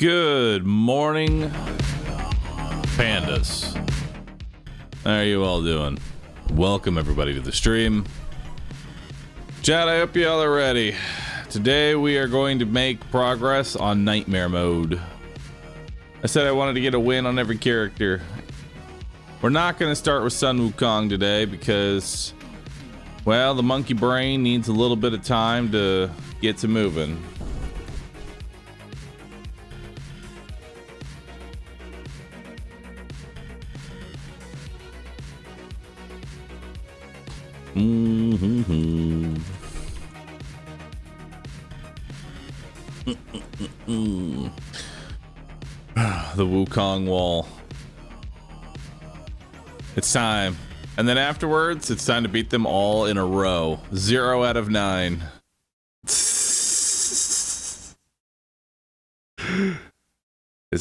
Good morning, pandas. How are you all doing? Welcome everybody to the stream. Chat, I hope you all are ready. Today we are going to make progress on nightmare mode. I said I wanted to get a win on every character. We're not going to start with Sun Wukong today because, well, the monkey brain needs a little bit of time to get to moving. The Wukong wall. It's time. And then afterwards, it's time to beat them all in a row. 0 out of 9. It's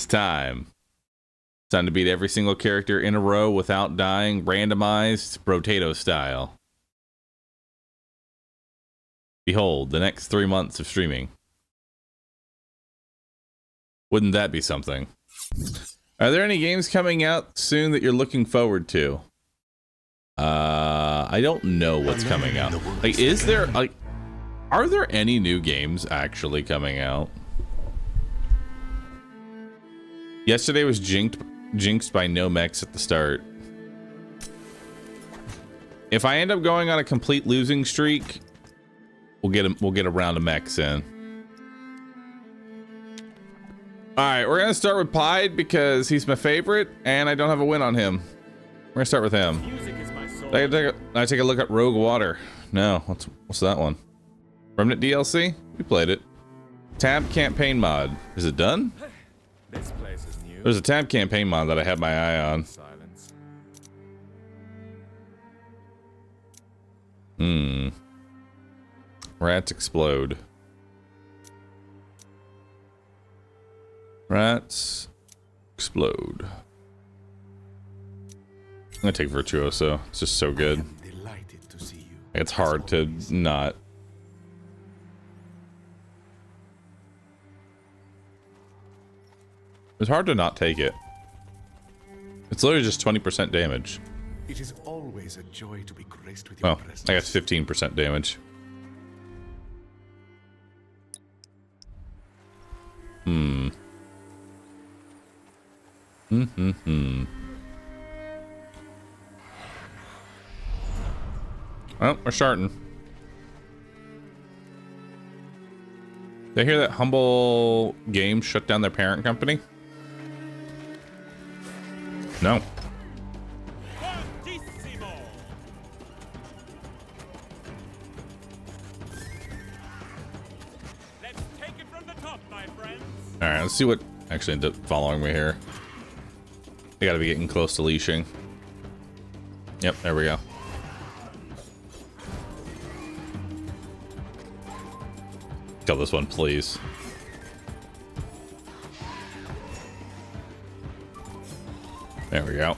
time. It's time to beat every single character in a row without dying, randomized, potato style. Behold, the next 3 months of streaming. Wouldn't that be something? Are there any games coming out soon that you're looking forward to? I don't know what's coming out. Like, is there, like, are there any new games actually coming out? Yesterday was jinxed by no mechs at the start. If I end up going on a complete losing streak, we'll get a round of mechs in. All right, we're gonna start with Pied because he's my favorite, and I don't have a win on him. We're gonna start with him. I take a look at Rogue Water. No, what's that one? Remnant DLC? We played it. Tab campaign mod. Is it done? This place is new. There's a tab campaign mod that I have my eye on. Silence. Rats explode. Rats explode. I'm gonna take Virtuoso. It's just so good. Delighted to see you. It's hard to not. It's hard to not take it. It's literally just 20% damage. It is always a joy to be graced with your Oh, presence. I got 15% damage. Well, we're starting. Did I hear that Humble Games shut down their parent company? No. Let's take it from the top, my friends. All right, let's see what actually ended up following me here. I gotta be getting close to leashing. Yep, there we go. Kill this one, please. There we go.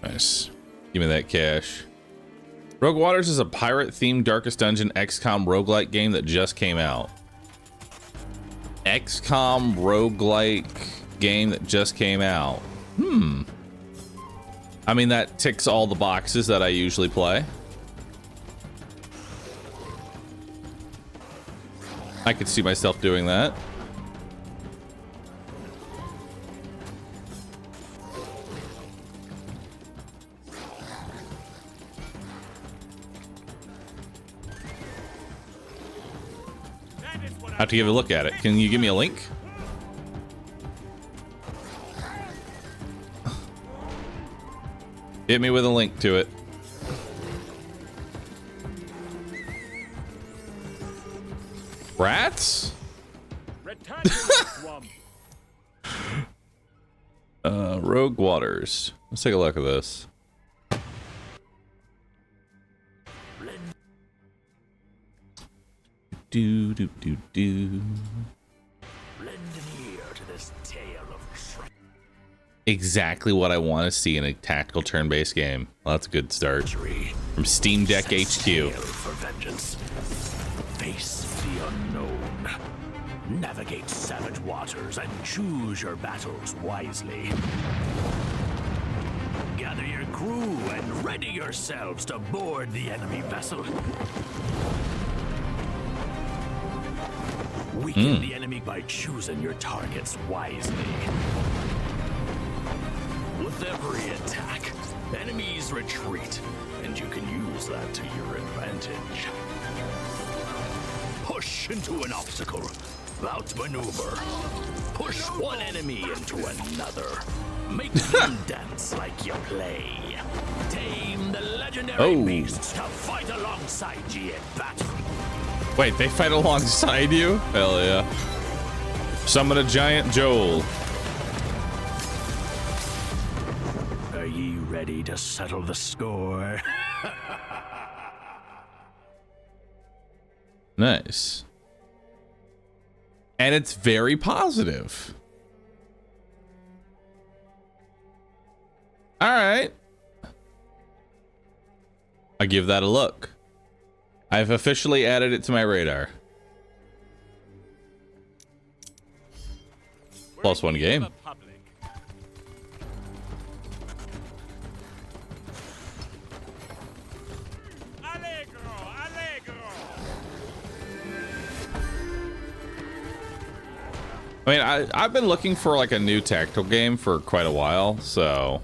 Nice. Give me that cash. Rogue Waters is a pirate-themed Darkest Dungeon XCOM roguelike game that just came out. XCOM roguelike game that just came out. I mean, that ticks all the boxes that I usually play. I could see myself doing that. I have to give a look at it. Can you give me a link? Hit me with a link to it. Rats? Rogue Waters. Let's take a look at this. Do do do do. Lend an ear to this tale of exactly what I want to see in a tactical turn-based game. Well, that's a good start. from Steam Deck Set HQ. sail for vengeance. Face the unknown. Navigate savage waters and choose your battles wisely. Gather your crew and ready yourselves to board the enemy vessel. Weaken the enemy by choosing your targets wisely. With every attack, enemies retreat, and you can use that to your advantage. Push into an obstacle. Outmaneuver. Push one enemy into another. Make them dance like you play. Tame the legendary beasts to fight alongside you in battle. Wait, they fight alongside you? Hell yeah. Summon a giant Joel. Are ye ready to settle the score? Nice. And it's very positive. All right. I give that a look. I've officially added it to my radar. Plus one game. I mean, I've been looking for like a new tactical game for quite a while, so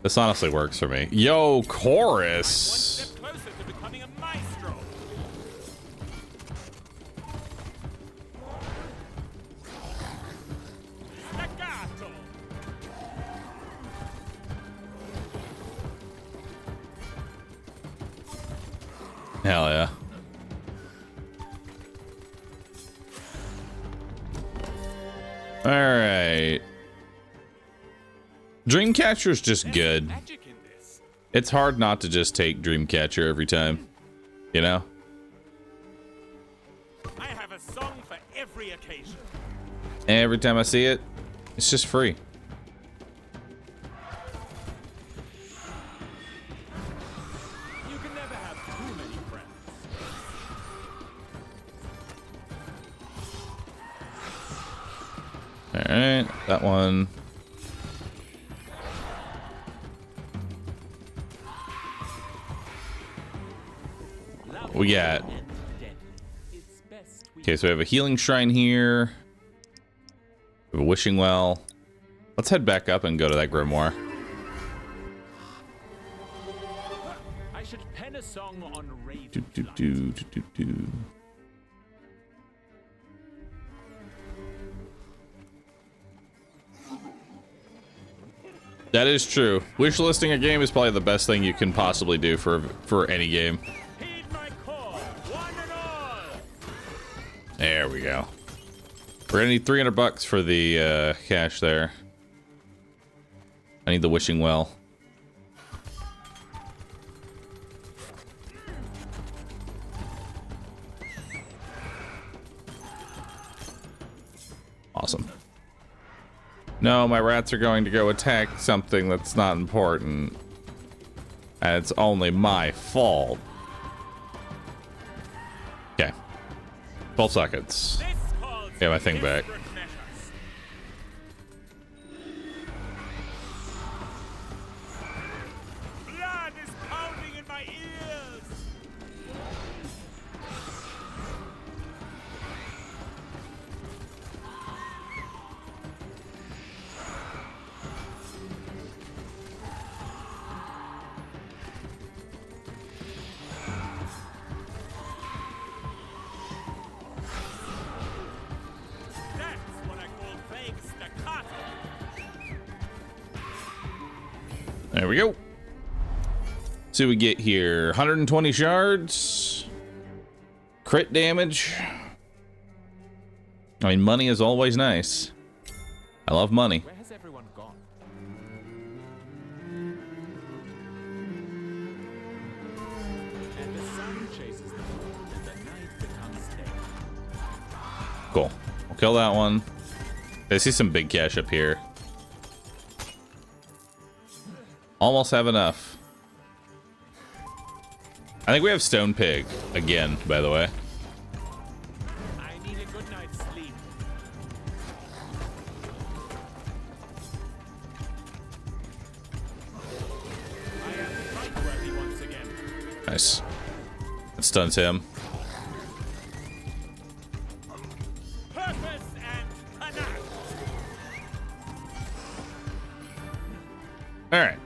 this honestly works for me. Yo, chorus. One step closer to becoming a maestro. Staccato. Hell yeah. All right. Dreamcatcher's just good. Magic in this. It's hard not to just take Dreamcatcher every time, you know? I have a song for every occasion. Every time I see it, it's just free. You can never have too many friends. All right, that one. We got. Okay, so we have a healing shrine here. We have a wishing well. Let's head back up and go to that grimoire. I should pen a song on Raven. Do, do, do, do, do, do. That is true. Wish listing a game is probably the best thing you can possibly do for any game. Heed my call, one and all. There we go. We're gonna need 300 bucks for the cash there. I need the wishing well. Awesome. No, my rats are going to go attack something that's not important. And it's only my fault. Okay. 12 seconds. This calls Get my for thing back. desperate measures. Blood is pounding in my ears. That's what I call playing staccato. There we go. See what we get here. 120 shards. Crit damage. I mean, money is always nice. I love money. Where has everyone gone? And the sun chases them, and the night becomes day. Cool. We'll kill that one. I see some big cash up here. Almost have enough. I think we have Stone Pig again, by the way. I need a good night's sleep. I am fight-worthy once again. Nice. That stuns him. Purpose and panache. All right.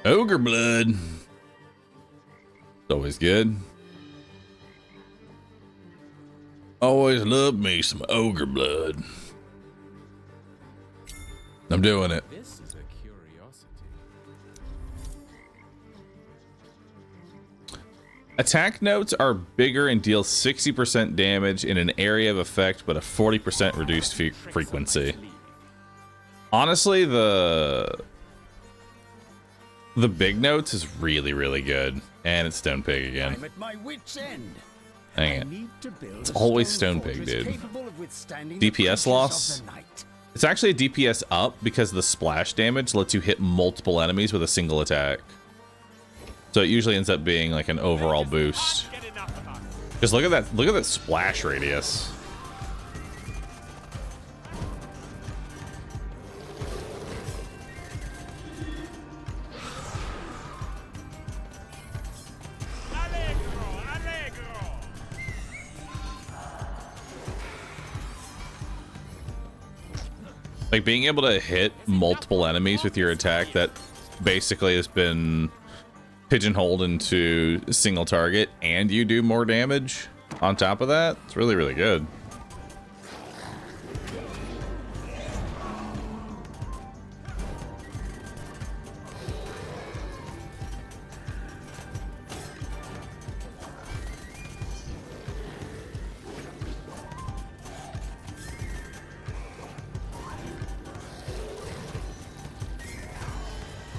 Ogre blood. It's always good. Always love me some ogre blood. I'm doing it. This is a curiosity. Attack notes are bigger and deal 60% damage in an area of effect, but a 40% reduced frequency. Honestly, the big notes is really, really good. And it's Stone Pig again. I'm at my wit's end. Dang I it. need to build It's a always stone Stone Pig, fortress dude. capable of withstanding the DPS creatures of loss? the night. It's actually a DPS up because the splash damage lets you hit multiple enemies with a single attack. So it usually ends up being like an overall boost. Get enough of us. Just look at that splash radius. Allegro, allegro. Like being able to hit multiple enemies with your attack that basically has been pigeonholed into a single target and you do more damage on top of that, it's really, really good.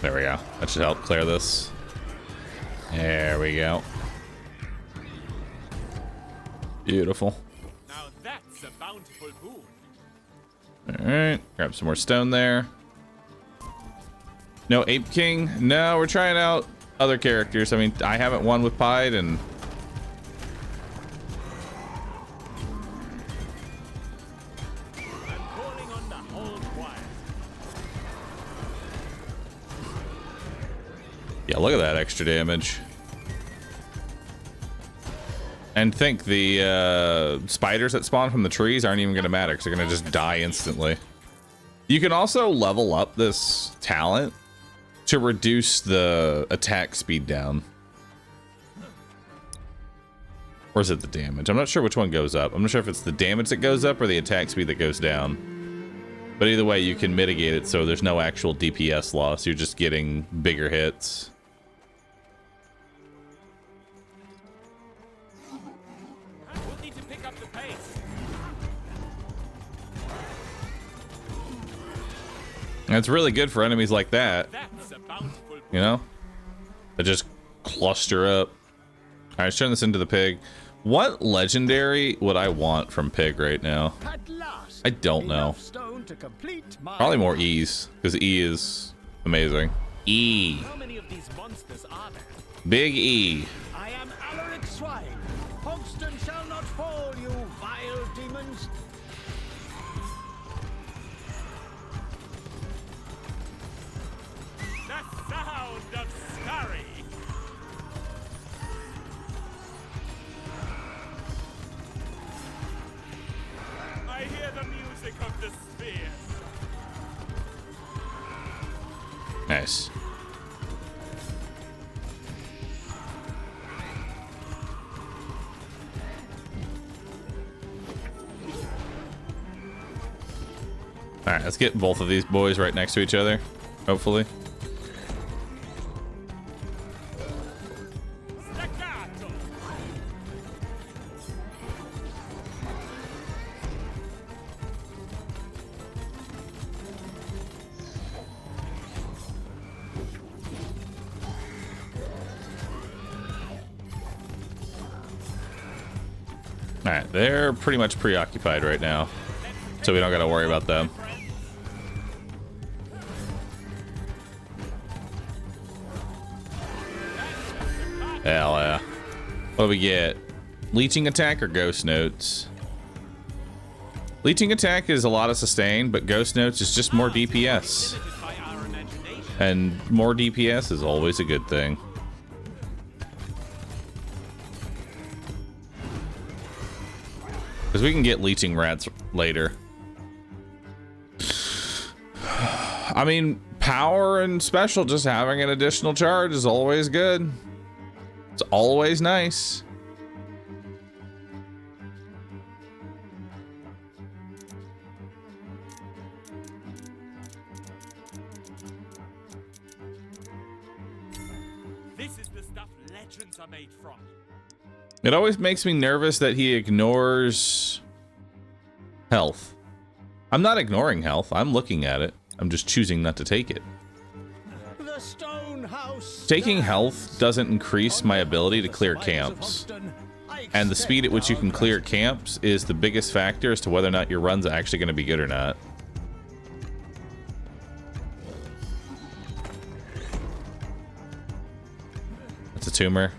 There we go. That should help clear this. There we go. Beautiful. Now that's a bountiful boon. Alright, grab some more stone there. No Ape King? No, we're trying out other characters. I mean, I haven't won with Pied, and I'm calling on the whole choir. yeah, look at that extra damage. And think the spiders that spawn from the trees aren't even going to matter because they're going to just die instantly. You can also level up this talent to reduce the attack speed down. Or is it the damage? I'm not sure which one goes up. I'm not sure if it's the damage that goes up or the attack speed that goes down. But either way, you can mitigate it so there's no actual DPS loss. You're just getting bigger hits. We'll need to pick up the pace. And it's really good for enemies like that, That's a bountiful boon. you know? That just cluster up. Alright, let's turn this into the pig. What legendary would I want from pig right now? At last, I don't know. enough stone to complete my Probably more E's, because E is amazing. E. How many of these monsters are there? Big E. I am Alaric Swine. Hogston shall not fall, you vile demons. The sound of scurry. I hear the music of the spheres. Nice. Alright, let's get both of these boys right next to each other, hopefully. Staccato. Alright, they're pretty much preoccupied right now, so we don't gotta worry about them. What do we get? Leeching attack or ghost notes? Leeching attack is a lot of sustain, but ghost notes is just more DPS. And more DPS is always a good thing. Because we can get leeching rats later. I mean, power and special, just having an additional charge is always good. It's always nice. This is the stuff legends are made from. It always makes me nervous that he ignores health. I'm not ignoring health. I'm looking at it. I'm just choosing not to take it. The stone house Taking health doesn't increase my ability to clear camps. And the speed at which you can clear camps is the biggest factor as to whether or not your run's actually going to be good or not. That's a tumor.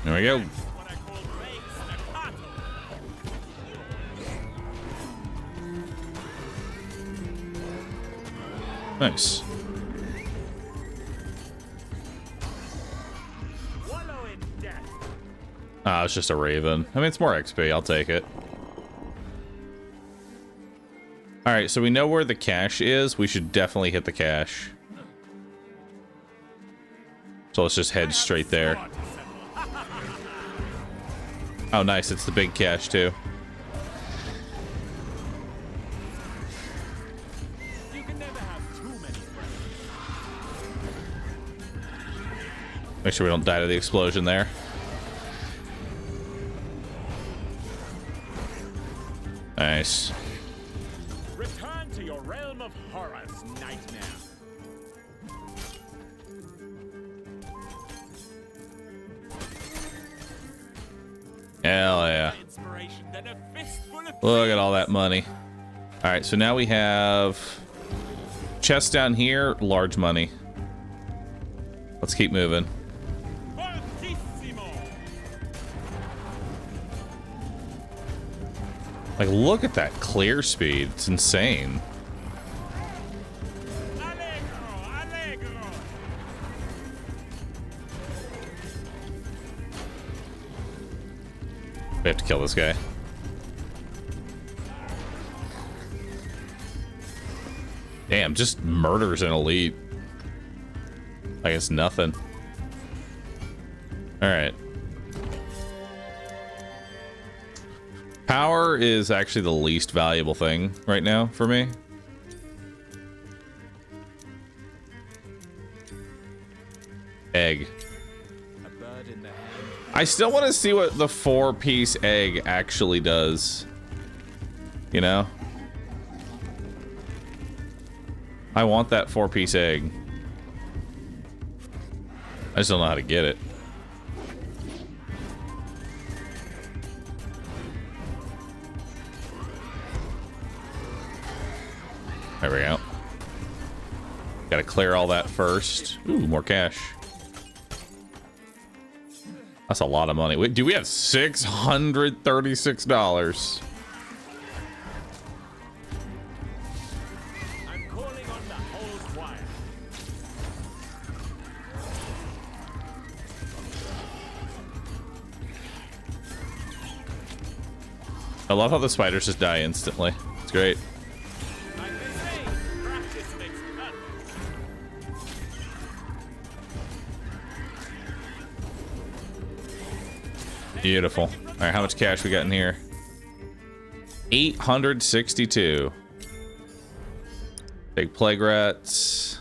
There we go. What I call Reigns Staccato. Nice. Wallow in death. Ah, it's just a raven. I mean, it's more XP. I'll take it. All right, so we know where the cache is. We should definitely hit the cache. So let's just head straight there. Oh, nice. It's the big cache, too. You can never have too many friends. Make sure we don't die to the explosion there. Nice. Return to your realm of horrors, nightmare. Hell yeah. Inspiration, then a fistful of Look at all that money. All right, so now we have chest down here, large money. Let's keep moving. Fortissimo. Like, look at that clear speed. It's insane. Allegro, allegro. We have to kill this guy. Damn, just murders an elite. Like it's nothing. Alright. Power is actually the least valuable thing right now for me. Egg. A bird in the hand. I still want to see what the 4-piece egg actually does. You know? I want that 4-piece egg. I just don't know how to get it. There we go. Gotta clear all that first. Ooh, more cash. That's a lot of money. Wait, do we have $636? I'm calling on the whole choir. I love how the spiders just die instantly. It's great. Like they say, practice makes perfect. Beautiful. All right, how much cash we got in here? 862. Big plague rats.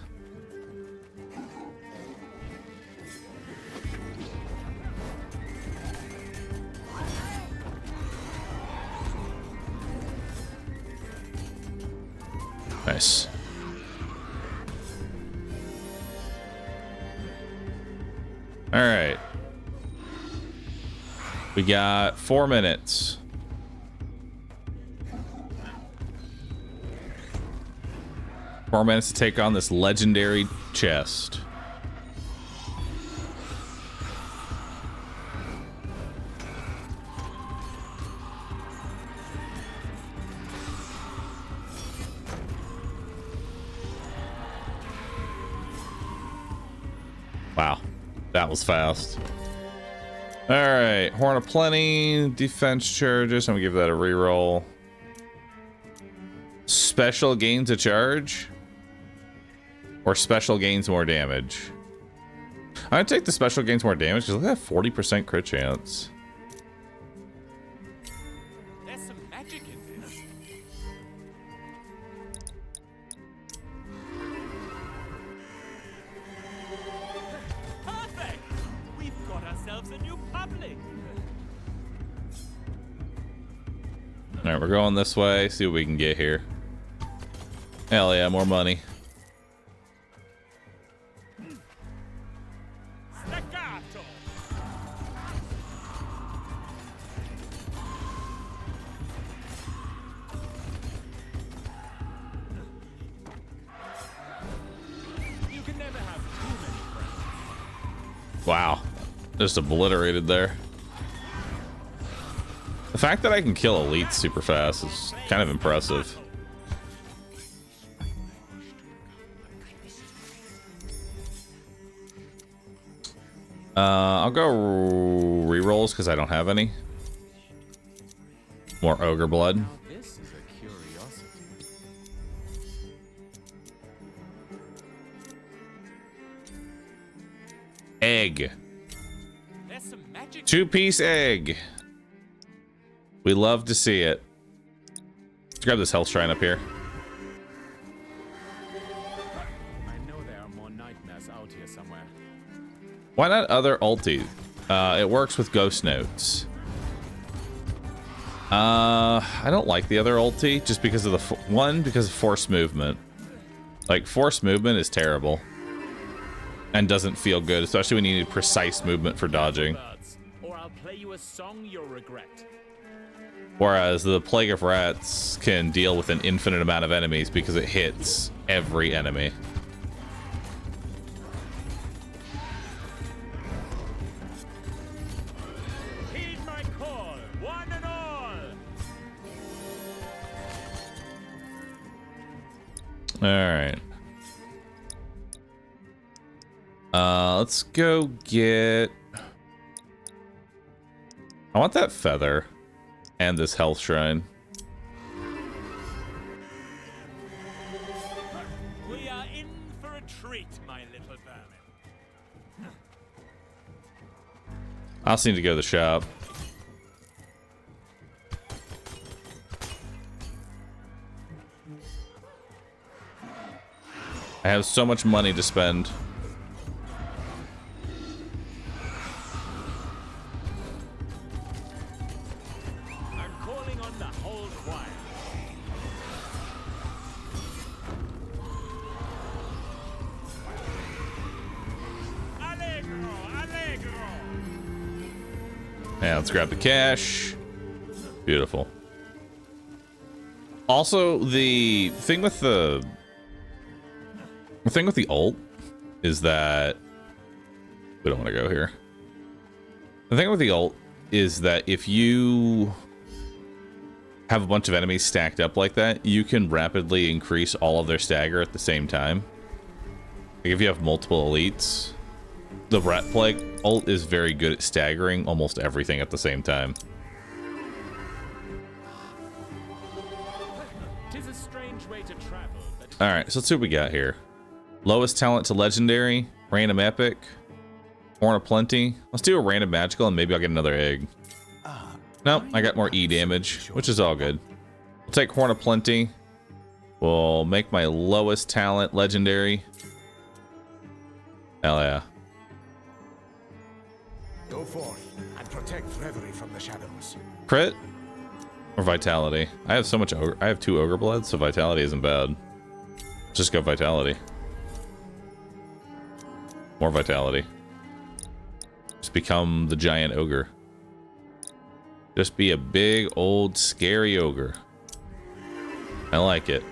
Nice. All right. We got 4 minutes. Four minutes to take on this legendary chest. Wow, that was fast. All right, Horn of Plenty, defense charges. I'm gonna give that a reroll. Special gains a charge, or special gains more damage. I'm gonna take the special gains more damage because look at that 40% crit chance. There's some magic in this. Perfect! We've got ourselves a new public. All right, we're going this way. See what we can get here. Hell yeah, more money. Staccato! You can never have too many friends. Wow, just obliterated there. The fact that I can kill elites super fast is kind of impressive. I'll go rerolls because I don't have any. More ogre blood. Now this is a curiosity. Egg. There's some magic. 2-piece egg. We love to see it. Let's grab this health shrine up here. I know there are more nightmares out here somewhere. Why not other ulti? It works with ghost notes. I don't like the other ulti just because of because of force movement. Like, force movement is terrible and doesn't feel good, especially when you need precise movement for dodging. Birds, or I'll play you a song you'll regret. Whereas the Plague of Rats can deal with an infinite amount of enemies because it hits every enemy. Heed my call, one and all. All right. Let's go get... I want that feather and this health shrine. We are in for a treat, my little vermin. I also need to go to the shop. I have so much money to spend. I'm calling on the whole choir. Allegro, allegro. Yeah, let's grab the cash. Beautiful. Also, the thing with the ult is that we don't want to go here. The thing with the ult is that if you have a bunch of enemies stacked up like that, you can rapidly increase all of their stagger at the same time. Like if you have multiple elites, the Rat Plague ult is very good at staggering almost everything at the same time. Tis a strange way to travel, but All right, so let's see what we got here. Lowest talent to legendary, random epic, Horn of Plenty. Let's do a random magical and maybe I'll get another egg. Nope, I got more E damage, which is all good. We'll take Horn of Plenty. We'll make my lowest talent legendary. Hell yeah. Go forth and protect Reverie from the shadows. Crit or vitality? I have so much ogre. I have 2 ogre bloods, so vitality isn't bad. Just go vitality. More vitality. Just become the giant ogre. Just be a big, old, scary ogre. I like it.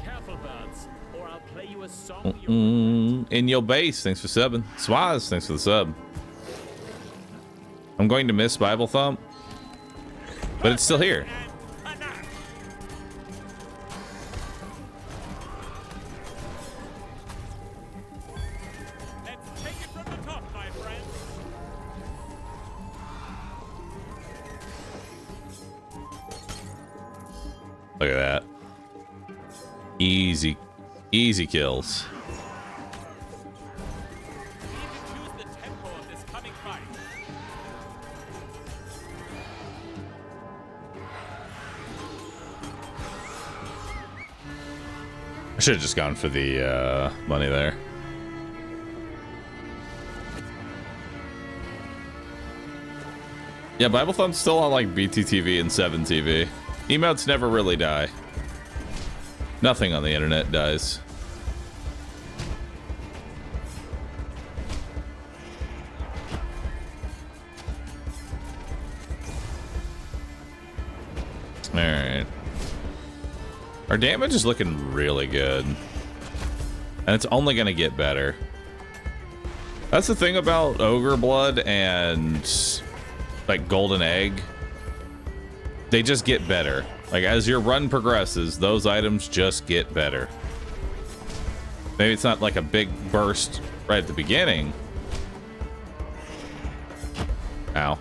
Careful, birds, or I'll play you a song. In your base, thanks for subbing. Swaz, thanks for the sub. I'm going to miss Bible Thump, but it's still here. Let's take it from the top, my friend. Look at that. Easy, easy kills. We need to choose the tempo of this coming fight. I should have just gone for the money there. Yeah, Bible Thump's still on like BTTV and 7TV. Emotes never really die. Nothing on the internet dies. Alright. Our damage is looking really good. And it's only gonna get better. That's the thing about Ogre Blood and like Golden Egg. They just get better. Like as your run progresses, those items just get better. Maybe it's not like a big burst right at the beginning. Ow.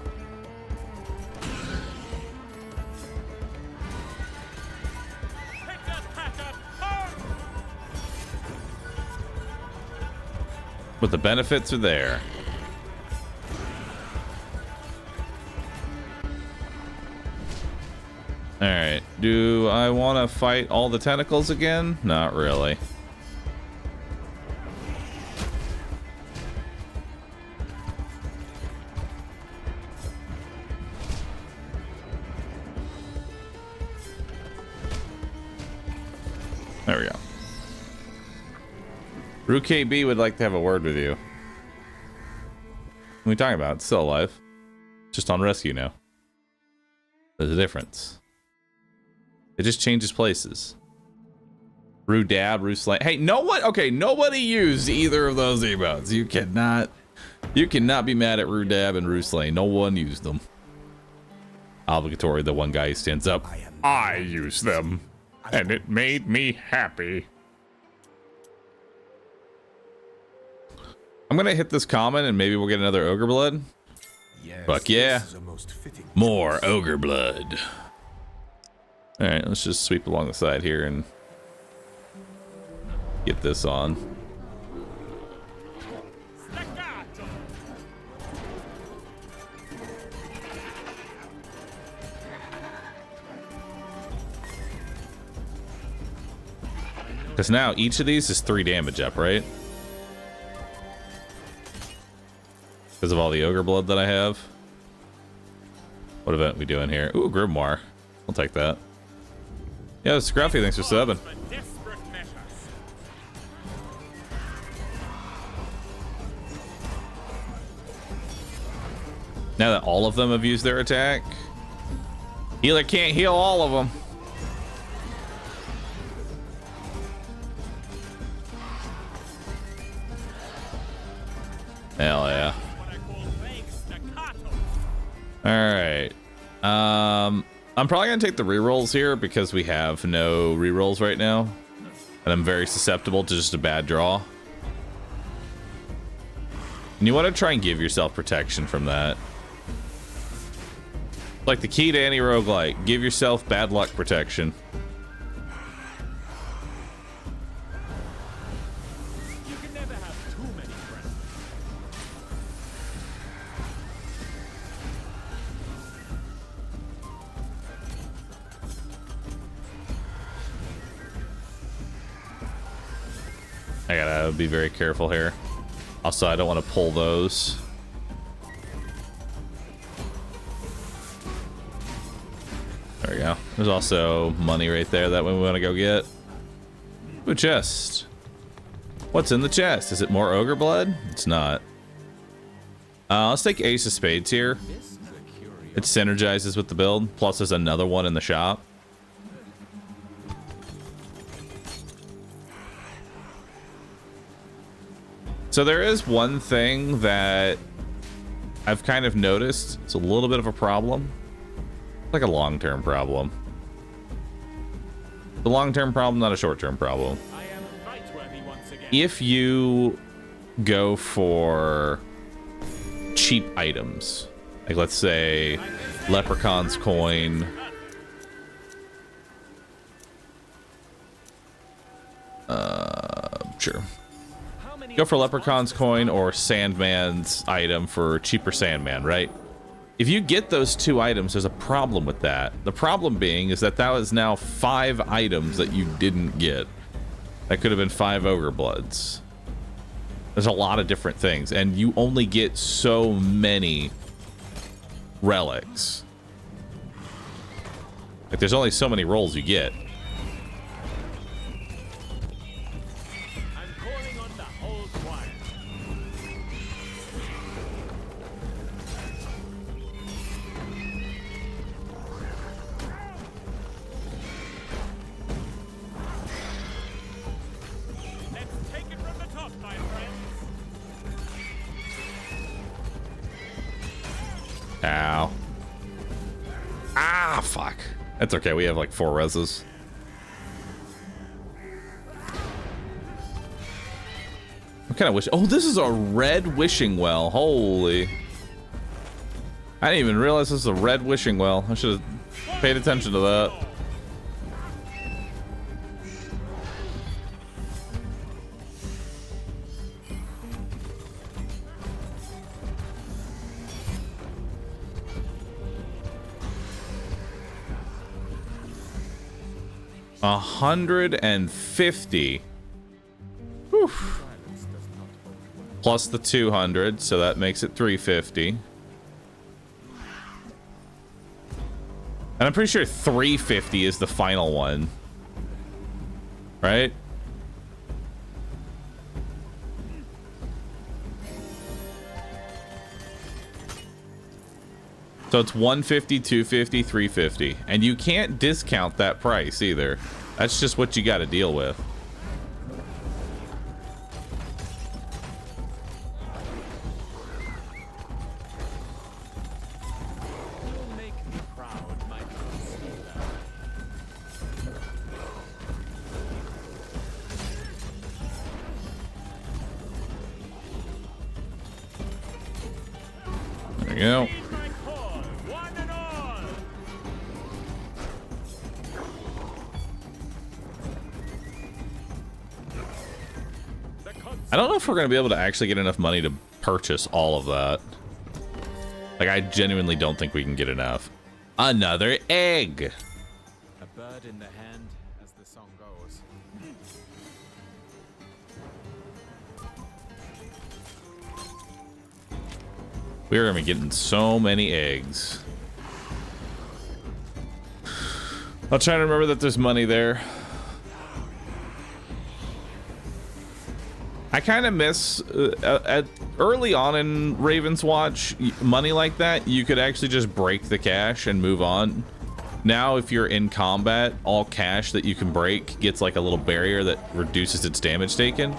But the benefits are there. Alright, do I want to fight all the tentacles again? Not really. There we go. Roo KB would like to have a word with you. What are we talking about? It's still alive. Just on rescue now. There's a difference. It just changes places. Roo Dab, Roo Slay. Hey, no one. Okay, nobody used either of those emotes. You cannot be mad at Roo Dab and Roo Slay. No one used them. Obligatory, the one guy who stands up. I used them, and it made me happy. I'm gonna hit this common, and maybe we'll get another Ogre Blood. Yes, Fuck yeah. this is a most fitting More Ogre Blood. Alright, let's just sweep along the side here and get this on. Because now each of these is 3 damage up, right? Because of all the Ogre Blood that I have. What event we doing here? Ooh, Grimoire. I'll take that. Yeah, Scruffy, thanks for subbing. Now that all of them have used their attack, healer can't heal all of them. Hell yeah. Alright. I'm probably gonna take the rerolls here because we have no rerolls right now. And I'm very susceptible to just a bad draw. And you want to try and give yourself protection from that. Like the key to any roguelike, give yourself bad luck protection. You can never have too many friends. I gotta be very careful here. Also, I don't want to pull those. There we go. There's also money right there that we want to go get. Ooh, chest. What's in the chest? Is it more ogre blood? It's not. Let's take Ace of Spades here. It synergizes with the build. Plus there's another one in the shop. So there is one thing that I've kind of noticed. It's a little bit of a problem. Like a long-term problem. The long-term problem, not a short-term problem. I am fight-worthy once again. If you go for cheap items, like let's say Leprechaun's coin, sure. Go for Leprechaun's coin or Sandman's item for cheaper Sandman, right? If you get those two items, there's a problem with that. The problem being is that was now 5 items that you didn't get. That could have been 5 ogre bloods. There's a lot of different things, and you only get so many relics. Like, there's only so many rolls you get. I'm calling on the whole choir. Let's take it from the top, my friends. Ow. Ah, fuck. That's okay. We have like 4 reses. I kind of wish. Oh, this is a red wishing well. Holy. I didn't even realize this is a red wishing well. I should have paid attention to that. $150. Whew. Plus the 200, so that makes it 350. And I'm pretty sure 350 is the final one. Right? So it's 150, 250, 350. And you can't discount that price either. That's just what you got to deal with. You'll make me proud, my concealer. There you go. Heed my call, one and all. I don't know if we're going to be able to actually get enough money to purchase all of that. Like, I genuinely don't think we can get enough. Another egg. A bird in the hand, as the song goes. We're going to be getting so many eggs. I'll try to remember that there's money there. I kind of miss early on in RavensWatch, money like that, you could actually just break the cache and move on. Now, if you're in combat, all cache that you can break gets like a little barrier that reduces its damage taken.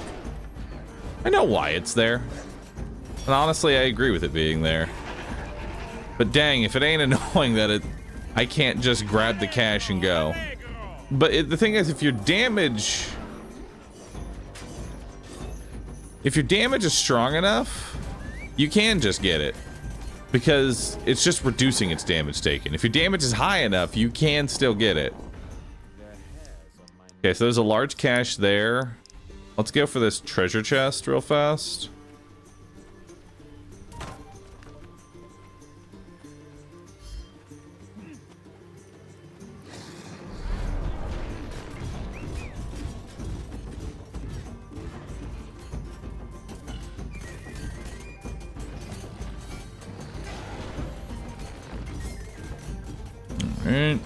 I know why it's there. And honestly, I agree with it being there. But dang, if it ain't annoying that I can't just grab the cache and go. But the thing is, if your damage is strong enough, you can just get it. Because it's just reducing its damage taken. If your damage is high enough, you can still get it. Okay, so there's a large cache there. Let's go for this treasure chest real fast. Alright.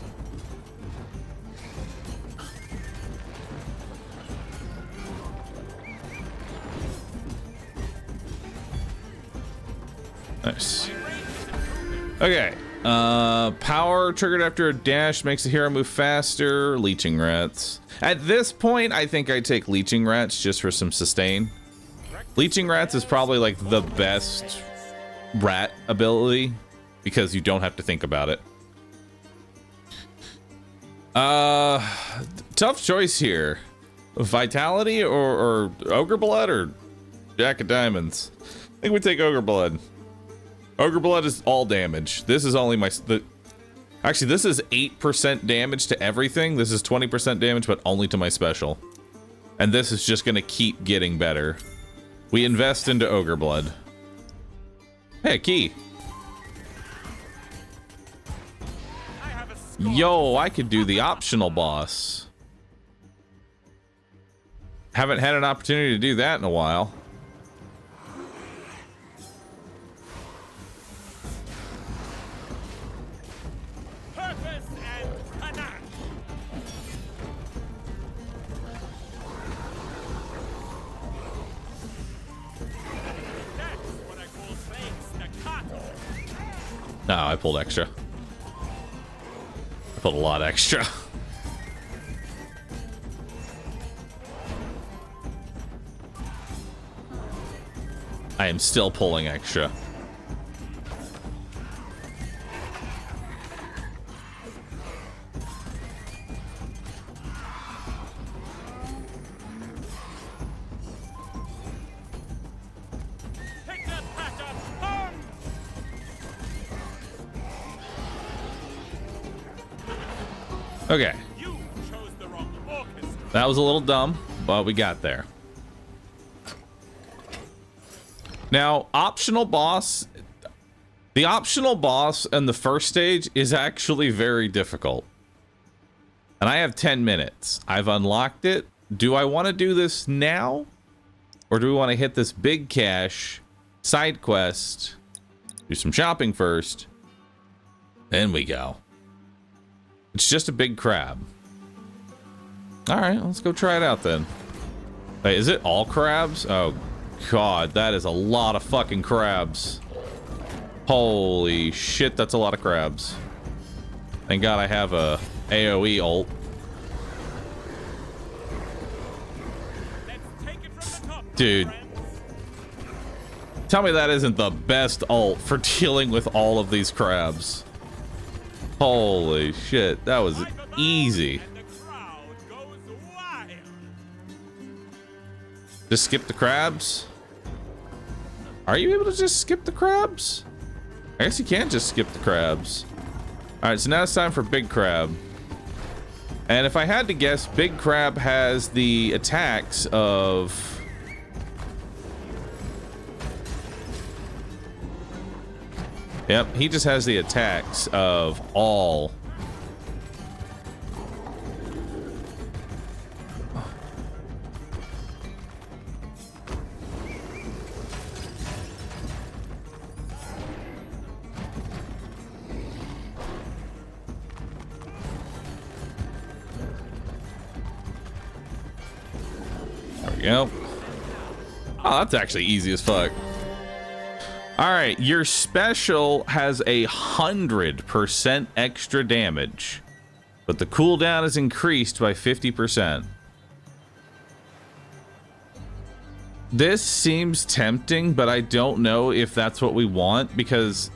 Nice. Okay. Power triggered after a dash makes the hero move faster. Leeching rats. At this point, I think I take leeching rats just for some sustain. Leeching rats is probably like the best rat ability because you don't have to think about it. Tough choice here. Vitality or Ogre Blood or Jack of Diamonds? I think we take Ogre Blood. Ogre Blood is all damage. This is only my... Actually, this is 8% damage to everything. This is 20% damage, but only to my special. And this is just going to keep getting better. We invest into Ogre Blood. Hey, key. Yo, I could do the optional boss. Haven't had an opportunity to do that in a while. No, I pulled extra. I pulled a lot extra. I am still pulling extra. Okay. That was a little dumb, but we got there. Now, optional boss. The optional boss in the first stage is actually very difficult. And I have 10 minutes. I've unlocked it. Do I want to do this now? Or do we want to hit this big cache side quest? Do some shopping first. Then we go. It's just a big crab. All right, let's go try it out then. Wait, is it all crabs? Oh, God, that is a lot of fucking crabs. Holy shit, that's a lot of crabs. Thank God I have a AoE ult. Dude. Tell me that isn't the best ult for dealing with all of these crabs. Holy shit, that was easy. Just skip the crabs? Are you able to just skip the crabs? I guess you can just skip the crabs. Alright, so now it's time for Big Crab. And if I had to guess, Big Crab has the attacks of... Yep, he just has the attacks of all. There we go. Oh, that's actually easy as fuck. All right, your special has 100% extra damage, but the cooldown is increased by 50%. This seems tempting, but I don't know if that's what we want because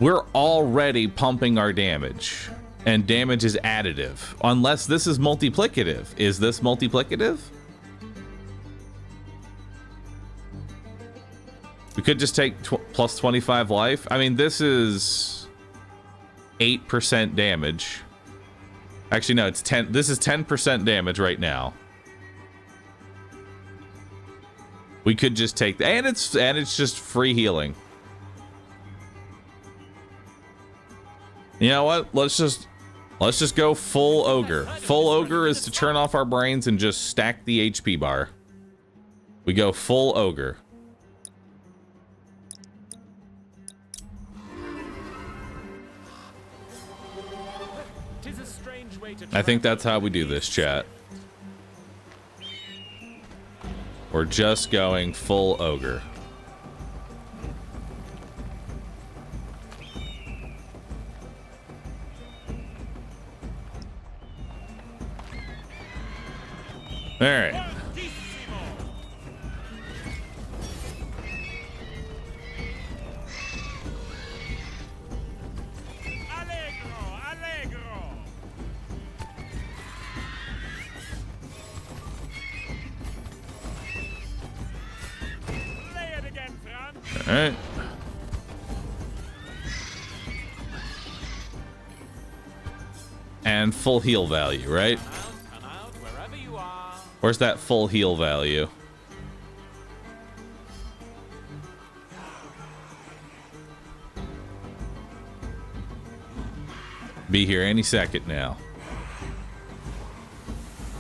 we're already pumping our damage, and damage is additive. Unless this is multiplicative. Is this multiplicative? We could just take plus 25 life. I mean, this is 8% damage. Actually, no, it's 10. This is 10% damage right now. We could just take that, and it's just free healing. You know what? Let's just go full ogre. Full ogre is to turn off our brains and just stack the HP bar. We go full ogre. I think that's how we do this, chat. We're just going full ogre. All right. All right. And full heal value, right? Come out wherever you are. Where's that full heal value? Be here any second now.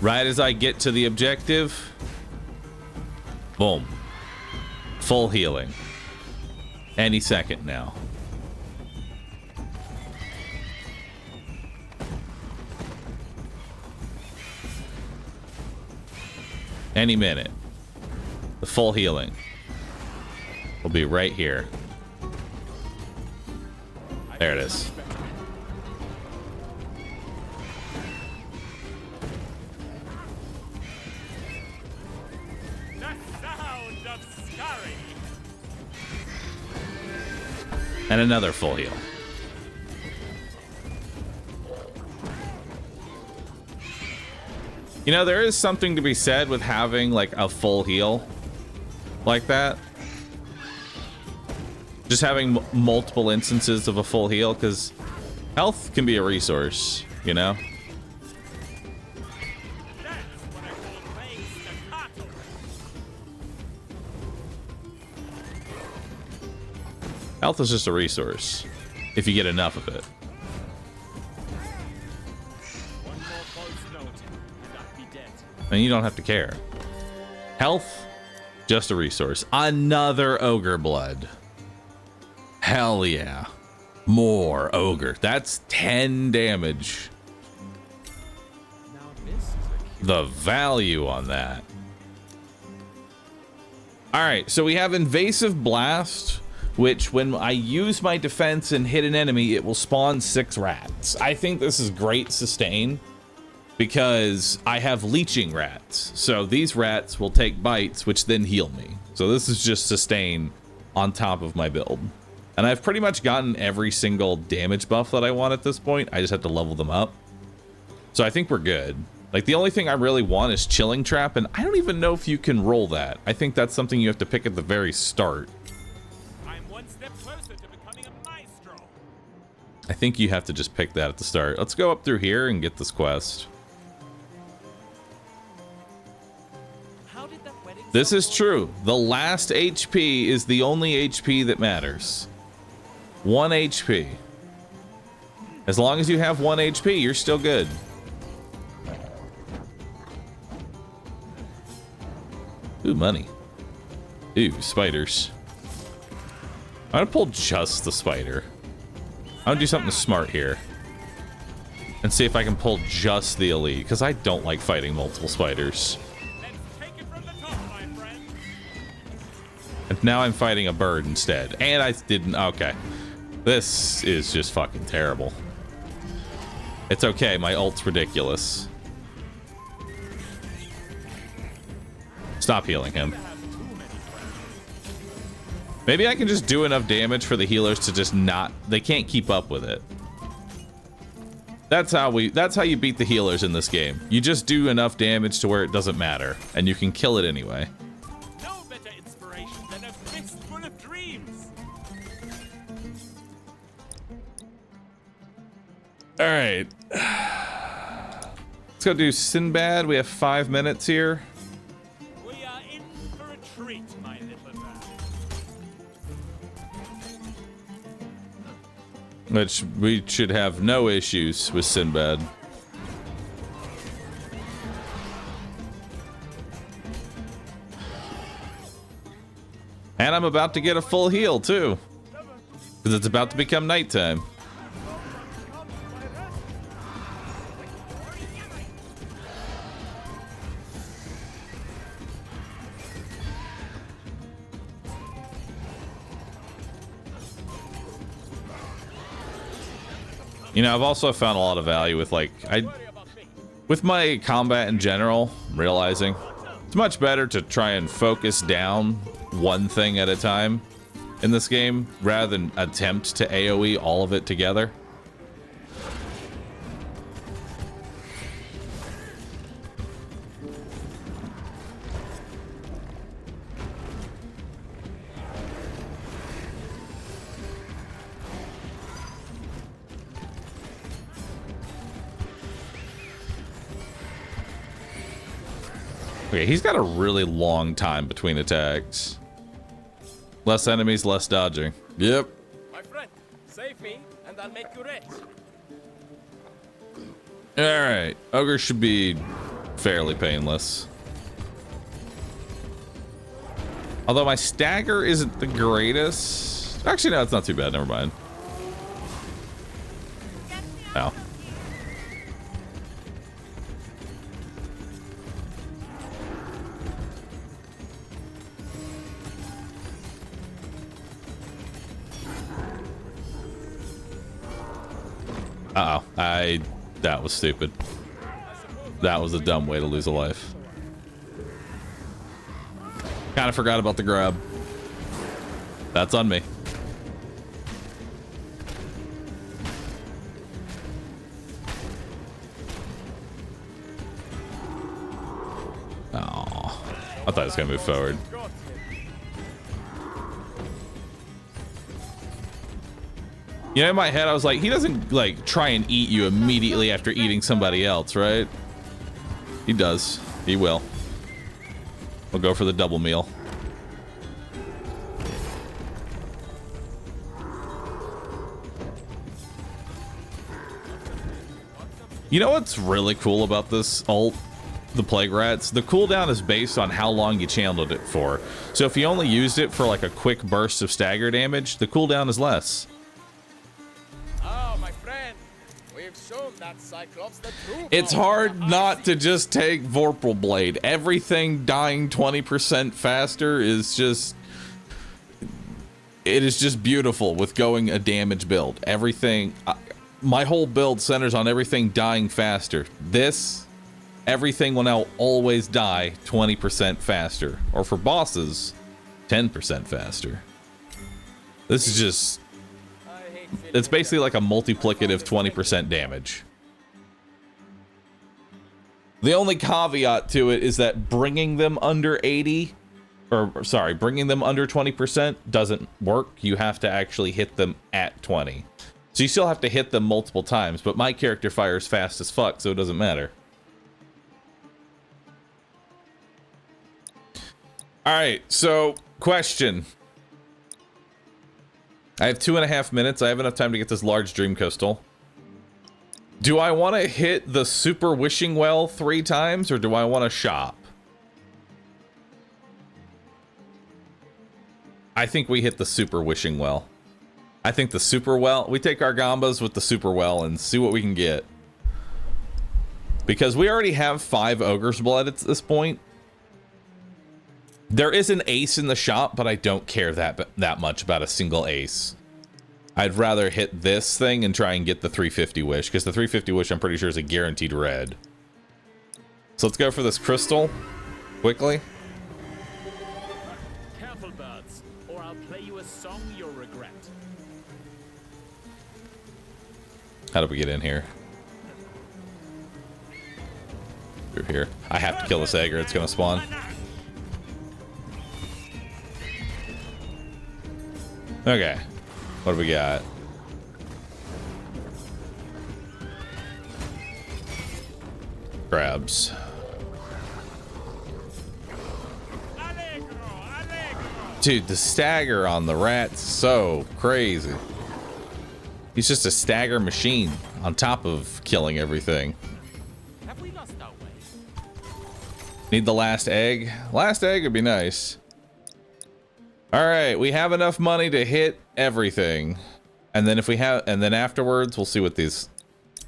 Right as I get to the objective, boom. Full healing. Any second now. Any minute. The full healing will be right here. There it is. And another full heal. You know, there is something to be said with having like a full heal like that. Just having multiple instances of a full heal, because health can be a resource, you know? Health is just a resource, if you get enough of it. One more false note, and I'd be dead. And you don't have to care. Health, just a resource. Another ogre blood. Hell yeah. More ogre. That's 10 damage. Now this is a The value on that. Alright, so we have Invasive Blast, which when I use my defense and hit an enemy, it will spawn 6 rats. I think this is great sustain because I have leeching rats. So these rats will take bites, which then heal me. So this is just sustain on top of my build. And I've pretty much gotten every single damage buff that I want at this point. I just have to level them up. So I think we're good. Like, the only thing I really want is Chilling Trap, and I don't even know if you can roll that. I think that's something you have to pick at the very start. I'm one step closer to becoming a maestro. I think you have to just pick that at the start. Let's go up through here and get this quest. How did that wedding This is true. The last HP is the only HP that matters. 1 HP. As long as you have 1 HP, you're still good. Ooh, money. Ooh, spiders. I'm gonna pull just the spider. I'm gonna do something smart here. And see if I can pull just the elite, because I don't like fighting multiple spiders. Let's take it from the top, my friend. And now I'm fighting a bird instead. And I didn't... Okay. This is just fucking terrible. It's okay, my ult's ridiculous. Stop healing him. Maybe I can just do enough damage for the healers to just not... They can't keep up with it. That's how you beat the healers in this game. You just do enough damage to where it doesn't matter, and you can kill it anyway. No better inspiration than a fist full of dreams. All right. Let's go do Sinbad. We have 5 minutes here. We are in for a treat, my little man. Which we should have no issues with Sinbad. And I'm about to get a full heal too, because it's about to become nighttime. You know, I've also found a lot of value with, like, With my combat in general, I'm realizing it's much better to try and focus down one thing at a time in this game rather than attempt to AoE all of it together. Okay, he's got a really long time between attacks. Less enemies, less dodging. Yep. My friend, save me, and I'll make you rich. Alright. Ogre should be fairly painless. Although my stagger isn't the greatest. Actually, no, it's not too bad. Never mind. Ow. Uh-oh. That was stupid. That was a dumb way to lose a life. Kind of forgot about the grab. That's on me. Oh, I thought it was gonna move forward. You know, in my head, I was like, he doesn't, like, try and eat you immediately after eating somebody else, right? He does. He will. We'll go for the double meal. You know what's really cool about this ult? The Plague Rats? The cooldown is based on how long you channeled it for. So if you only used it for, like, a quick burst of stagger damage, the cooldown is less. It's hard not to just take Vorpal Blade. Everything dying 20% faster is just... It is just beautiful with going a damage build. Everything... my whole build centers on everything dying faster. This, everything will now always die 20% faster. Or for bosses, 10% faster. This is just... It's basically like a multiplicative 20% damage. The only caveat to it is that bringing them under 80, or sorry, bringing them under 20% doesn't work. You have to actually hit them at 20. So you still have to hit them multiple times, but my character fires fast as fuck, so it doesn't matter. Alright, so, question. I have 2.5 minutes. I have enough time to get this large dream crystal. Do I want to hit the super wishing well 3 times, or do I want to shop? I think we hit the super wishing well. I think the super well, we take our gambas with the super well and see what we can get. Because we already have 5 ogre's blood at this point. There is an ace in the shop, but I don't care that much about a single ace. I'd rather hit this thing and try and get the 350 wish, because the 350 wish I'm pretty sure is a guaranteed red. So let's go for this crystal quickly. Careful, birds, or I'll play you a song you'll regret. How do we get in here? Through here. I have to kill this egg or it's gonna spawn. Okay. What do we got? Crabs. Dude, the stagger on the rat's so crazy. He's just a stagger machine on top of killing everything. Have we lost our way? Need the last egg? Last egg would be nice. All right, we have enough money to hit everything. And then if we have, and then afterwards, we'll see what these,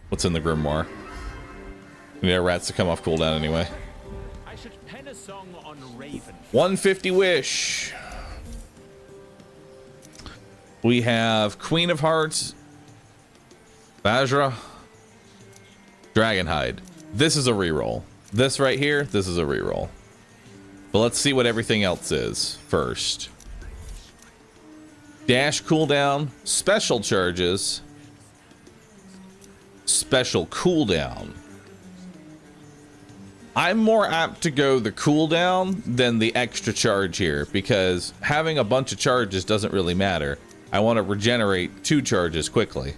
what's in the grimoire. We need our rats to come off cooldown anyway. I should pen a song on Raven. 150 wish. We have Queen of Hearts, Bahroo, Dragonhide. This is a reroll. This right here, this is a reroll. But let's see what everything else is first. Dash cooldown, special charges, special cooldown. I'm more apt to go the cooldown than the extra charge here, because having a bunch of charges doesn't really matter. I want to regenerate 2 charges quickly.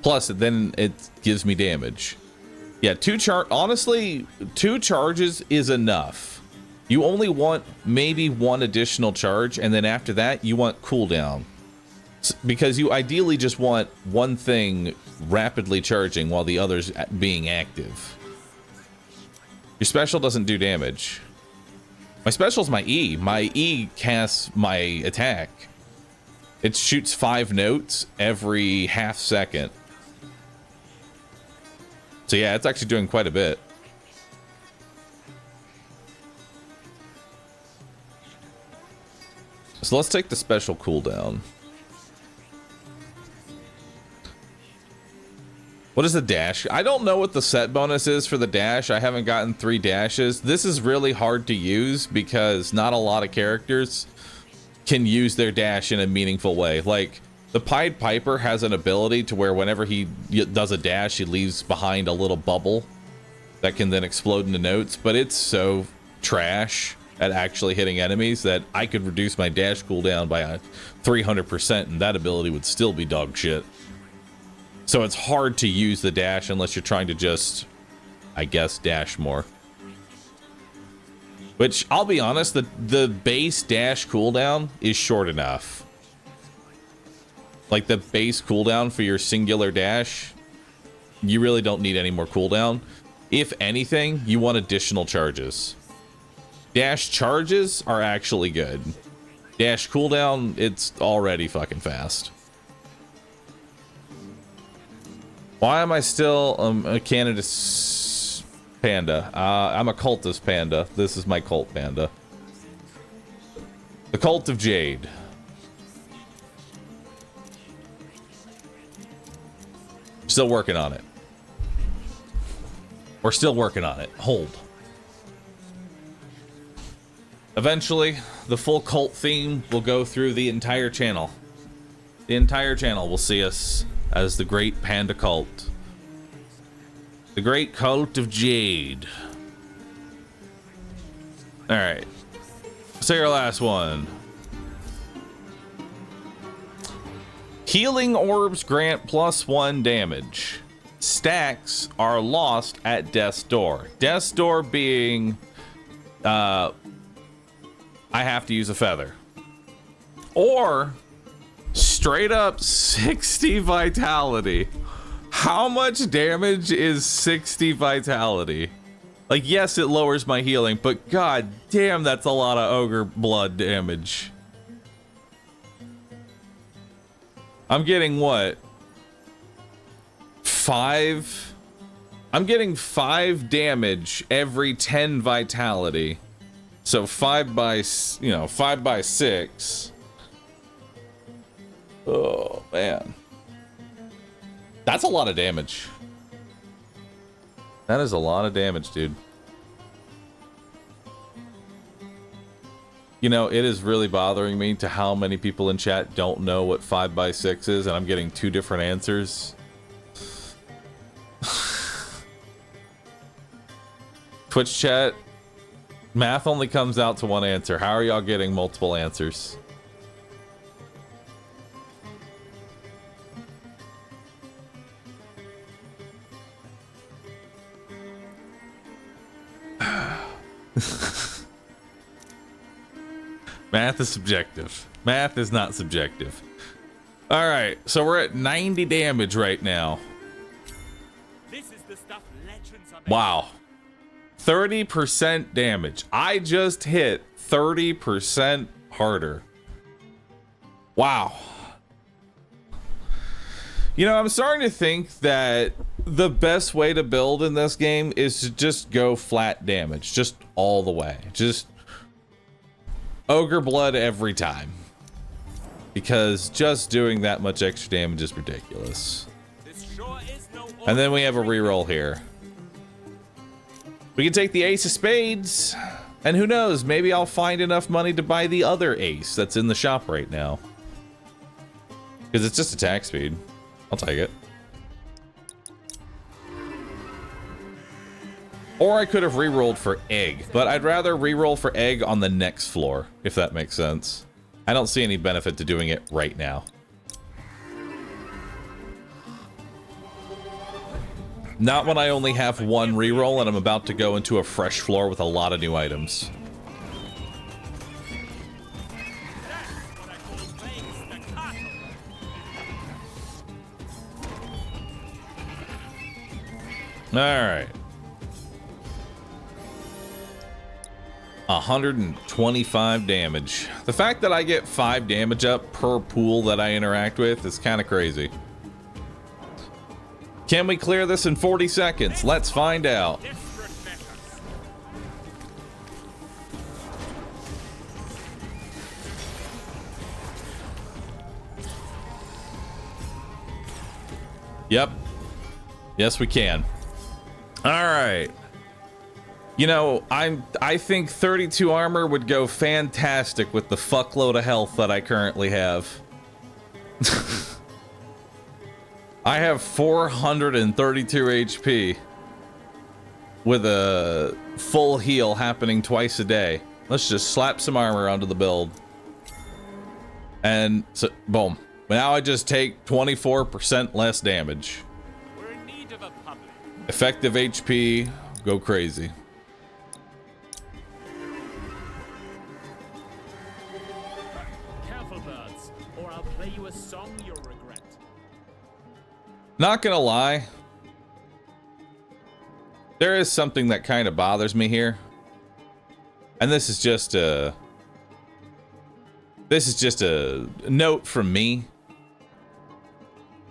Plus, then it gives me damage. Yeah, honestly, 2 charges is enough. You only want maybe 1 additional charge, and then after that, you want cooldown. Because you ideally just want one thing rapidly charging while the other's being active. Your special doesn't do damage. My special's my E. My E casts my attack. It shoots 5 notes every half second. So yeah, it's actually doing quite a bit. So let's take the special cooldown. What is the dash? I don't know what the set bonus is for the dash. I haven't gotten 3 dashes. This is really hard to use because not a lot of characters can use their dash in a meaningful way. Like, the Pied Piper has an ability to where whenever he does a dash, he leaves behind a little bubble that can then explode into notes, but it's so trash at actually hitting enemies that I could reduce my dash cooldown by 300% and that ability would still be dog shit. So it's hard to use the dash unless you're trying to just, I guess, dash more. Which, I'll be honest, the base dash cooldown is short enough. Like, the base cooldown for your singular dash, you really don't need any more cooldown. If anything, you want additional charges. Dash charges are actually good. Dash cooldown, it's already fucking fast. Why am I still a Canada's panda? I'm a cultist panda. This is my cult panda. The Cult of Jade. Still working on it. We're still working on it. Hold. Eventually, the full cult theme will go through the entire channel. The entire channel will see us as the Great Panda Cult. The Great Cult of Jade. Alright. Say our last one. Healing orbs grant +1 damage. Stacks are lost at Death's Door. Death's Door being... I have to use a feather. Or... straight up 60 vitality. How much damage is 60 vitality? Like, yes, it lowers my healing, but god damn, that's a lot of ogre blood damage. I'm getting what? 5? I'm getting 5 damage every 10 vitality. So 5 by 6. Oh, man. That's a lot of damage. That is a lot of damage, dude. You know, it is really bothering me to how many people in chat don't know what 5 by 6 is, and I'm getting 2 different answers. Twitch chat, math only comes out to 1 answer. How are y'all getting multiple answers? Math is subjective. Math is not subjective. All right, so we're at 90 damage right now. This is the stuff legends are made. Wow. 30% damage. I just hit 30% harder. Wow. You know, I'm starting to think that the best way to build in this game is to just go flat damage. Just all the way. Just ogre blood every time. because just doing that much extra damage is ridiculous. This sure is no And then we have a reroll here. We can take the ace of spades, and who knows, maybe I'll find enough money to buy the other ace that's in the shop right now. Because it's just attack speed. I'll take it. Or I could have rerolled for egg, but I'd rather reroll for egg on the next floor, if that makes sense. I don't see any benefit to doing it right now. Not when I only have one reroll and I'm about to go into a fresh floor with a lot of new items. Alright. 125 damage. The fact that I get 5 damage up per pool that I interact with is kind of crazy. Can we clear this in 40 seconds? Let's find out. Yep. Yes, we can. All right. You know, I think 32 armor would go fantastic with the fuckload of health that I currently have. I have 432 HP with a full heal happening twice a day. Let's just slap some armor onto the build. And so, boom. Now I just take 24% less damage. We're in need of a public. Effective HP, go crazy. Careful, birds, or I'll play you a song you'll regret. Not gonna lie, there is something that kind of bothers me here, and this is just a note from me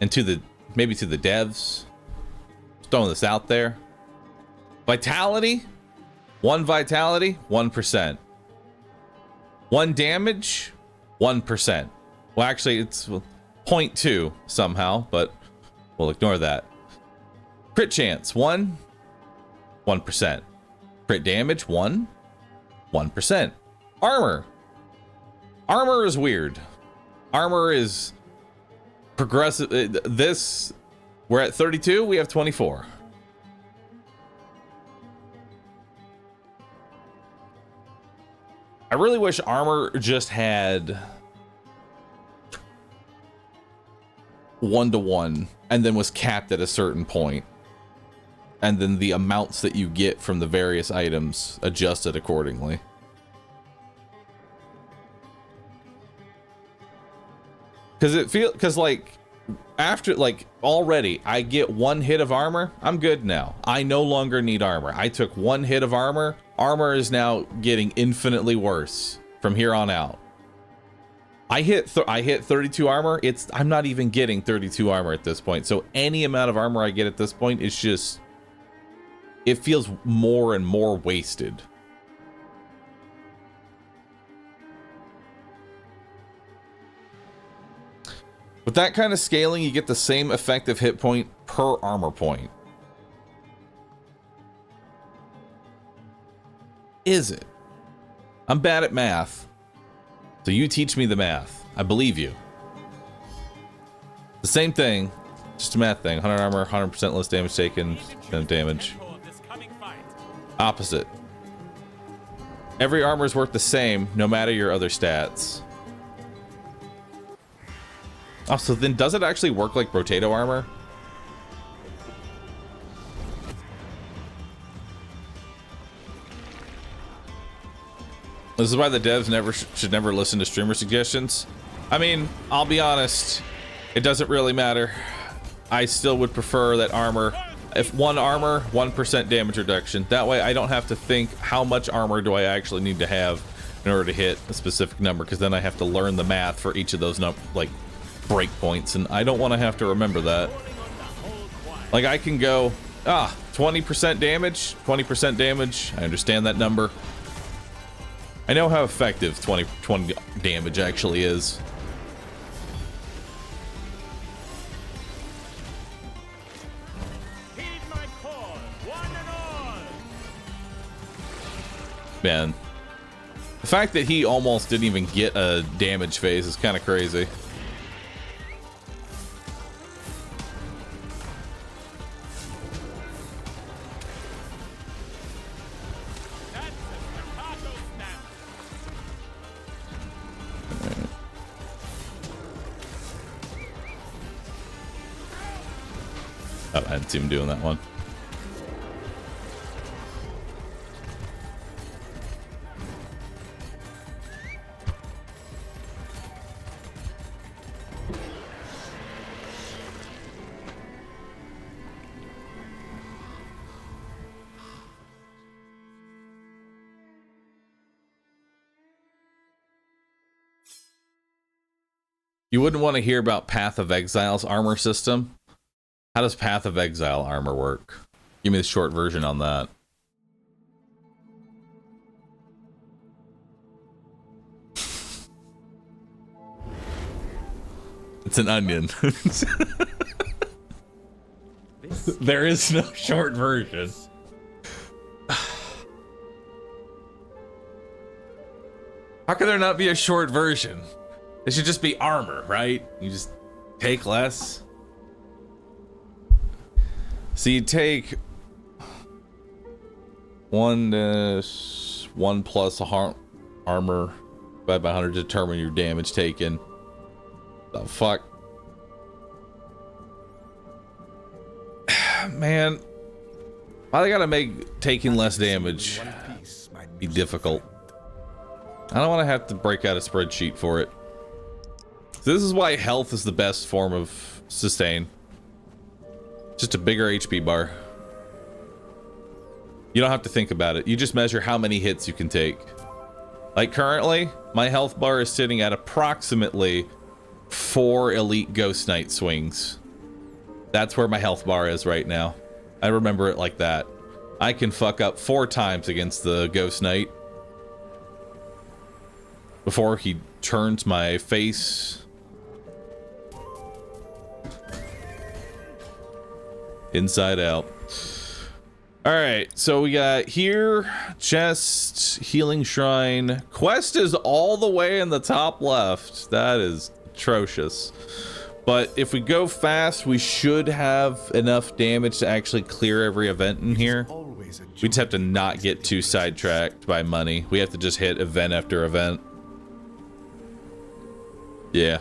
and to the maybe to the devs. Just throwing this out there. Vitality, 1 vitality, 1%. 1 damage, 1%. Well, actually, it's 0.2 somehow, but we'll ignore that. Crit chance, 1%. Crit damage, 1%. Armor. Armor is weird. Armor is progressive. This, we're at 32, we have 24. I really wish armor just had 1-to-1 and then was capped at a certain point, and then the amounts that you get from the various items adjusted accordingly. Because like after, like, already I get 1 hit of armor, I'm good now. I no longer need armor. I took 1 hit of armor. Armor is now getting infinitely worse from here on out. I hit 32 armor. I'm not even getting 32 armor at this point. So any amount of armor I get at this point is just, it feels more and more wasted. With that kind of scaling, you get the same effective hit point per armor point. Is it? I'm bad at math, so you teach me the math. I believe you. The same thing, just a math thing. 100 armor, 100% less damage taken, than damage. Opposite. Every armor is worth the same, no matter your other stats. Oh, so then does it actually work like Rotato armor? This is why the devs should never listen to streamer suggestions. I mean, I'll be honest, it doesn't really matter. I still would prefer that armor, if 1 armor, 1% damage reduction. That way I don't have to think how much armor do I actually need to have in order to hit a specific number, because then I have to learn the math for each of those like breakpoints, and I don't want to have to remember that. Like, I can go 20% damage, 20% damage. I understand that number. I know how effective 20 damage actually is. Man, the fact that he almost didn't even get a damage phase is kind of crazy. Oh, I hadn't seen him doing that one. You wouldn't want to hear about Path of Exile's armor system? How does Path of Exile armor work? Give me the short version on that. It's an onion. There is no short version. How can there not be a short version? It should just be armor, right? You just take less. So you take 1 plus armor divided by 100 to determine your damage taken. The fuck? Man, why they gotta make taking less damage be difficult? I don't want to have to break out a spreadsheet for it. So this is why health is the best form of sustain. Just a bigger HP bar. You don't have to think about it. You just measure how many hits you can take. Like currently, my health bar is sitting at approximately 4 elite Ghost Knight swings. That's where my health bar is right now. I remember it like that. I can fuck up 4 times against the Ghost Knight before he turns my face inside out. All right, so we got here, chest, healing shrine. Quest is all the way in the top left. That is atrocious. But if we go fast, we should have enough damage to actually clear every event in here. We just have to not get too sidetracked by money. We have to just hit event after event. Yeah.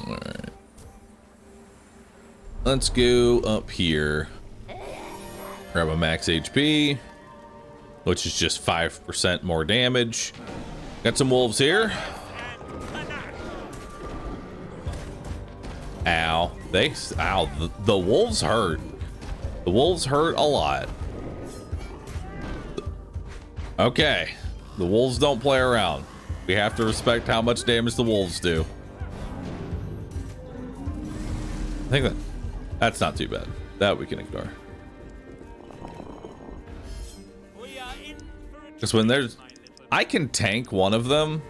All right. Let's go up here. Grab a max HP, which is just 5% more damage. Got some wolves here. Ow. Ow. The wolves hurt. The wolves hurt a lot. Okay. The wolves don't play around. We have to respect how much damage the wolves do. I think that's not too bad. That we can ignore. Because when there's... I can tank one of them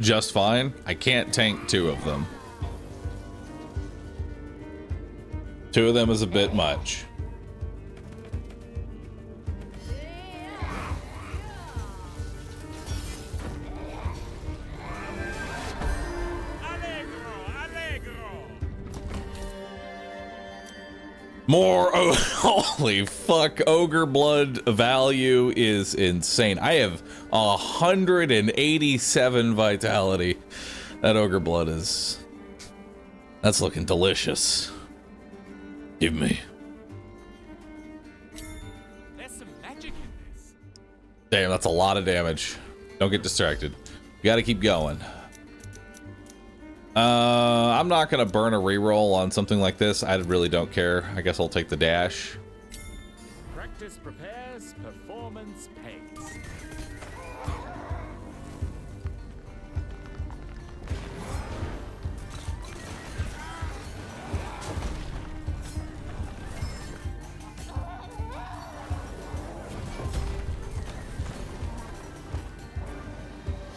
just fine. I can't tank 2 of them. 2 of them is a bit much. More. Oh, holy fuck. Ogre blood value is insane. I have 187 vitality. That ogre blood is... That's looking delicious. Give me. There's some magic in this. Damn, that's a lot of damage. Don't get distracted. You gotta keep going. I'm not gonna burn a reroll on something like this. I really don't care. I guess I'll take the dash. Practice prepares, performance pays.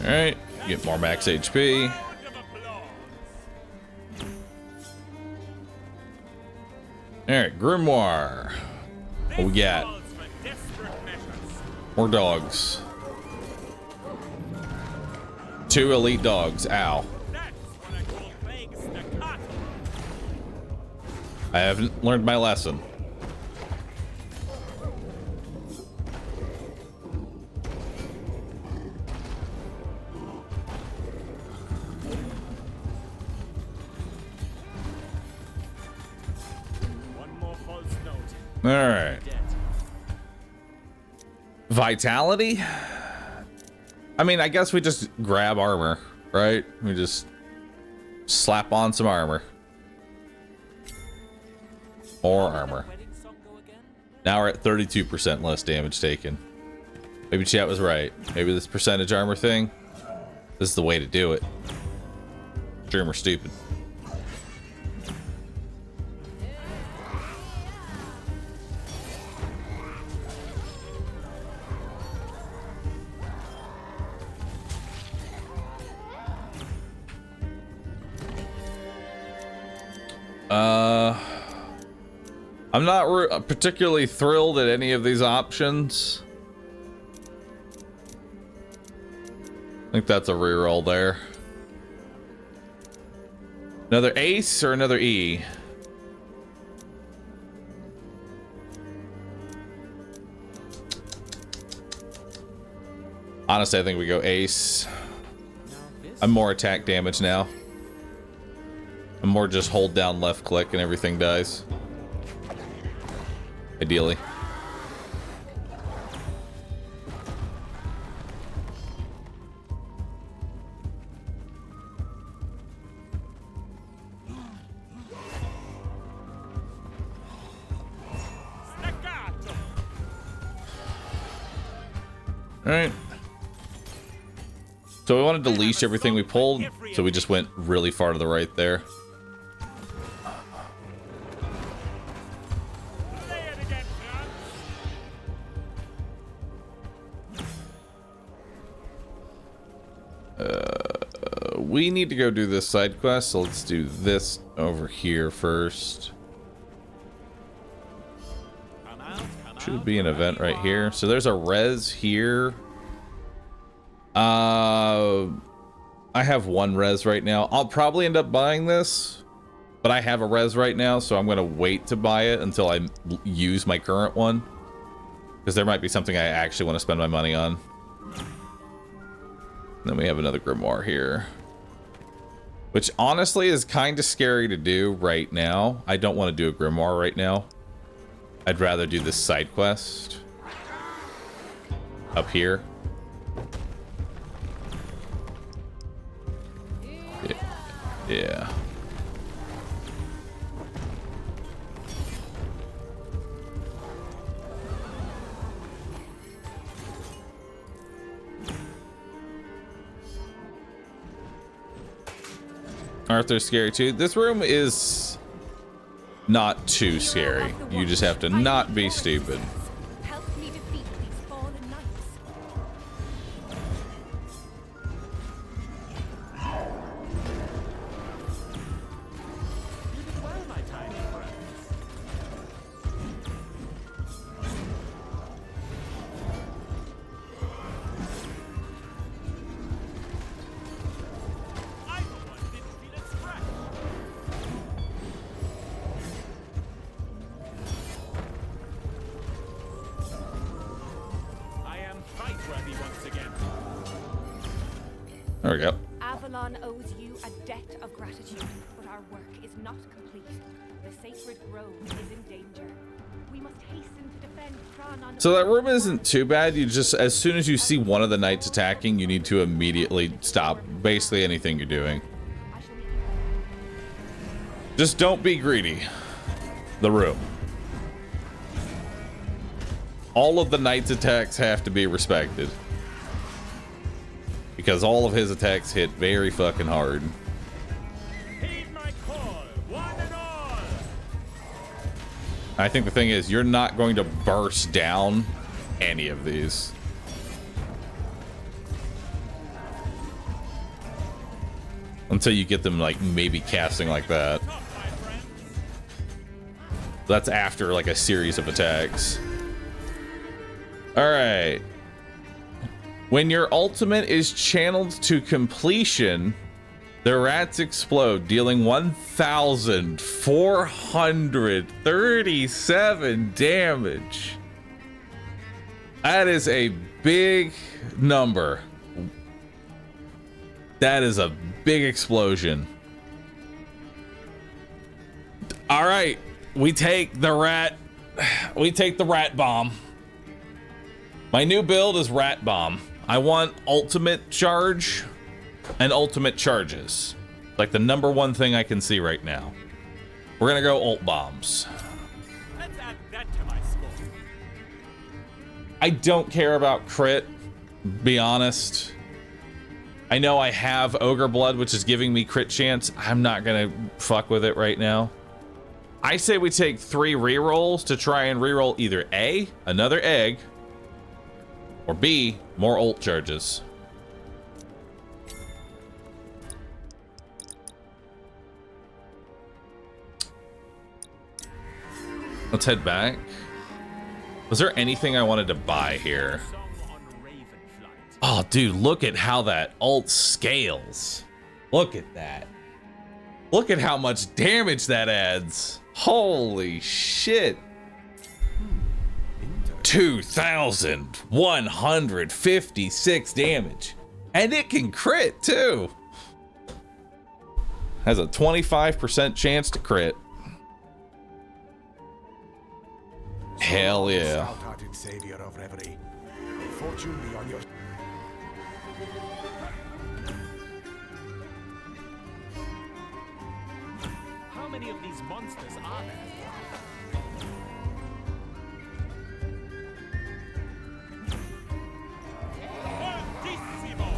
Alright, get more max HP. Alright, Grimoire. What we got? More dogs. 2 elite dogs. Ow. I haven't learned my lesson. All right. Vitality? I mean, I guess we just grab armor, right? We just slap on some armor. More armor. Now we're at 32% less damage taken. Maybe chat was right. Maybe this percentage armor thing, this is the way to do it. Streamer stupid. I'm not particularly thrilled at any of these options. I think that's a reroll there. Another ace or another E? Honestly, I think we go ace. I'm more attack damage now. I'm more just hold down left click and everything dies. Ideally. Alright. So we wanted to leash everything we pulled, so we just went really far to the right there. We need to go do this side quest, so let's do this over here first. Should be an event right here. So there's a res here. I have 1 res right now. I'll probably end up buying this, but I have a res right now, so I'm gonna wait to buy it until I use my current one, because there might be something I actually want to spend my money on. Then we have another grimoire here, which honestly is kind of scary to do right now. I don't want to do a grimoire right now. I'd rather do this side quest up here. Yeah. Arthur's scary too. This room is not too scary. You just have to not be stupid. Help me defeat these fallen knights. You did well, my tiny friends. I, for one, didn't feel it scratch. I am fight-worthy once again. There we go. Avalon owes you a debt of gratitude, but our work is not complete. The sacred grove is in danger. We must hasten to defend Tranon. So that room isn't too bad. You just, as soon as you see one of the knights attacking, you need to immediately stop basically anything you're doing. I shall meet you there. Just don't be greedy. The room. All of the knight's attacks have to be respected, because all of his attacks hit very fucking hard. Heed my call, one and all. I think the thing is, you're not going to burst down any of these. Until you get them like maybe casting like that. That's after like a series of attacks. All right. When your ultimate is channeled to completion, the rats explode, dealing 1,437 damage. That is a big number. That is a big explosion. All right, we take the rat bomb. My new build is rat bomb. I want ultimate charge and ultimate charges. Like the number one thing I can see right now. We're gonna go ult bombs. Let's add that to my score. I don't care about crit, be honest. I know I have Ogre Blood, which is giving me crit chance. I'm not gonna fuck with it right now. I say we take 3 rerolls to try and reroll either A, another egg, or B, more ult charges. Let's head back. Was there anything I wanted to buy here? Song on Ravenflight. Oh, dude, look at how that ult scales. Look at that. Look at how much damage that adds. Holy shit. 2,156 damage. And it can crit too. Has a 25% chance to crit. Hell yeah. Stout-hearted savior of reverie. May fortune be on your... How many of these monsters are there? Fortissimo!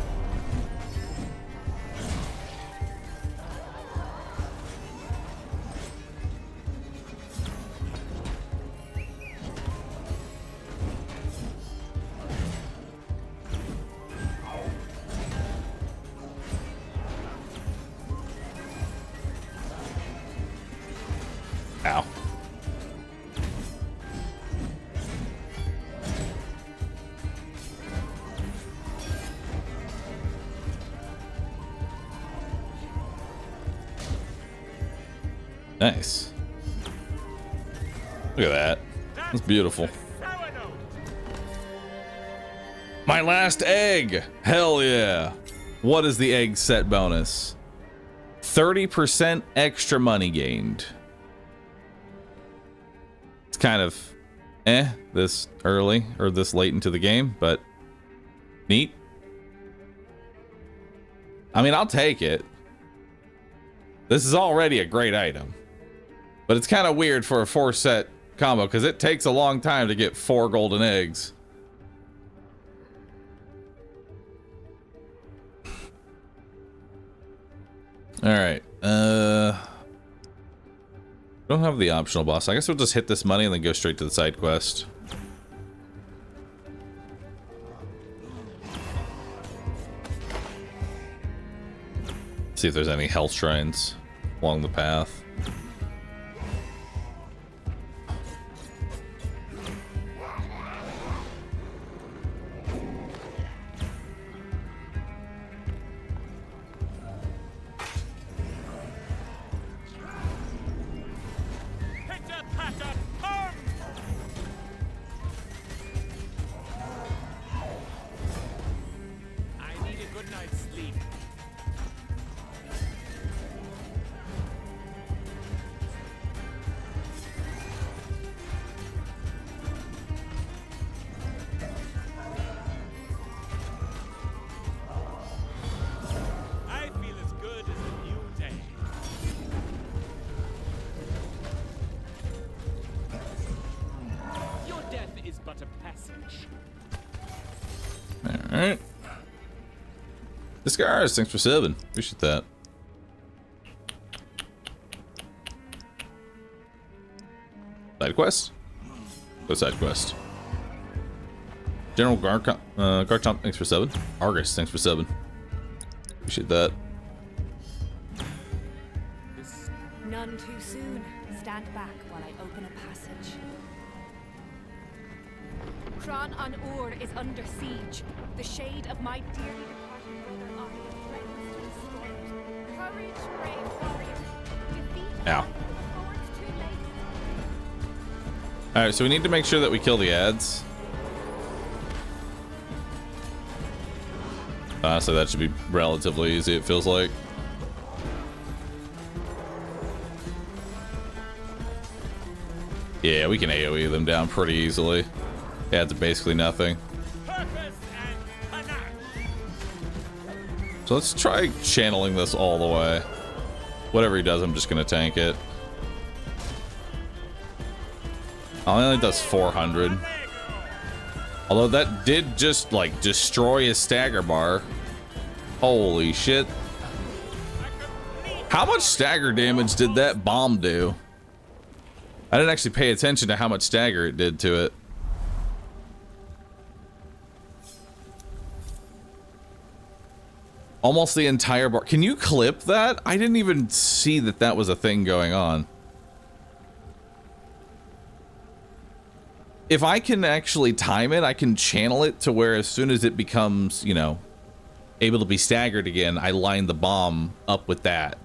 Ow. Nice. Look at that. That's beautiful. Sour note! My last egg. Hell yeah. What is the egg set bonus? 30% extra money gained. It's kind of this early or this late into the game, but neat. I mean, I'll take it. This is already a great item, but it's kind of weird for a 4-set combo because it takes a long time to get 4 golden eggs. All right. Don't have the optional boss. I guess we'll just hit this money and then go straight to the side quest. See if there's any health shrines along the path. Pitter-patter, pum! I need a good night's sleep. I feel as good as a new day. Your death is but a passage. All right. Discars, thanks for 7. Appreciate that. Side quest? Go side quest. General Garchomp, thanks for 7. Argus, thanks for 7. Appreciate that. too soon. Stand back while I open a passage. Kran an Ur is under siege. The shade of my dearly departed brother Arya threatens to destroy it. Courage, brave warrior. Defeat Ow. before it's too late. Alright, so we need to make sure that we kill the ads. So that should be relatively easy, it feels like. Yeah, we can AoE them down pretty easily. Ads are basically nothing. So let's try channeling this all the way. Whatever he does, I'm just gonna tank it. Oh, he only does 400. Although that did just, like, destroy his stagger bar. Holy shit. How much stagger damage did that bomb do? I didn't actually pay attention to how much stagger it did to it. Almost the entire bar. Can you clip that? I didn't even see that that was a thing going on. If I can actually time it, I can channel it to where as soon as it becomes, you know, able to be staggered again, I line the bomb up with that.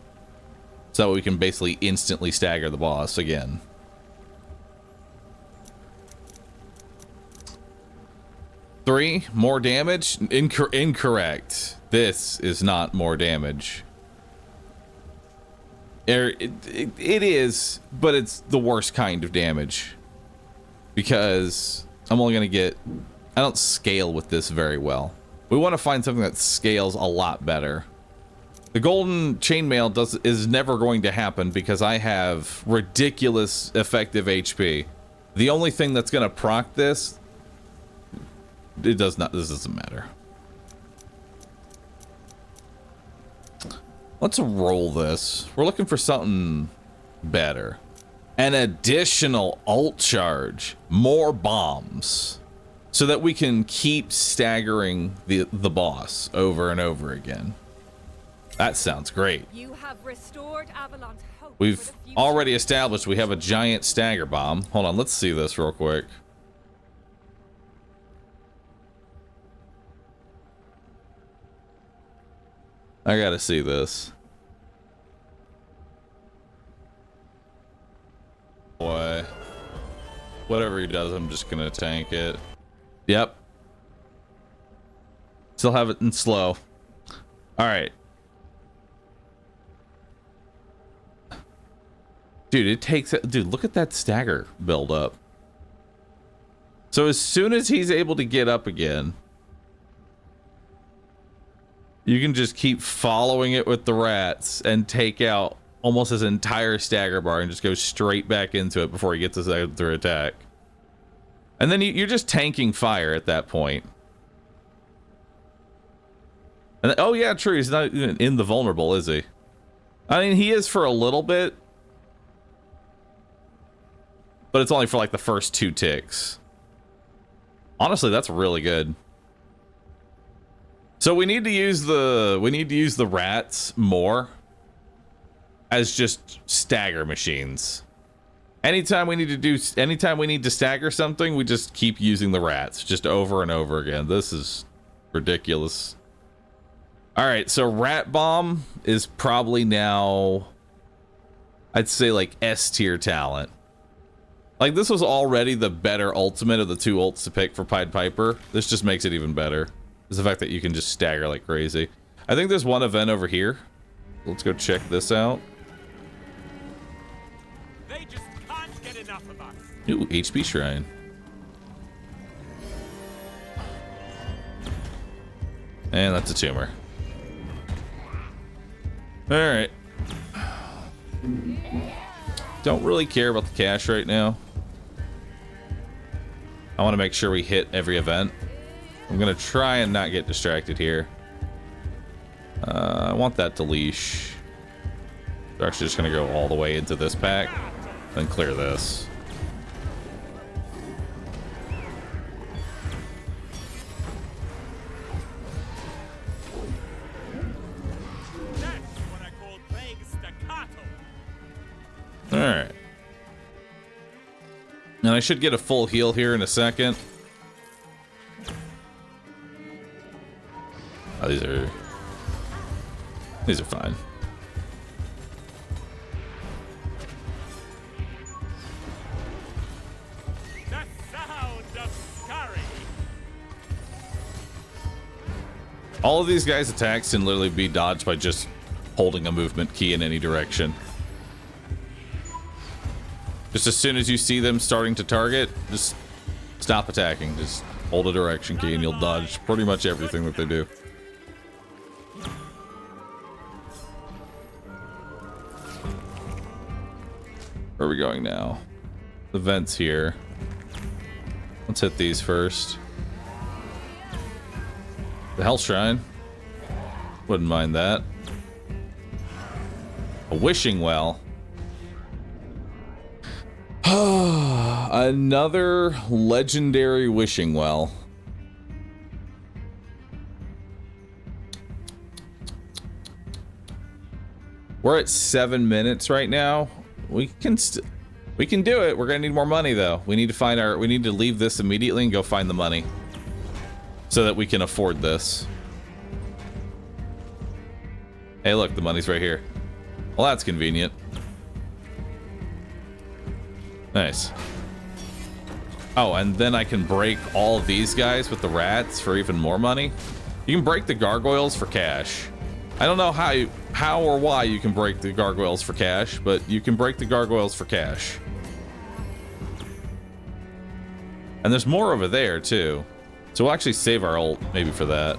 So we can basically instantly stagger the boss again. Three, more damage? Incorrect. This is not more damage. It is, but it's the worst kind of damage. Because I'm only going to get... I don't scale with this very well. We want to find something that scales a lot better. The golden chainmail is never going to happen because I have ridiculous effective HP. The only thing that's going to proc this... It does not... This doesn't matter. Let's roll this. We're looking for something better. An additional ult charge. More bombs. So that we can keep staggering the boss over and over again. That sounds great. You have restored Avalon's hope. We've already established we have a giant stagger bomb. Hold on, let's see this real quick. I gotta see this. Boy. Whatever he does, I'm just gonna tank it. Yep. Still have it in slow. Alright. Dude, it takes... Dude, look at that stagger build up. So as soon as he's able to get up again... You can just keep following it with the rats and take out almost his entire stagger bar and just go straight back into it before he gets his other attack. And then you're just tanking fire at that point. And oh yeah, true, he's not even in the vulnerable, is he? I mean, he is for a little bit. But it's only for like the first 2 ticks. Honestly, that's really good. So we need to use the rats more as just stagger machines. Anytime we need to stagger something, we just keep using the rats just over and over again. This is ridiculous. All right, so rat bomb is probably now, I'd say, like S tier talent. Like, this was already the better ultimate of the 2 ults to pick for Pied Piper. This just makes it even better. Is the fact that you can just stagger like crazy. I think there's one event over here. Let's go check this out. They just can't get enough of us. Ooh, HP shrine. And that's a tumor. Alright. Don't really care about the cash right now. I want to make sure we hit every event. I'm gonna try and not get distracted here. I want that to leash. We're actually just gonna go all the way into this pack, then clear this. That's what I call playing staccato. And I should get a full heal here in a second. Oh, these are fine. The sound of scurry. All of these guys' attacks can literally be dodged by just holding a movement key in any direction. Just as soon as you see them starting to target, just stop attacking. Just hold a direction key and you'll dodge pretty much everything that they do. Where are we going now? The vents here. Let's hit these first. The Hell Shrine. Wouldn't mind that. A wishing well. Another legendary wishing well. We're at 7 minutes right now. We can do it. We're gonna need more money though. We need to leave this immediately and go find the money so that we can afford this. Hey, look, the money's right here. Well, that's convenient. Nice. Oh, and then I can break all of these guys with the rats for even more money. You can break the gargoyles for cash. I don't know how or why you can break the gargoyles for cash, but you can break the gargoyles for cash. And there's more over there too. So we'll actually save our ult maybe for that.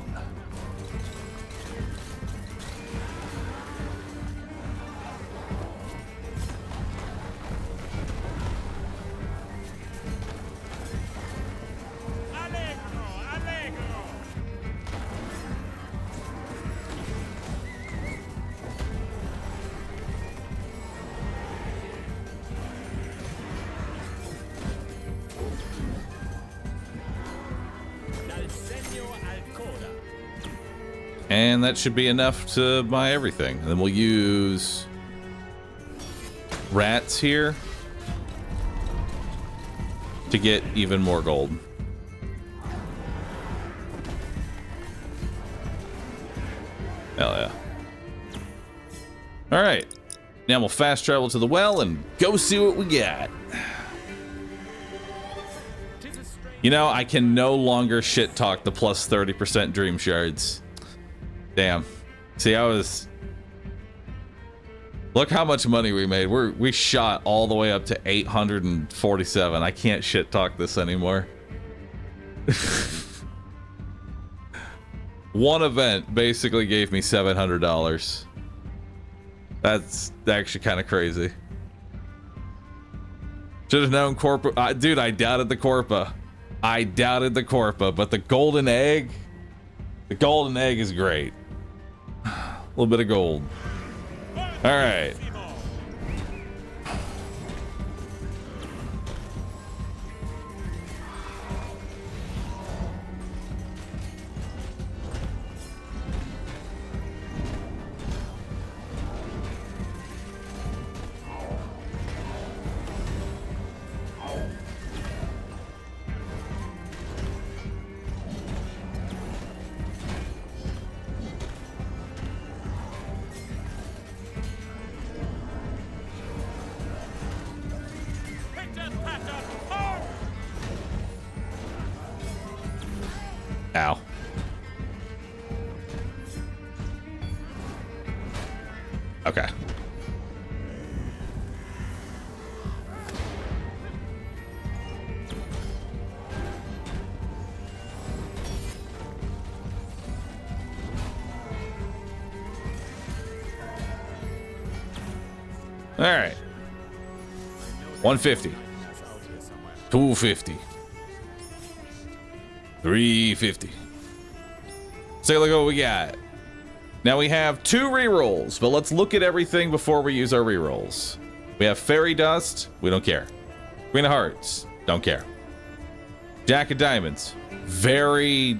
And that should be enough to buy everything. And then we'll use rats here to get even more gold. Hell yeah. All right. Now we'll fast travel to the well and go see what we got. You know, I can no longer shit talk the plus 30% dream shards. Damn. See, look how much money we made. We shot all the way up to 847. I can't shit talk this anymore. One event basically gave me $700. That's actually kind of crazy. Should have known Corpa. Dude, I doubted the Corpa. But the golden egg is great. A little bit of gold. All right. Ow. Okay. All right. 150. 250. 350. Let's take a look at what we got. Now we have 2 rerolls, but let's look at everything before we use our rerolls. We have Fairy Dust, we don't care. Queen of Hearts, don't care. Jack of Diamonds, very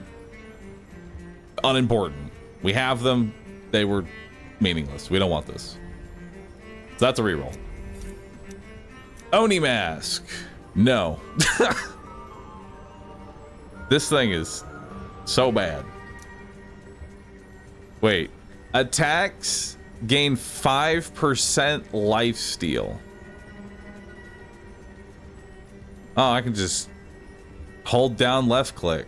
unimportant. We have them, they were meaningless. We don't want this. So that's a reroll. Oni Mask, No. This thing is so bad. Wait. Attacks gain 5% lifesteal. Oh, I can just hold down left click.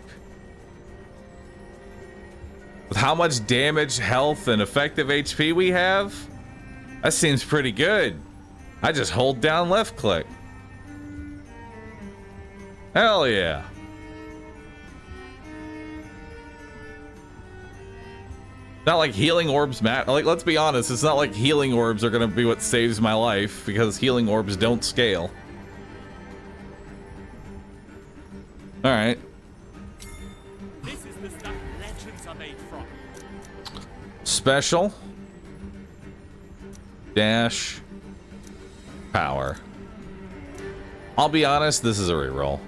With how much damage, health, and effective HP we have, that seems pretty good. I just hold down left click. Hell yeah. Not like healing orbs matter. Like, let's be honest, it's not like healing orbs are gonna be what saves my life, because healing orbs don't scale. Alright. This is the stuff legends are made from. Special. Dash. Power. I'll be honest, this is a reroll.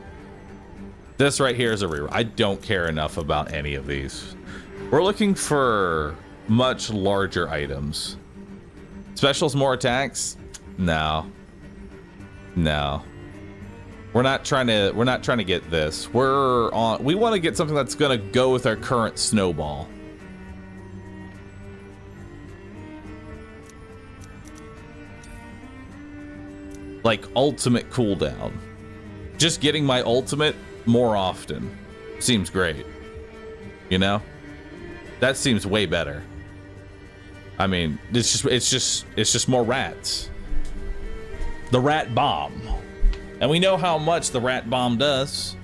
This right here is a reroll. I don't care enough about any of these. We're looking for much larger items. Specials, more attacks? No. No. We're not trying to get this. We want to get something that's gonna go with our current snowball. Like ultimate cooldown. Just getting my ultimate more often seems great. You know? That seems way better. I mean, it's just more rats. The rat bomb. And we know how much the rat bomb does.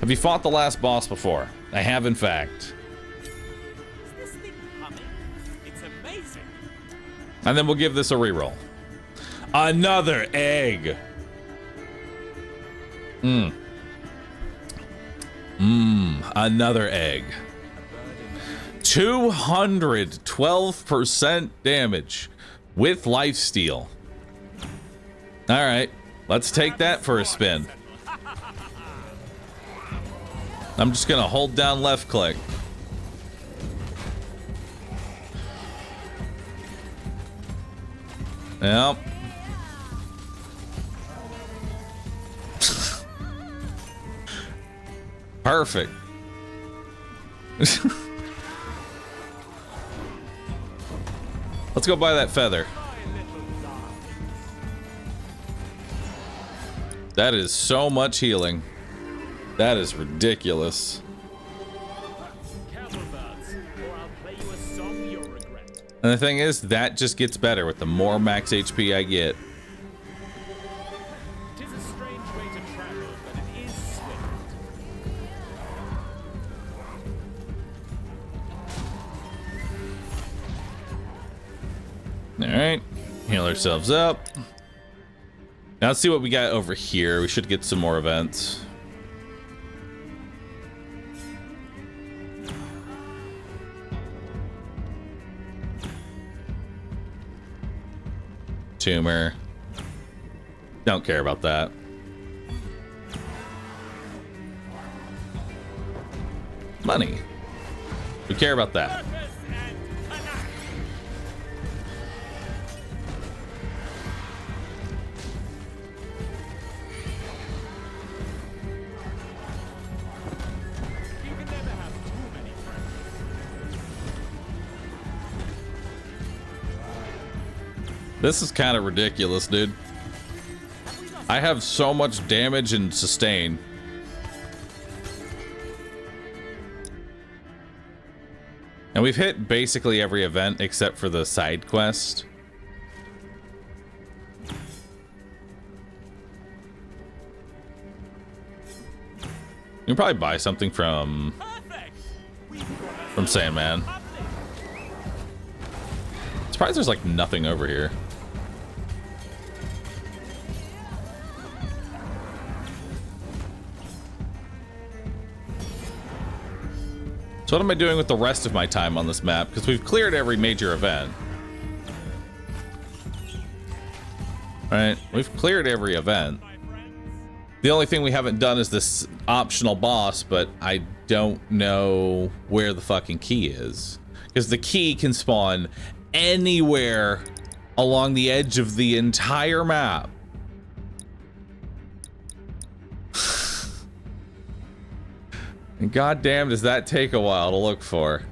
Have you fought the last boss before? I have, in fact. Is this thing humming? It's amazing. And then we'll give this a reroll. Another egg. Another egg. 212% damage with lifesteal. All right, let's take that for a spin. I'm just gonna hold down left click. Yep. Perfect. Let's go buy that feather. That is so much healing. That is ridiculous. And the thing is, that just gets better with the more max HP I get. It is a strange way to travel, but it is swift. All right, heal ourselves up. Now let's see what we got over here. We should get some more events. Tumor. Don't care about that. Money. We care about that. This is kind of ridiculous, dude. I have so much damage and sustain. And we've hit basically every event except for the side quest. You can probably buy something from Sandman. Surprised there's like nothing over here. So what am I doing with the rest of my time on this map? Because we've cleared every major event. Right, we've cleared every event. The only thing we haven't done is this optional boss, but I don't know where the fucking key is. Because the key can spawn anywhere along the edge of the entire map. And goddamn, does that take a while to look for?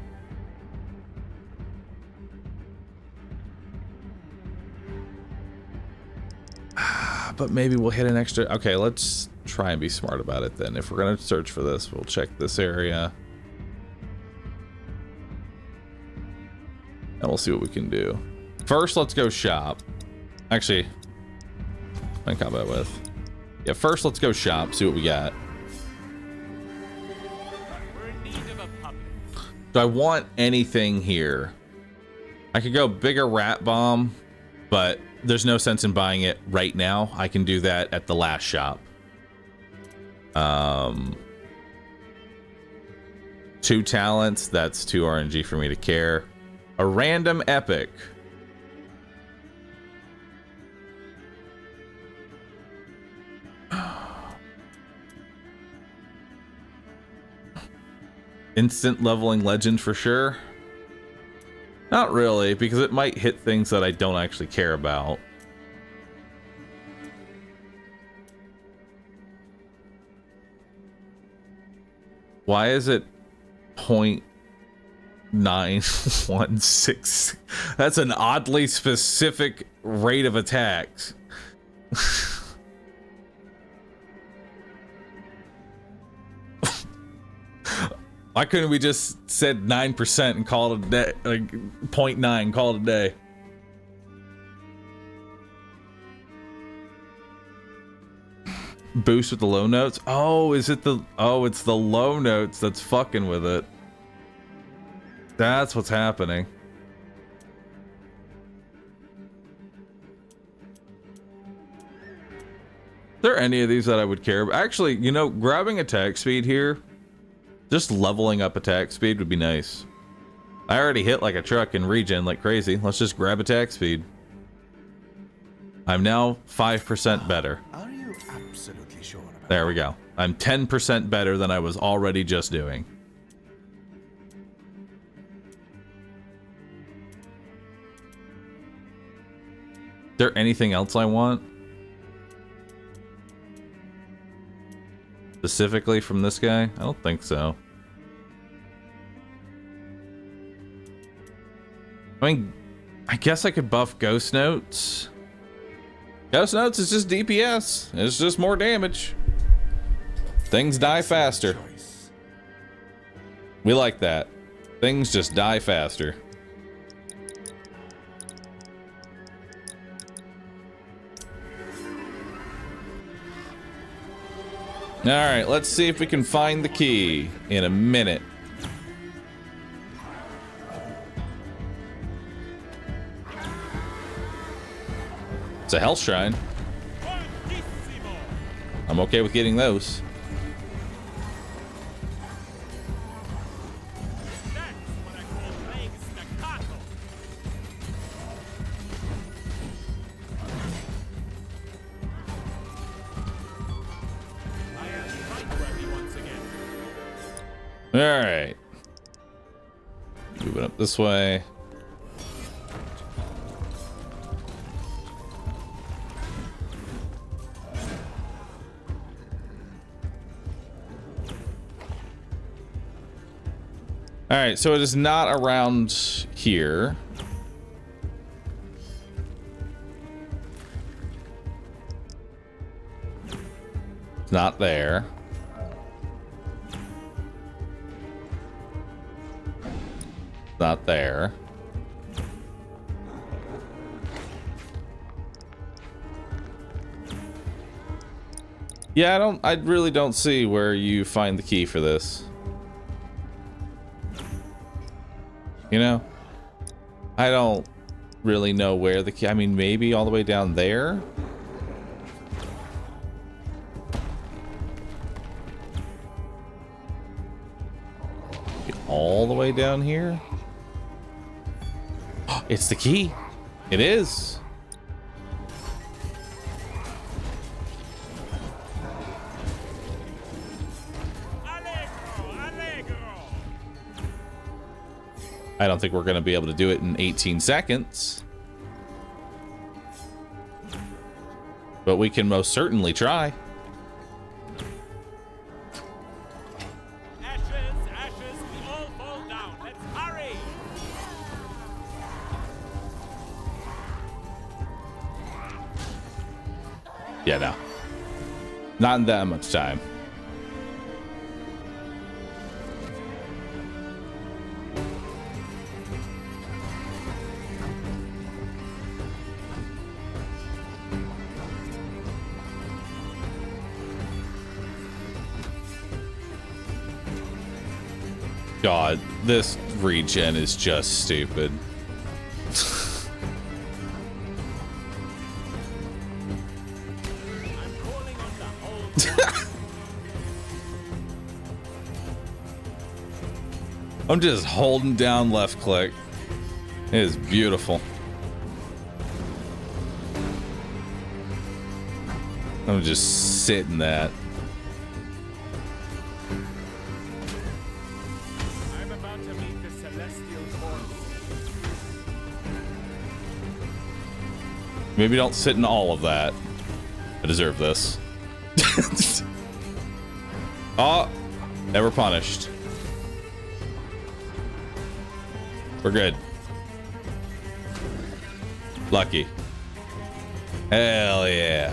But maybe we'll hit an extra. Okay, let's try and be smart about it then. If we're gonna search for this, we'll check this area. And we'll see what we can do. First, let's go shop. Actually, I can combat with. Yeah, first let's go shop, see what we got. We're in need of a puppet. Do I want anything here? I could go bigger rat bomb, but there's no sense in buying it right now. I can do that at the last shop. 2 talents, that's 2 RNG for me to care. A random epic. Instant leveling legend for sure. Not really, because it might hit things that I don't actually care about. Why is it 0.916? That's an oddly specific rate of attacks. Why couldn't we just said 9% and call it a day, like 0.9, call it a day? Boost with the low notes? Oh, is it the, oh, it's the low notes that's fucking with it. That's what's happening. Are there any of these that I would care about? Actually, you know, grabbing attack speed here, just leveling up attack speed would be nice. I already hit like a truck in regen like crazy. Let's just grab attack speed. I'm now 5% better. Are you absolutely sure about There we go. I'm 10% better than I was already just doing. Is there anything else I want? Specifically from this guy? I don't think so. I mean, I guess I could buff Ghost Notes. Ghost Notes is just DPS. It's just more damage. Things die faster. choice? We like that. Things just die faster. Alright, let's see if we can find the key in a minute. It's a health shrine. I'm okay with getting those. That's what I call leg staccato. I am fight-worthy once again. Alright. Moving up this way. Alright, so it is not around here. It's not there. Not there. Yeah, I really don't see where you find the key for this. You know? I don't really know where the key, I mean, maybe all the way down there? All the way down here? It's the key. It is. I don't think we're going to be able to do it in 18 seconds. But we can most certainly try. At Yeah, no. Not in that much time. God, this regen is just stupid. I'm just holding down left click. It is beautiful. I'm just sitting that. I'm about to meet the celestial force. Maybe don't sit in all of that. I deserve this. Oh, never punished. We're good. Lucky. Hell yeah.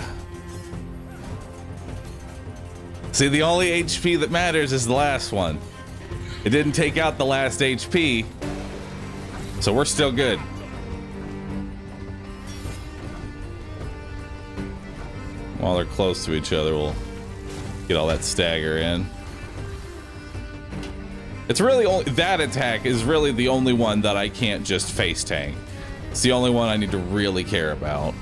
See, the only HP that matters is the last one. It didn't take out the last HP, so we're still good. While they're close to each other, we'll get all that stagger in. It's really only that attack is really the only one that I can't just face tank. It's the only one I need to really care about.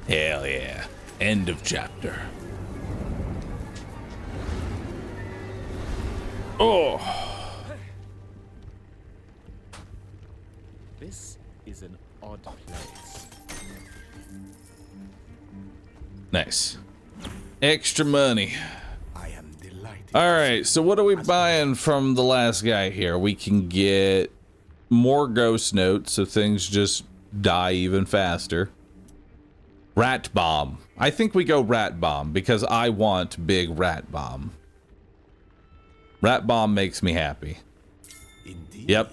Hell yeah. End of chapter. Oh. This is an odd place. Nice. Extra money. I am delighted. All right, so what are we buying from the last guy here? We can get more ghost notes, so things just die even faster. Rat bomb. I think we go rat bomb because I want big rat bomb. Rat bomb makes me happy. Indeed. Yep.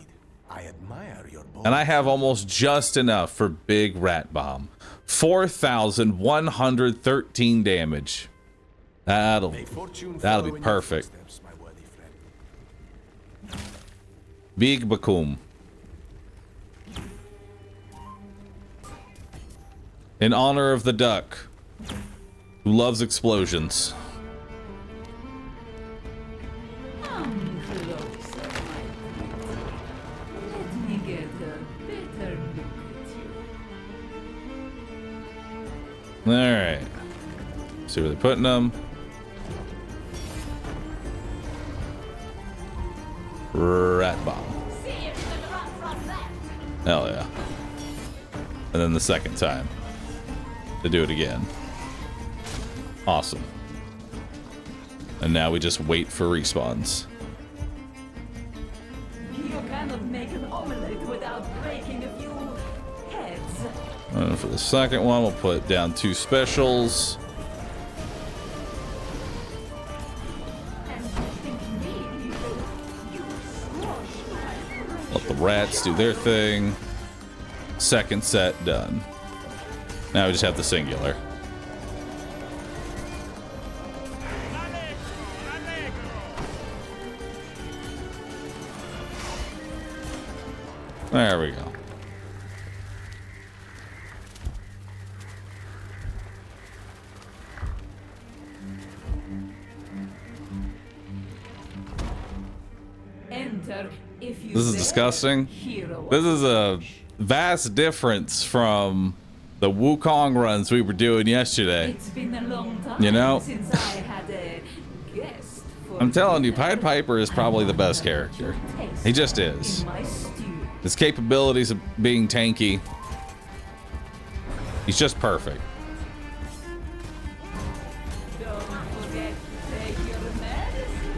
I admire your bold. And I have almost just enough for big rat bomb. 4,113 damage. That'll May fortune be follow in your perfect. footsteps, my worthy friend. Big Bakum. In honor of the duck, who loves explosions. Come closer, my pretty. Let me get a better look at you. Alright. See where they're putting them. Rat bomb. Hell yeah. And then the second time. To do it again. Awesome. And now we just wait for respawns. You cannot make an omelette without breaking a few heads. And for the second one, we'll put down 2 specials. And you think me, you squash my brain. Let the rats do their thing. Second set done. Now we just have the singular. There we go. Enter if you This is dare, disgusting. hero. This is a vast difference from the Wukong runs we were doing yesterday. It's been a long time You know? since I had a guest for I'm telling you, dinner. Pied Piper is probably the best character. He just is. In my stew. His capabilities of being tanky. He's just perfect. Don't forget to take your medicine.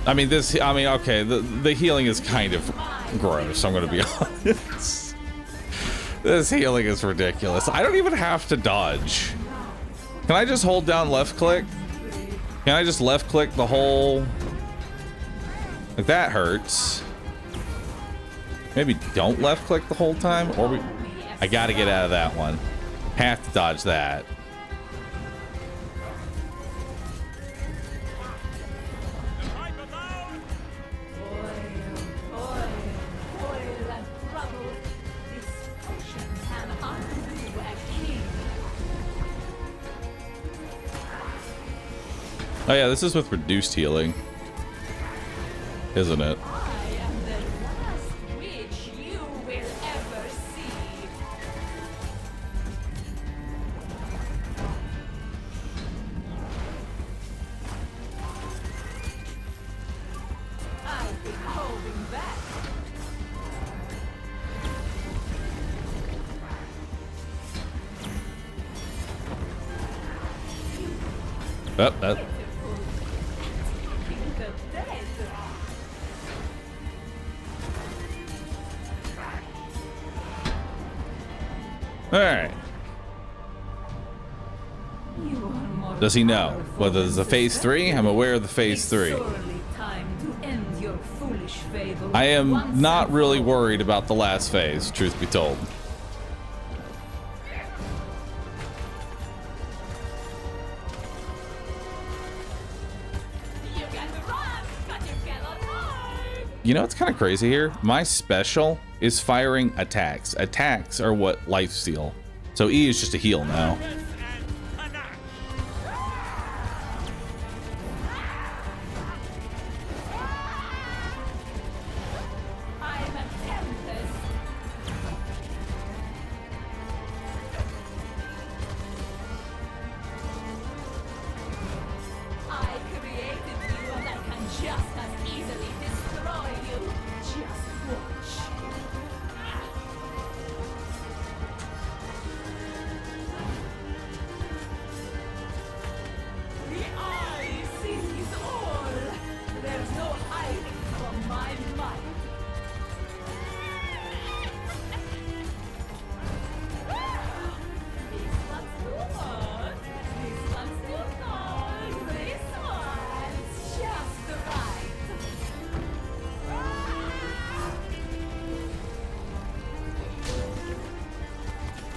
I mean, okay, the healing is kind of gross, I'm gonna be honest. This healing is ridiculous. I don't even have to dodge. Can I just hold down left click? Can I just left click the whole... Like, that hurts. Maybe don't left click the whole time? Or I gotta get out of that one. Have to dodge that. Oh yeah, this is with reduced healing, isn't it? I am the last witch you will ever see. I've been holding back. Oh, that. All right. Does he know whether there's a phase 3? I'm aware of the phase 3. I am not really worried about the last phase, truth be told. You know what's kind of crazy here? My special is firing attacks. Attacks are what life steal. So E is just a heal now.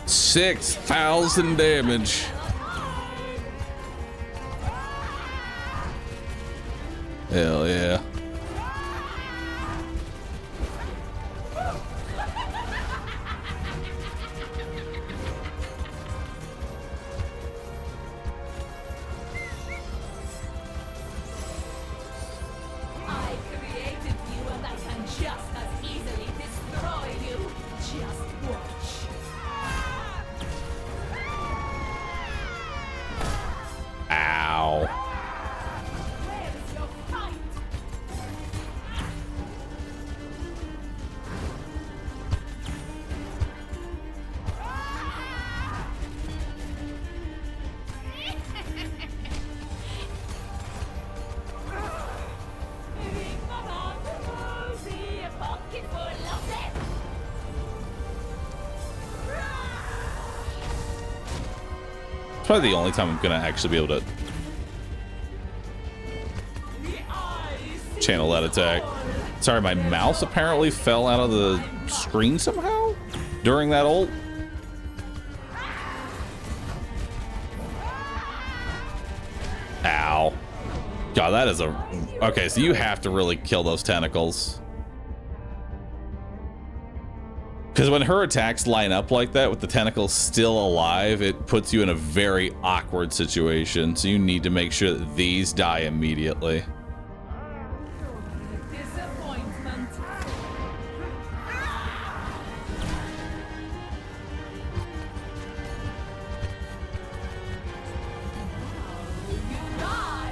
$6,000 damage. Hell yeah. I created you and I can just as easily destroy you. Just watch. Ow. Where's your fight? It's probably the only time I'm gonna actually be able to channel that attack. Sorry, my mouse apparently fell out of the screen somehow during that ult. Ow. God, that is a... Okay, so you have to really kill those tentacles. Because when her attacks line up like that with the tentacles still alive, it puts you in a very awkward situation. So you need to make sure that these die immediately. Disappointment. You die.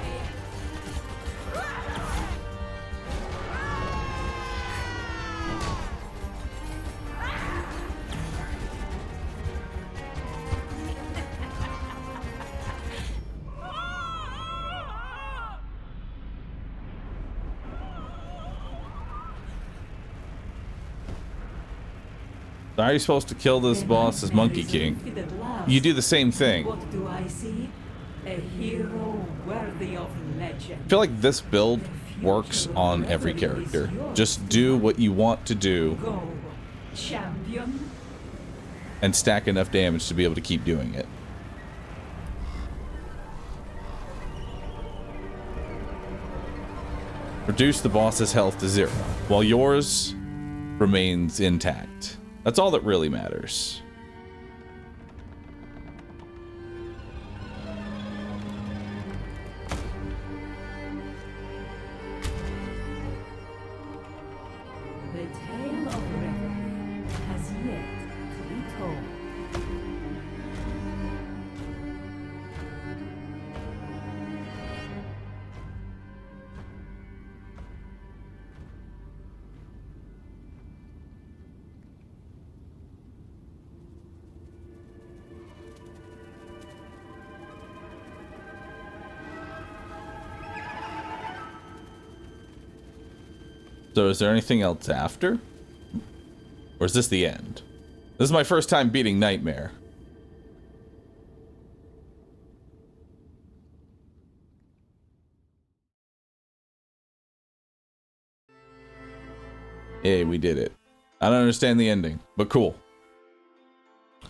How are you supposed to kill this boss as Monkey King? You do the same thing. What do I see? A hero worthy of legend. I feel like this build works on every character. Just do what you want to do Go, champion. and stack enough damage to be able to keep doing it. Reduce the boss's health to 0, while yours remains intact. That's all that really matters. The tale of Reverie has yet to be told. So is there anything else after? Or is this the end? This is my first time beating Nightmare. Hey, we did it. I don't understand the ending, but cool.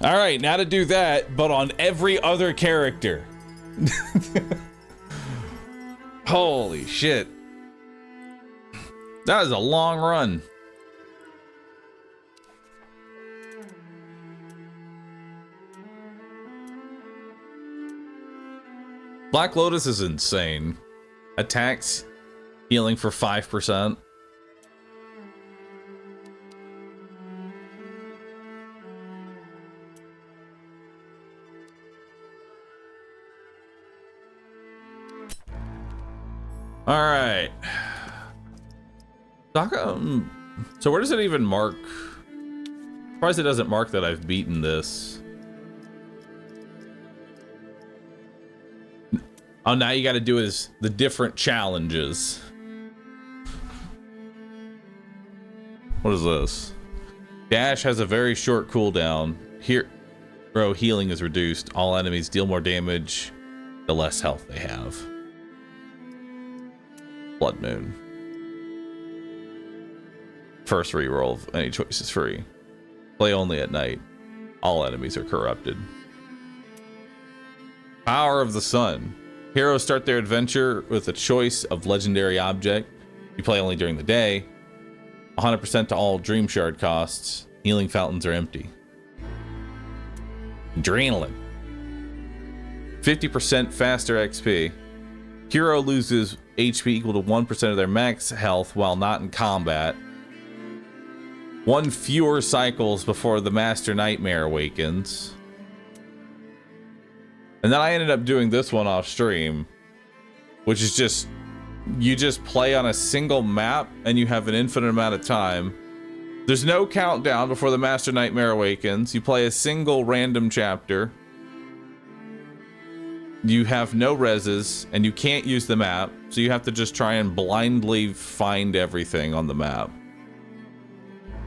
Alright, now to do that, but on every other character. Holy shit. That was a long run. Black Lotus is insane. Attacks, healing for 5%. All right. So where does it even mark? Surprised it doesn't mark that I've beaten this. Oh, now you got to do is the different challenges. What is this? Dash has a very short cooldown. Hero healing is reduced. All enemies deal more damage the less health they have. Blood Moon. First reroll of any choice is free. Play only at night. All enemies are corrupted. Power of the Sun. Heroes start their adventure with a choice of legendary object. You play only during the day. 100% to all Dream Shard costs. Healing fountains are empty. Adrenaline. 50% faster XP. Hero loses HP equal to 1% of their max health while not in combat. 1 fewer cycles before the Master Nightmare awakens. And then I ended up doing this one off stream, which is just, you just play on a single map and you have an infinite amount of time. There's no countdown before the Master Nightmare awakens. You play a single random chapter. You have no reses and you can't use the map, so you have to just try and blindly find everything on the map.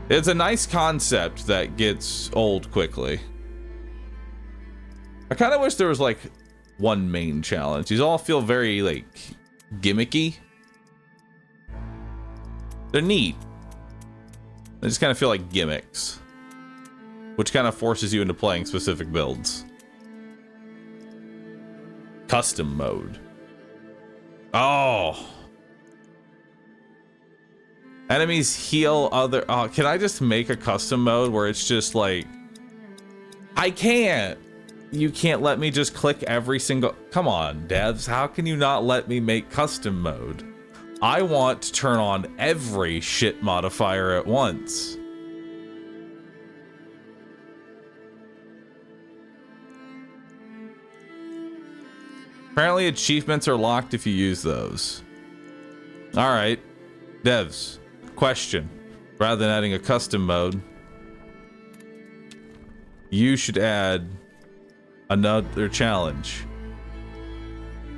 It's a nice concept that gets old quickly. I kind of wish there was like one main challenge. These all feel very like gimmicky. They're neat. They just kind of feel like gimmicks, which kind of forces you into playing specific builds. Custom mode. Oh. Enemies heal other. Oh, can I just make a custom mode where it's just like, I can't. You can't let me just click every single. Come on, devs. How can you not let me make custom mode? I want to turn on every shit modifier at once. Apparently achievements are locked if you use those. All right, devs, question. Rather than adding a custom mode, you should add another challenge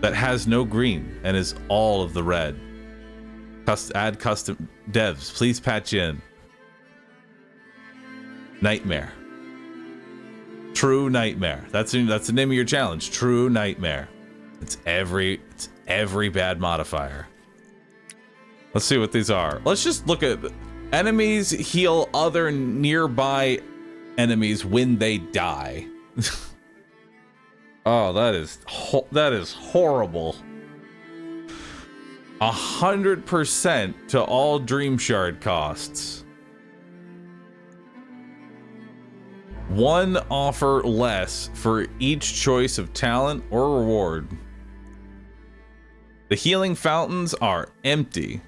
that has no green and is all of the red. Add custom. Devs, please patch in. Nightmare. True Nightmare. That's the name of your challenge. True Nightmare. It's every bad modifier. Let's see what these are. Let's just look at enemies heal other nearby enemies when they die. Oh, that is horrible. 100% to all Dream Shard costs. 1 offer less for each choice of talent or reward. The healing fountains are empty.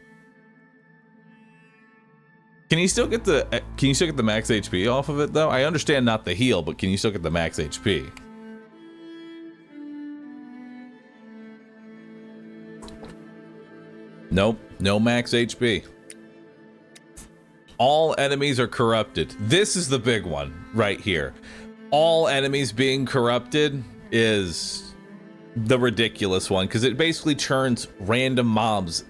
Can you still get the max HP off of it though? I understand not the heal, but can you still get the max HP? Nope, no max HP. All enemies are corrupted. This is the big one right here. All enemies being corrupted is the ridiculous one because it basically turns random mobs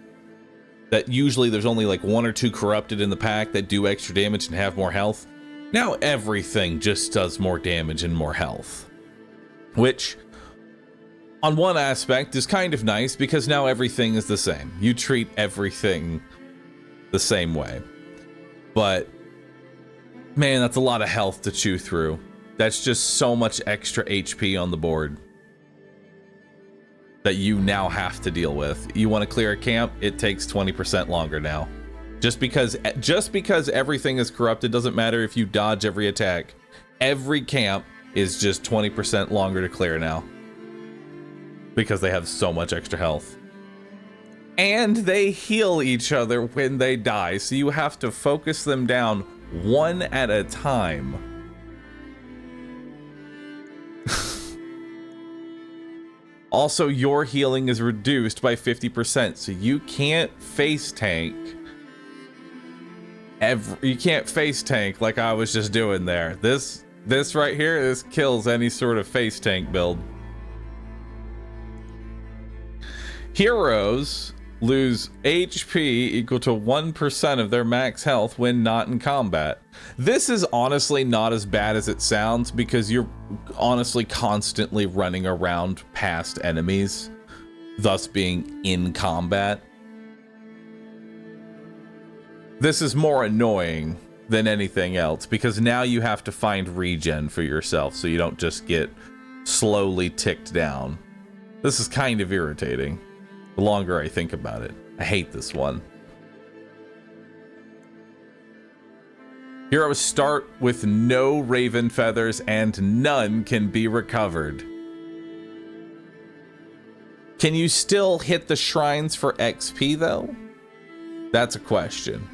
that usually there's only like 1 or 2 corrupted in the pack that do extra damage and have more health. Now everything just does more damage and more health, which on one aspect is kind of nice because now everything is the same. You treat everything the same way. But man, that's a lot of health to chew through. That's just so much extra HP on the board that you now have to deal with. You want to clear a camp, it takes 20% longer now. Just because everything is corrupted doesn't matter if you dodge every attack. Every camp is just 20% longer to clear now because they have so much extra health. And they heal each other when they die, so you have to focus them down 1 at a time. Also, your healing is reduced by 50%, so you can't face tank. You can't face tank like I was just doing there. This right here, this kills any sort of face tank build. Heroes lose HP equal to 1% of their max health when not in combat. This is honestly not as bad as it sounds because you're honestly constantly running around past enemies, thus being in combat. This is more annoying than anything else because now you have to find regen for yourself so you don't just get slowly ticked down. This is kind of irritating the longer I think about it. I hate this one. Heroes start with no raven feathers and none can be recovered. Can you still hit the shrines for XP though? That's a question.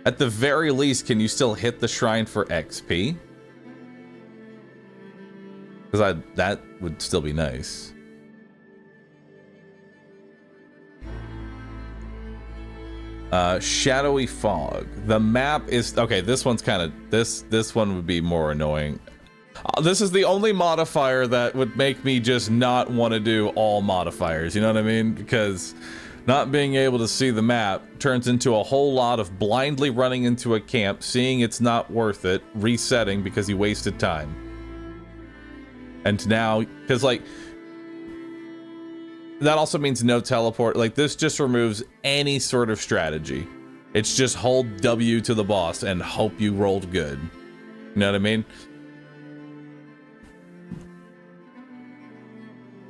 At the very least, can you still hit the shrine for XP? Because that would still be nice. Shadowy fog. The map is okay. This one's kind of this one would be more annoying. This is the only modifier that would make me just not want to do all modifiers. You know what I mean? Because not being able to see the map turns into a whole lot of blindly running into a camp, seeing it's not worth it, resetting because you wasted time. And now, because like, that also means no teleport. Like this just removes any sort of strategy. It's just hold W to the boss and hope you rolled good. You know what I mean?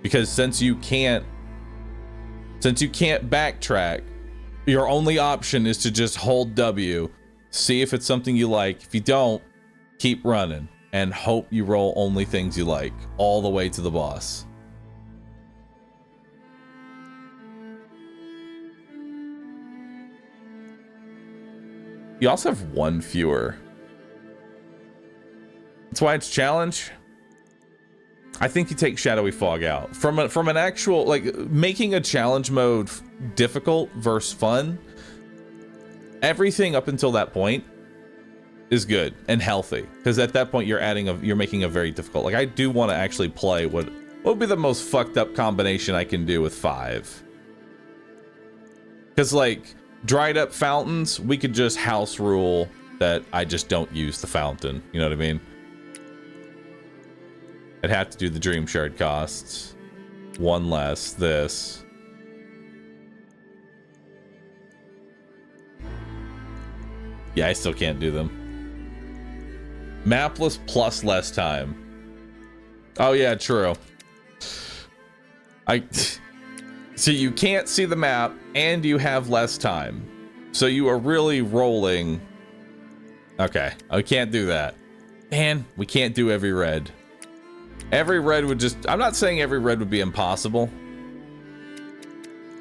Because since you can't backtrack, your only option is to just hold W, see if it's something you like. If you don't, keep running and hope you roll only things you like all the way to the boss. You also have 1 fewer. That's why it's challenge. I think you take Shadowy Fog out. From an actual, like, making a challenge mode difficult versus fun, everything up until that point is good and healthy. Because at that point you're making a very difficult. Like I do want to actually play what would be the most fucked up combination I can do with 5. Because like dried up fountains, we could just house rule that I just don't use the fountain. You know what I mean? I'd have to do the dream shard costs. One less, this. Yeah, I still can't do them. Mapless plus less time. Oh yeah, true. So you can't see the map and you have less time. So you are really rolling. Okay, I can't do that. Man, we can't do every red. Every red would just... I'm not saying every red would be impossible.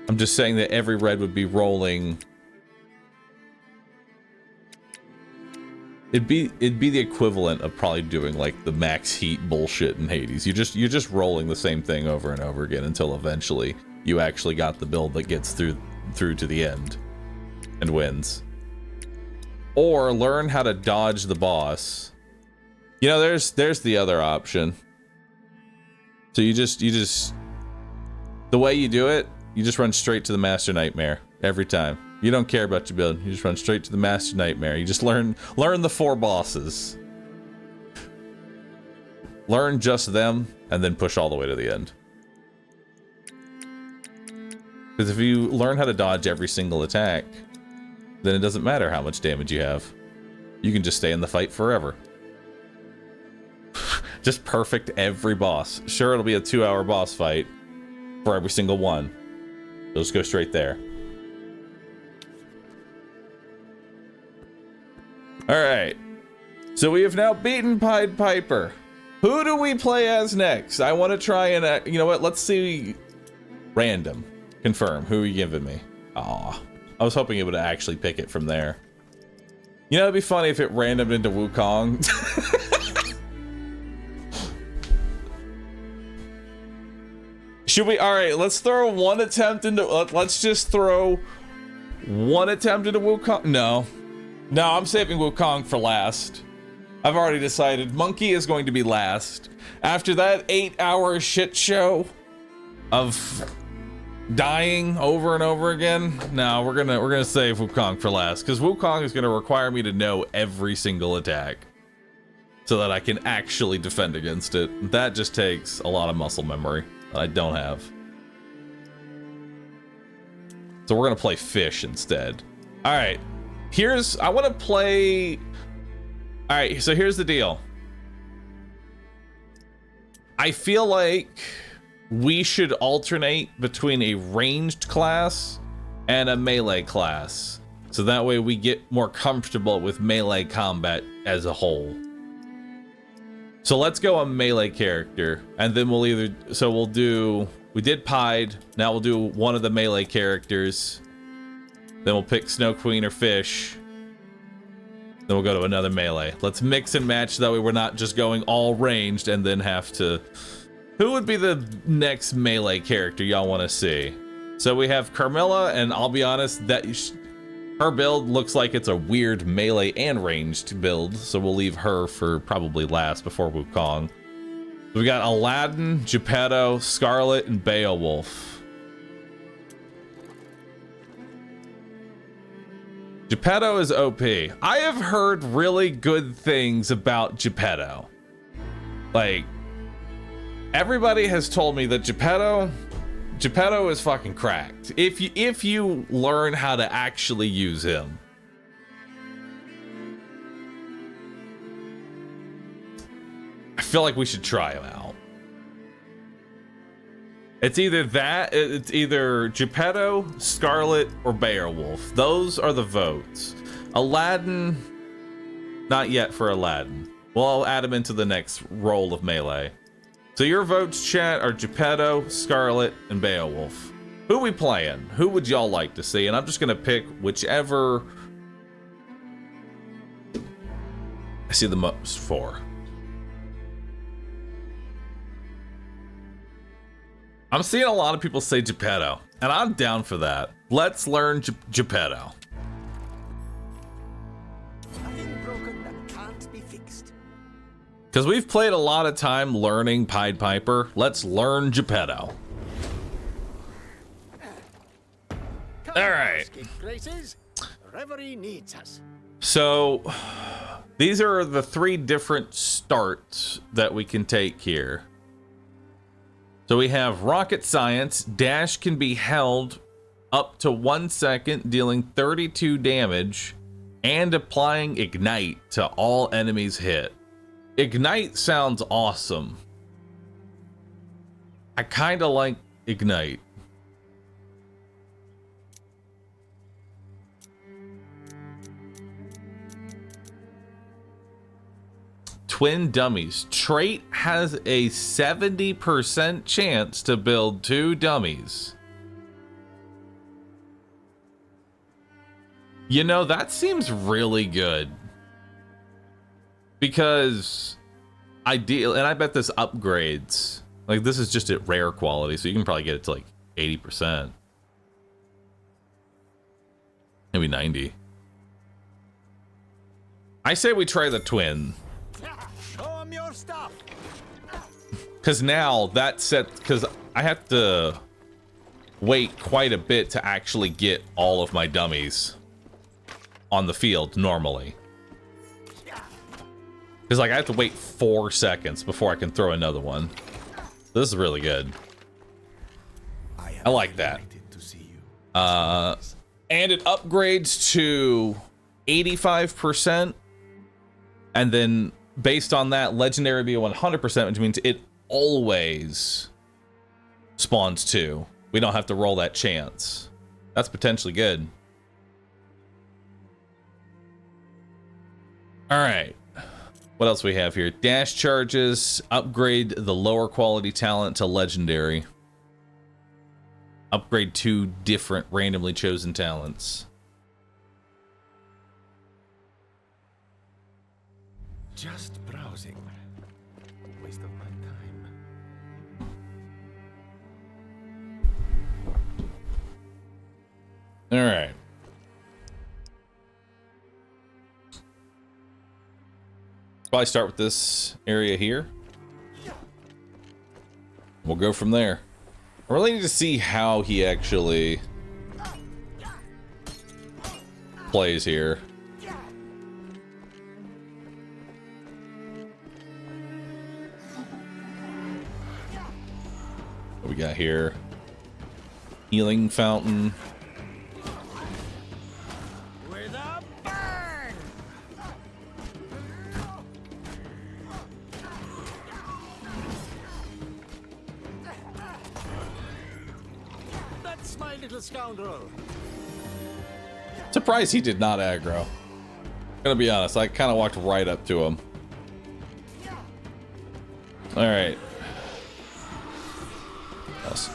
I'm just saying that every red would be rolling... It'd be the equivalent of probably doing like the max heat bullshit in Hades. You're just rolling the same thing over and over again until eventually you actually got the build that gets through to the end and wins. Or learn how to dodge the boss. You know, there's the other option. So you just the way you do it, you just run straight to the Master Nightmare every time. You don't care about your build. You just run straight to the Master Nightmare. You just learn the 4 bosses. Learn just them and then push all the way to the end. Because if you learn how to dodge every single attack, then it doesn't matter how much damage you have. You can just stay in the fight forever. Just perfect every boss. Sure, it'll be a 2-hour boss fight for every single one. You'll just go straight there. Alright. So we have now beaten Pied Piper. Who do we play as next? I want to try and... you know what? Let's see... Random. Confirm. Who are you giving me? Aw. I was hoping it would actually pick it from there. You know, it'd be funny if it randomed into Wukong. Should we? All right, let's throw one attempt into. Let's just throw one attempt into Wukong. No, I'm saving Wukong for last. I've already decided. Monkey is going to be last. After that 8-hour shit show of dying over and over again, no, we're gonna save Wukong for last because Wukong is gonna require me to know every single attack so that I can actually defend against it. That just takes a lot of muscle memory that I don't have. So we're gonna play fish instead. All right, I want to play. All right, so here's the deal. I feel like we should alternate between a ranged class and a melee class. So that way we get more comfortable with melee combat as a whole. So let's go a melee character, and then we'll we did Pied, now we'll do one of the melee characters. Then we'll pick Snow Queen or Fish. Then we'll go to another melee. Let's mix and match, that way we're not just going all ranged and then have to... Who would be the next melee character y'all want to see? So we have Carmilla, and I'll be honest, that her build looks like it's a weird melee and ranged build, so we'll leave her for probably last before Wukong. We got Aladdin, Geppetto, Scarlet, and Beowulf. Geppetto is OP. I have heard really good things about Geppetto. Like, everybody has told me that Geppetto is fucking cracked. If you learn how to actually use him. I feel like we should try him out. It's either Geppetto, Scarlet, or Beowulf. Those are the votes. Aladdin, not yet for Aladdin. Well, I'll add him into the next roll of melee. So your votes, chat, are Geppetto, Scarlet, and Beowulf. Who we playing? Who would y'all like to see? And I'm just gonna pick whichever I see the most for. I'm seeing a lot of people say Geppetto, and I'm down for that. Let's learn Geppetto. Nothing broken that can't be fixed. Because we've played a lot of time learning Pied Piper. Let's learn Geppetto. Come All right. Graces. Reverie needs us. So these are the 3 different starts that we can take here. So we have rocket science. Dash can be held up to 1 second, dealing 32 damage and applying ignite to all enemies hit. Ignite sounds awesome. I kind of like ignite. Twin dummies. Trait has a 70% chance to build 2 dummies. You know, that seems really good. Because ideal, and I bet this upgrades. Like, this is just at rare quality, so you can probably get it to like 80%. Maybe 90. I say we try the twin. Show 'em your stuff. Because now that set, because I have to wait quite a bit to actually get all of my dummies on the field normally. Because like I have to wait 4 seconds before I can throw another one. This is really good. I like that. And it upgrades to 85%. And then based on that, legendary will be 100%, which means it always spawns 2. We don't have to roll that chance. That's potentially good. All right. What else we have here? Dash charges. Upgrade the lower quality talent to legendary. Upgrade 2 different randomly chosen talents. Just browsing. Waste of my time. All right. Probably start with this area here. We'll go from there. I really need to see how he actually plays here. What we got here? Healing fountain. With a bang! That's my little scoundrel. Surprised he did not aggro. Gonna be honest, I kind of walked right up to him. All right.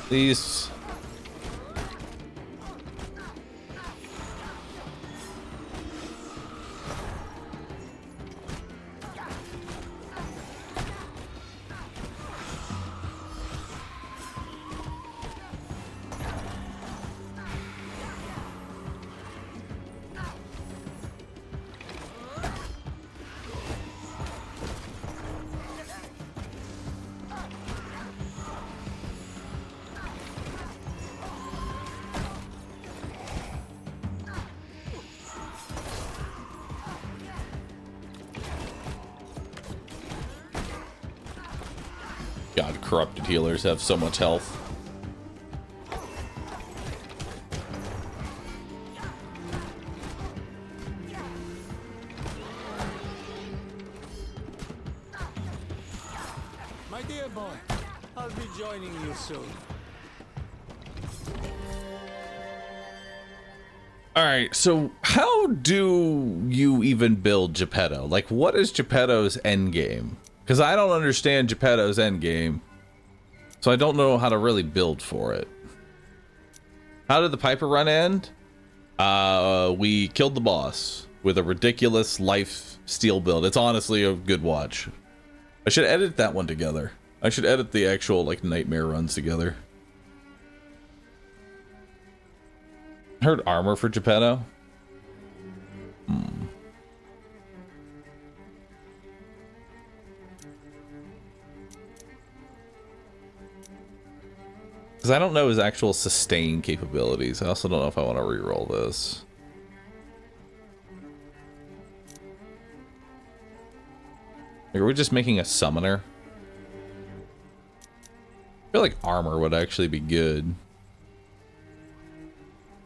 These. God, corrupted healers have so much health. My dear boy, I'll be joining you soon. All right, so how do you even build Geppetto? Like, what is Geppetto's endgame? Because I don't understand Geppetto's endgame, so I don't know how to really build for it. How did the Piper run end? We killed the boss with a ridiculous life steal build. It's honestly a good watch. I should edit that one together. I should edit the actual like nightmare runs together. Heard armor for Geppetto? Because I don't know his actual sustain capabilities. I also don't know if I want to reroll this. Like, are we just making a summoner? I feel like armor would actually be good.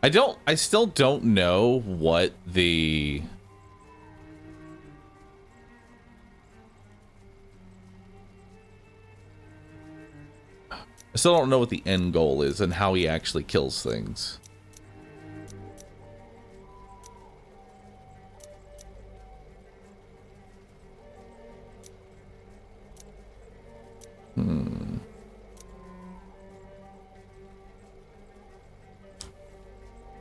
I still don't know what the... I still don't know what the end goal is and how he actually kills things.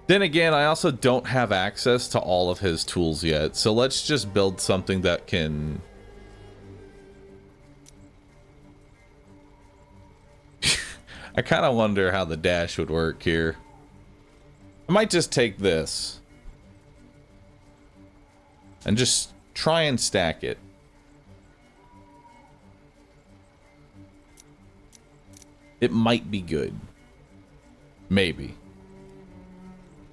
Then again, I also don't have access to all of his tools yet, so let's just build something that can... I kind of wonder how the dash would work here. I might just take this and just try and stack it. It might be good. Maybe.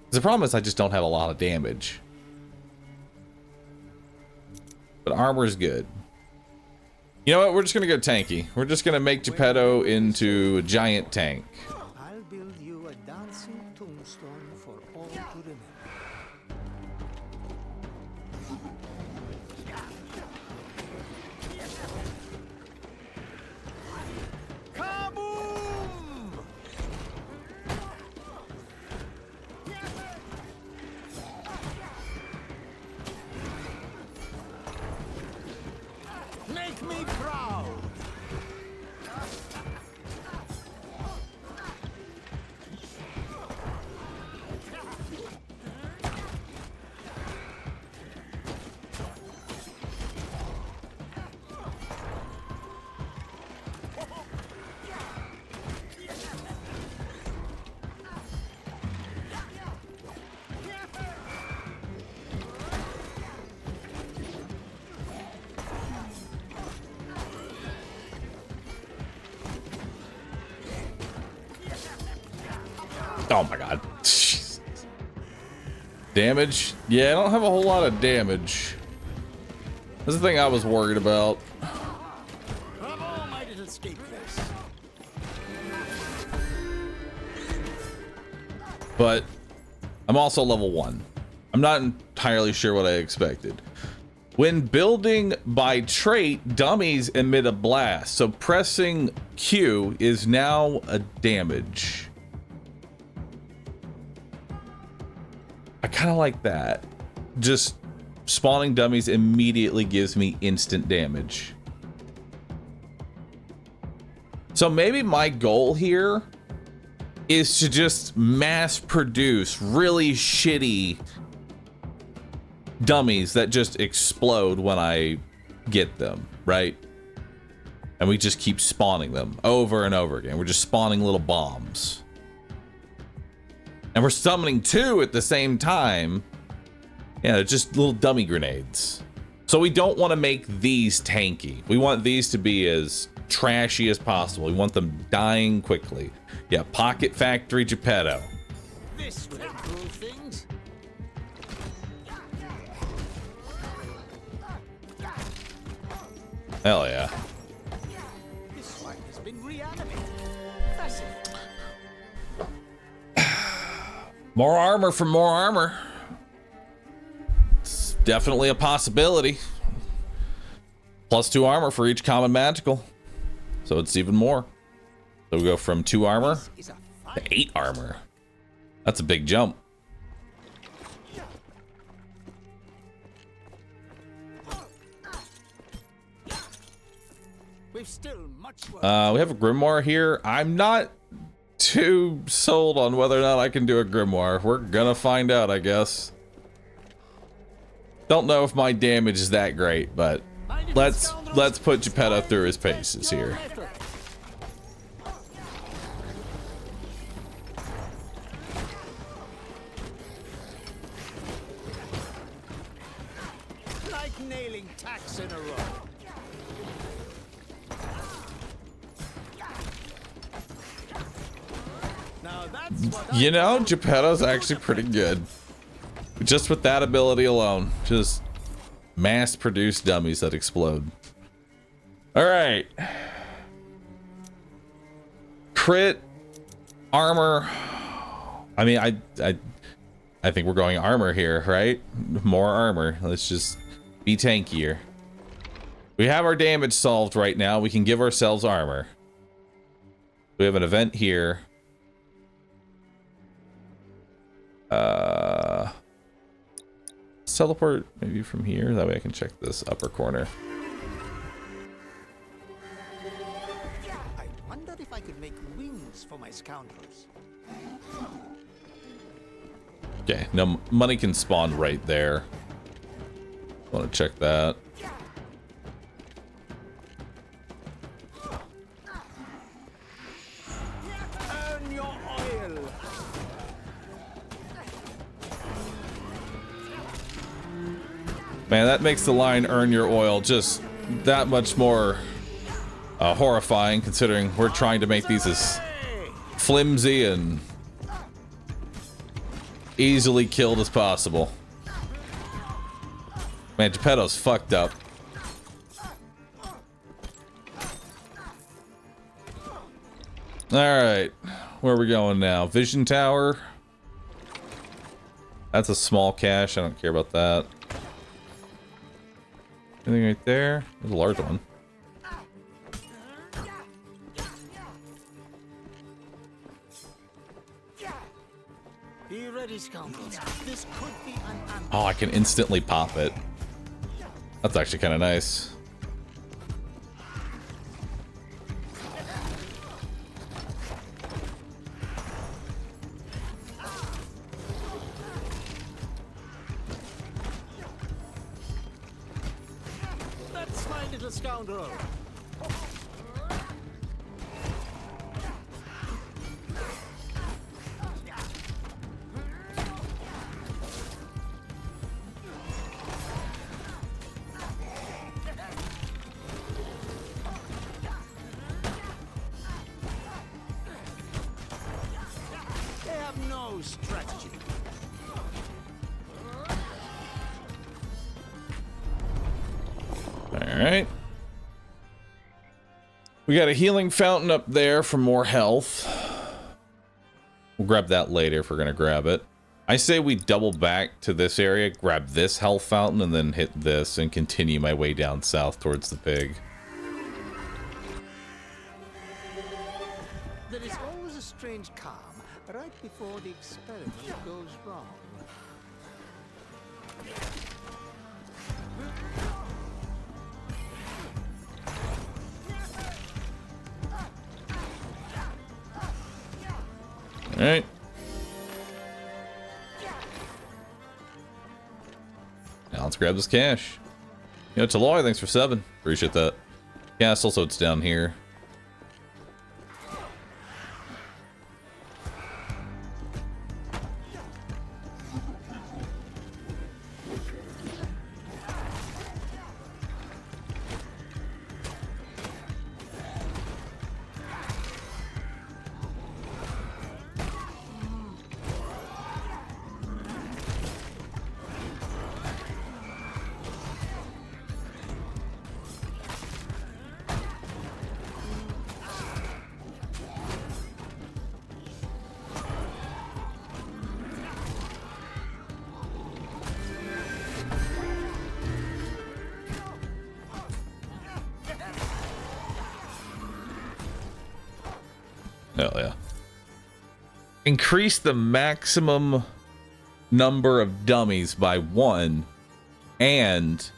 The problem is I just don't have a lot of damage. But armor is good. You know what? We're just going to go tanky. We're just going to make Geppetto into a giant tank. I'll build you a dancing tombstone for all to remember. Kaboom! Make me proud! Oh my god. Jeez. Damage? Yeah, I don't have a whole lot of damage. That's the thing I was worried about. Come on, my little scapegoats. But I'm also level 1. I'm not entirely sure what I expected. When building by trait, dummies emit a blast. So pressing Q is now a damage. I kind of like that. Just spawning dummies immediately gives me instant damage. So maybe my goal here is to just mass produce really shitty dummies that just explode when I get them, right? And we just keep spawning them over and over again. We're just spawning little bombs. And we're summoning 2 at the same time. Yeah, they're just little dummy grenades. So we don't want to make these tanky. We want these to be as trashy as possible. We want them dying quickly. Yeah, Pocket Factory Geppetto. This will improve things. Hell yeah. This one has been reanimated. Fascinating. More armor for more armor. It's definitely a possibility. +2 armor for each common magical. So it's even more. So we go from 2 armor Is a to 8 armor. That's a big jump. We've still much work. We have a grimoire here. I'm not too sold on whether or not I can do a grimoire. We're gonna find out, I guess. Don't know if my damage is that great, but let's put Geppetto through his paces here. Like nailing tacks in a row. Now that's what You know, Geppetto's actually pretty good. Just with that ability alone. Just mass produce dummies that explode. All right. Crit armor. I mean, I think we're going armor here, right? More armor. Let's just be tankier. We have our damage solved right now. We can give ourselves armor. We have an event here. Let's teleport maybe from here. That way I can check this upper corner. I wonder if I could make wings for my scoundrels. Okay, no, money can spawn right there. Want to check that. Earn your oil. Man, that makes the line "earn your oil" just that much more horrifying, considering we're trying to make these as flimsy and easily killed as possible. Man, Geppetto's fucked up. Alright, where are we going now? Vision Tower. That's a small cache, I don't care about that. Anything right there? There's a large one. Be ready, scoundrels. This could be an ambush. Oh, I can instantly pop it. That's actually kind of nice. That's my little scoundrel. They have no strategy. Alright. We got a healing fountain up there for more health. We'll grab that later if we're gonna grab it. I say we double back to this area, grab this health fountain, and then hit this and continue my way down south towards the pig. There is always a strange calm right before the experiment goes wrong. Alright. Now let's grab this cash. You know, Taloy, thanks for subbing. Appreciate that. Castle, so it's down here. Hell yeah. Increase the maximum number of dummies by 1 and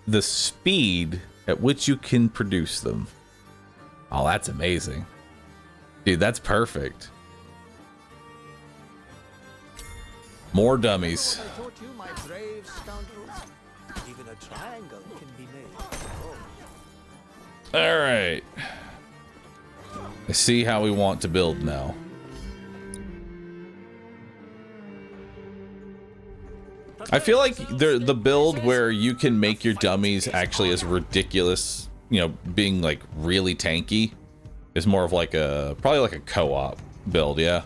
the speed at which you can produce them. Oh, that's amazing. Dude, that's perfect. More dummies. I taught you, my brave scoundrels. Even a triangle can be made. Oh. All right. I see how we want to build now. I feel like the build where you can make your dummies actually as ridiculous, you know, being like really tanky, is more of like a, probably like a co-op build, yeah?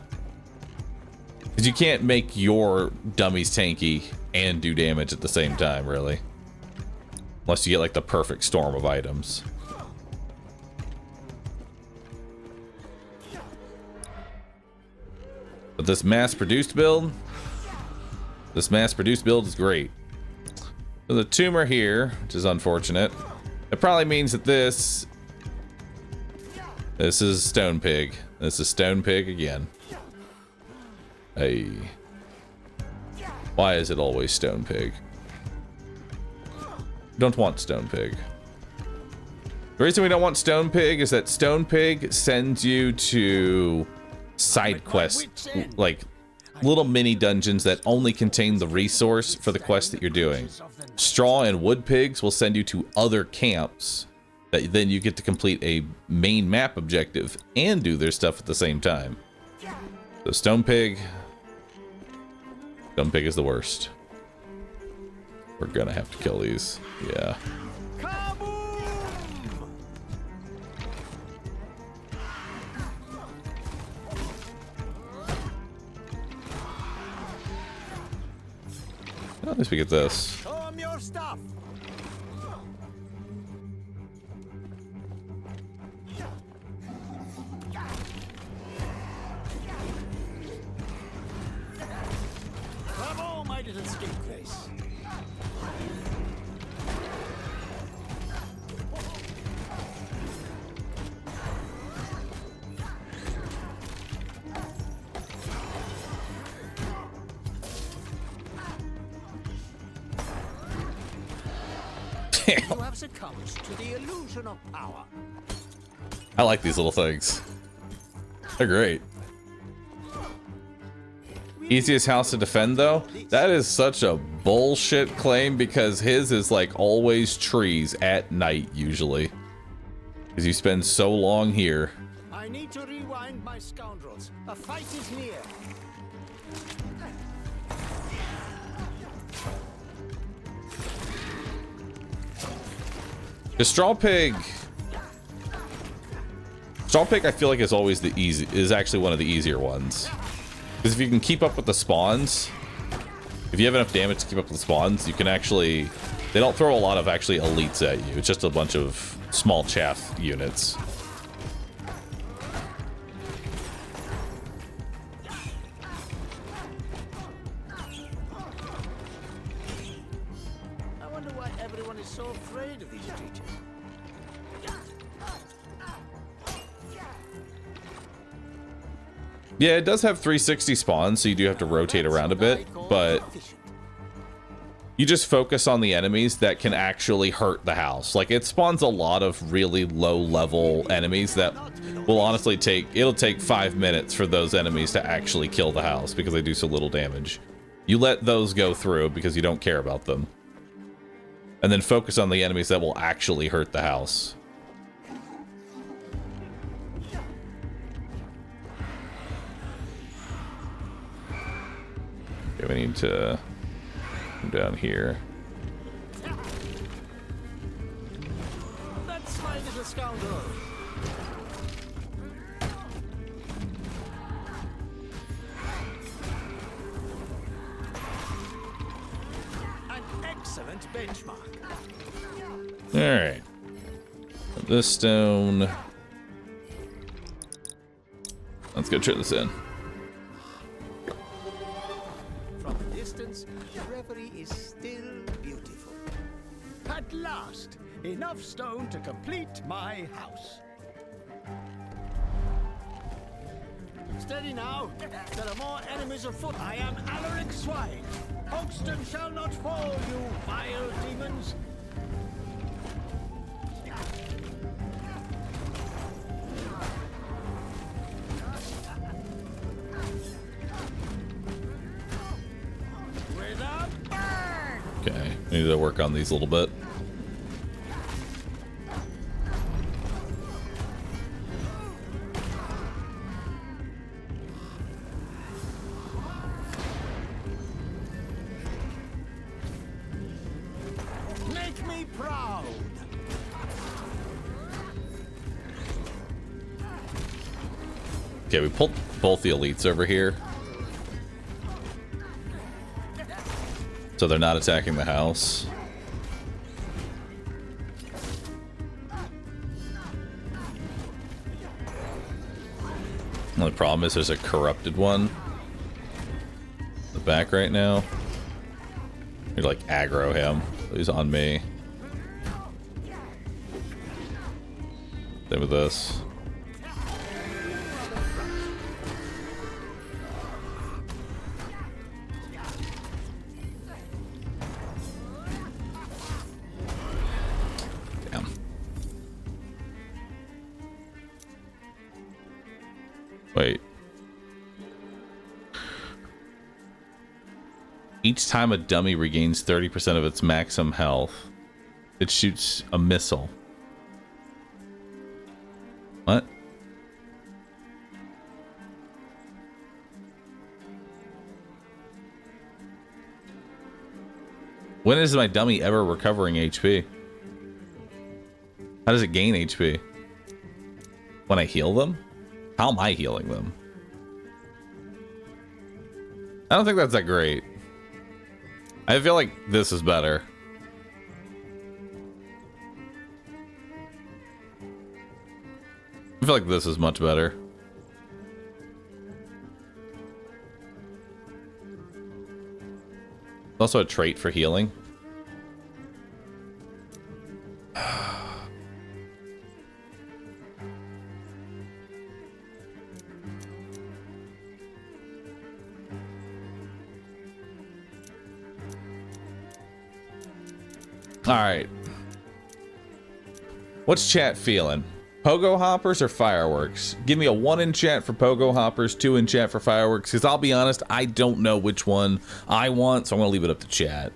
Because you can't make your dummies tanky and do damage at the same time, really. Unless you get like the perfect storm of items. But this mass-produced build is great. So the tumor here, which is unfortunate. It probably means that this is Stone Pig. This is Stone Pig again. Hey. Why is it always Stone Pig? Don't want Stone Pig. The reason we don't want Stone Pig is that Stone Pig sends you to side quests, like little mini dungeons that only contain the resource for the quest that you're doing. Straw and Wood Pigs will send you to other camps that then you get to complete a main map objective and do their stuff at the same time. So Stone Pig is the worst. We're gonna have to kill these. Yeah. At least we get this. Show 'em your stuff. Bravo, my little scapegrace. You have succumbed to the illusion of power. I like these little things. They're great. Easiest house to defend though? That is such a bullshit claim because his is like always trees at night usually. Because you spend so long here. I need to rewind my scoundrels. A fight is near. The Straw Pig I feel like is always is actually one of the easier ones. Because if you can keep up with the spawns, if you have enough damage to keep up with the spawns, you can actually, they don't throw a lot of actually elites at you. It's just a bunch of small chaff units. I wonder why everyone is so afraid of these creatures. Yeah, it does have 360 spawns, so you do have to rotate around a bit, but you just focus on the enemies that can actually hurt the house. Like, it spawns a lot of really low-level enemies that will honestly it'll take 5 minutes for those enemies to actually kill the house because they do so little damage. You let those go through because you don't care about them. And then focus on the enemies that will actually hurt the house. Okay, we need to come down here. That's my little scoundrel. An excellent benchmark. Alright. This stone. Let's go trade this in. From a distance, Reverie is still beautiful. At last, enough stone to complete my house. Steady now. There are more enemies afoot. I am Alaric Swine. Hogston shall not fall, you vile demons. With a burn! Okay, we need to work on these a little bit. Make me proud. Okay, we pulled both the elites over here. So they're not attacking the house. Only problem is there's a corrupted one. back right now. You're like aggro him. He's on me. Same with this. Damn. Wait. Each time a dummy regains 30% of its maximum health, it shoots a missile. What? When is my dummy ever recovering HP? How does it gain HP? When I heal them? How am I healing them? I don't think that's that great. I feel like this is better. I feel like this is much better. Also a trait for healing. All right. What's chat feeling? Pogo hoppers or fireworks? Give me a 1 in chat for pogo hoppers, 2 in chat for fireworks, because I'll be honest, I don't know which one I want, so I'm going to leave it up to chat.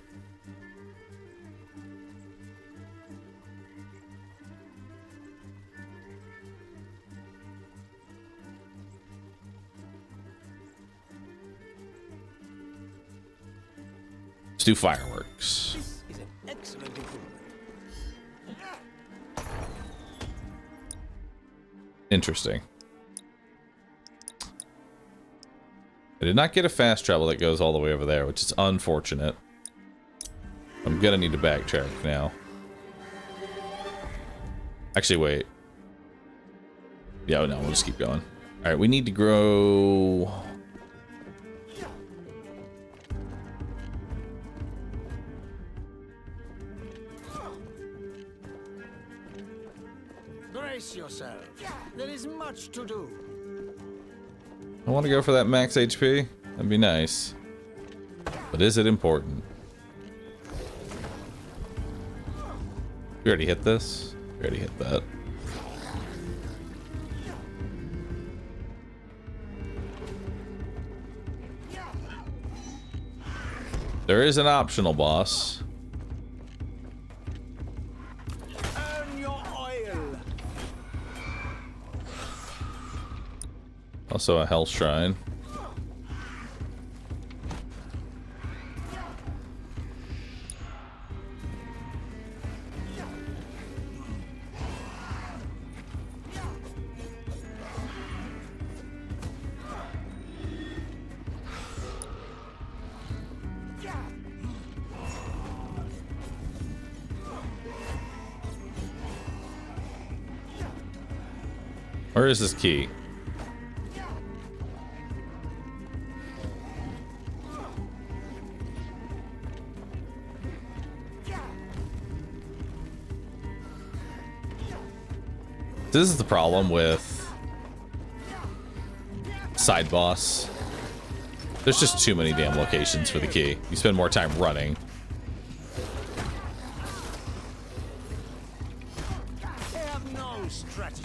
Let's do fireworks. This is an excellent improvement. Interesting. I did not get a fast travel that goes all the way over there, which is unfortunate. I'm gonna need to backtrack now. Actually, wait. Yeah, no, we'll just keep going. All right, we need to grow. Brace yourself. There is much to do. I want to go for that max HP. That'd be nice. But is it important? We already hit this. We already hit that. There is an optional boss. Earn your oil. Also a hell shrine. Where is this key? This is the problem with side boss. There's just too many damn locations for the key. You spend more time running. They have no strategy.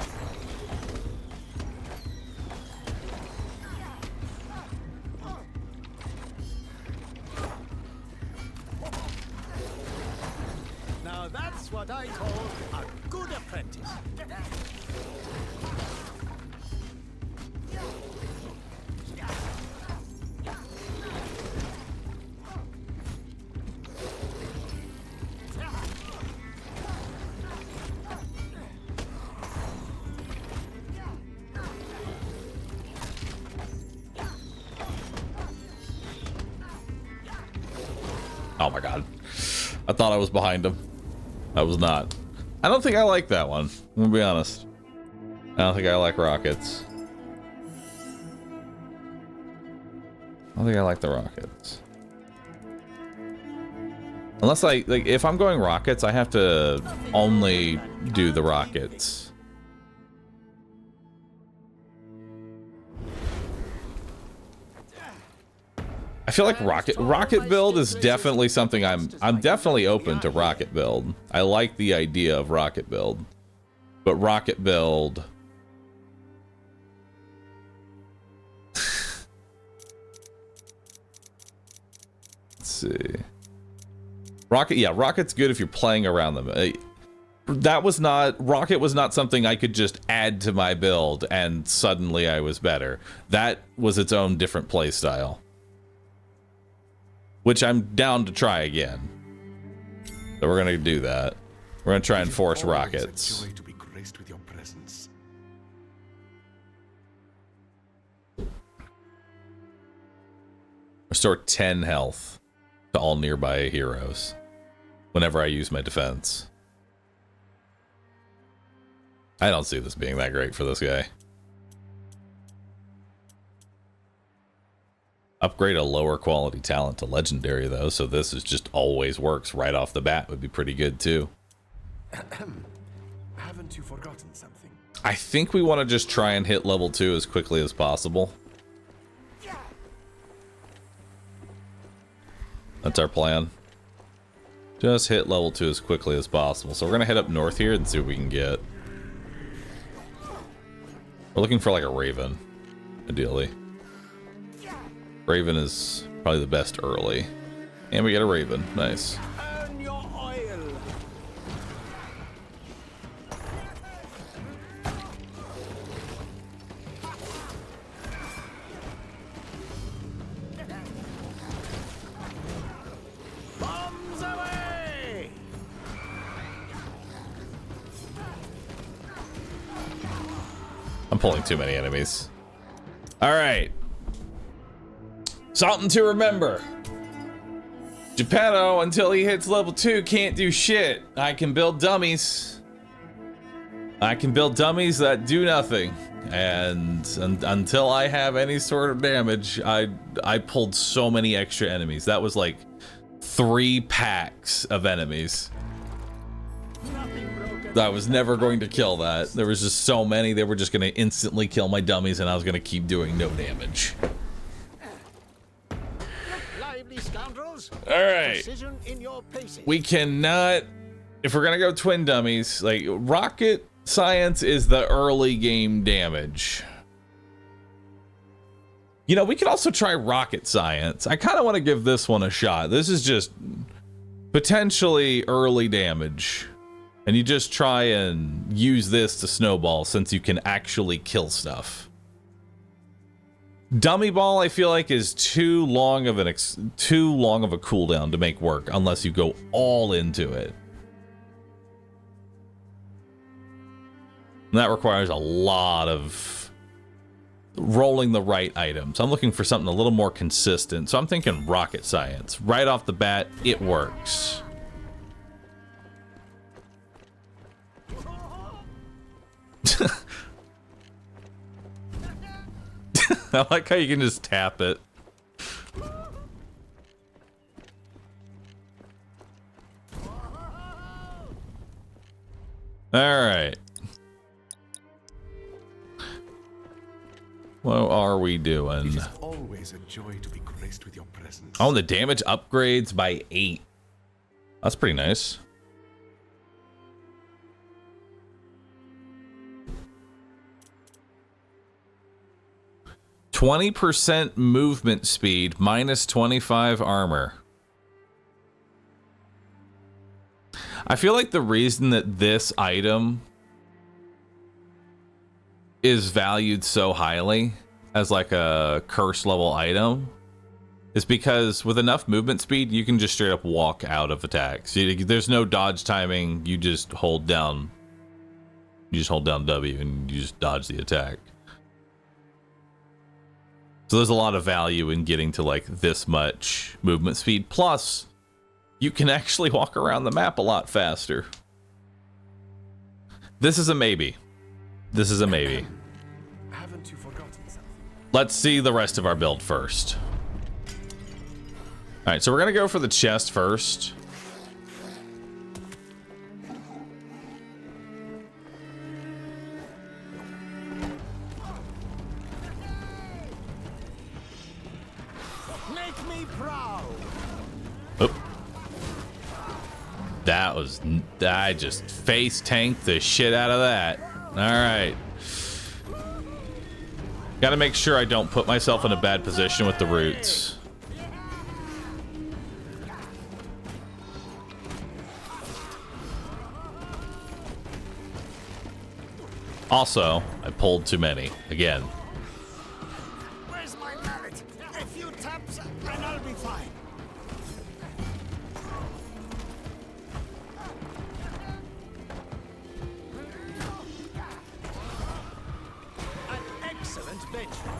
Now that's what I call a good apprentice. Oh my god. I thought I was behind him. I was not. I don't think I like that one. I'm gonna be honest. I don't think I like rockets. don't think I like the rockets. Unless if I'm going rockets, I have to only do the rockets. I feel like rocket build is definitely something I'm definitely open to rocket build. I like the idea of rocket build. But rocket build, let's see. Rocket's good if you're playing around them. Rocket was not something I could just add to my build and suddenly I was better. That was its own different play style, which I'm down to try again. So we're gonna do that. We're gonna try and force rockets. Joy to be graced with your presence. Restore 10 health to all nearby heroes whenever I use my defense. I don't see this being that great for this guy. Upgrade a lower quality talent to legendary though, so this is just always works right off the bat would be pretty good too. Haven't you forgotten something? I think we want to just try and hit level 2 as quickly as possible. That's our plan. Just hit level 2 as quickly as possible. So we're gonna head up north here and see what we can get. We're looking for like a Raven, ideally. Raven is probably the best early. And we get a Raven. Nice. Earn your oil. Bombs away. I'm pulling too many enemies. All right. Something to remember. Geppetto, until he hits level 2, can't do shit. I can build dummies. I can build dummies that do nothing. And until I have any sort of damage, I pulled so many extra enemies. That was like 3 packs of enemies. I was never going to kill that. There was just so many, they were just going to instantly kill my dummies and I was going to keep doing no damage. All right, we cannot, if we're gonna go twin dummies, like rocket science is the early game damage. You know, we could also try rocket science. I kind of want to give this one a shot. This is just potentially early damage, and you just try and use this to snowball since you can actually kill stuff. Dummy ball, I feel like, is too long of a cooldown to make work unless you go all into it. And that requires a lot of rolling the right items. I'm looking for something a little more consistent, so I'm thinking rocket science. Right off the bat, it works. I like how you can just tap it. Alright. What are we doing? It is always a joy to be graced with your presence. Oh, the damage upgrades by 8. That's pretty nice. %, movement speed, minus 25 armor. I feel like the reason that this item is valued so highly as like a curse level item is because with enough movement speed, you can just straight up walk out of attacks. There's no dodge timing. You just hold down. You just hold down W and you just dodge the attack. So there's a lot of value in getting to like this much movement speed. Plus, you can actually walk around the map a lot faster. This is a maybe. This is a maybe. Haven't you forgotten something? Let's see the rest of our build first. Alright, so we're gonna go for the chest first. Make me proud. Oop. That was... I just face tanked the shit out of that. Alright. Gotta make sure I don't put myself in a bad position with the roots. Also, I pulled too many. Again. Where's my mallet? A few taps and I'll be fine. An excellent benchmark.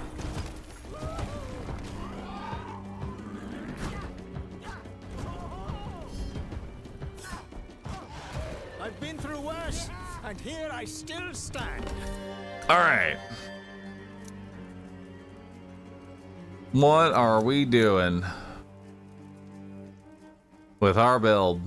I've been through worse, and here I still stand. All right. What are we doing with our build?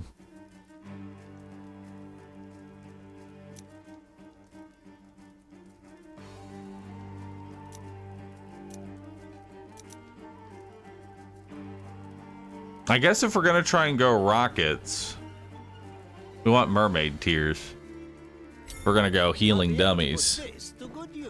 I guess if we're gonna try and go rockets, we want mermaid tiers. We're gonna go healing dummies. Put this to good use.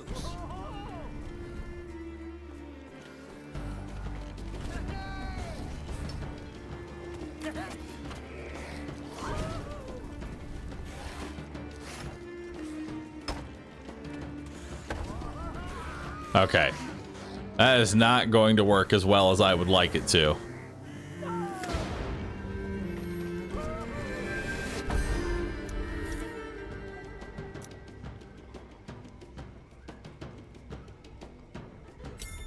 Okay. That is not going to work as well as I would like it to.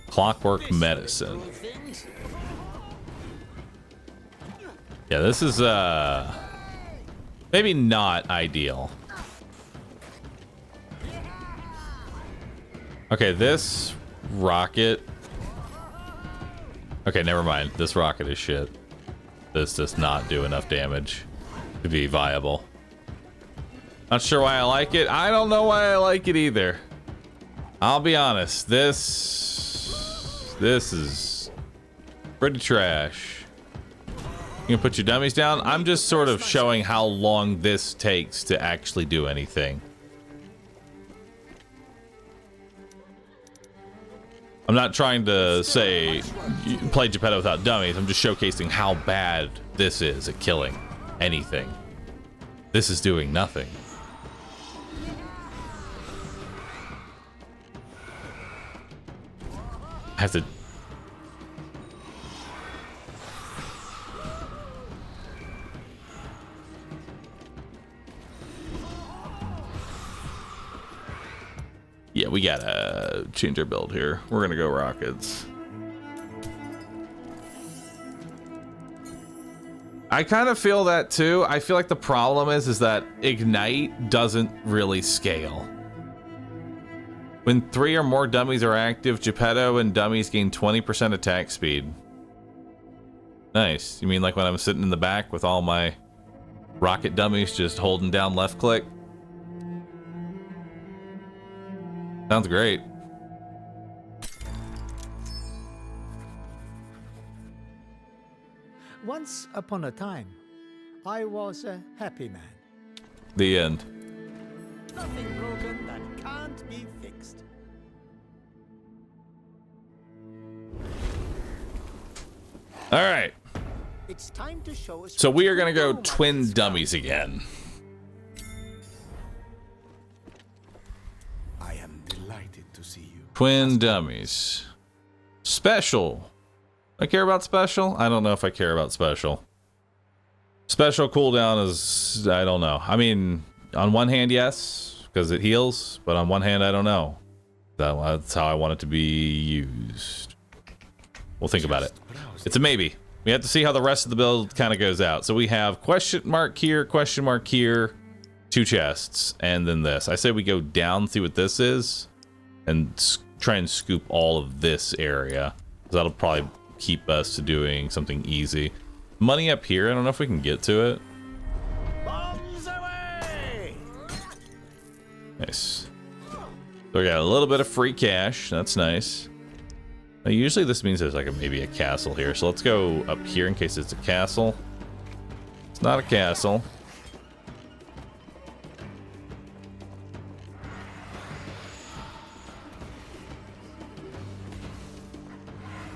Clockwork medicine. Yeah, this is maybe not ideal. Okay, this rocket. Okay, never mind. This rocket is shit. This does not do enough damage to be viable. Not sure why I like it. I don't know why I like it either. I'll be honest. This is pretty trash. You can put your dummies down. I'm just sort of showing how long this takes to actually do anything. I'm not trying to say play Geppetto without dummies. I'm just showcasing how bad this is at killing anything. This is doing nothing. I have to... Yeah, we gotta change our build here. We're gonna go rockets. I kind of feel that too. I feel like the problem is that Ignite doesn't really scale. When 3 or more dummies are active, Geppetto and dummies gain 20% attack speed. Nice. You mean like when I'm sitting in the back with all my rocket dummies just holding down left click? Sounds great. Once upon a time, I was a happy man. The end. Nothing broken that can't be fixed. All right. It's time to show us. So we are gonna go twin dummies again. I am delighted to see you. Twin dummies. Special. I care about special? I don't know if I care about special. Special cooldown is... I don't know. I mean, on one hand, yes, because it heals. But on one hand, I don't know. That's how I want it to be used. We'll think about it. It's a maybe. We have to see how the rest of the build kind of goes out. So we have question mark here, 2 chests, and then this. I say we go down, see what this is, and try and scoop all of this area. That'll probably keep us to doing something easy. Money up here, I don't know if we can get to it. Bombs away! Nice. So we got a little bit of free cash. That's nice. Now, usually this means there's like maybe a castle here. So let's go up here in case it's a castle. It's not a castle.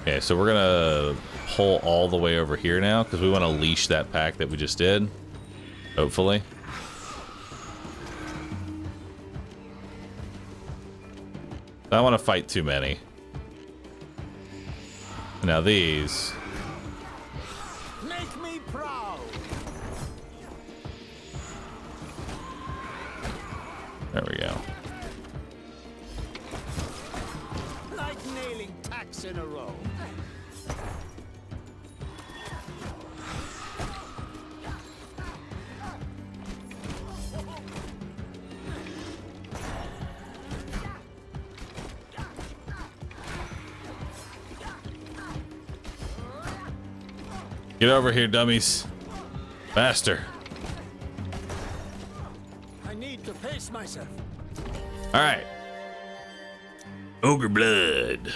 Okay, so we're gonna pull all the way over here now because we want to leash that pack that we just did. Hopefully. I don't want to fight too many. Now these. Make me proud! There we go. Like nailing tacks in a row. Get over here, dummies. Faster. I need to pace myself. All right. Ogre blood.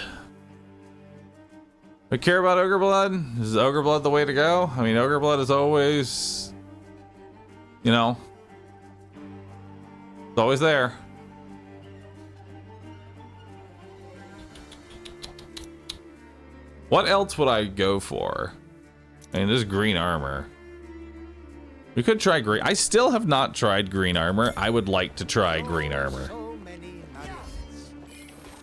We care about ogre blood? Is ogre blood the way to go? I mean, ogre blood is always, you know, it's always there. What else would I go for? I mean, there's green armor. We could try green. I still have not tried green armor. I would like to try green armor. So many marionettes.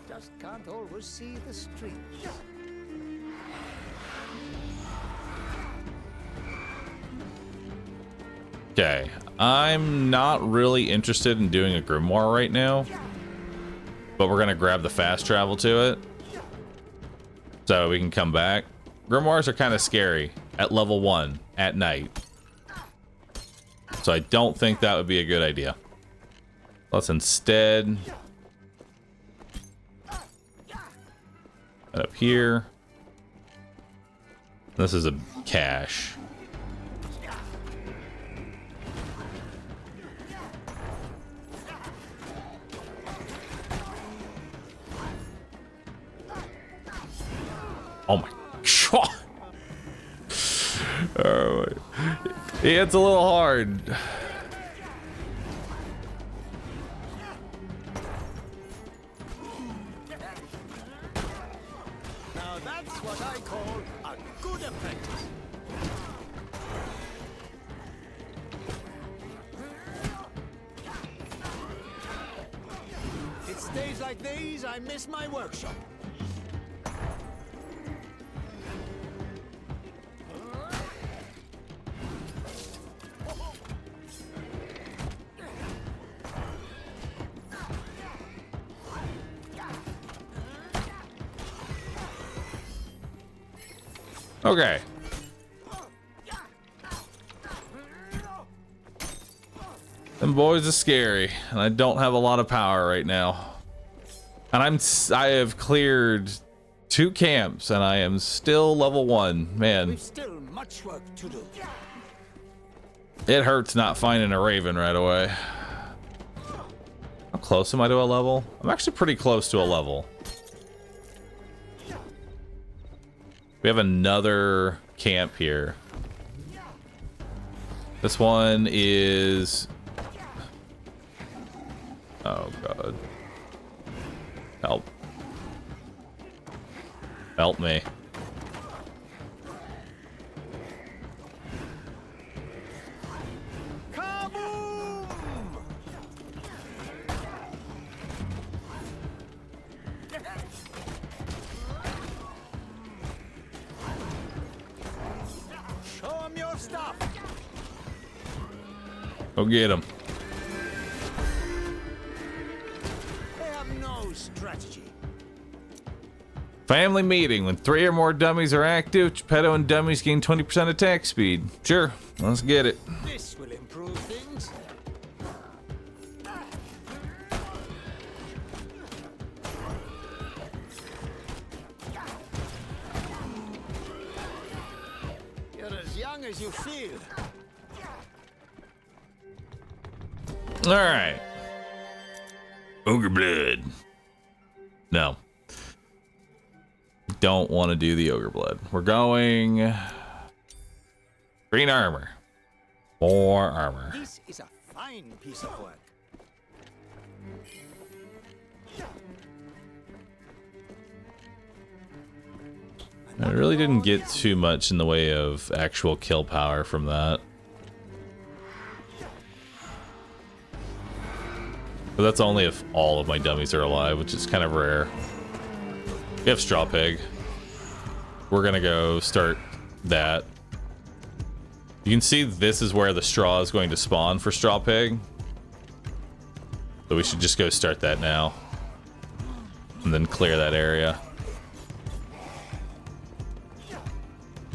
Just can't always see the streets. Okay, I'm not really interested in doing a grimoire right now, but we're gonna grab the fast travel to it so we can come back. Grimoires are kind of scary at level 1 at night, so I don't think that would be a good idea. Let's instead head up here. This is a cache. Oh my god. Oh, it's a little hard. Now that's what I call a good apprentice. It's days like these I miss my workshop. Okay. Them boys are scary, and I don't have a lot of power right now. And I have cleared 2 camps, and I am still level 1. Man, We've still much work to do. it hurts not finding a raven right away. How close am I to a level? I'm actually pretty close to a level. We have another camp here. This one is... Oh god. Help. Help me. Kaboom! Show 'em your stuff. Go get him. They have no strategy. Family meeting. When 3 or more dummies are active, Geppetto and dummies gain 20% attack speed. Sure, let's get it. This will improve things. young as you feel. All right. Ogre blood. No. Don't want to do the ogre blood. We're going green armor. More armor. This is a fine piece of work. I really didn't get too much in the way of actual kill power from that. But that's only if all of my dummies are alive, which is kind of rare. We have Straw Pig. We're gonna go start that. You can see this is where the straw is going to spawn for Straw Pig. So we should just go start that now. And then clear that area.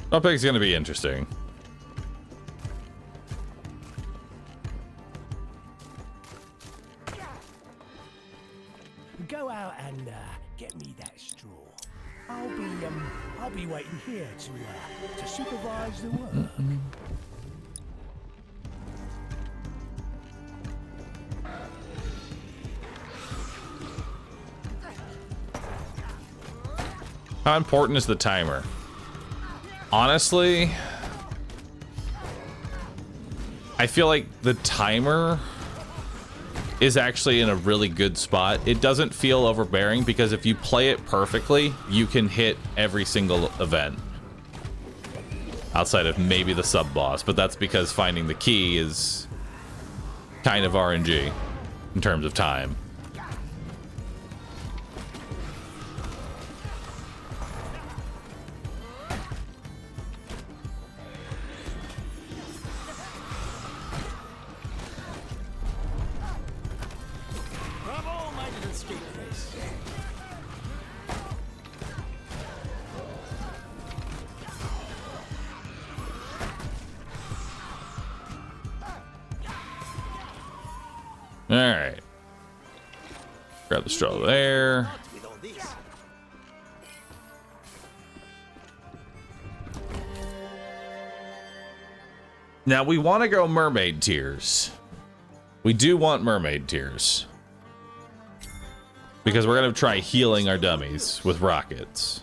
Straw Pig's gonna be interesting. Go out and get me that straw. I'll be waiting here to supervise the work. How important is the timer? Honestly, I feel like the timer is actually in a really good spot. It doesn't feel overbearing because if you play it perfectly, you can hit every single event. Outside of maybe the sub boss, but that's because finding the key is kind of RNG in terms of time. Bravo, my little street face. All right. Grab the straw there. What with all this? Now we want to go mermaid tears. We do want mermaid tears. Because we're going to try healing our dummies with rockets.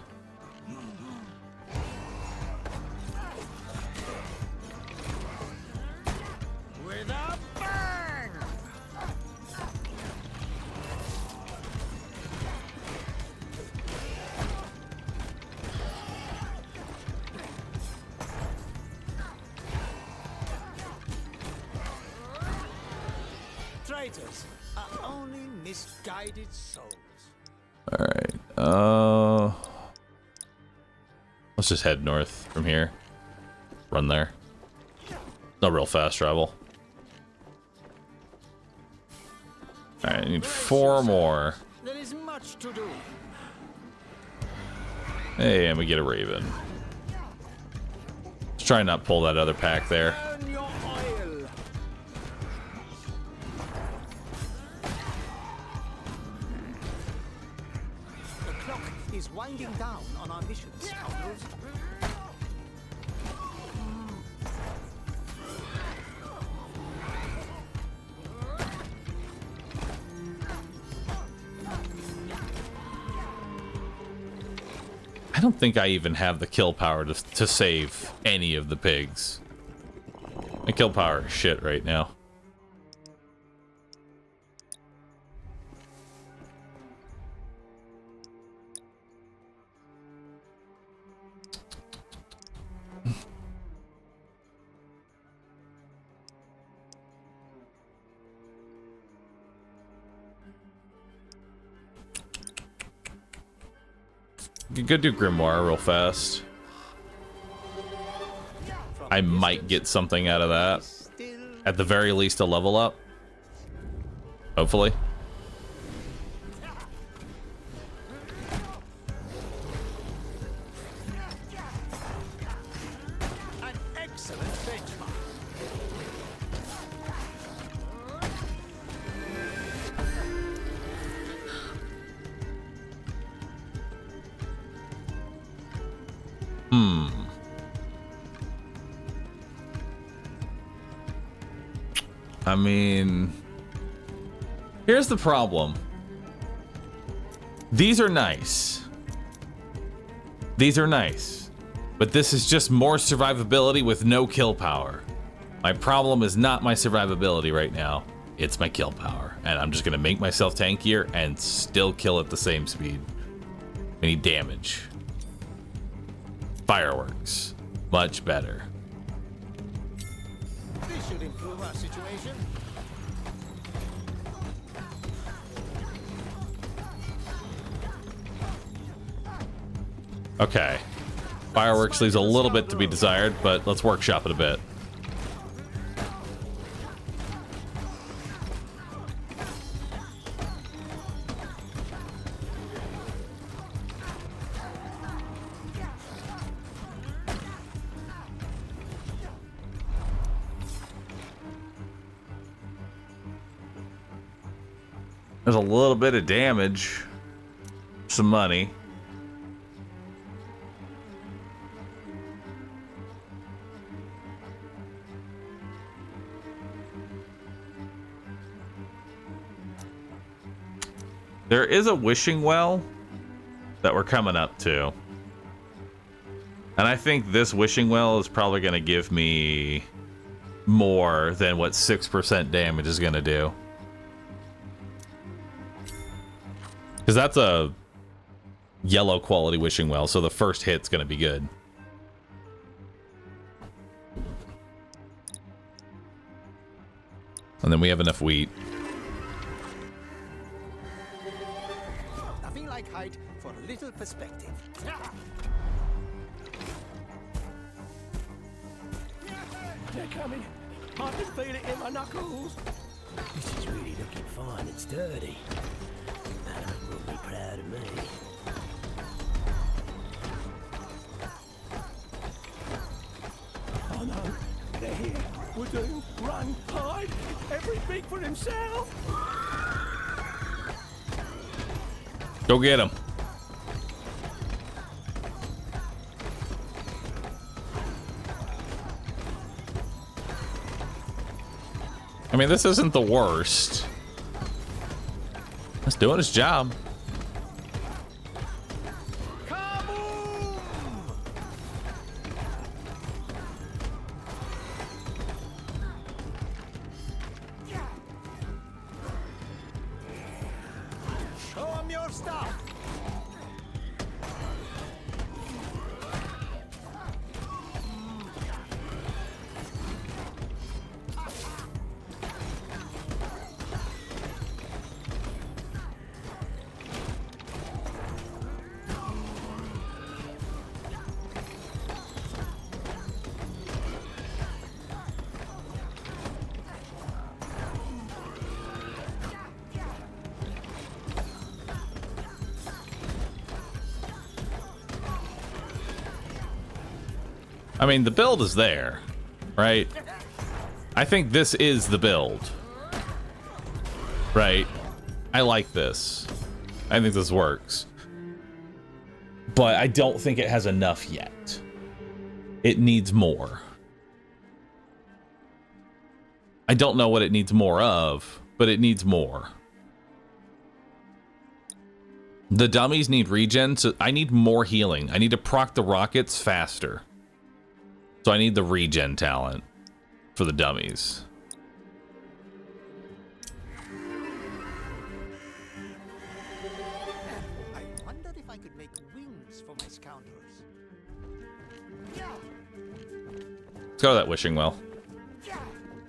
With a bang! Traitors are only misguided souls. All right. Let's just head north from here. Run there. No real fast travel. All right, I need 4 more. There is much to do. Hey, and we get a raven. Let's try and not pull that other pack there. Burn your oil. The clock is winding down on our mission, scoundrels. I don't think I even have the kill power to save any of the pigs. My kill power is shit right now. You could do Grimoire real fast. I might get something out of that. At the very least, a level up. Hopefully. An excellent benchmark. I mean, here's the problem. These are nice. These are nice. But this is just more survivability with no kill power. My problem is not my survivability right now. It's my kill power. And I'm just going to make myself tankier and still kill at the same speed. I need damage. Fireworks. Much better. This should improve our situation. Okay. Fireworks leaves a little bit to be desired, but let's workshop it a bit. There's a little bit of damage. Some money. There is a wishing well that we're coming up to. And I think this wishing well is probably going to give me more than what 6% damage is going to do. Because that's a yellow quality wishing well, so the first hit's going to be good. And then we have enough wheat. Nothing like height for a little perspective. They're coming. I can feel it in my knuckles. This is really looking fine and sturdy. Madam will be proud of me. Oh no, they're here. We're doomed. Run, hide. Every beak for himself. Go get him. I mean, this isn't the worst. It's doing its job. Show 'em your stuff. I mean, the build is there, right? I think this is the build, right? I like this. I think this works. But I don't think it has enough yet. It needs more. I don't know what it needs more of, but it needs more. The dummies need regen, so I need more healing. I need to proc the rockets faster. So I need the regen talent for the dummies. I wonder if I could make wings for my scoundrels. Let's go to that wishing well.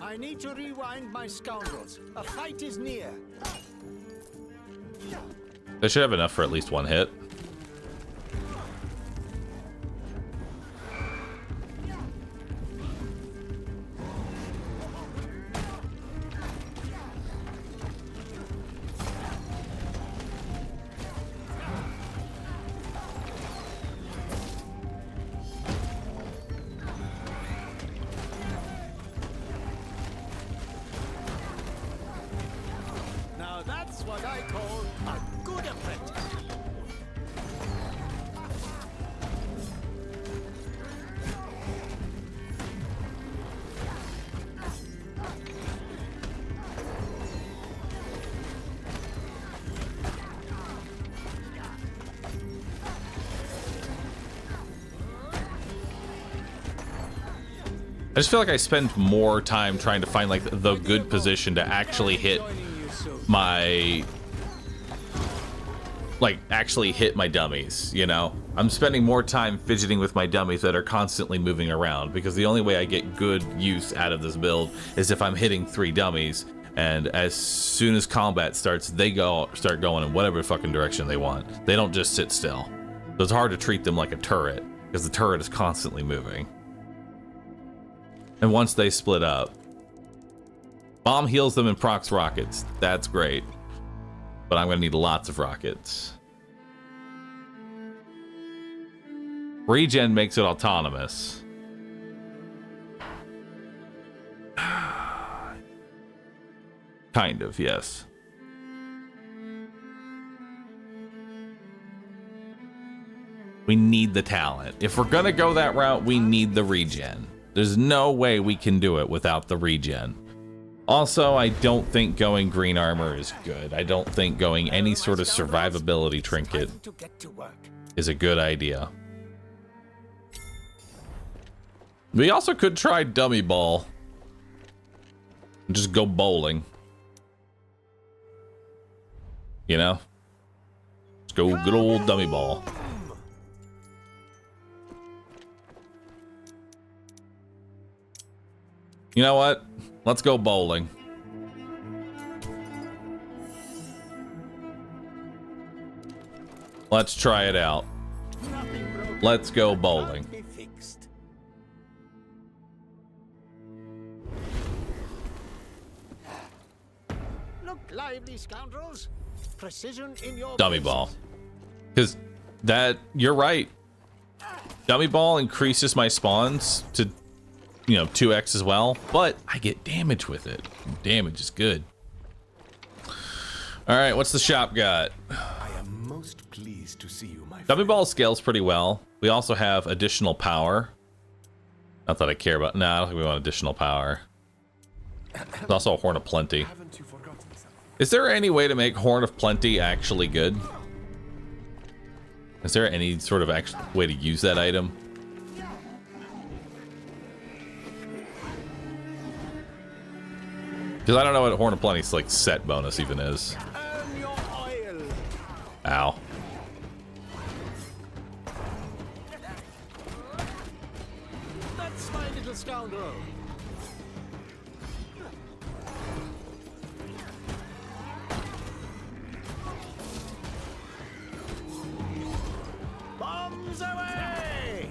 I need to rewind my scoundrels. A fight is near. They should have enough for at least one hit. Now that's what I call a good apprentice. I just feel like I spend more time trying to find like the good position to actually hit my dummies, you know? I'm spending more time fidgeting with my dummies that are constantly moving around, because the only way I get good use out of this build is if I'm hitting 3 dummies, and as soon as combat starts, they start going in whatever fucking direction they want. They don't just sit still. So it's hard to treat them like a turret, because the turret is constantly moving. And once they split up, bomb heals them and procs rockets. That's great. But I'm gonna need lots of rockets. Regen makes it autonomous. Kind of, yes. We need the talent. If we're gonna go that route, we need the regen. There's no way we can do it without the regen. Also, I don't think going green armor is good. I don't think going any sort of survivability trinket is a good idea. We also could try dummy ball. And just go bowling. You know? Let's go good old dummy ball. You know what? Let's go bowling. Let's try it out. Let's go bowling. Look lively, scoundrels. Precision in your Dummy ball. Because that, you're right. Dummy ball increases my spawns to, you know, 2x as well, but I get damage with it. Damage is good. All right, what's the shop got? I am most pleased to see you, my Dummy friend. ball scales pretty well. We also have additional power. Not that I care about. No, I don't think we want additional power. There's also a Horn of Plenty. Haven't you forgotten something? Is there any way to make Horn of Plenty actually good? Is there any sort of way to use that item? Because I don't know what Horn of Plenty's like set bonus even is. Earn your oil. Ow. That's my little scoundrel. Bombs away!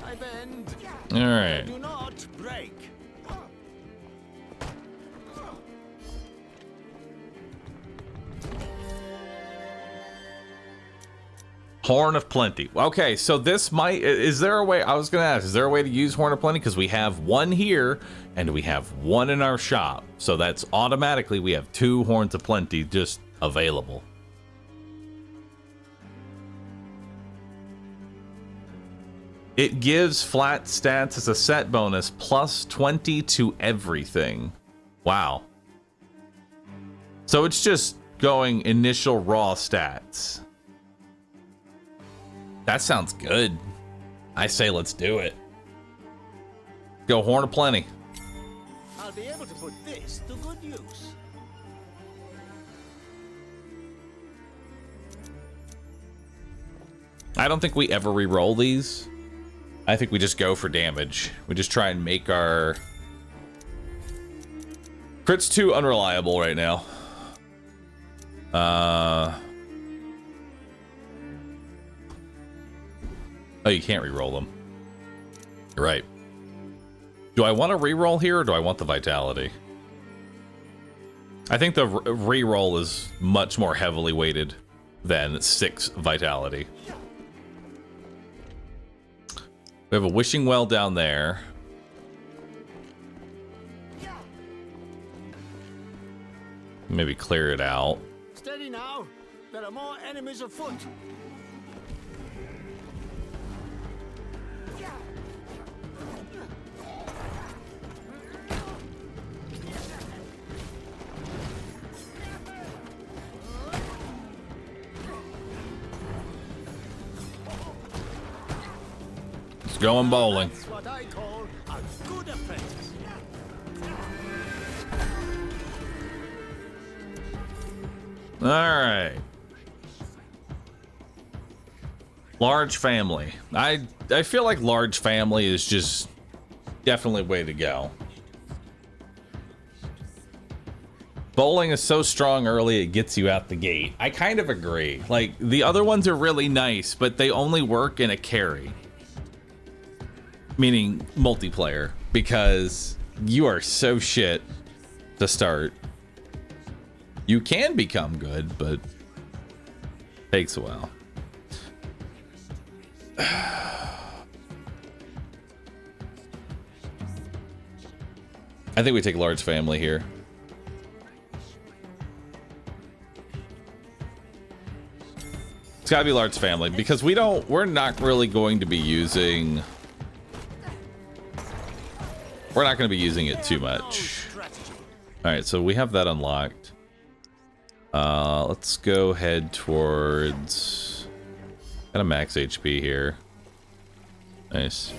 I bend. All right. Do not break. Horn of Plenty. Okay, so this might... Is there a way... I was going to ask, is there a way to use Horn of Plenty? Because we have one here, and we have one in our shop. So that's automatically, we have 2 Horns of Plenty just available. It gives flat stats as a set bonus, plus 20 to everything. Wow. So it's just going initial raw stats. That sounds good. I say let's do it. Go Horn of Plenty. I'll be able to put this to good use. I don't think we ever re-roll these. I think we just go for damage. We just try and make our... Crit's too unreliable right now. Oh, you can't re-roll them. You're right. Do I want to re-roll here, or do I want the vitality? I think the re-roll is much more heavily weighted than 6 vitality. We have a wishing well down there. Maybe clear it out. Steady now. There are more enemies afoot. Going bowling. That's what I call a good apprentice. All right. Large family. I feel like large family is just definitely way to go. Bowling is so strong early, it gets you out the gate. I kind of agree. Like, the other ones are really nice, but they only work in a carry. Meaning multiplayer, because you are so shit to start. You can become good, but takes a while. I think we take large family here. It's gotta be large family because we're not really going to be using. We're not going to be using it too much. All right, so we have that unlocked. Let's go head towards. Got a max HP here. Nice.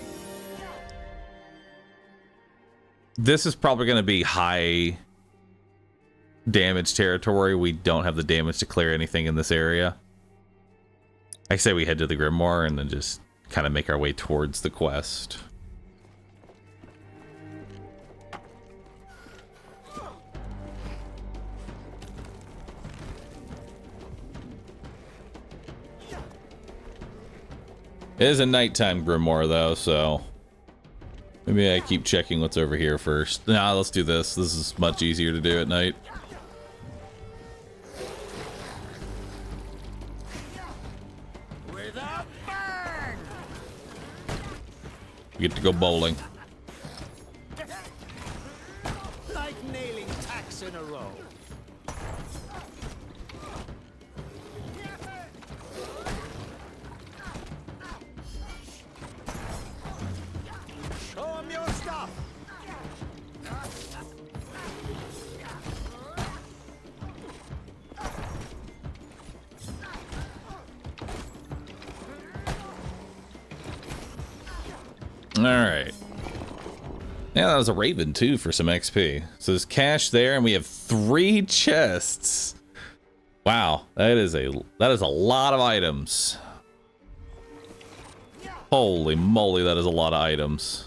This is probably going to be high damage territory. We don't have the damage to clear anything in this area. I say we head to the Grimoire and then just kind of make our way towards the quest. It is a nighttime Grimoire though, so maybe I keep checking what's over here first. Nah, let's do this. This is much easier to do at night. With a bang! We get to go bowling. Like nailing tacks in a row. Show 'em your stuff. All right. Yeah, that was a Raven too for some XP. So there's cash there, and we have 3 chests. Wow, that is a lot of items. Holy moly, that is a lot of items.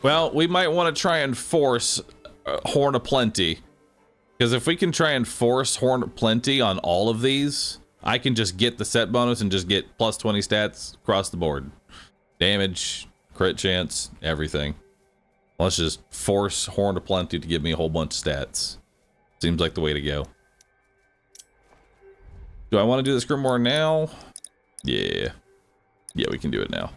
Well, we might want to try and force Horn of Plenty. Because if we can try and force Horn of Plenty on all of these, I can just get the set bonus and just get plus 20 stats across the board. Damage, crit chance, everything. Let's just force Horn of Plenty to give me a whole bunch of stats. Seems like the way to go. Do I want to do this Grimoire now? Yeah. Yeah, we can do it now.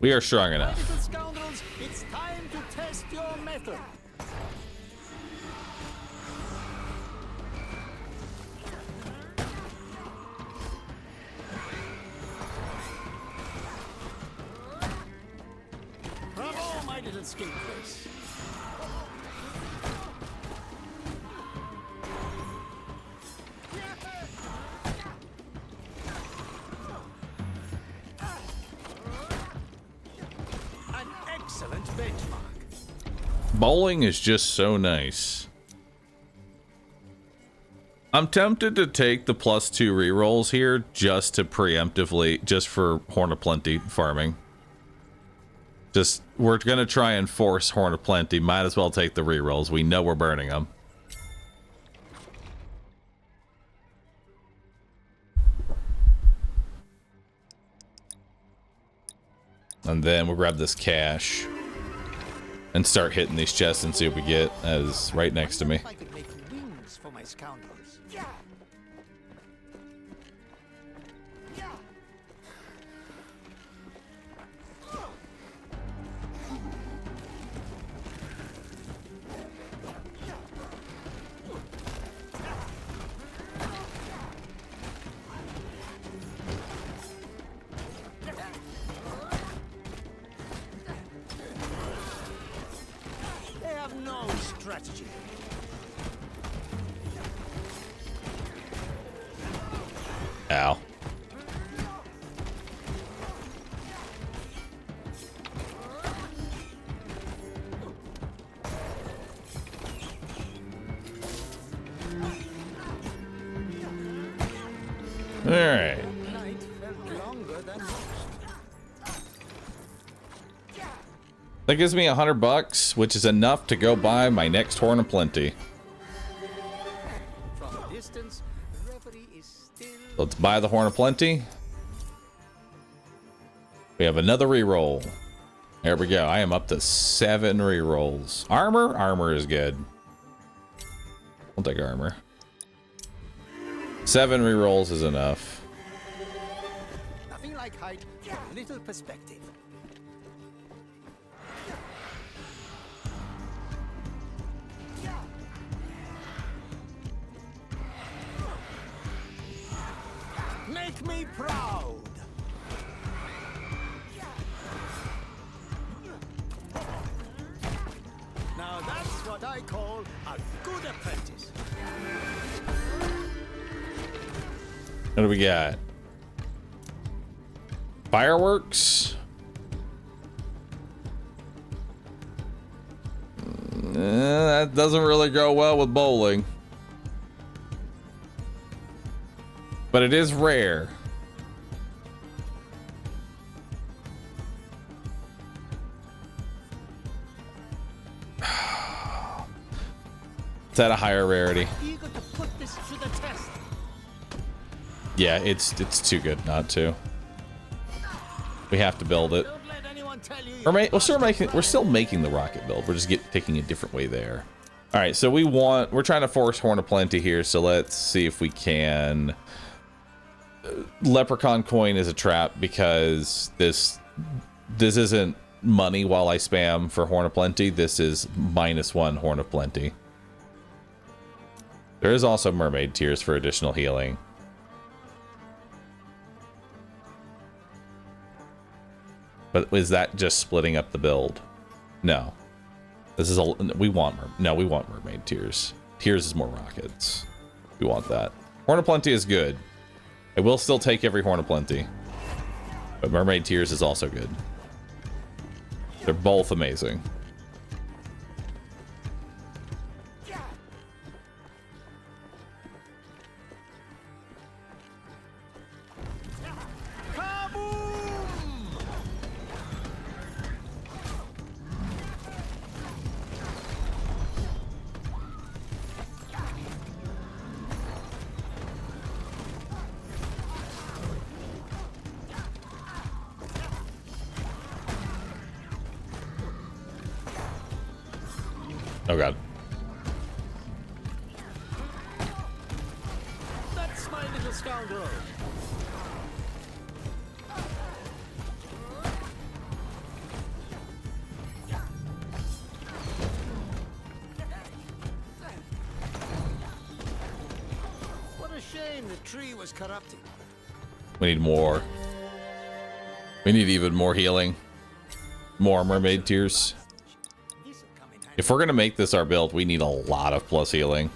We are strong enough. Little scoundrels, it's time to test your mettle. Bravo, my little scapegrace. An excellent benchmark. Bowling is just so nice. I'm tempted to take the +2 rerolls here just to preemptively, just for Horn of Plenty farming. Just, we're gonna try and force Horn of Plenty. Might as well take the rerolls. We know we're burning them. And then we'll grab this cash and start hitting these chests and see what we get. That is right next to me. I could make wings for my scoundrels. They have no strategy. Ow. All right. Night felt longer than most. That gives me $100, which is enough to go buy my next Horn of Plenty. From a distance, reverie is still. Let's buy the Horn of Plenty. We have another reroll. There we go. I am up to 7 rerolls. Armor? Armor is good. I'll take armor. 7 rerolls is enough. Nothing like height, a little perspective. Make me proud. Now that's what I call a good apprentice. What do we got? Fireworks? That doesn't really go well with bowling. But it is rare. It's at a higher rarity. Eager to put this to the test. Yeah, it's too good not to. We have to build it. Don't let anyone tell you. We're still making the rocket build. We're just taking a different way there. All right, so we're trying to force Horn of Plenty here. So let's see if we can. Leprechaun coin is a trap because this isn't money while I spam for Horn of Plenty. This is -1 Horn of Plenty. There is also mermaid tears for additional healing. But is that just splitting up the build? No. This is we want mermaid tears. Tears is more rockets. We want that. Horn of Plenty is good. I will still take every Horn of Plenty. But mermaid tears is also good. They're both amazing. Oh god. That's my little scoundrel. What a shame the tree was corrupted. We need more. We need even more healing. More mermaid tears. If we're gonna make this our build, we need a lot of plus healing.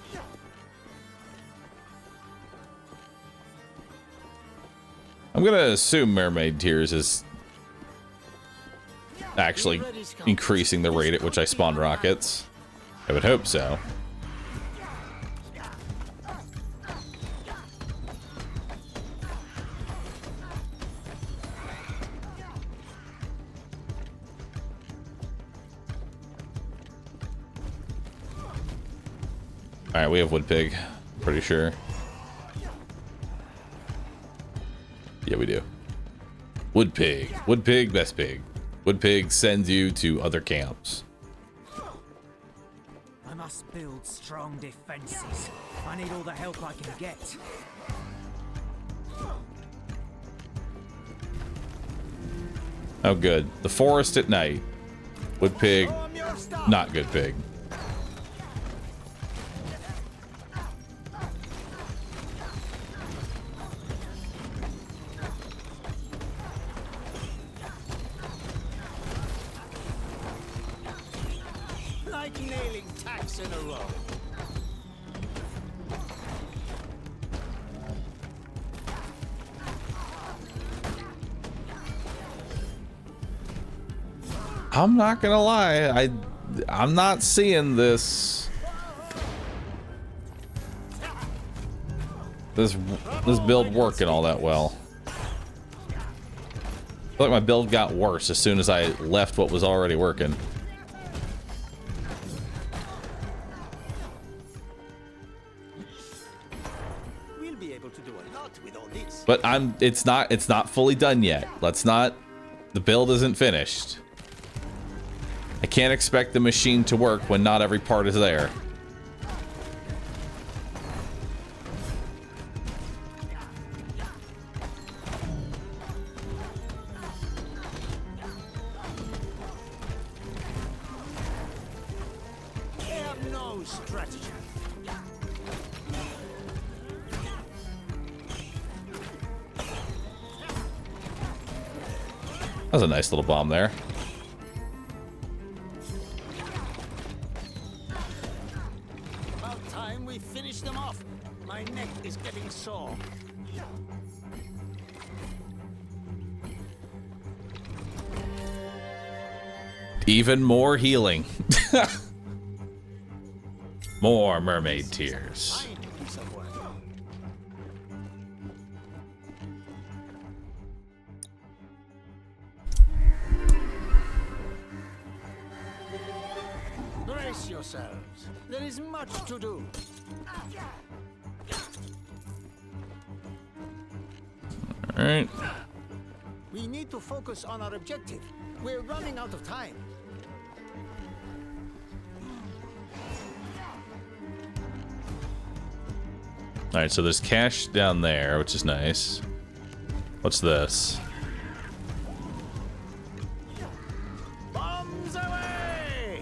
I'm gonna assume mermaid tears is actually increasing the rate at which I spawn rockets. I would hope so. All right, we have wood pig, pretty sure. Yeah, we do. Wood pig, best pig. Wood pig sends you to other camps. I must build strong defenses. I need all the help I can get. Oh, good. The forest at night. Wood pig, not good pig. Like nailing tacks in a row. I'm not gonna lie, I'm not seeing this. this build working all that well. I feel like my build got worse as soon as I left what was already working. We'll be able to do a lot with all this. But it's not fully done yet. The build isn't finished. I can't expect the machine to work when not every part is there. That was a nice little bomb there. About time we finish them off. My neck is getting sore. Even more healing. More mermaid tears. Brace yourselves. There is much to do. All right. We need to focus on our objective. We're running out of time. All right, so there's cash down there, which is nice. What's this? Bombs away!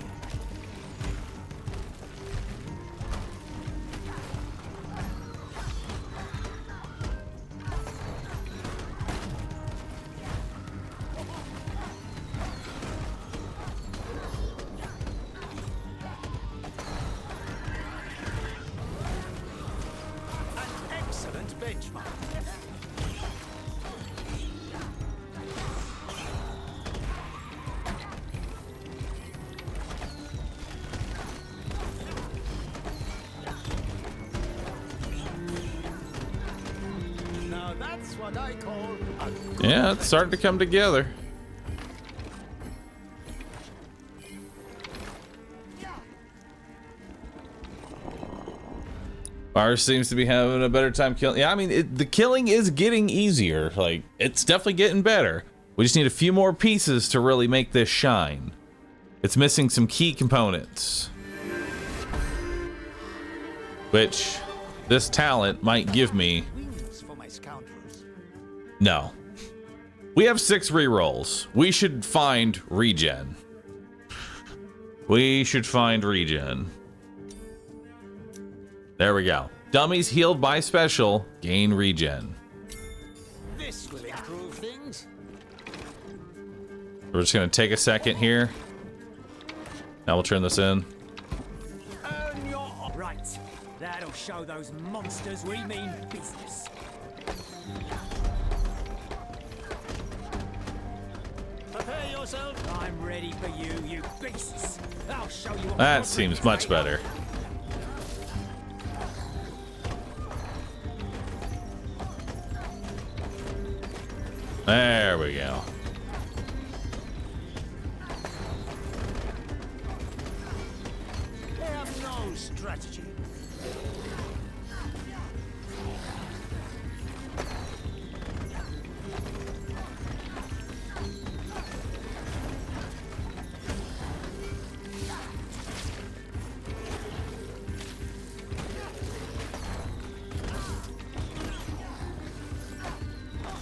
An excellent benchmark. Now that's what I call a good Yeah, it's starting to come together. Ours seems to be having a better time killing. Yeah, I mean, the killing is getting easier. Like, it's definitely getting better. We just need a few more pieces to really make this shine. It's missing some key components, which this talent might give me. wins for my scoundrels. No. We have 6 rerolls. We should find regen. We should find regen. There we go. Dummies healed by special gain regen. This will improve things. We're just gonna take a second here. Now we'll turn this in. Earn your Right. That'll show those monsters we mean business. prepare yourself. I'm ready for you, you beasts. I'll show you what That my seems brilliance much ain't. better. There we go. They have no strategy.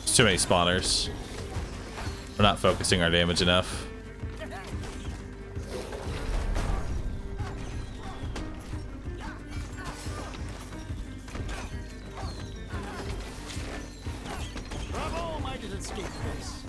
There's too many spawners. We're not focusing our damage enough. Bravo, my little scapegoats.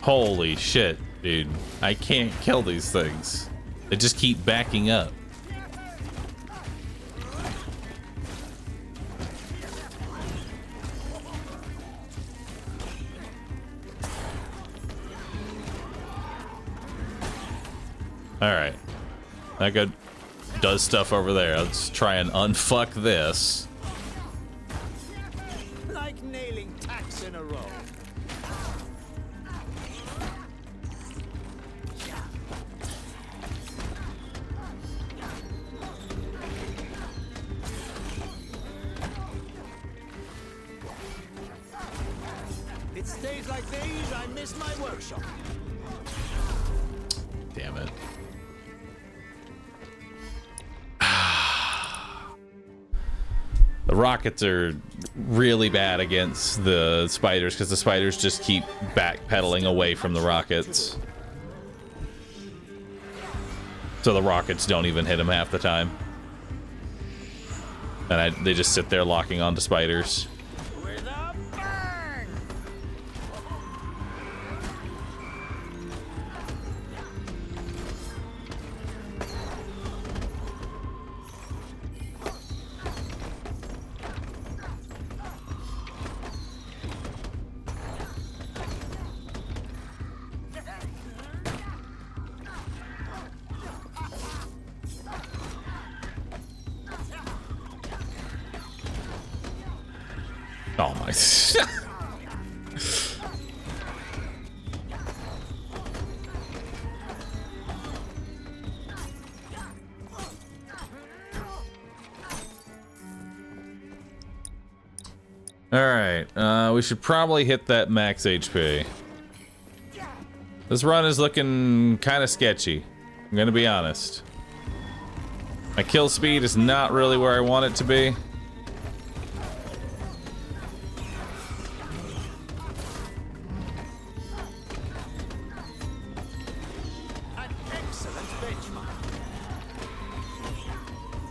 Holy shit, dude. I can't kill these things. They just keep backing up. Alright. That guy does stuff over there. Let's try and unfuck this. Like nailing tacks in a row. It's days like these I miss my workshop. Damn it. The rockets are really bad against the spiders because the spiders just keep backpedaling away from the rockets. So the rockets don't even hit them half the time. And they just sit there locking onto spiders. With a bang! Oh my. Alright, we should probably hit that max HP. This run is looking kind of sketchy. I'm gonna be honest. My kill speed is not really where I want it to be. An excellent benchmark.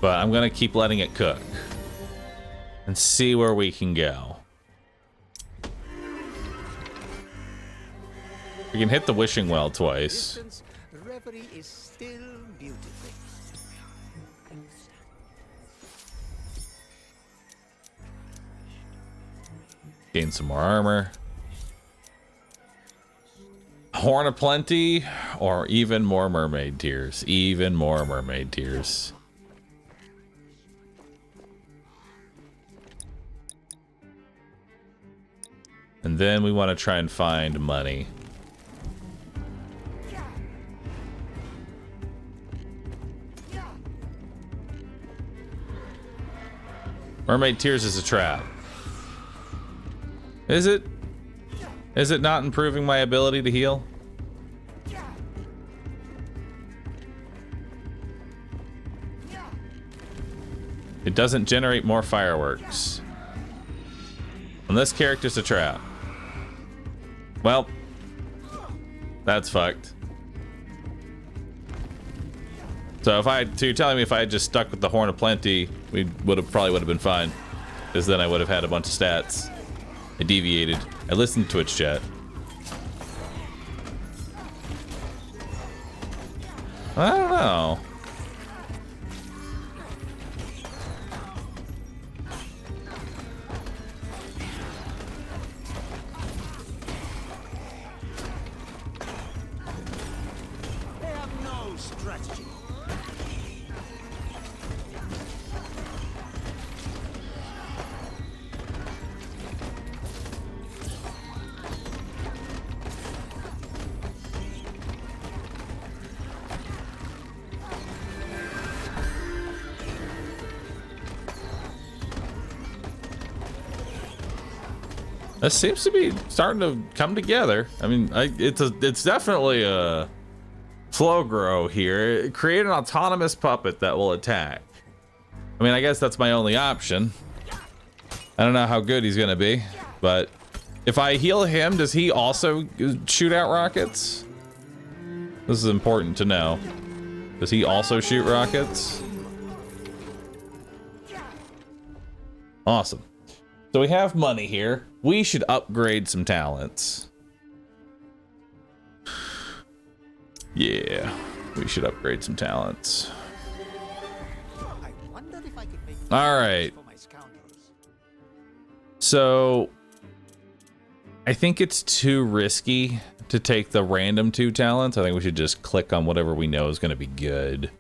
But I'm gonna keep letting it cook. And see where we can go. We can hit the wishing well twice. Distance, reverie is still beautiful. Gain some more armor. Horn of Plenty, or even more mermaid tears. Even more mermaid tears. And then we want to try and find money. Mermaid tears is a trap. Is it? Is it not improving my ability to heal? It doesn't generate more fireworks. And this character's a trap. Well, that's fucked. So you're telling me if I had just stuck with the Horn of Plenty, we probably would have been fine. Because then I would have had a bunch of stats. I deviated. I listened to Twitch chat. I don't know. They have no strategy. This seems to be starting to come together. I mean, it's definitely a slow grow here. Create an autonomous puppet that will attack. I mean, I guess that's my only option. I don't know how good he's gonna be, but if I heal him, does he also shoot out rockets? This is important to know. Does he also shoot rockets? Awesome. So we have money here. We should upgrade some talents. Yeah, we should upgrade some talents. I wonder if I could make All right. for my scoundrels. So I think it's too risky to take the random 2 talents. I think we should just click on whatever we know is going to be good.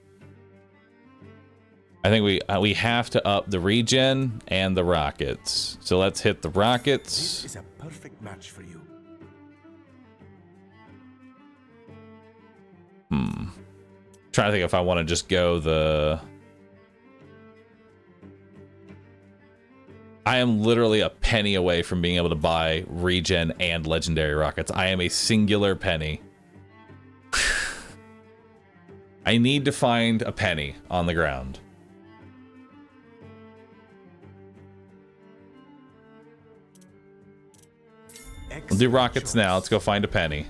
I think we have to up the regen and the rockets. So let's hit the rockets. This is a perfect match for you. Trying to think if I want to just go the... I am literally a penny away from being able to buy regen and legendary rockets. I am a singular penny. I need to find a penny on the ground. We'll do rockets now. Let's go find a penny.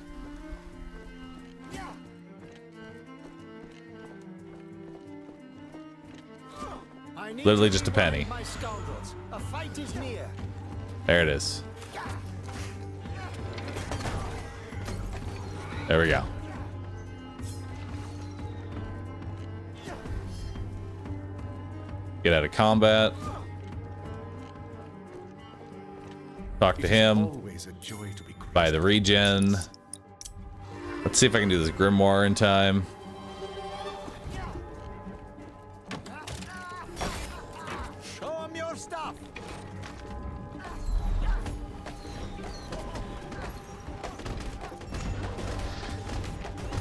Literally just a penny. My scoundrels. A fight is near. There it is. There we go. Get out of combat. Talk to him. Always a joy to be Buy the regen. Let's see if I can do this grimoire in time. Show 'em your stuff.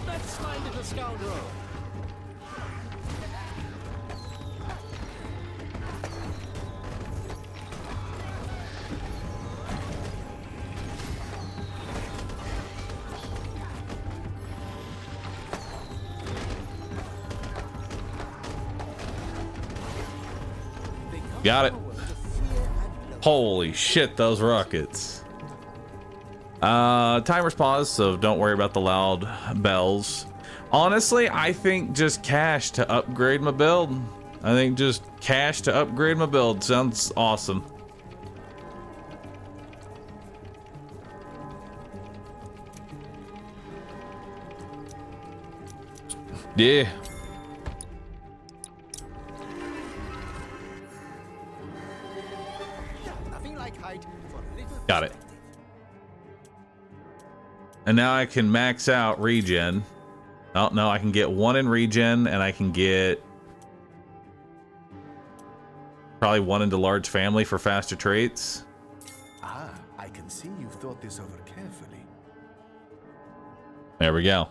Let's find little scoundrel. Got it. Holy shit, those rockets. Timer's paused, so don't worry about the loud bells. Honestly, I think just cash to upgrade my build. I think just cash to upgrade my build sounds awesome. Yeah. Got it. And now I can max out regen. Oh, no, I can get 1 in regen, and I can get probably 1 into large family for faster traits. Ah, I can see you've thought this over carefully. There we go.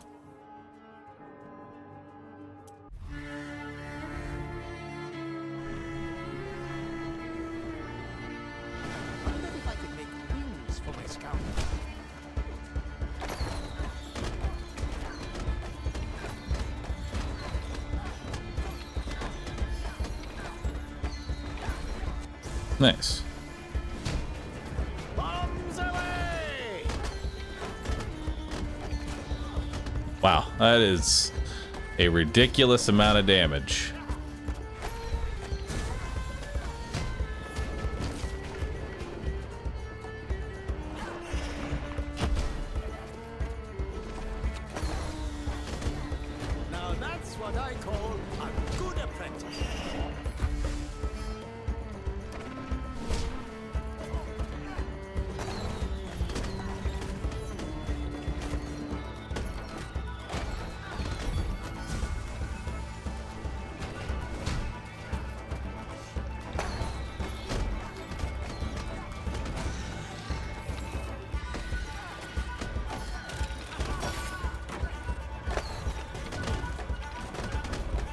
Nice. Bombs away! Wow, that is a ridiculous amount of damage. Now that's what I call a good apprentice.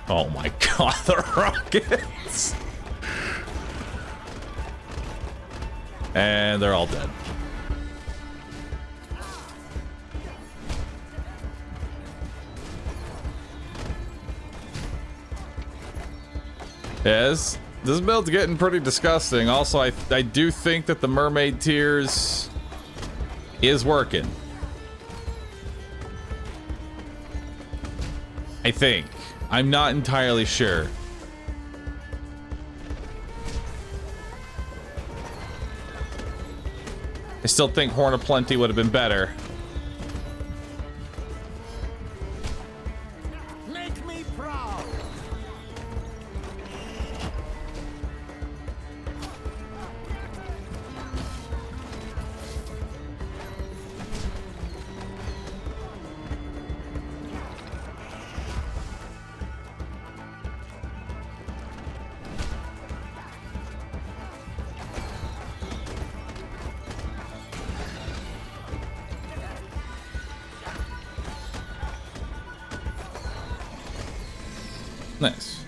Oh my god, the rockets! And they're all dead. Yes, this build's getting pretty disgusting. Also, I do think that the mermaid tears is working. I think. I'm not entirely sure. I still think Horn of Plenty would have been better. Make me proud. Nice.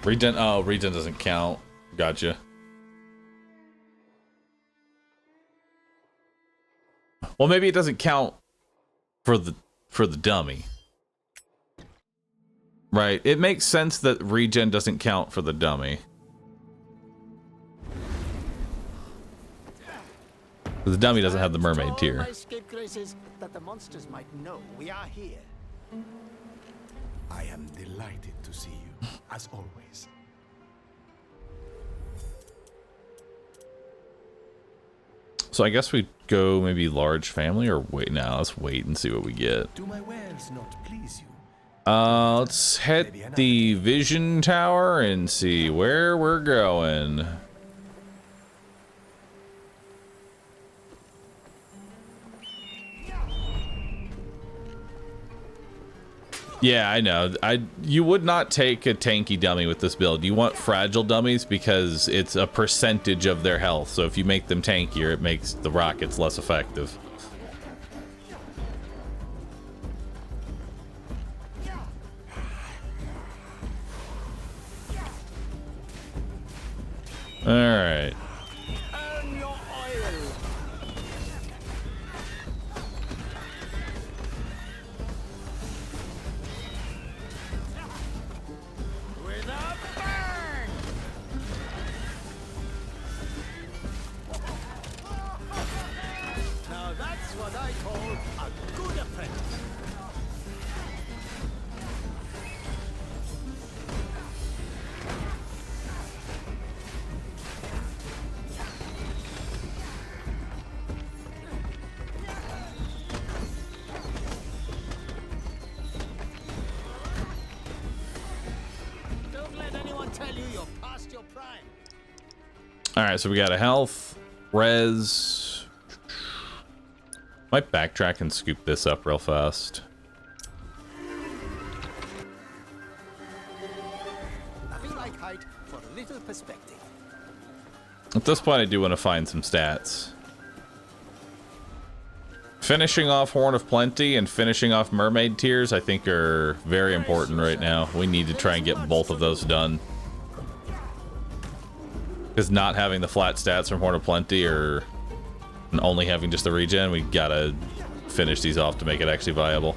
Regen. Oh, regen doesn't count. Gotcha. Well, maybe it doesn't count for the dummy. Right. It makes sense that regen doesn't count for the dummy. The dummy doesn't have the mermaid tier. My scapegraces, that the monsters might know we are here. I am delighted to see you, as always. So I guess we'd go maybe large family or wait. Now let's wait and see what we get. Do my wares not please you? Let's hit the vision tower and see where we're going. Yeah, I know. You would not take a tanky dummy with this build. You want fragile dummies because it's a percentage of their health. So if you make them tankier, it makes the rockets less effective. All right. Earn your oil. Without burn. Now that's what I call a good offense. Don't let anyone tell you you're past your prime. All right, so we got a health, res. Might backtrack and scoop this up real fast. Nothing like height for a little perspective. At this point, I do want to find some stats. Finishing off Horn of Plenty and finishing off Mermaid Tiers, I think, are very important right now. We need to try and get both of those done. Because not having the flat stats from Horn of Plenty or only having just the regen, we gotta finish these off to make it actually viable.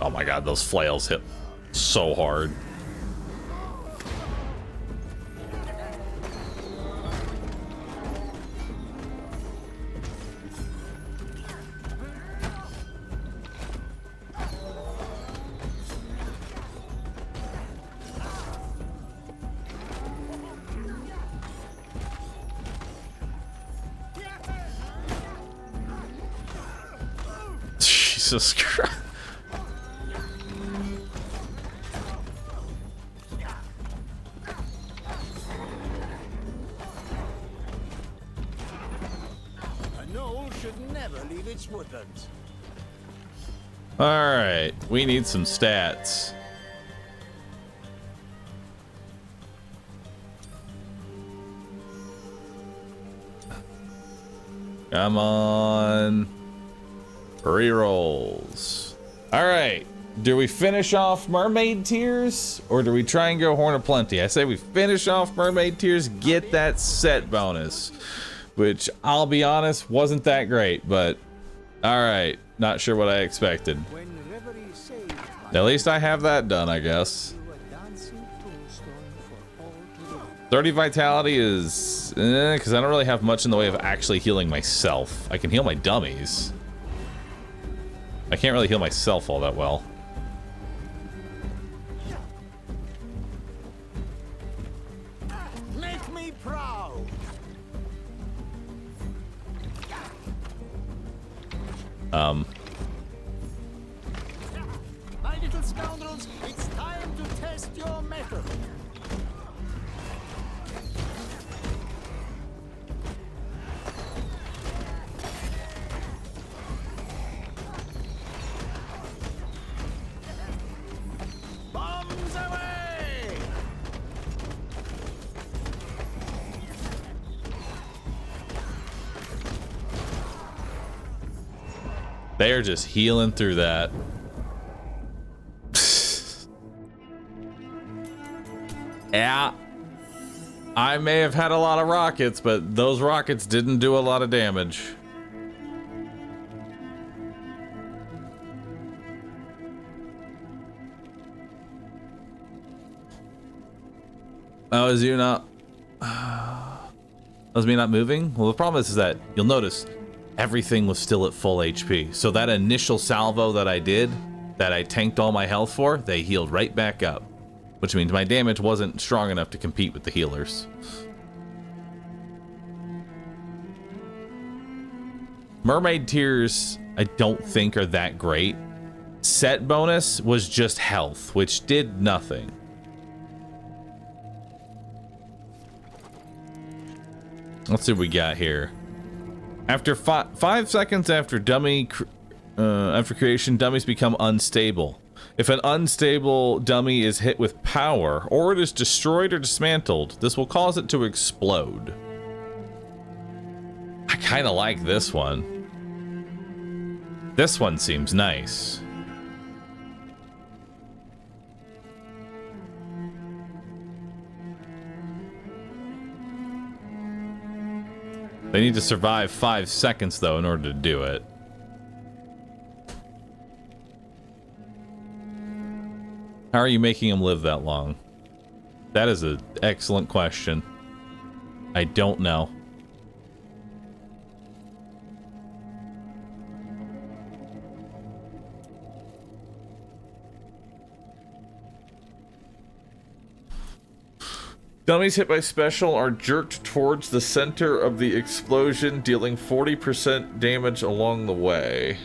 Oh my god, those flails hit so hard. Jesus Christ. Woodlands. All right, we need some stats. Come on. Rerolls. All right. Do we finish off Mermaid Tiers or do we try and go Horn of Plenty? I say we finish off Mermaid Tiers, get that set bonus, which I'll be honest wasn't that great, but all right. Not sure what I expected. At least I have that done, I guess. 30 vitality is because I don't really have much in the way of actually healing myself. I can heal my dummies. I can't really heal myself all that well. Make me proud. My little scoundrels, it's time They are just healing through that. Yeah. I may have had a lot of rockets, but those rockets didn't do a lot of damage. Oh, is you not... Was me not moving? Well, the problem is that you'll notice everything was still at full HP. So that initial salvo that I did, that I tanked all my health for, they healed right back up. Which means my damage wasn't strong enough to compete with the healers. Mermaid tiers, I don't think are that great. Set bonus was just health, which did nothing. Let's see what we got here. After 5 seconds after after creation, dummies become unstable. If an unstable dummy is hit with power, or it is destroyed or dismantled, this will cause it to explode. I kind of like this one. This one seems nice. They need to survive 5 seconds, though, in order to do it. How are you making them live that long? That is an excellent question. I don't know. Dummies hit by special are jerked towards the center of the explosion, dealing 40% damage along the way.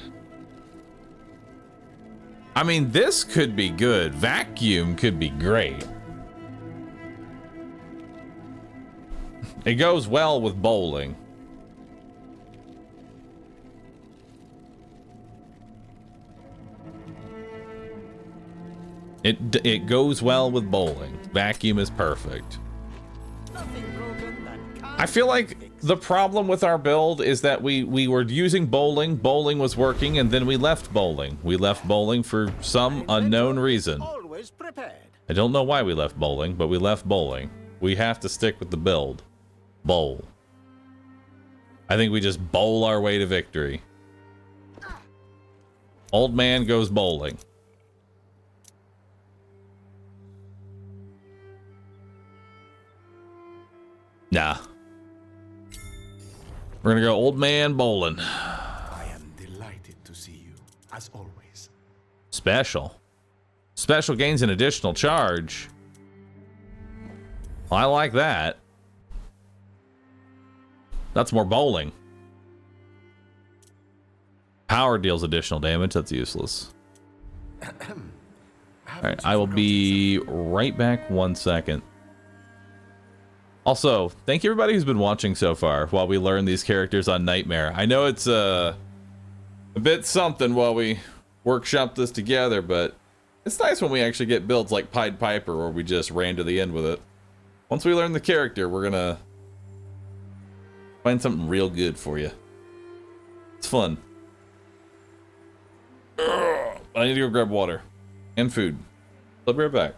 I mean, this could be good. Vacuum could be great. It goes well with bowling. It goes well with bowling. Vacuum is perfect. I feel like the problem with our build is that we were using bowling. Bowling was working, and then we left bowling. We left bowling for some unknown reason. I don't know why we left bowling, but we left bowling. We have to stick with the build. Bowl. I think we just bowl our way to victory. Old man goes bowling. Nah. We're gonna go old man bowling. I am delighted to see you, as always. Special. Special gains an additional charge. I like that. That's more bowling. Power deals additional damage. That's useless. Alright, I will be right back 1 second. Also, thank you everybody who's been watching so far while we learn these characters on Nightmare. I know it's a bit something while we workshop this together, but it's nice when we actually get builds like Pied Piper where we just ran to the end with it. Once we learn the character, we're gonna find something real good for you. It's fun. I need to go grab water and food. I'll be right back.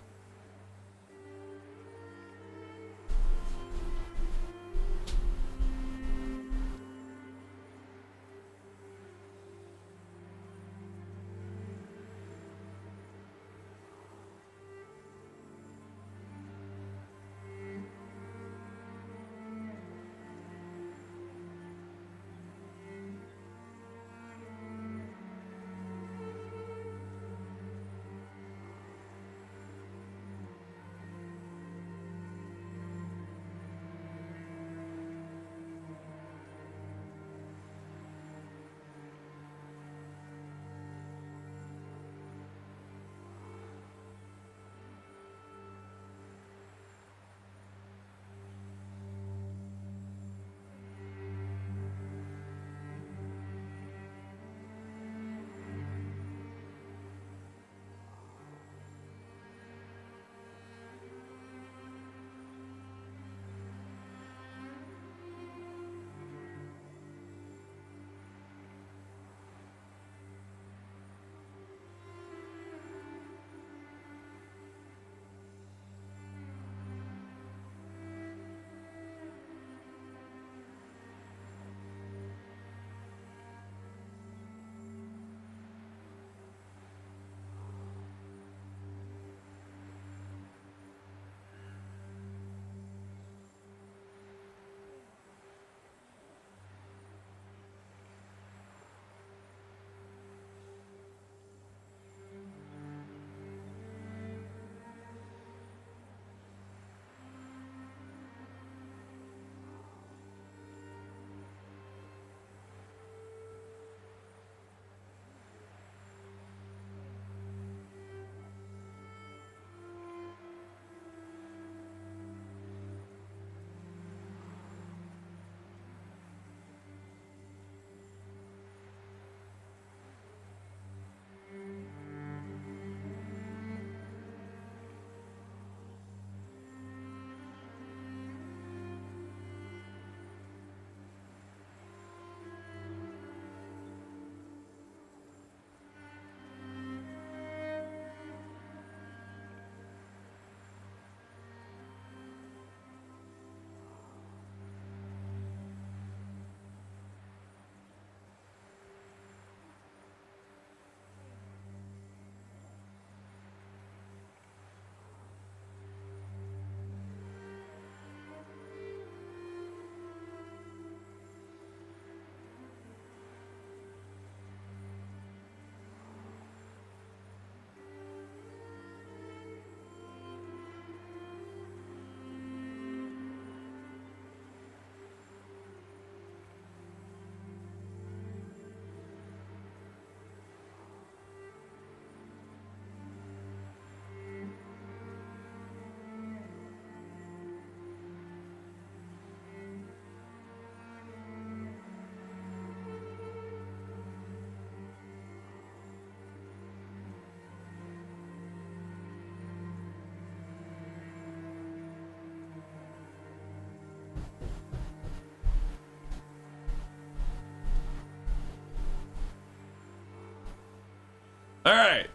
All right.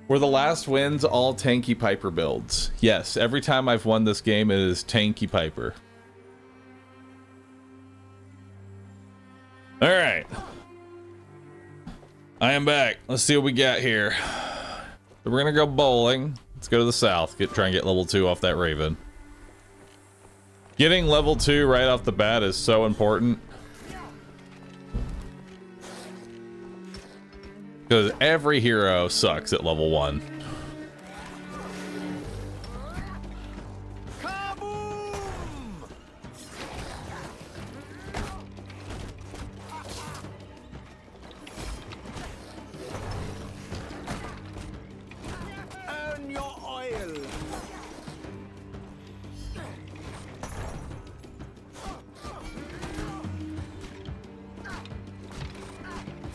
Were the last wins all tanky Piper builds? Yes, every time I've won this game, it is tanky Piper. All right. I am back. Let's see what we got here. So we're gonna go bowling. Let's go to the south. Try and get level 2 off that Raven. Getting level 2 right off the bat is so important. Because every hero sucks at level 1. Earn your oil.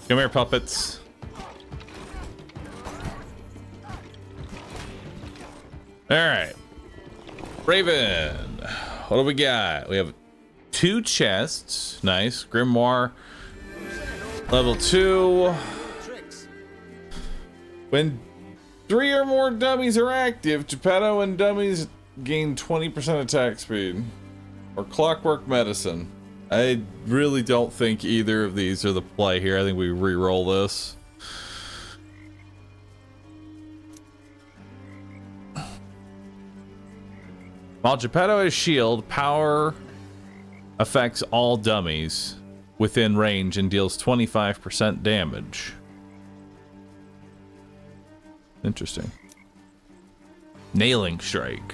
Come here, puppets. All right, Raven, what do we got? We have 2 chests. Nice. Grimoire, level 2. When 3 or more dummies are active, Geppetto and dummies gain 20% attack speed. Or Clockwork Medicine. I really don't think either of these are the play here. I think we re-roll this. While Geppetto has shield, power affects all dummies within range and deals 25% damage. Interesting. Nailing strike.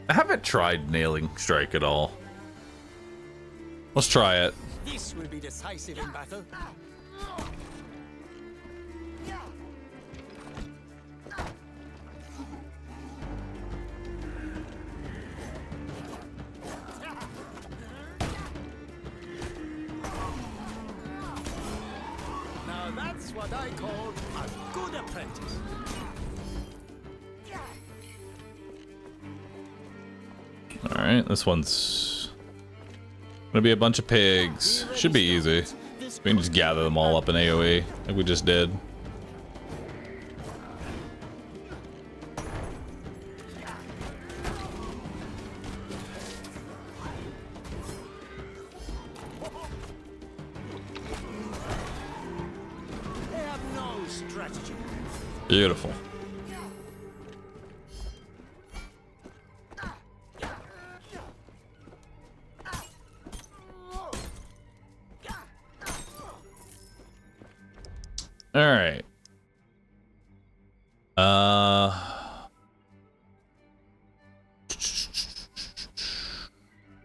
I haven't tried nailing strike at all. Let's try it. This will be decisive in battle. Now that's what I call a good apprentice. All right, this one's gonna be a bunch of pigs. Should be easy. We can just gather them all up in AoE like we just did. They have no strategy. Beautiful. All right.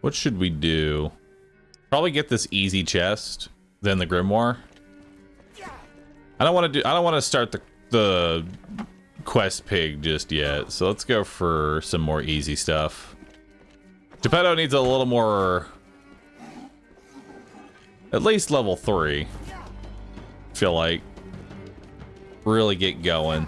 What should we do? Probably get this easy chest, then the grimoire. I don't want to start the quest pig just yet. So let's go for some more easy stuff. Geppetto needs a little more, at least level 3. Feel like really get going.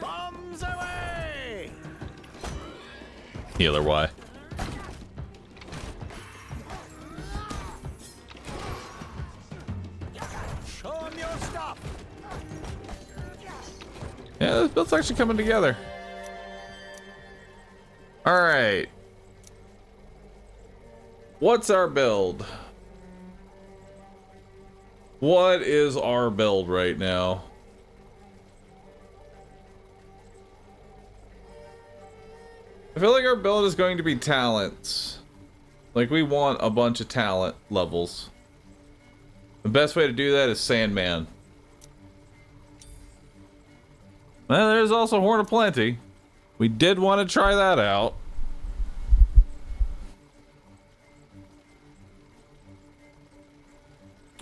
Bombs away! Healer Y. Show 'em your stuff. Yeah, this build's actually coming together. All right. What's our build? What is our build right now? I feel like our build is going to be talents. Like, we want a bunch of talent levels. The best way to do that is Sandman. Well, there's also Horn of Plenty. We did want to try that out.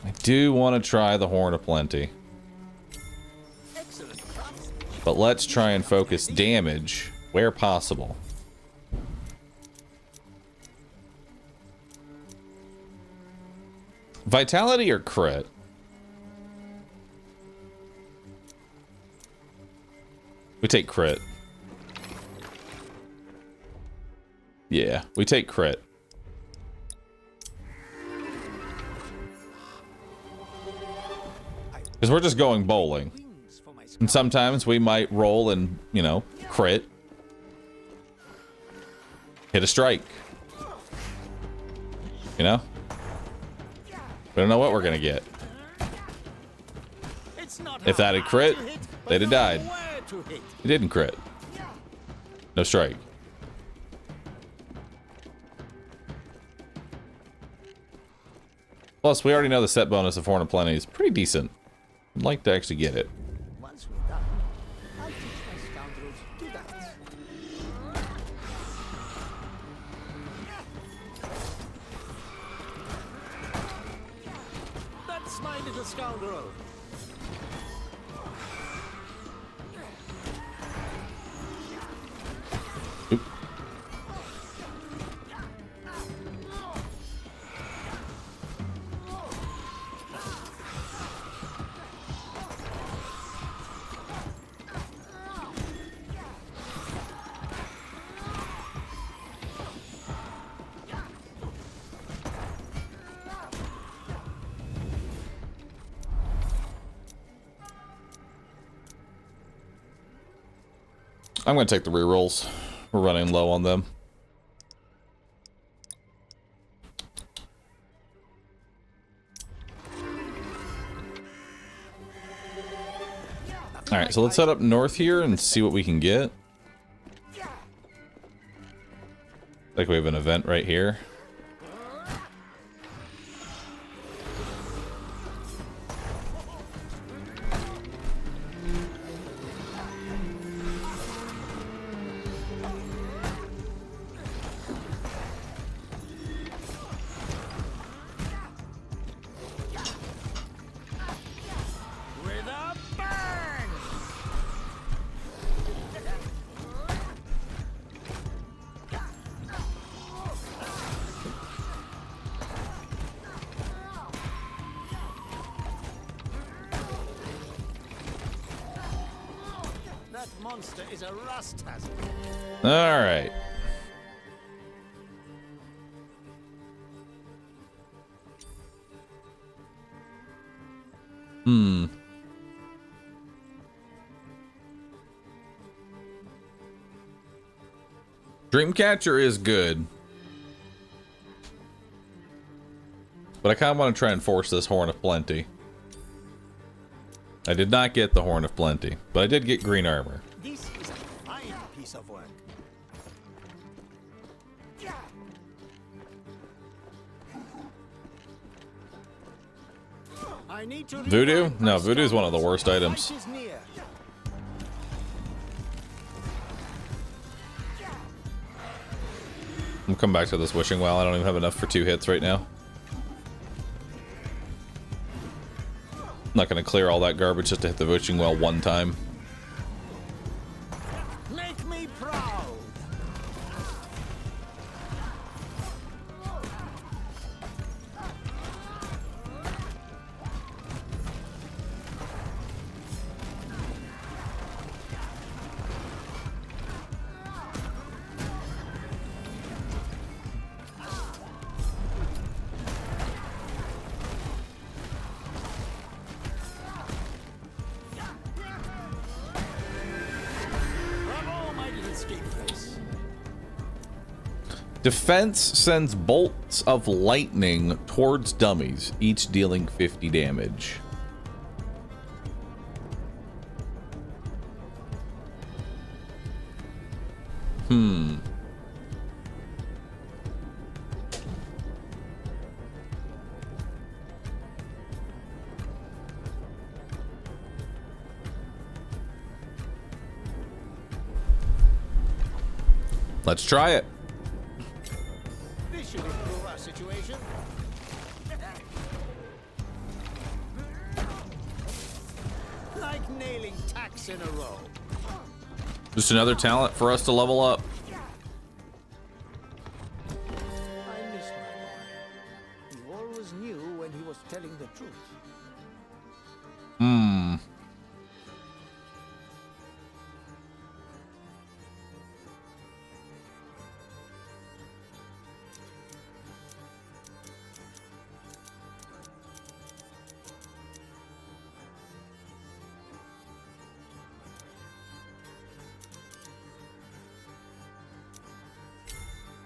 I do want to try the Horn of Plenty. But let's try and focus damage where possible. Vitality or crit? We take crit. Yeah, we take crit. Because we're just going bowling. And sometimes we might roll and, you know, crit. Hit a strike. You know? We don't know what we're gonna get. If that had crit, they'd have died. It didn't crit. No strike. Plus, we already know the set bonus of Horn of Plenty is pretty decent. I'd like to actually get it. Once we're done, I'll teach my scoundrels to dance. That's my little scoundrel. Oop. I'm gonna take the rerolls. We're running low on them. Alright, so let's head up north here and see what we can get. Like we have an event right here. That monster is a rust hazard. All right. Dreamcatcher is good. But I kind of want to try and force this Horn of Plenty. I did not get the Horn of Plenty, but I did get green armor. This is a fine piece of work. I need to Voodoo? No, Voodoo is one of the worst items. Fight is near. I'm come back to this wishing well. I don't even have enough for 2 hits right now. I'm not gonna clear all that garbage just to hit the wishing well one time. Make me proud. Defense sends bolts of lightning towards dummies, each dealing 50 damage. Let's try it. This should improve our situation. Like nailing tacks in a row. Just another talent for us to level up. I miss my boy. He always knew when he was telling the truth.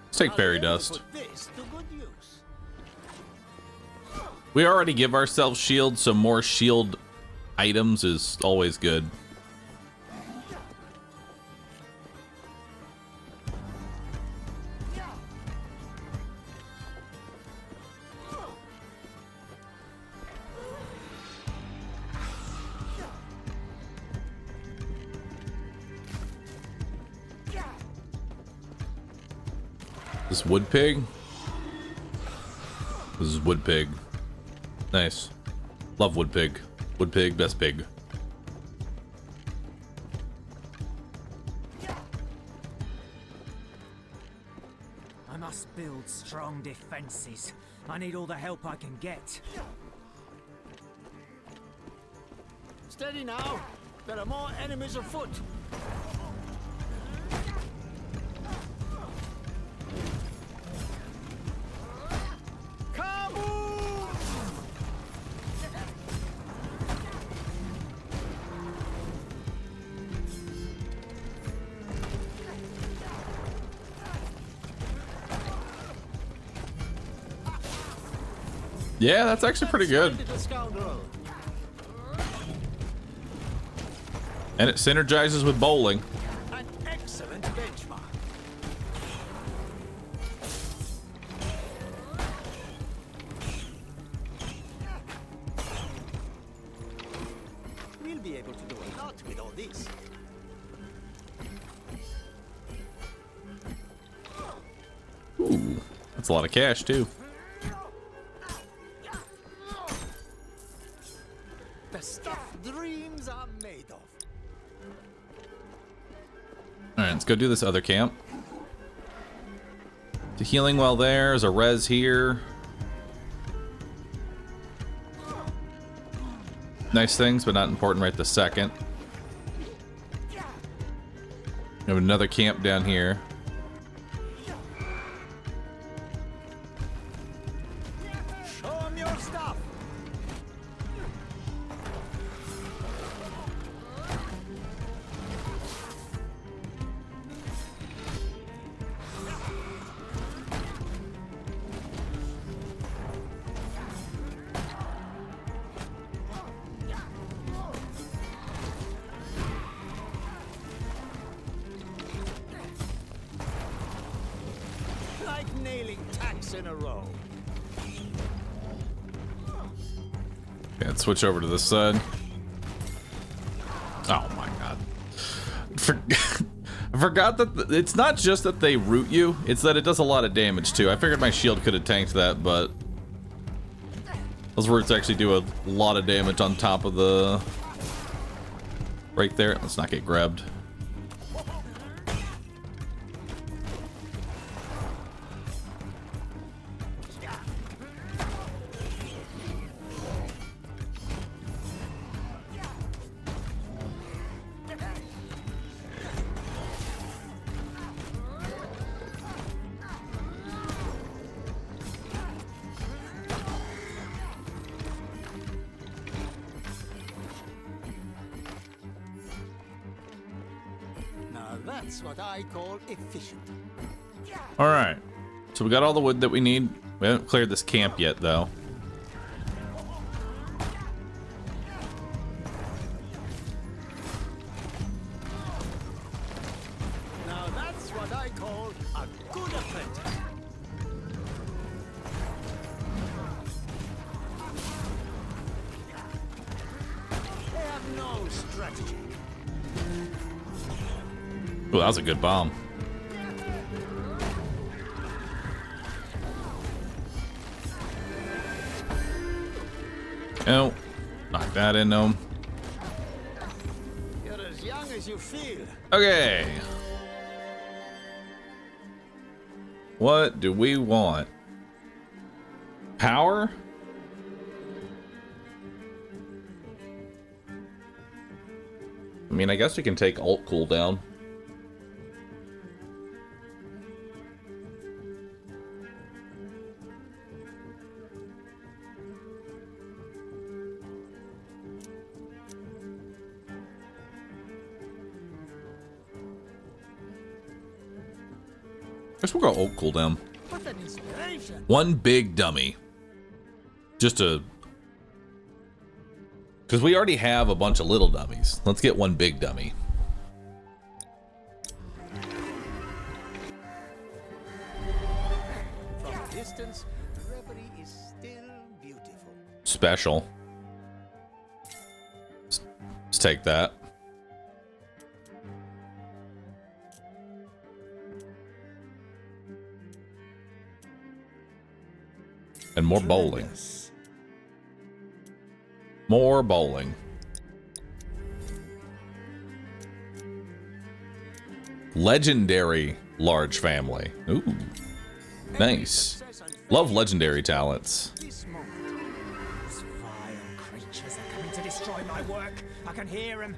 Let's take fairy dust. Put this to good use. We already give ourselves shields, so more shield items is always good. This wood pig? This is wood pig. Nice. Love wood pig. Wood pig, best pig. I must build strong defenses. I need all the help I can get. Steady now. There are more enemies afoot. Yeah, that's actually pretty good. And it synergizes with bowling. An excellent benchmark. We'll be able to do a lot with all this. Ooh, that's a lot of cash too. The stuff dreams are made of. All right, let's go do this other camp. The healing well there. There's a res here. Nice things, but not important right this second. We have another camp down here. Show 'em your stuff. Like nailing tacks in a row. Okay, let's switch over to this side. Oh my god. I forgot that it's not just that they root you, it's that it does a lot of damage too. I figured my shield could have tanked that, but those roots actually do a lot of damage on top of the... Right there. Let's not get grabbed. Now that's what I call efficient. All right. So we got all the wood that we need. We haven't cleared this camp yet, though. Now that's what I call a good apprentice. They have no strategy. Oh, that was a good bomb. Oh, knock that in, no. You're as young as you feel. Okay. What do we want? Power? I mean, I guess we can take ult cooldown. Guess we'll go ult cooldown. What an inspiration. One big dummy. Just a... Because we already have a bunch of little dummies. Let's get one big dummy. From a distance, reverie is still beautiful. Special. Let's take that. And more bowling. More bowling. Legendary large family. Ooh. Nice. Love legendary talents. These vile creatures are coming to destroy my work. I can hear them.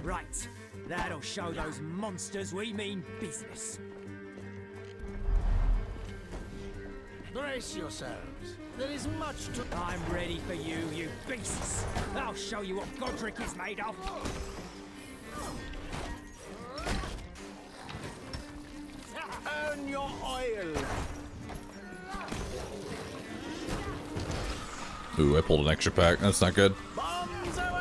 Right. That'll show those monsters we mean business. Brace yourselves. There is much to... I'm ready for you, you beasts. I'll show you what Godric is made of. Earn your oil. Ooh, I pulled an extra pack. That's not good. Bombs away!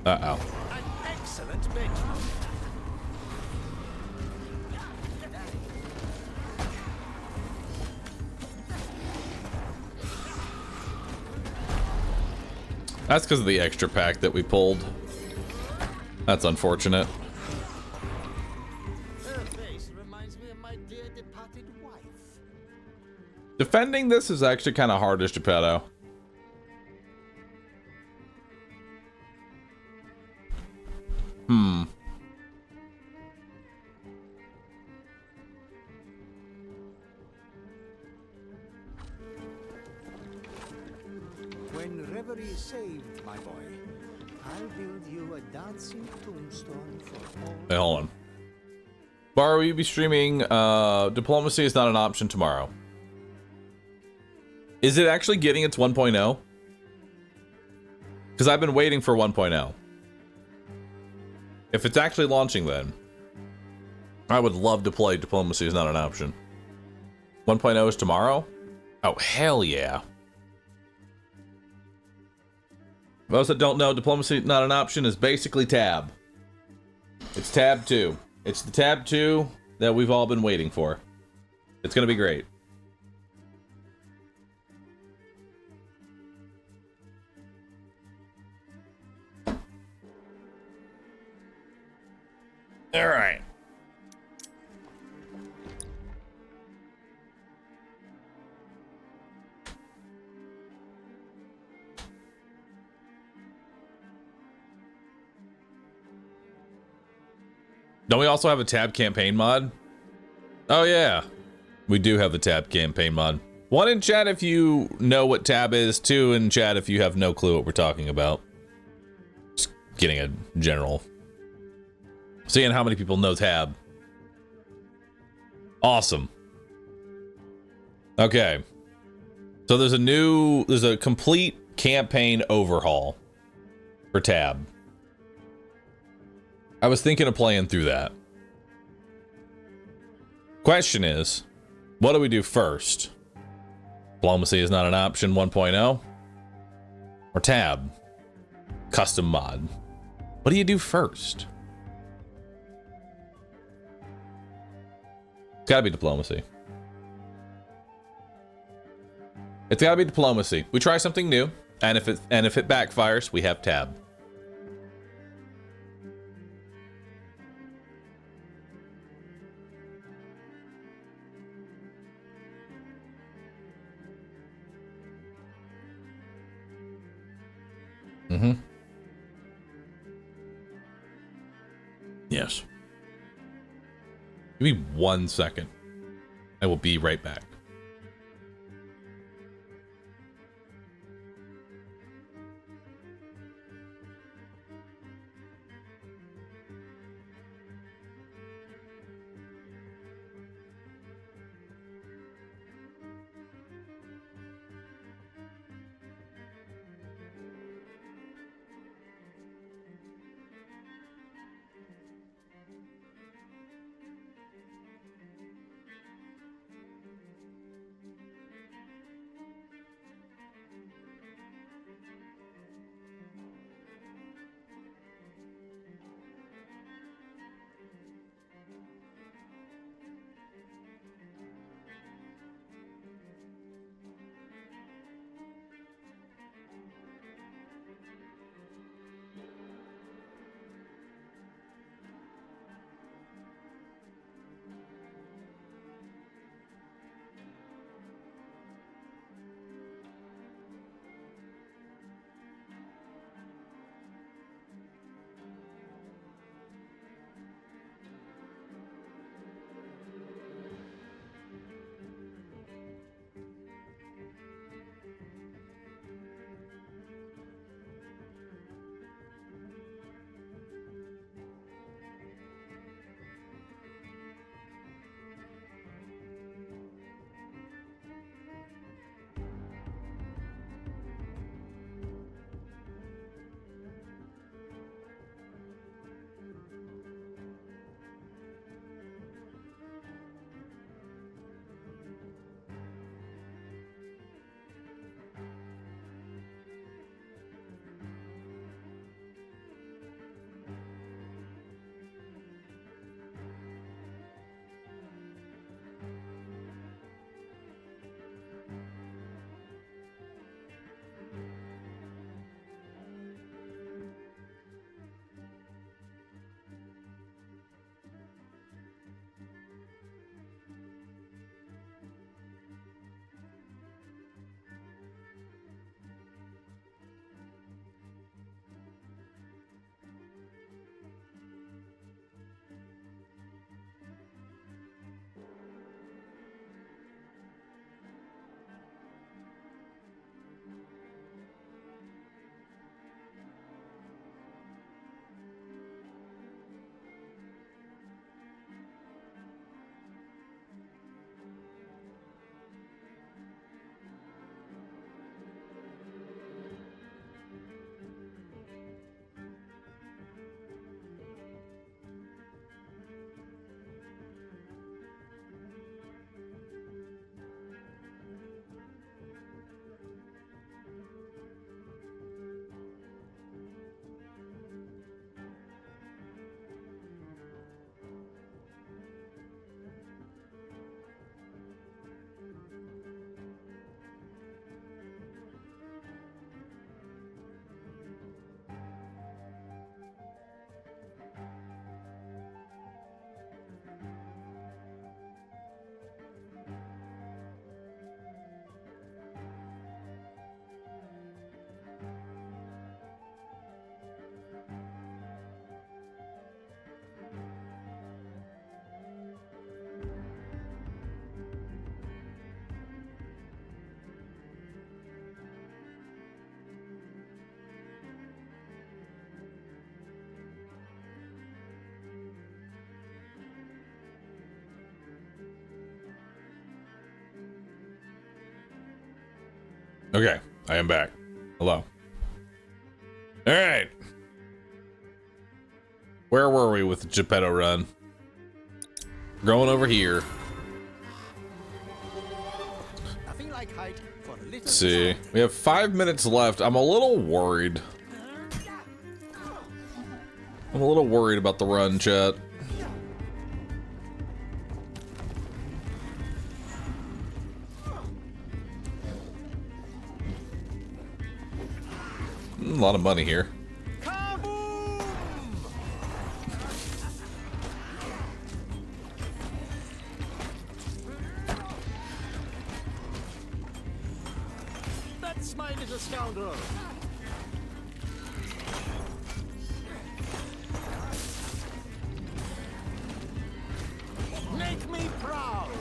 Uh-oh. An excellent benchmark. That's because of the extra pack that we pulled. That's unfortunate. Her face reminds me of my dear departed wife. Defending this is actually kind of hardish, Geppetto. When reverie is saved, my boy, I'll build you a dancing tombstone for all. Hey, hold on. Bahroo, will you be streaming Diplomacy is Not an Option tomorrow? Is it actually getting its 1.0? Because I've been waiting for 1.0. If it's actually launching then, I would love to play Diplomacy is Not an Option. 1.0 is tomorrow? Oh, hell yeah. For those that don't know, Diplomacy Not an Option is basically Tab. It's Tab 2. It's the Tab 2 that we've all been waiting for. It's going to be great. All right. Don't we also have a Tab campaign mod? Oh yeah, we do have the Tab campaign mod. One in chat if you know what Tab is, two in chat if you have no clue what we're talking about. Just getting a general. Seeing how many people know Tab. Awesome. Okay. So there's a complete campaign overhaul for Tab. I was thinking of playing through that. Question is, what do we do first? Diplomacy is Not an Option 1.0? Or Tab? Custom mod? What do you do first? It's gotta be diplomacy. It's gotta be diplomacy. We try something new, and if it backfires, we have tab. Mm-hmm. Yes. Give me 1 second. I will be right back. Okay, I am back. Hello. All right. Where were we with the Geppetto run? Going over here. Nothing like height for a little. Let's see. We have 5 minutes left. I'm a little worried. I'm a little worried about the run, chat. a lot of money here. That's my little scoundrel. Make me proud.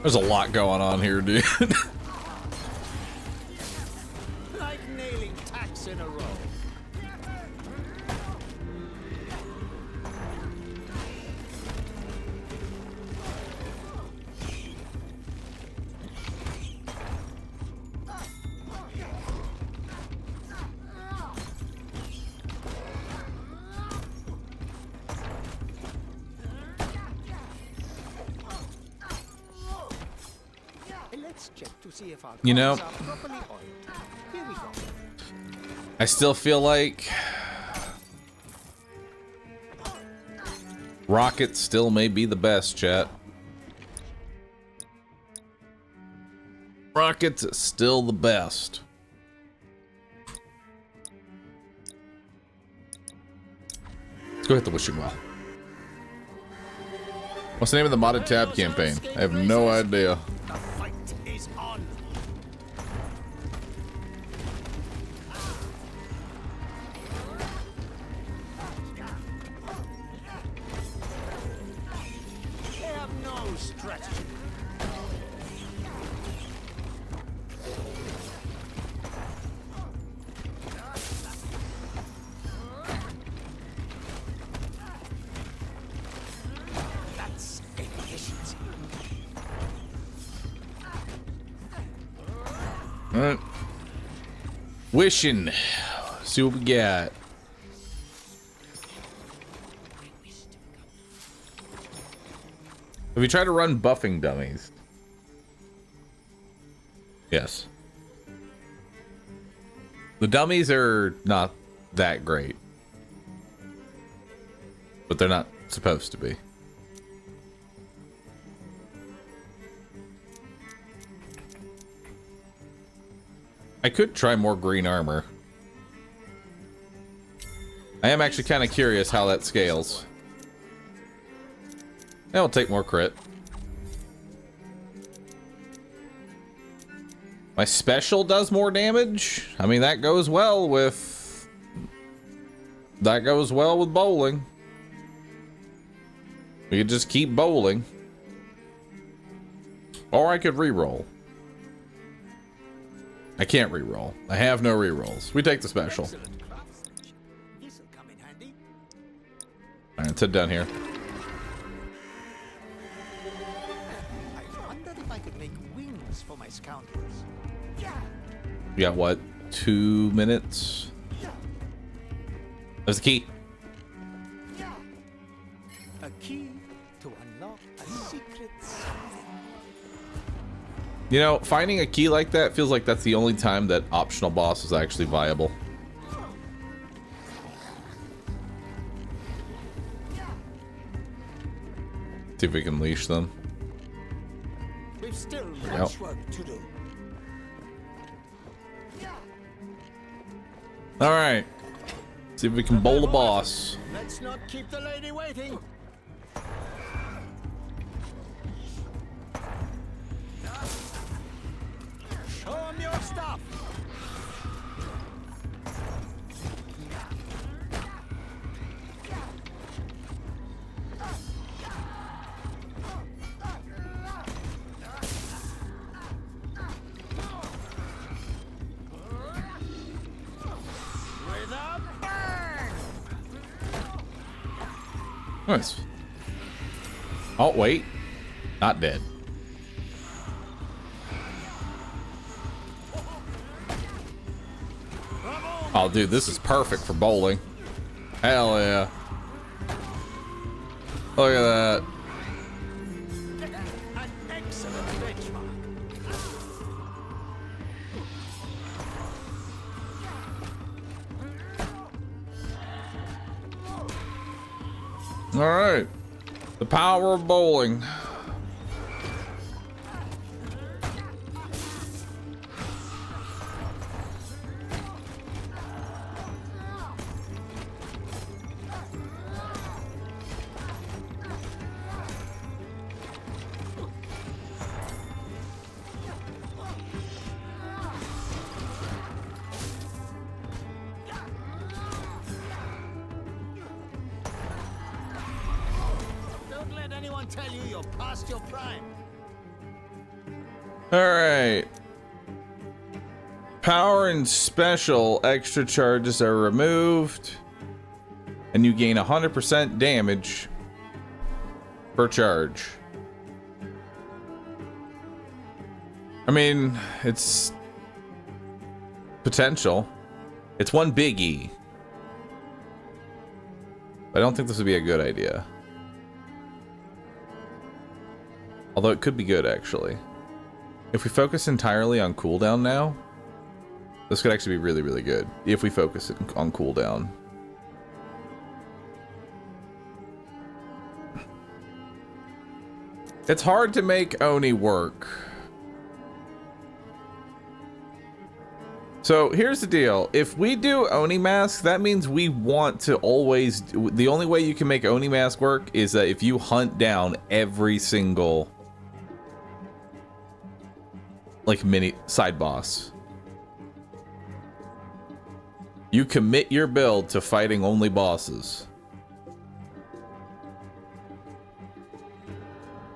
There's a lot going on here, dude. Like nailing tacks in a row. Let's check to see if our You know, cars are properly oiled. Here we go. I still feel like rockets still may be the best, chat. Rockets is still the best. Let's go hit the wishing well. What's the name of the modded tab campaign? I have no idea. The fight is on. They have no strategy. That's efficiency. All right. Wishing. See what we got. Have you tried to run buffing dummies? Yes. The dummies are not that great. But they're not supposed to be. I could try more green armor. I am actually kind of curious how that scales. That'll take more crit. My special does more damage. I mean, that goes well with... That goes well with bowling. We could just keep bowling. Or I could reroll. I can't reroll. I have no rerolls. We take the special. This'll come in handy. Alright, let's head down here. I wondered if I could make wings for my scoundrels. We got what? 2 minutes? There's the key. A key to unlock a secret something. You know, finding a key like that feels like that's the only time that optional boss is actually viable. See if we can leash them. We've still Yep. much work to do. Alright. See if we can bowl the boss. Let's not keep the lady waiting. Show 'em your stuff. With a bang. Nice. Oh, wait. Not dead. Oh, dude, this is perfect for bowling. Hell yeah. Look at that. An excellent benchmark. All right. The power of bowling. Don't let anyone tell you you're past your prime. All right. Power and special extra charges are removed, and you gain 100% damage per charge. I mean, it's potential. It's one biggie. I don't think this would be a good idea. Although it could be good, actually. If we focus entirely on cooldown now, this could actually be really, really good. If we focus on cooldown. It's hard to make Oni work. So here's the deal. If we do Oni Mask, that means we want to always... The only way you can make Oni Mask work is that if you hunt down every single... like mini side boss. You commit your build to fighting only bosses.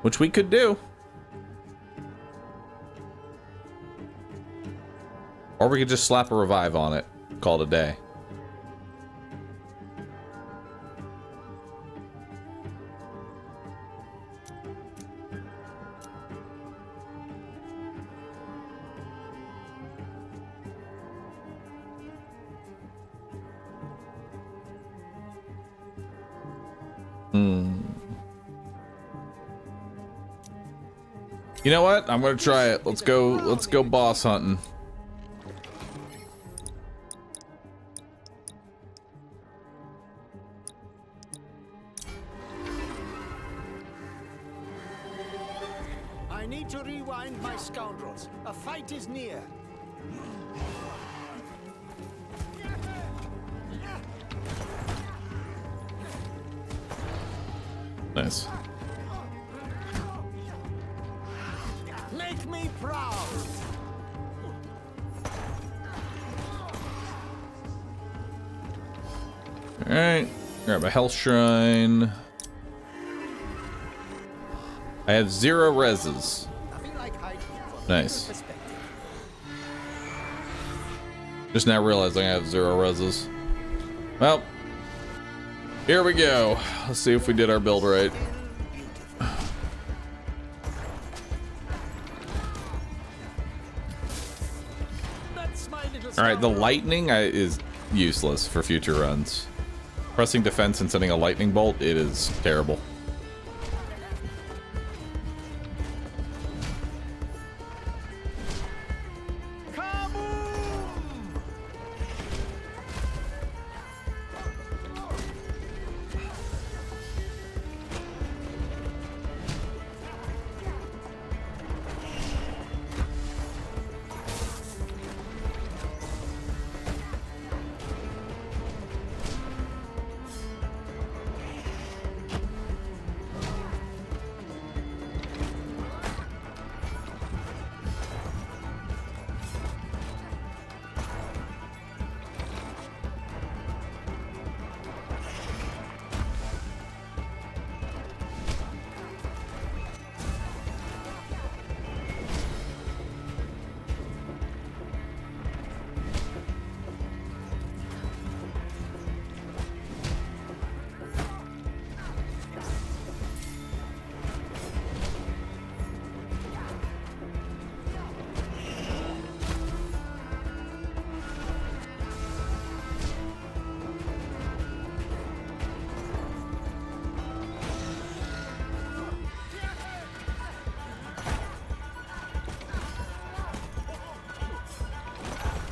Which we could do. Or we could just slap a revive on it. Call it a day. You know what? I'm gonna try it. Let's go boss hunting. I need to rewind my scoundrels. A fight is near. Nice. Make me proud. Alright. Grab a health shrine. I have 0 reses. Nice. Just now realizing I have 0 reses. Well, here we go. Let's see if we did our build right. Alright, the lightning is useless for future runs. Pressing defense and sending a lightning bolt, it is terrible.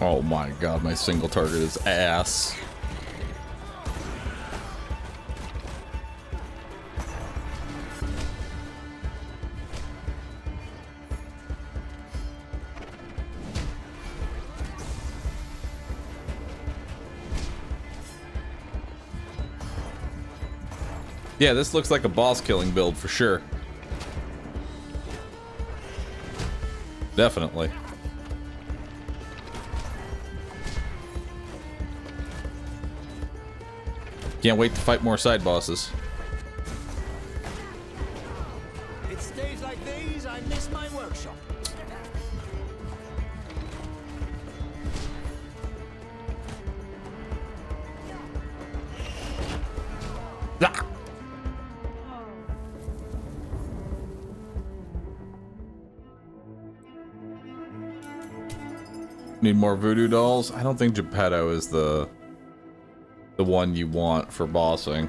Oh my god, my single target is ass. Yeah, this looks like a boss killing build for sure. Definitely. Can't wait to fight more side bosses. It's days like these I miss my workshop. Ah! Need more voodoo dolls? I don't think Geppetto is the one you want for bossing.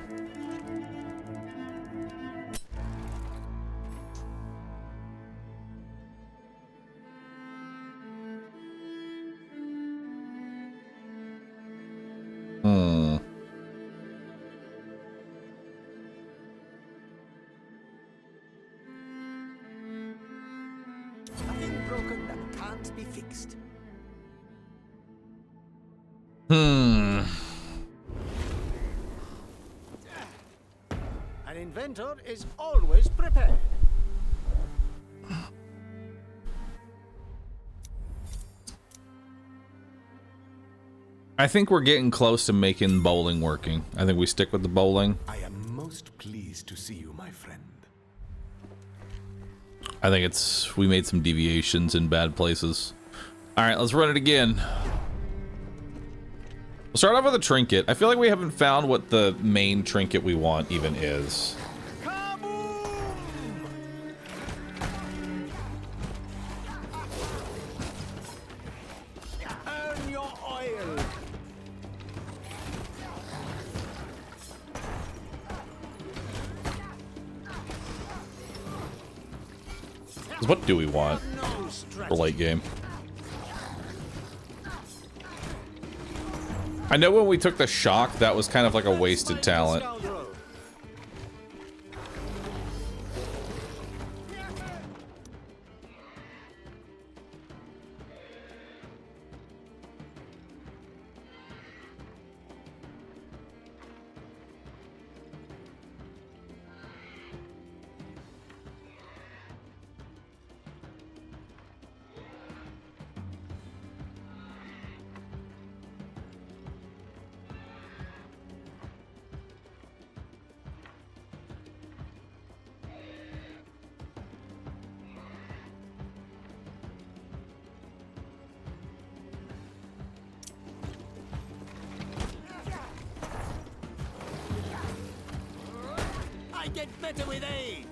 Nothing broken that can't be fixed. An inventor is always prepared. I think we're getting close to making bowling working. I think we stick with the bowling. I am most pleased to see you, my friend. I think we made some deviations in bad places. All right, let's run it again. We'll start off with a trinket. I feel like we haven't found what the main trinket we want even is. Earn your oil. What do we want for late game? I know when we took the shock, that was kind of like a wasted talent. I get better with age.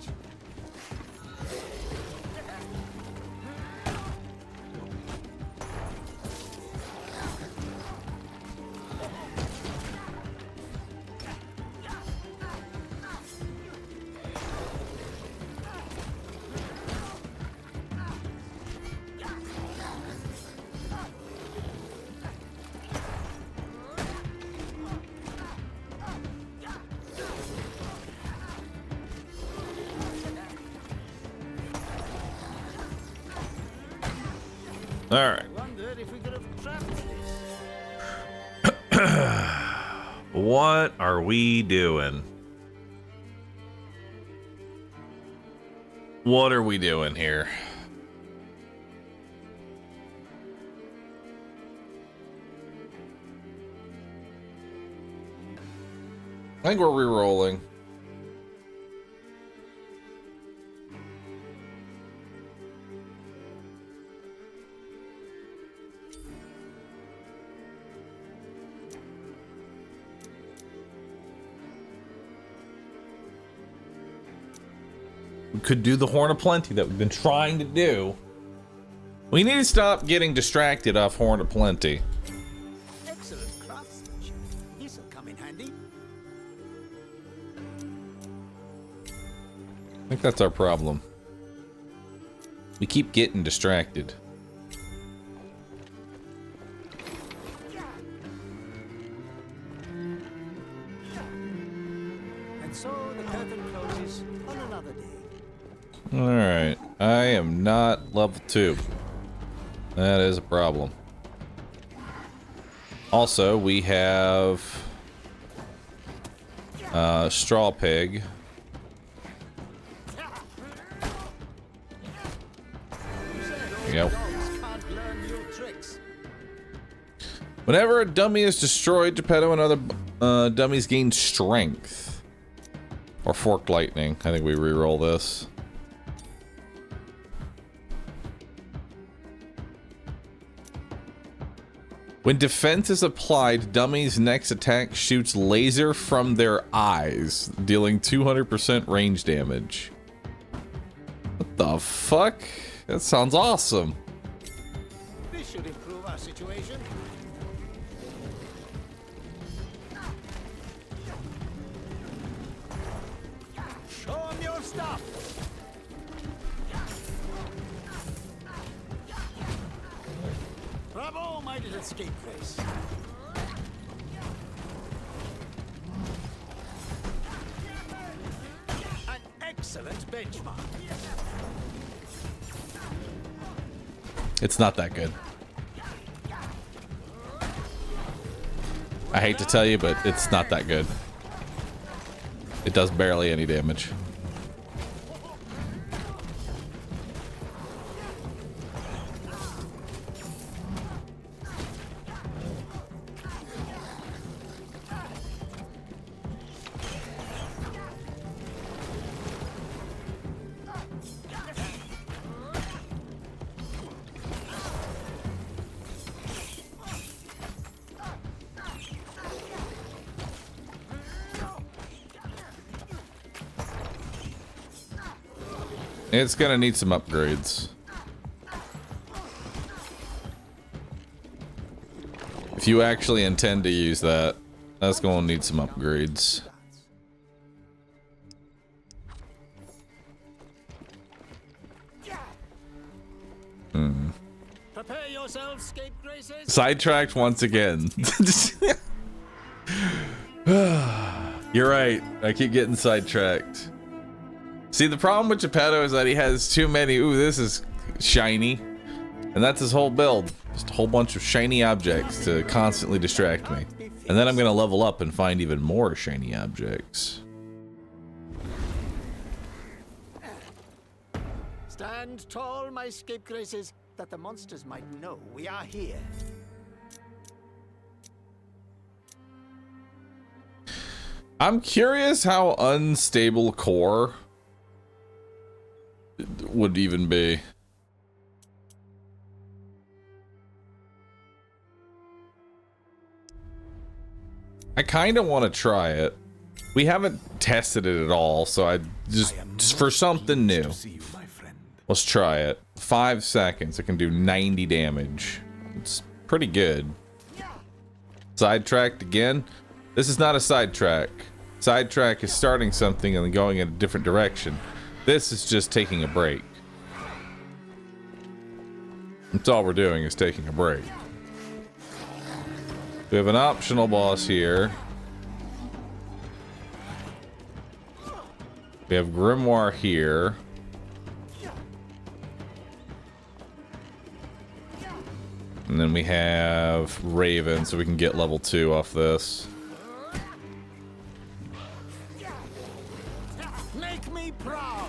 All right. Wondered if we could have trapped this. What are we doing? What are we doing here? I think we're re-rolling. We could do the Horn of Plenty that we've been trying to do. We need to stop getting distracted off Horn of Plenty. Excellent craftsmanship. This'll come in handy. I think that's our problem. We keep getting distracted. And so the curtain closes on another day. Alright. I am not level 2. That is a problem. Also, we have Straw pig. Yep. Whenever a dummy is destroyed, Geppetto and other dummies gain strength. Or forked lightning. I think we reroll this. When defense is applied, dummies' next attack shoots laser from their eyes, dealing 200% range damage. What the fuck? That sounds awesome. This should improve our situation. Show 'em your stuff. Bravo, my little scapegrace. An excellent benchmark. It's not that good. I hate to tell you, but it's not that good. It does barely any damage. It's gonna need some upgrades. If you actually intend to use that, that's gonna need some upgrades. Prepare yourselves, scapegraces. Sidetracked once again. You're right. I keep getting sidetracked. See, the problem with Geppetto is that he has too many. Ooh, this is shiny. And that's his whole build. Just a whole bunch of shiny objects to constantly distract me. And then I'm going to level up and find even more shiny objects. Stand tall, my scapegraces, that the monsters might know we are here. I'm curious how unstable core would even be. I kind of want to try it. We haven't tested it at all, so I just for something new. Let's try it. 5 seconds. It can do 90 damage. It's pretty good. Sidetracked again. This is not a sidetrack. Sidetrack is starting something and then going in a different direction. This is just taking a break. That's all we're doing is taking a break. We have an optional boss here. We have Grimoire here. And then we have Raven, so we can get level 2 off this. Make me proud.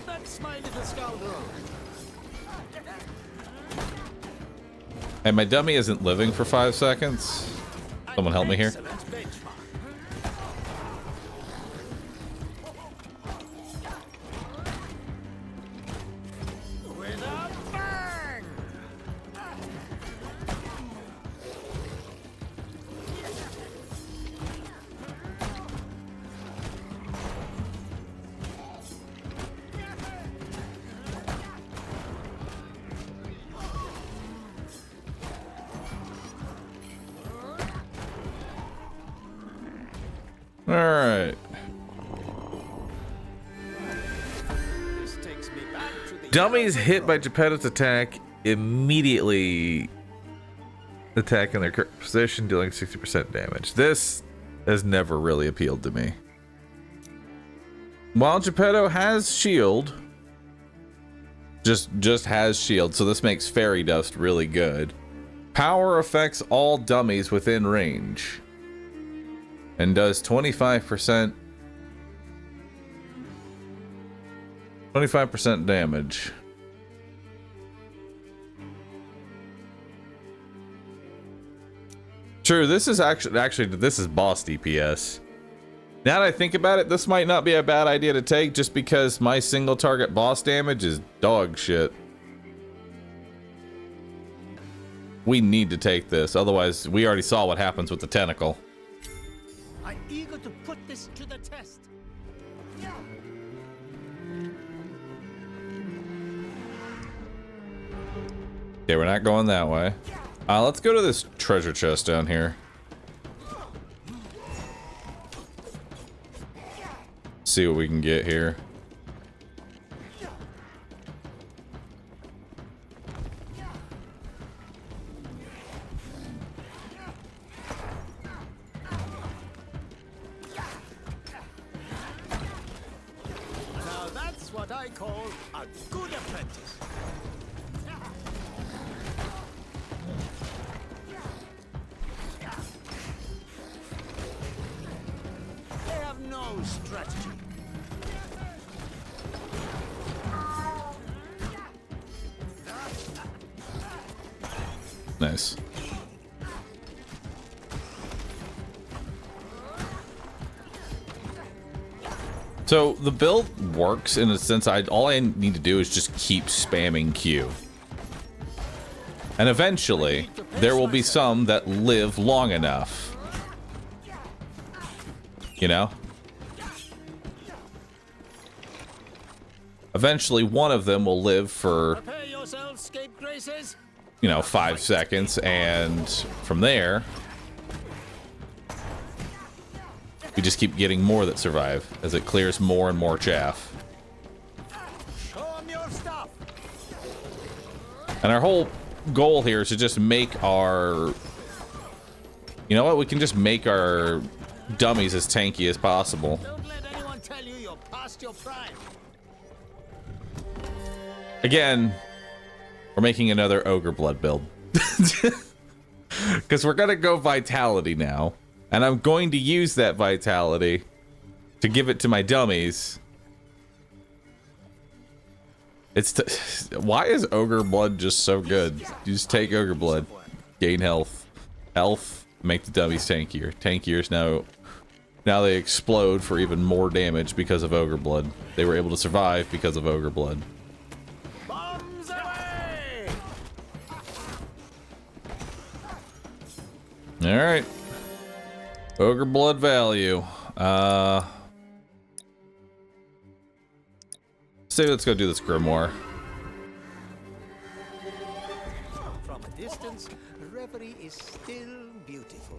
That's my little scoundrel. Hey, my dummy isn't living for 5 seconds. Someone help me here. Alright. Dummies hit by Geppetto's attack immediately attack in their current position, dealing 60% damage. This has never really appealed to me. While Geppetto has shield, just has shield, so this makes fairy dust really good. Power affects all dummies within range and does 25% damage. True, this is actually this is boss DPS. Now that I think about it, this might not be a bad idea to take just because my single target boss damage is dog shit. We need to take this, otherwise we already saw what happens with the tentacle. I'm eager to put this to the test. Okay, we're not going that way. Let's go to this treasure chest down here. See what we can get here. Now that's what I call a good apprentice. They have no strategy. Nice. So the build works in a sense. All I need to do is just keep spamming Q. And eventually, there will be some that live long enough. You know? Eventually, one of them will live for, Prepare yourselves, scapegraces. you know, 5 seconds, and from there, we just keep getting more that survive as it clears more and more chaff. Show 'em your stuff. And our whole goal here is to just make our... You know what? We can just make our dummies as tanky as possible. Don't let anyone tell you you're past your prime. Again, we're making another Ogre Blood build. Because we're going to go Vitality now. And I'm going to use that Vitality to give it to my dummies. Why is Ogre Blood just so good? You just take Ogre Blood, gain health. Health, make the dummies tankier. Tankiers now they explode for even more damage because of Ogre Blood. They were able to survive because of Ogre Blood. Bombs away! Alright. Ogre Blood value. Let's go do this Grimoire. From a distance, reverie is still beautiful.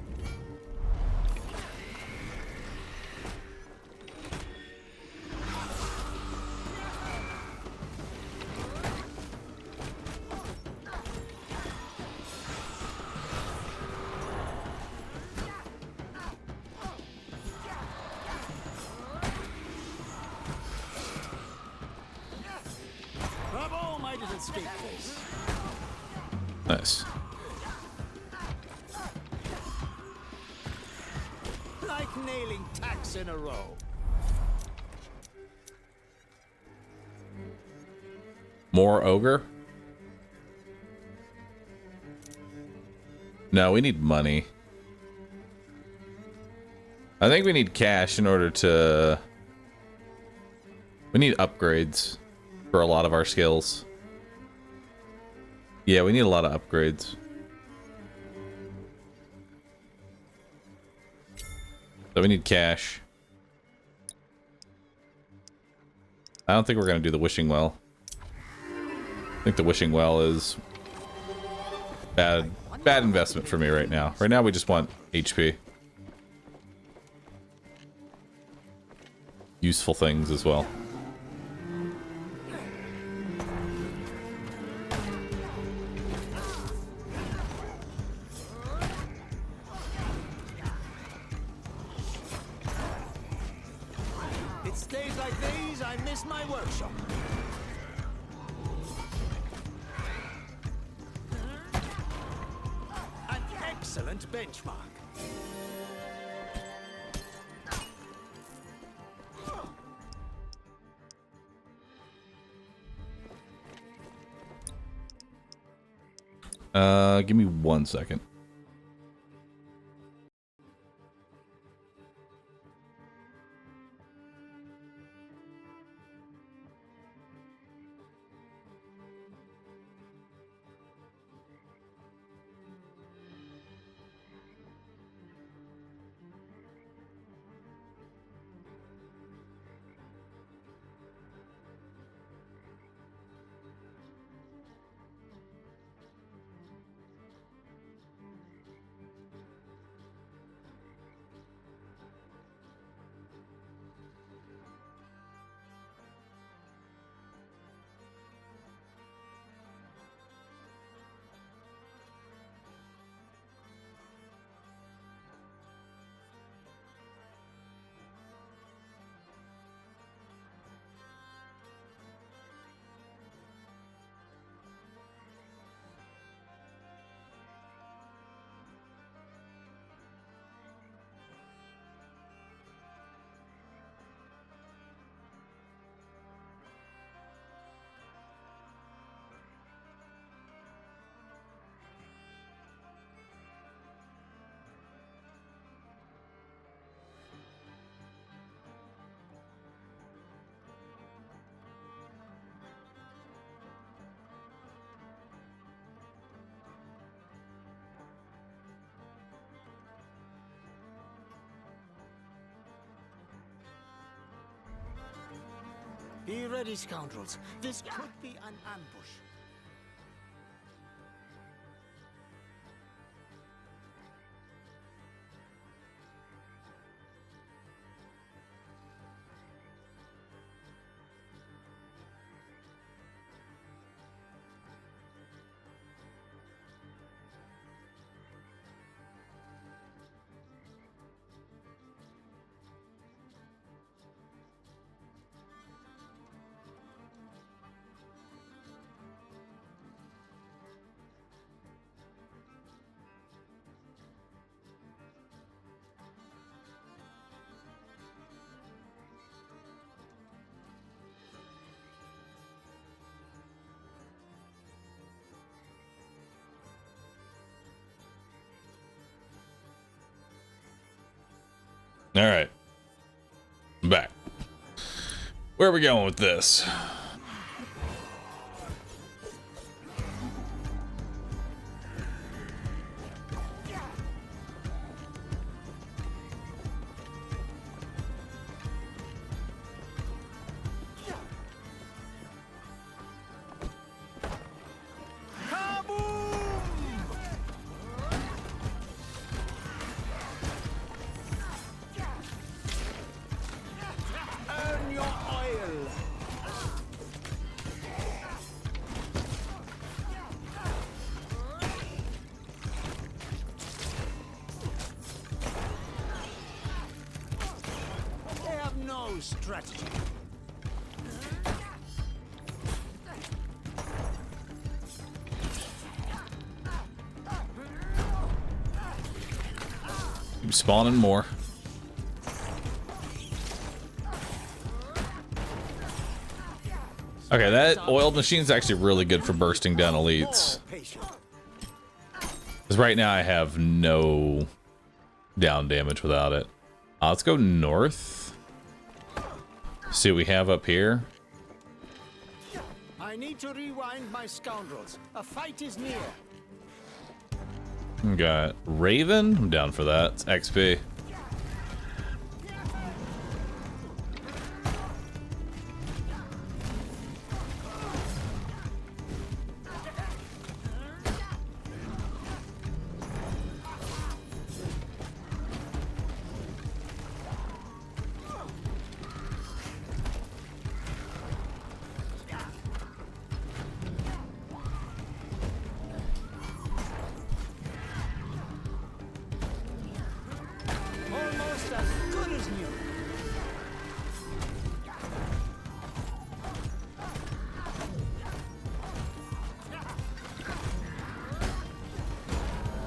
Bravo, my little scapeface. Nice. Like nailing tacks in a row. More Ogre? No, we need money. I think we need cash in order to... We need upgrades for a lot of our skills. Yeah, we need a lot of upgrades. So we need cash. I don't think we're going to do the Wishing Well. I think the Wishing Well is bad investment for me right now. Right now we just want HP. Useful things as well. It's Days like these, I miss my workshop. An excellent benchmark. Give me 1 second. Be ready, scoundrels. This could be an ambush. All right. I'm back. Where are we going with this? Earn your oil. They have no strategy. Keep spawning more. Okay, that oiled machine's actually really good for bursting down elites. Because right now I have no down damage without it. Let's go north. See what we have up here. I need to rewind my scoundrels. A fight is near. We got Raven. I'm down for that. It's XP.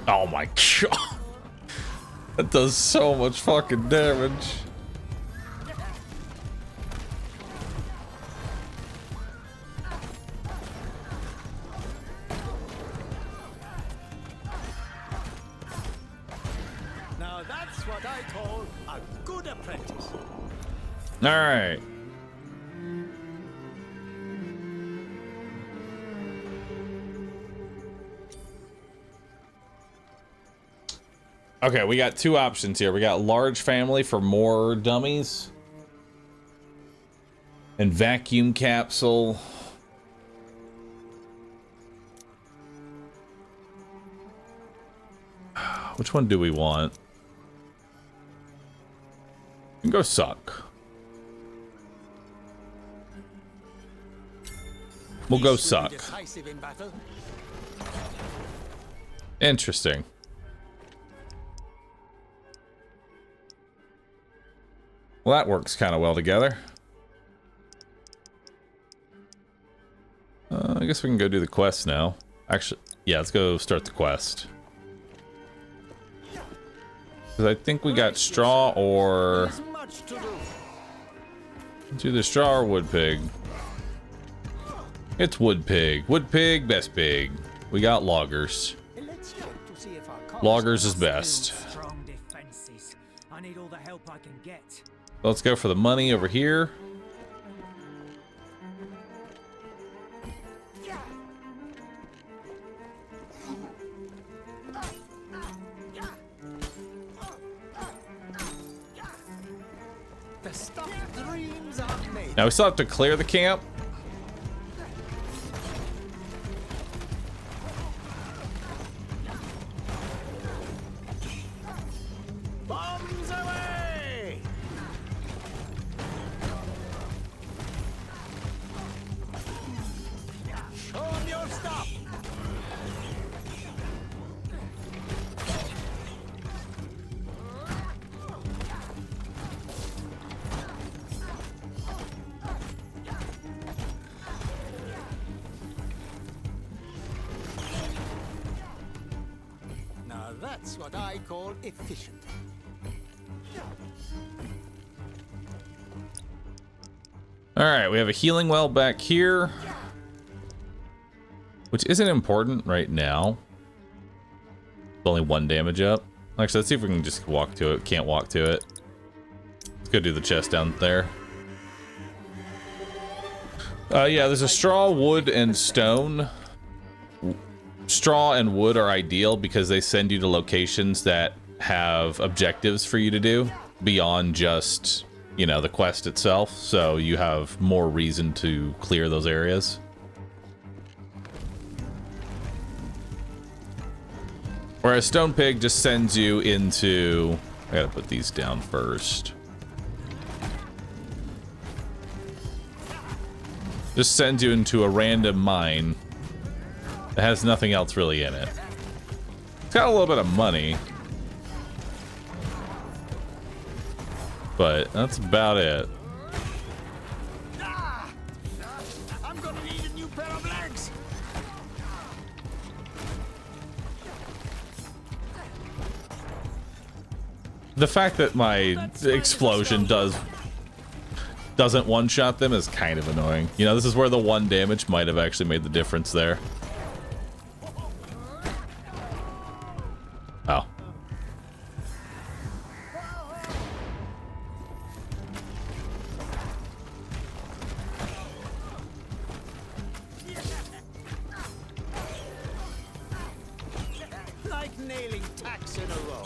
Oh my god. That does so much fucking damage. Now that's what I call a good apprentice. All right. Okay, we got two options here. We got large family for more dummies. And vacuum capsule. Which one do we want? We can go suck. We'll go suck. Decisive in battle. Interesting. Well, that works kind of well together. I guess we can go do the quest now. Actually, yeah, let's go start the quest. Because I think we got straw or... There's much to do. It's either straw or wood pig. It's wood pig. Wood pig, best pig. We got loggers. Let's check to see if our Loggers is best. Strong defenses. I need all the help I can get. Let's go for the money over here. The stuff dreams are made. Now we still have to clear the camp. Bombs away! Show 'em your stuff. Now that's what I call efficient. All right, we have a healing well back here, which isn't important right now. Only 1 damage up. Actually, let's see if we can just walk to it. Can't walk to it. Let's go do the chest down there. Yeah, there's a straw, wood, and stone. Straw and wood are ideal because they send you to locations that have objectives for you to do beyond just, you know, the quest itself. So you have more reason to clear those areas. Whereas Stone Pig just sends you into... I gotta put these down first. Just sends you into a random mine that has nothing else really in it. It's got a little bit of money, but that's about it. I'm gonna need a new pair of legs. The fact that my explosion doesn't one-shot them is kind of annoying. You know, this is where the 1 damage might have actually made the difference there. Oh. Like nailing tacks in a row.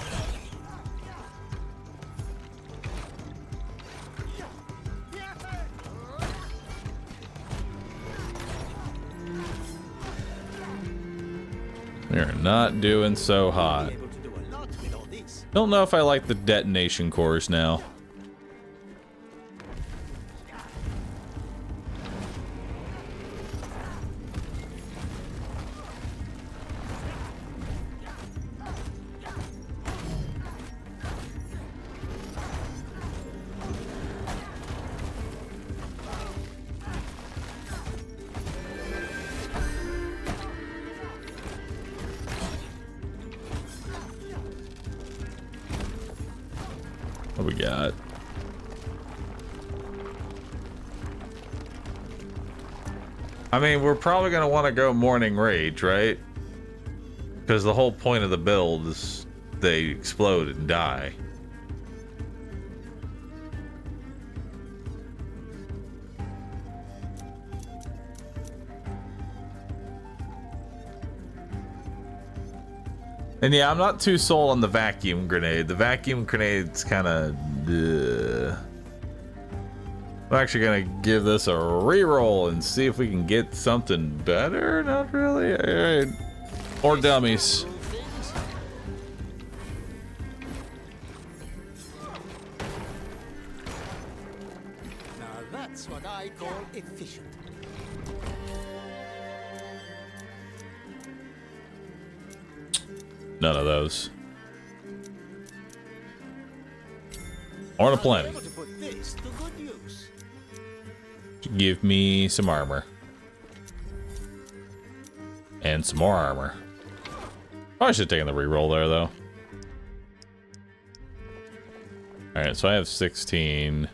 We're not doing so hot. Able to do a lot with all this. Don't know if I like the detonation cores now. What we got? I mean, we're probably going to want to go Morning Rage, right? Because the whole point of the build is they explode and die. And yeah, I'm not too sold on the vacuum grenade. The vacuum grenade's kind of... I'm actually gonna give this a reroll and see if we can get something better. Not really. All right. Or dummies. Now that's what I call efficient. None of those. Or a plenty. Able to put this to good use. Give me some armor. And some more armor. Probably should have taken the reroll there, though. Alright, so I have 16.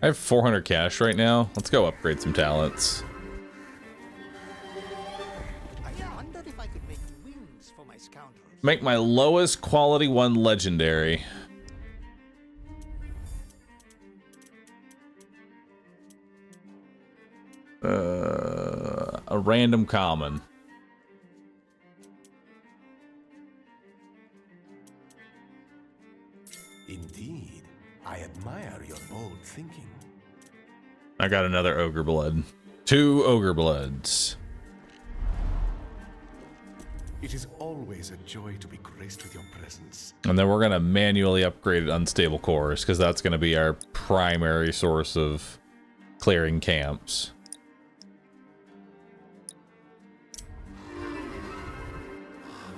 I have 400 cash right now. Let's go upgrade some talents. I wonder if I could make wings for my scoundrels. Make my lowest quality one legendary. A random common. Indeed, I admire your bold thinking. I got another ogre blood. 2 ogre bloods. It is always a joy to be graced with your presence. And then we're gonna manually upgrade unstable cores, because that's gonna be our primary source of clearing camps.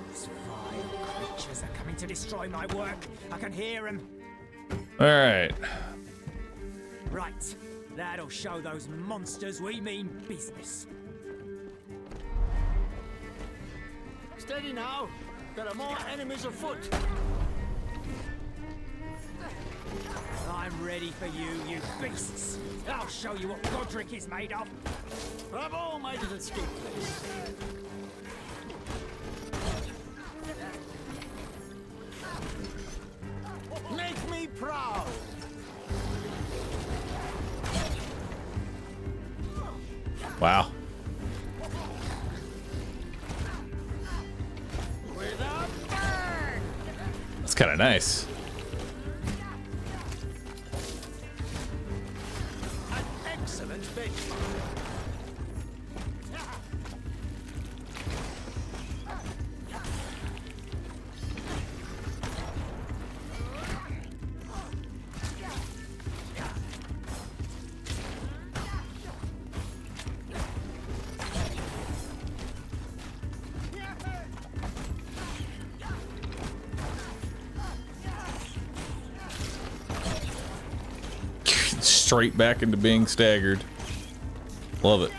Those vile creatures are coming to destroy my work. I can hear them. Alright. Right, that'll show those monsters we mean business. Steady now. There are more enemies afoot. I'm ready for you, you beasts. I'll show you what Godric is made of. Bravo, my little escape place. Make me proud. Wow. Without burn. That's kind of nice. An excellent benchmark. Straight back into being staggered. Love it.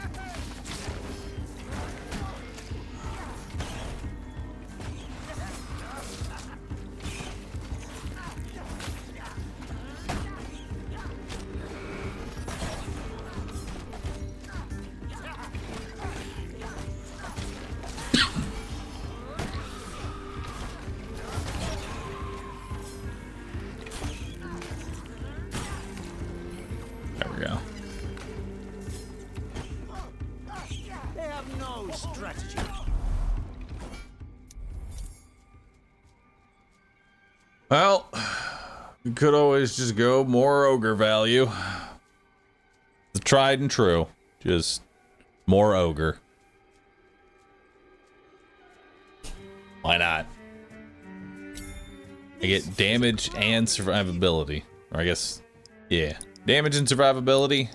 There we go. They have no strategy. Well, we could always just go more ogre value. The tried and true. Just more ogre. Why not? I get damage and survivability. Or I guess, yeah. Damage and survivability.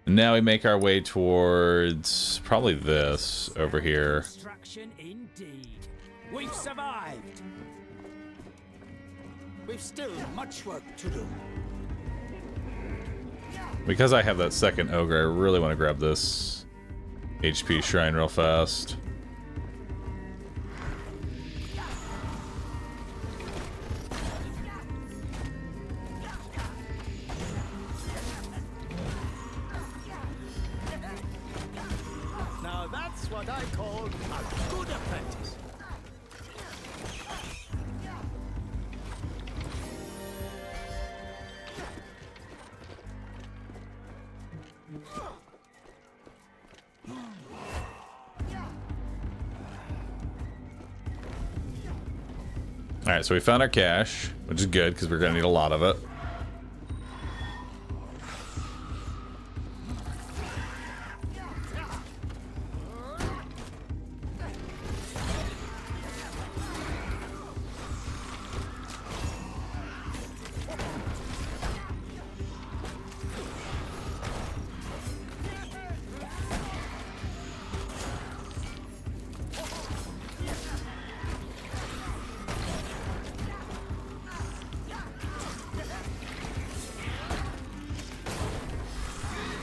And now we make our way towards probably this over here. Destruction indeed. We've survived. We've still much work to do. Because I have that second ogre, I really want to grab this HP shrine real fast. I call a good apprentice. All right, so we found our cash, which is good because we're gonna need a lot of it.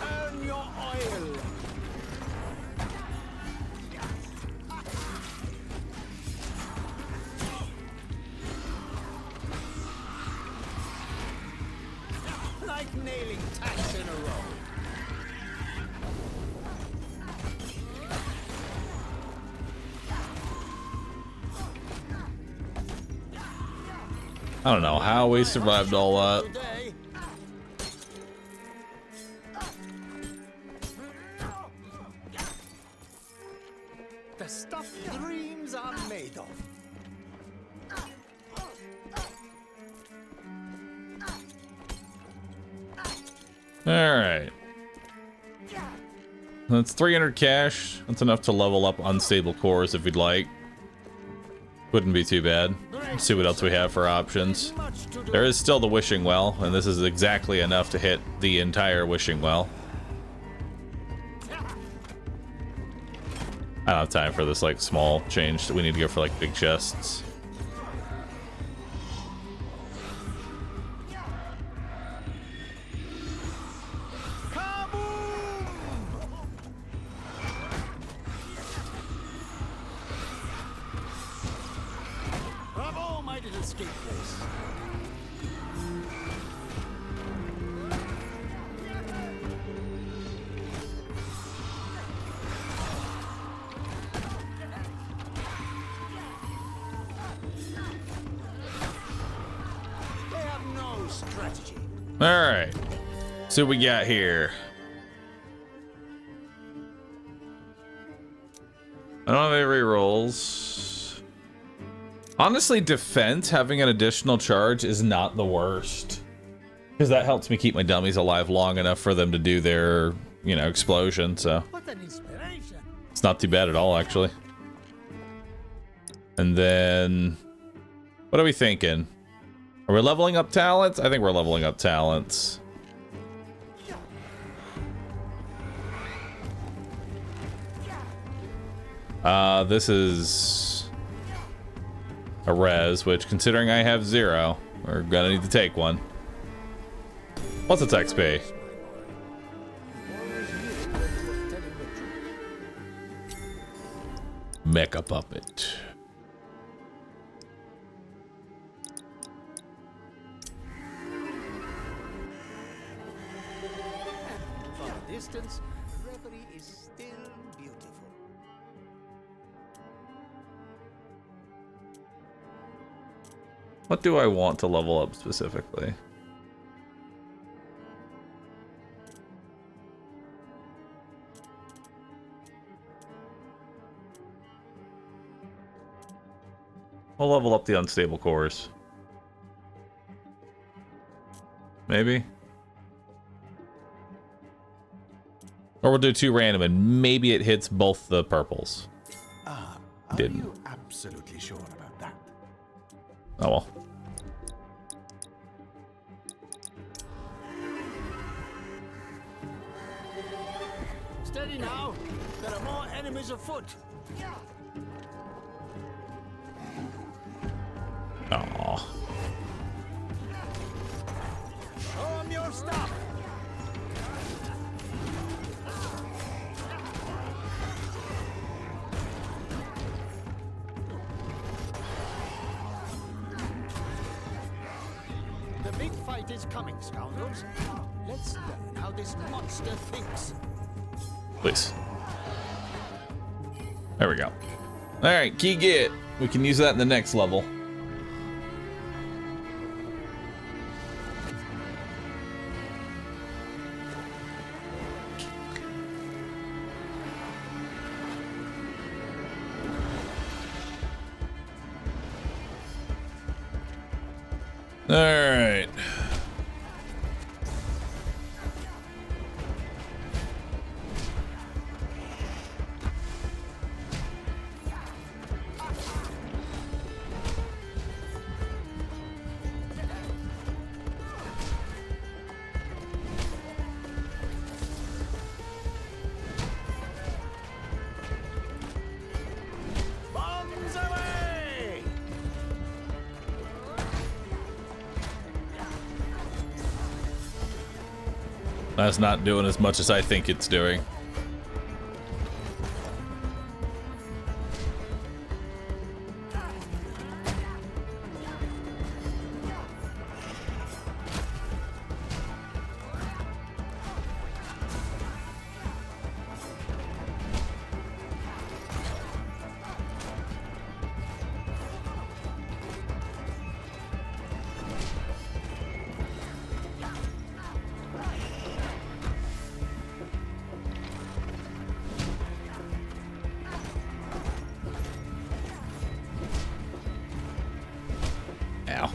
Earn your oil. Like nailing tacks in a row. I don't know how we survived all that. Today. The stuff dreams are made of. All right. That's 300 cash. That's enough to level up unstable cores if we'd like. Wouldn't be too bad. Let's see what else we have for options. There is still the wishing well, and this is exactly enough to hit the entire wishing well. I don't have time for this like small change. We need to go for like big chests. Bravo, my little escape place. They have no strategy. All right. So what we got here. I don't have any rerolls. Honestly, defense, having an additional charge is not the worst. Because that helps me keep my dummies alive long enough for them to do their, you know, explosion, so. What an inspiration. It's not too bad at all, actually. And then... what are we thinking? Are we leveling up talents? I think we're leveling up talents. This is a res, which considering I have 0, we're gonna need to take one. What's its XP? Mecha Puppet. From a distance, reverie is still beautiful. What do I want to level up specifically? I'll level up the unstable cores. Maybe? Or we'll do 2 random and maybe it hits both the purples. Are Didn't. you absolutely sure about that? Oh well. Steady now. There are more enemies afoot. Aww. Show 'em your stuff. The big fight is coming, scoundrels. Let's learn how this monster thinks. Please. There we go. Alright, key get. We can use that in the next level. Alright. Bombs away! That's not doing as much as I think it's doing. Ow.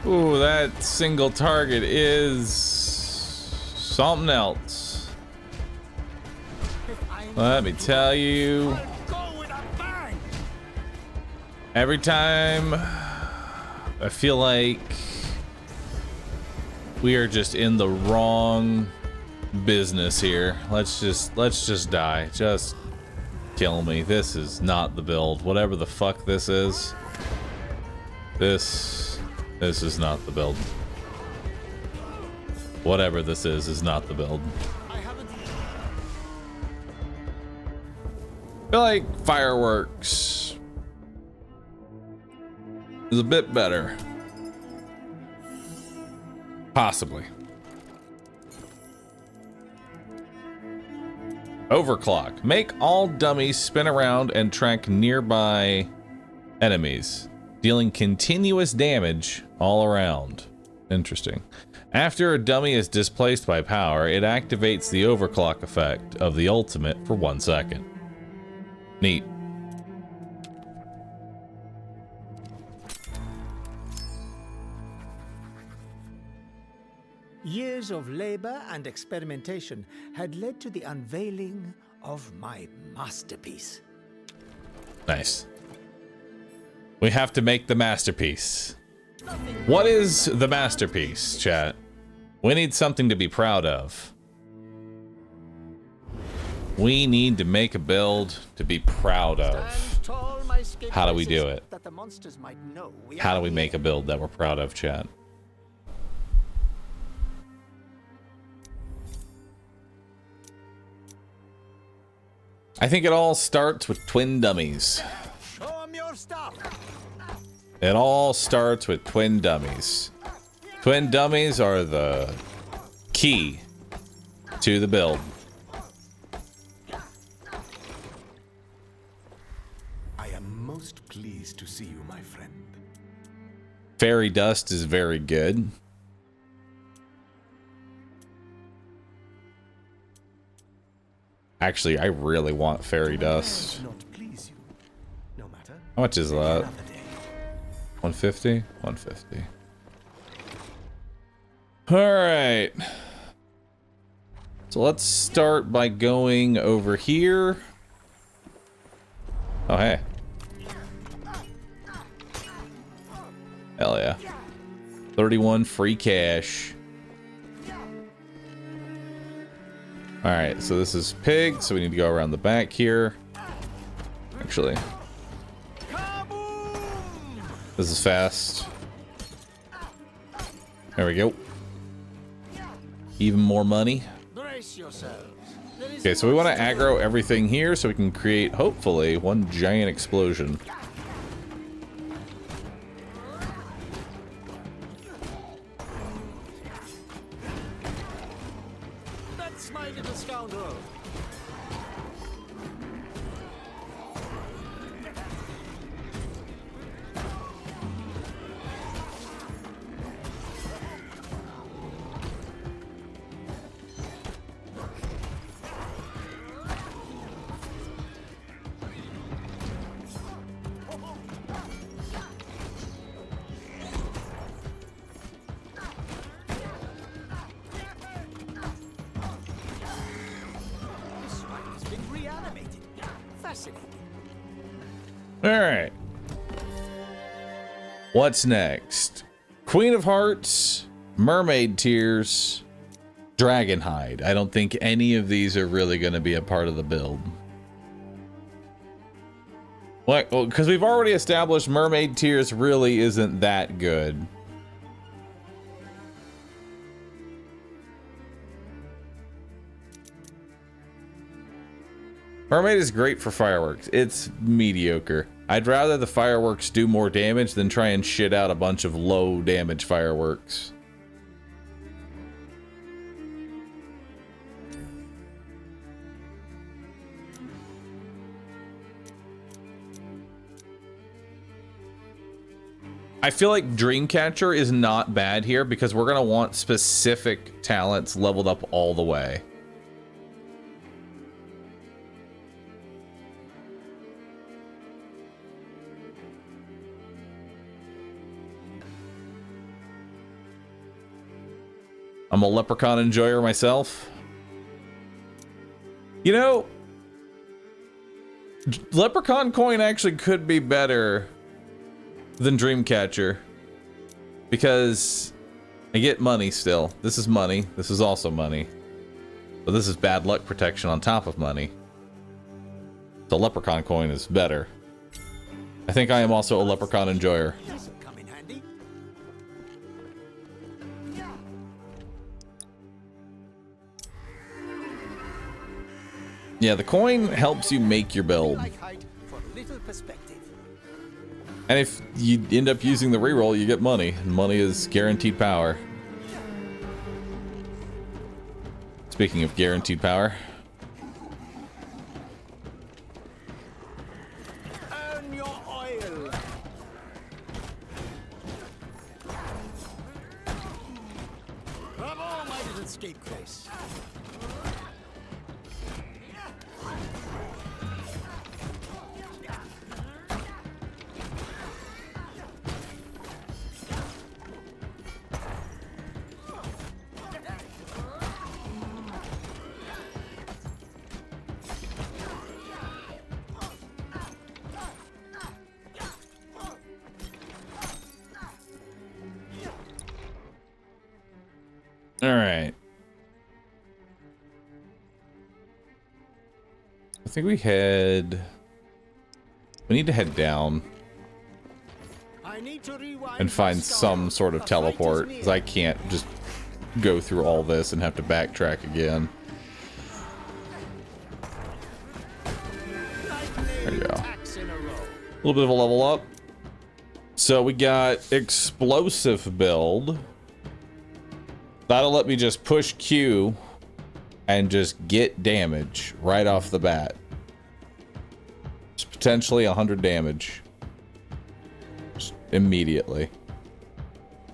Ooh, that single target is something else. Let me tell you. Every time I feel like we are just in the wrong business here. Let's just die. Just kill me. This is not the build. Whatever the fuck this is. This is not the build. Whatever this is not the build. I feel like fireworks is a bit better. Possibly. Overclock. Make all dummies spin around and track nearby enemies, dealing continuous damage all around. Interesting. After a dummy is displaced by power, it activates the overclock effect of the ultimate for 1 second. Neat. Years of labor and experimentation had led to the unveiling of my masterpiece. Nice. We have to make the masterpiece. What is the masterpiece, chat? We need something to be proud of. We need to make a build to be proud of. How do we do it? How do we make a build that we're proud of, chat? I think it all starts with twin dummies. It all starts with twin dummies. Twin dummies are the key to the build. I am most pleased to see you, my friend. Fairy dust is very good. Actually, I really want fairy dust. How much is that? 150? 150. Alright. So let's start by going over here. Oh, hey. Hell yeah. 31 free cash. Alright, so this is pig, so we need to go around the back here. Actually. This is fast. There we go. Even more money. Okay, so we want to aggro everything here so we can create, hopefully, one giant explosion. That's my little scoundrel. Alright. What's next? Queen of Hearts, Mermaid Tears, Dragon Hide. I don't think any of these are really going to be a part of the build. What? Well, because we've already established Mermaid Tears really isn't that good. Mermaid is great for fireworks. It's mediocre. I'd rather the fireworks do more damage than try and shit out a bunch of low damage fireworks. I feel like Dreamcatcher is not bad here because we're going to want specific talents leveled up all the way. I'm a leprechaun enjoyer myself. You know, leprechaun coin actually could be better than Dreamcatcher because I get money still. This is money. This is also money. But this is bad luck protection on top of money. The leprechaun coin is better. I think I am also a leprechaun enjoyer. Yeah, the coin helps you make your build. And if you end up using the reroll, you get money. And money is guaranteed power. Speaking of guaranteed power. Earn your oil. Bravo, my little scapegrace. All right. I think we need to head down and find some sort of teleport because I can't just go through all this and have to backtrack again. There you go. A little bit of a level up. So we got explosive build. That'll let me just push Q and just get damage right off the bat. It's potentially 100 damage. Just immediately.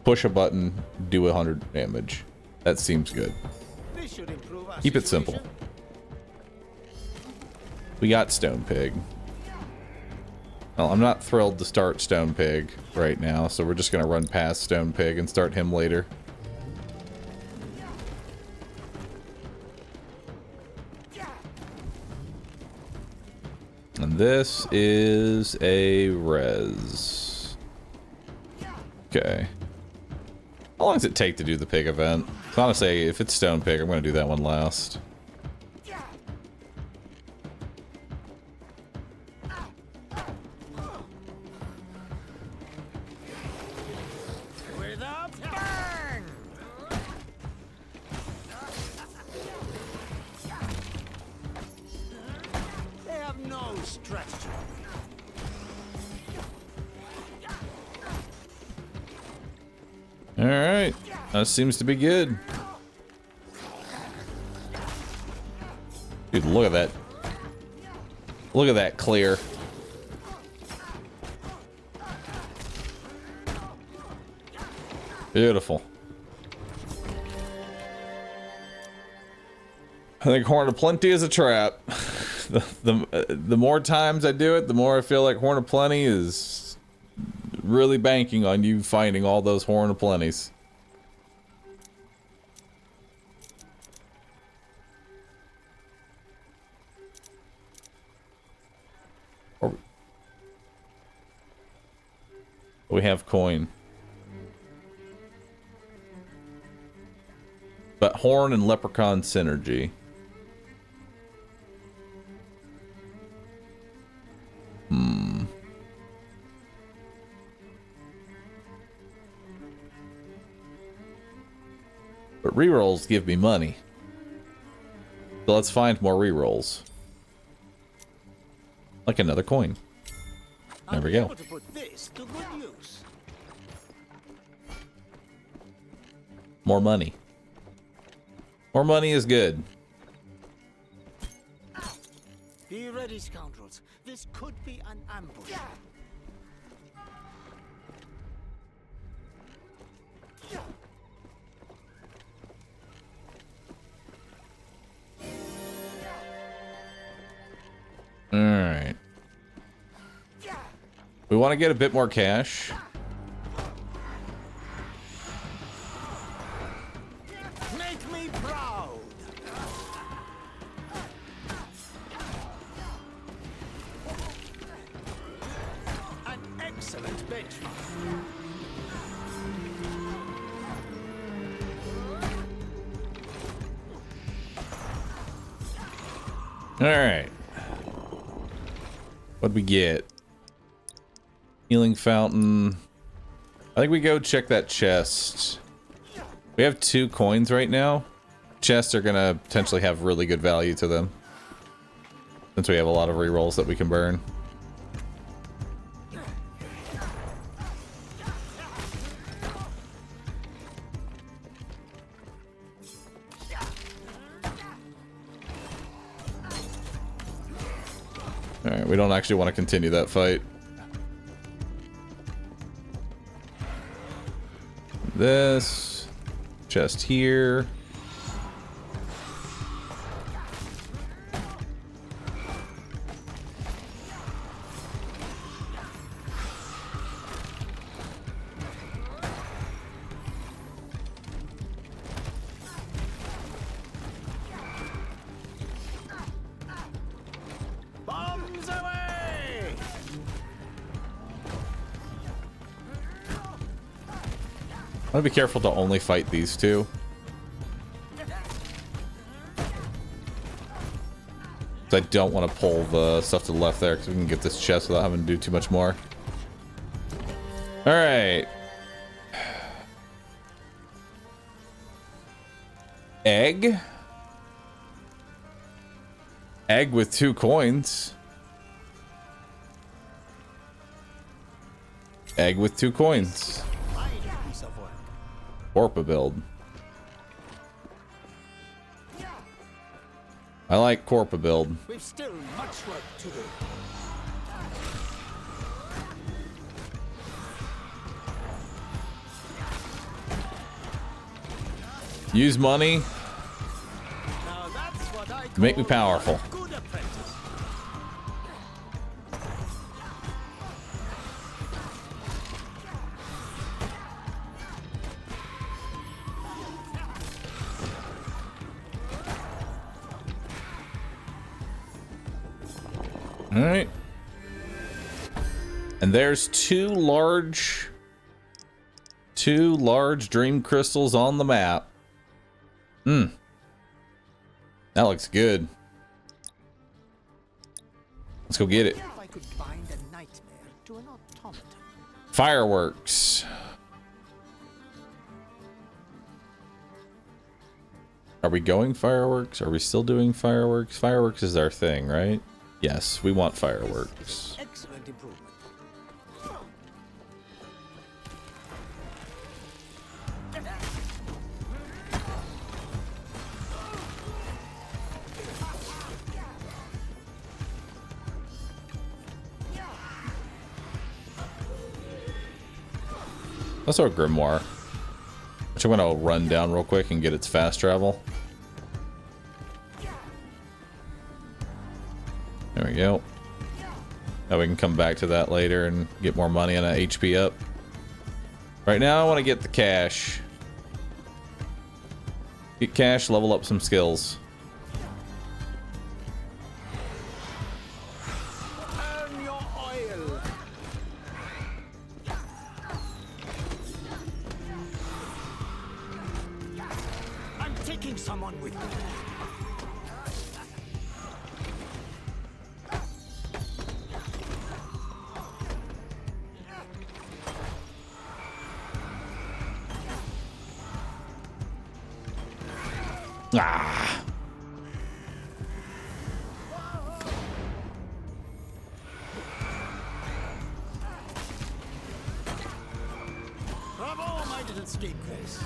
Push a button, do 100 damage. That seems good. Keep it simple. We got Stone Pig. Well, I'm not thrilled to start Stone Pig right now, so we're just going to run past Stone Pig and start him later. And this is a res. Okay. How long does it take to do the pig event? So honestly, if it's stone pig, I'm going to do that one last. With a bang! They have no strategy. Alright. That seems to be good. Dude, look at that. Look at that clear. Beautiful. I think Horn of Plenty is a trap. The more times I do it, the more I feel like Horn of Plenty is really banking on you finding all those Horn of Plenties. We have coin. But Horn and Leprechaun synergy. But rerolls give me money. So let's find more rerolls. Like another coin. There we go. Able to put this to good use. More money. More money is good. Be ready, scoundrels. This could be an ambush. Alright. We want to get a bit more cash. Make me proud. An excellent benchmark. Alright. What'd we get? Healing fountain. I think we go check that chest. We have 2 coins right now. Chests are gonna potentially have really good value to them, since we have a lot of rerolls that we can burn. Alright, we don't actually want to continue that fight. This chest here. Bombs away! I want to be careful to only fight these 2. I don't want to pull the stuff to the left there because we can get this chest without having to do too much more. Alright. Egg. Egg with 2 coins. Egg with 2 coins. Piece of work. Orpa build. I like Corpa build. We've still much work to do. Use money Now that's what I to make me call powerful. a good apprentice. Alright. And there's 2 large 2 large dream crystals on the map. That looks good. Let's go get it. If I could bind a nightmare to an automaton. Fireworks. Are we going fireworks? Are we still doing fireworks? Fireworks is our thing, right? Yes, we want fireworks. Excellent improvement. Let's throw a Grimoire, which I'm gonna run down real quick and get its fast travel. There we go. Now we can come back to that later and get more money on that HP up. Right now I want to get the cash. Get cash, level up some skills. Earn your oil. I'm taking someone with me. Ah. Bravo, my little scapegrace.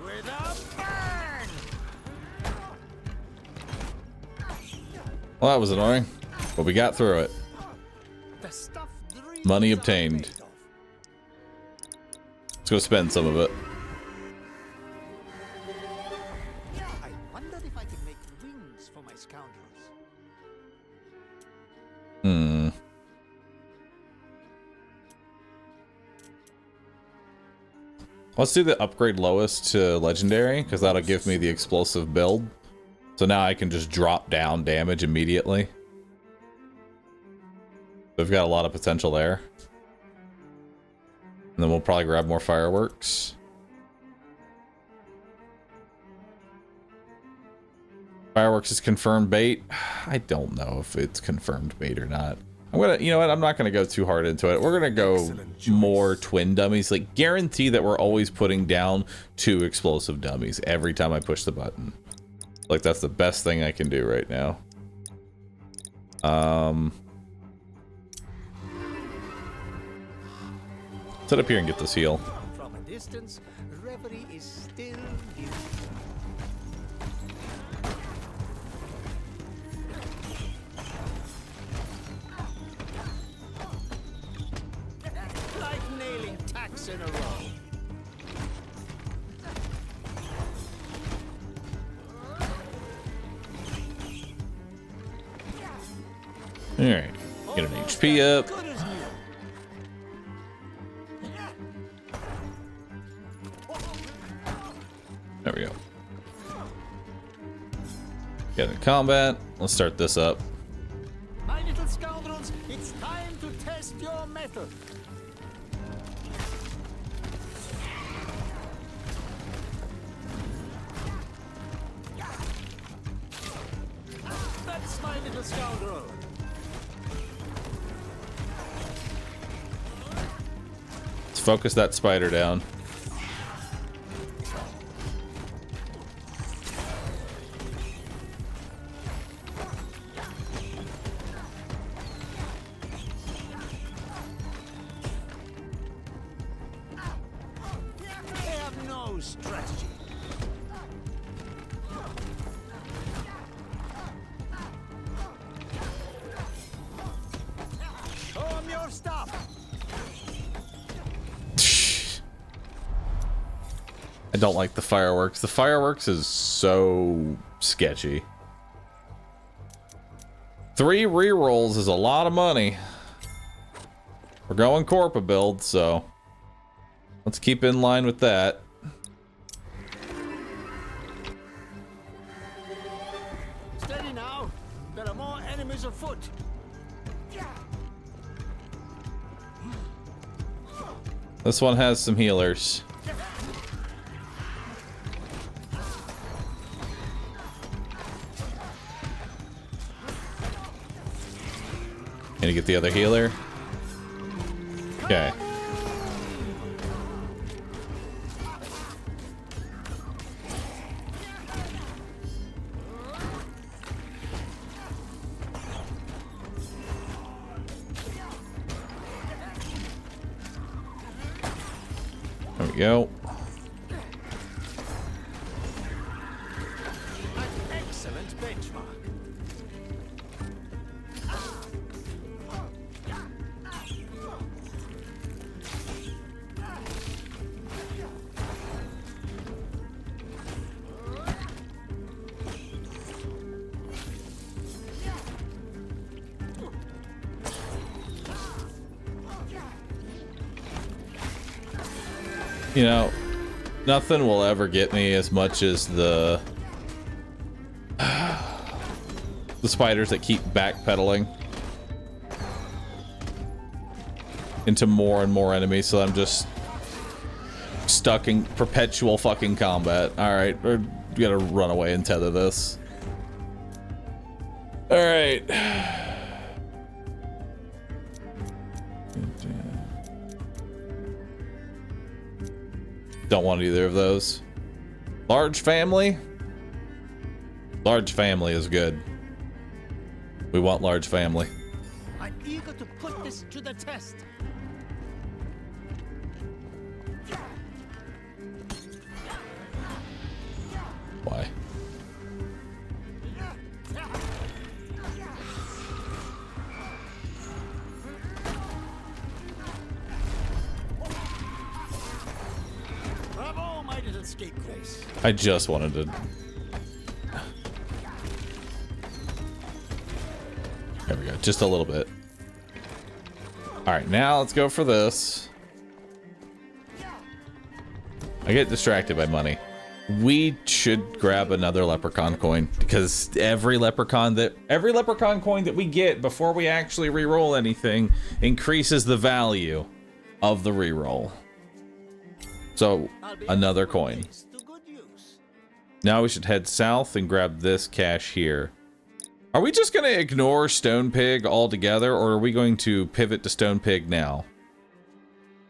With a burn! Well, that was annoying, but we got through it. The stuff dreams Money are obtained. made of. Let's go spend some of it. I wonder if I can make wings for my scoundrels. Let's do the upgrade lowest to legendary, because that'll give me the explosive build. So now I can just drop down damage immediately. We've got a lot of potential there. And then we'll probably grab more fireworks. Fireworks is confirmed bait. I don't know if it's confirmed bait or not. I'm gonna, you know what? I'm not gonna go too hard into it. We're gonna go more twin dummies. Like, guarantee that we're always putting down 2 explosive dummies every time I push the button. Like, that's the best thing I can do right now. Sit up here and get this heal. From a distance, reverie is still beautiful. Like nailing tacks in a row. Alright. Get an HP up. Good as new. There we go. Get in combat. Let's start this up. My little scoundrels, it's time to test your method. That's my little scoundrel. Let's focus that spider down. They have no strategy. Show 'em your stuff. I don't like the fireworks. The fireworks is so sketchy. 3 rerolls is a lot of money. We're going Corpa build, so let's keep in line with that. foot. This one has some healers. Gonna get the other healer. Okay. There we go. An excellent benchmark. You know, nothing will ever get me as much as the spiders that keep backpedaling into more and more enemies, so I'm just stuck in perpetual fucking combat. Alright, we gotta run away and tether this. Alright. Don't want either of those. Large family? Large family is good. We want large family. I'm eager to put this to the test. Why? Bravo, my little scapegrace. I just wanted to... There we go, just a little bit. Alright, now let's go for this. I get distracted by money. We should grab another leprechaun coin, because every leprechaun coin that we get before we actually re-roll anything increases the value of the re-roll. So, another coin. Now we should head south and grab this cash here. Are we just going to ignore Stone Pig altogether, or are we going to pivot to Stone Pig now?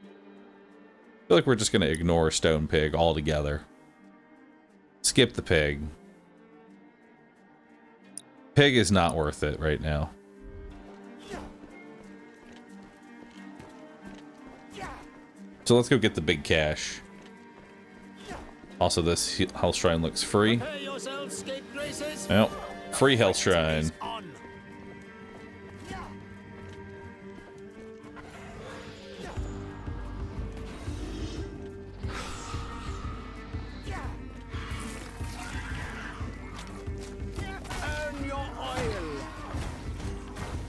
I feel like we're just going to ignore Stone Pig altogether. Skip the pig. Pig is not worth it right now. So let's go get the big cash. Also, this health shrine looks free. Well, free health shrine.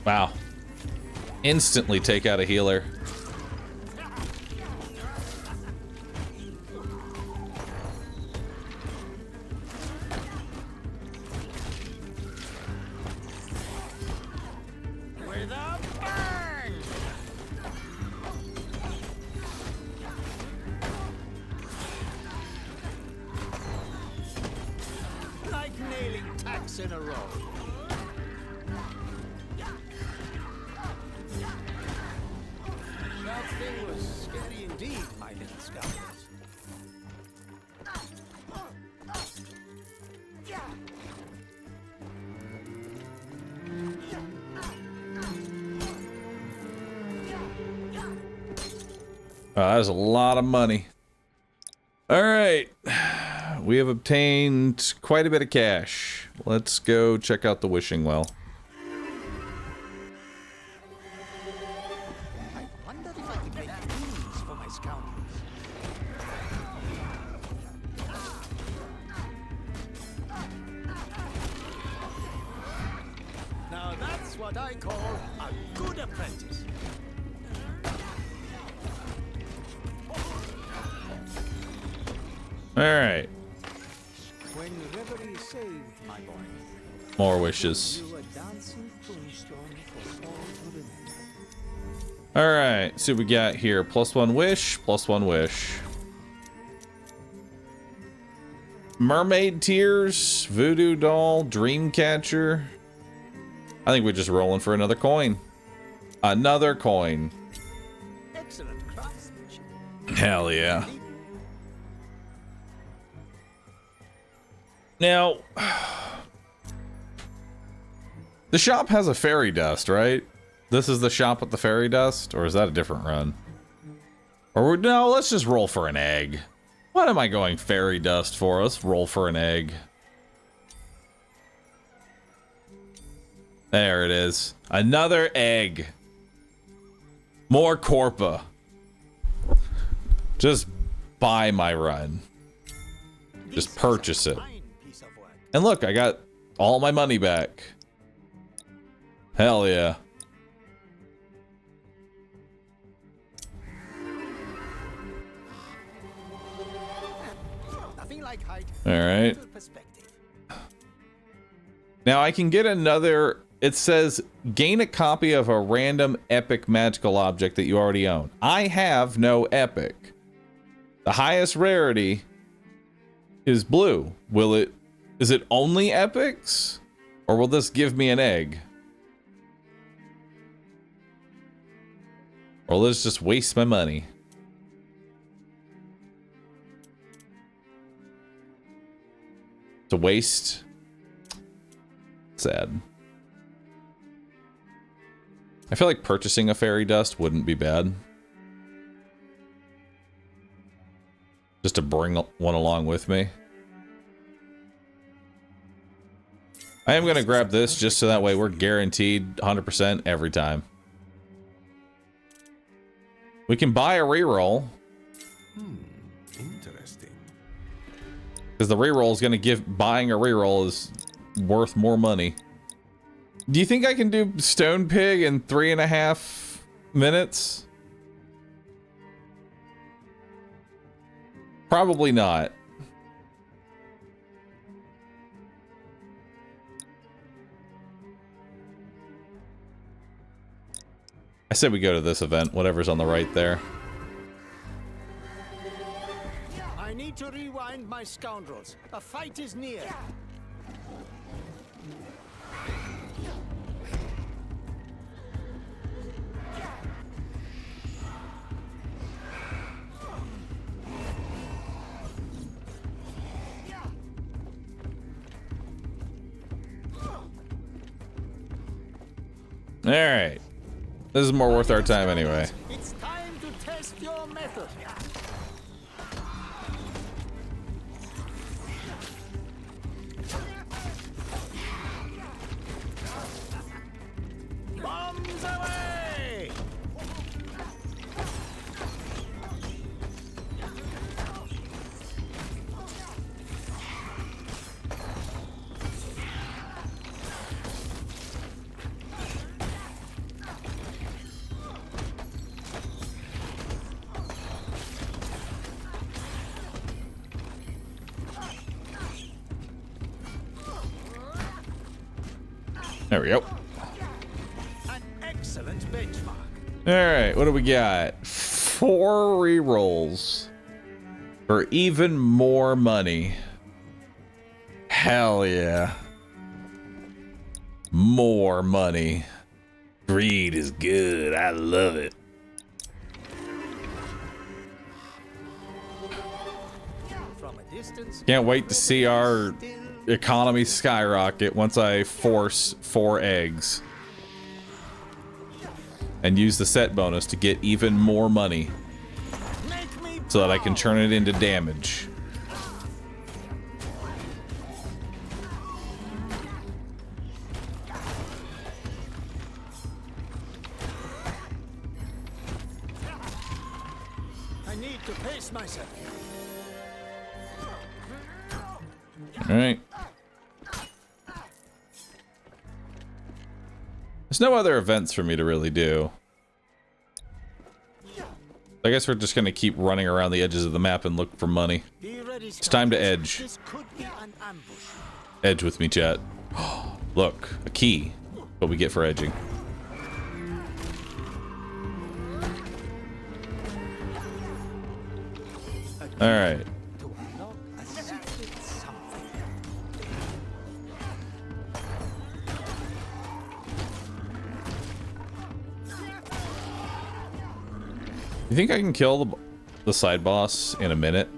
Wow. Instantly take out a healer. With a bang! Like nailing tacks in a row. That thing was scary indeed, my little scoundrels. That is a lot of money. All right. We have obtained quite a bit of cash. Let's go check out the wishing well. I wonder if I could make runes for my scoundrels. Now that's what I call a good apprentice. All right. When reverie is saved, my boy, More wishes. You a dancing tombstone for all who remember. Alright, see what we got here. +1 wish, +1 wish. Mermaid tears, voodoo doll, dream catcher. I think we're just rolling for another coin. Another coin. Excellent craftsmanship. Hell yeah. Now, the shop has a fairy dust, right? This is the shop with the fairy dust, or is that a different run? Or no, let's just roll for an egg. What am I going fairy dust for? Let's roll for an egg. There it is. Another egg. More Corpa. Just buy my run. Just purchase it. And look, I got all my money back. Hell yeah. All right. Now I can get another. It says gain a copy of a random epic magical object that you already own. I have no epic. The highest rarity is blue. Is it only epics? Or will this give me an egg? Or let's just waste my money. To waste. Sad. I feel like purchasing a fairy dust wouldn't be bad. Just to bring one along with me. I am going to grab this just so that way we're guaranteed 100% every time. We can buy a reroll. Interesting. Because the reroll is going to give... Buying a reroll is worth more money. Do you think I can do Stone Pig in 3.5 minutes? Probably not. I said we go to this event, whatever's on the right there. I need to rewind my scoundrels. A fight is near. All right. This is more worth our time anyway. It's time to test your method. Bombs away! There we go. An excellent benchmark. All right, what do we got? 4 rerolls for even more money. Hell yeah. More money. Greed is good. I love it. From a distance, Can't wait to see our economy skyrocket once I force 4 eggs. And use the set bonus to get even more money. So that I can turn it into damage. I need to pace myself. All right. There's no other events for me to really do. I guess we're just gonna keep running around the edges of the map and look for money. Be ready, It's time to scouts. edge. This could be an ambush. Edge with me, chat. Look, a key. What we get for edging. All right. You think I can kill the side boss in a minute?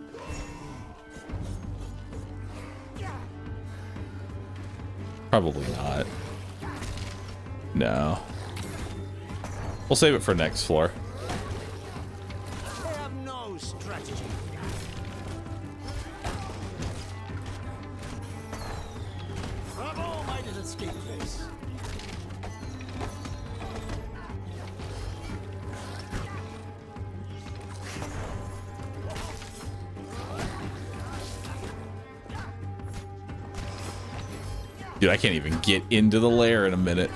Probably not. No. We'll save it for next floor. I have no strategy. Bravo, my little escape place. Dude, I can't even get into the lair in a minute.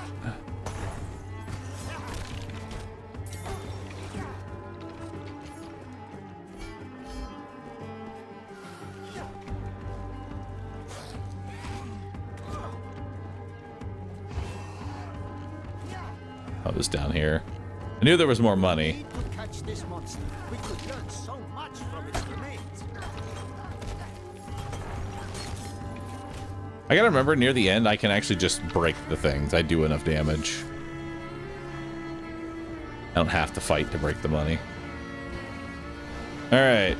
I was down here. I knew there was more money. We could catch this monster. We could learn so much from its remains. I gotta remember, near the end, I can actually just break the things. I do enough damage. I don't have to fight to break the money. All right.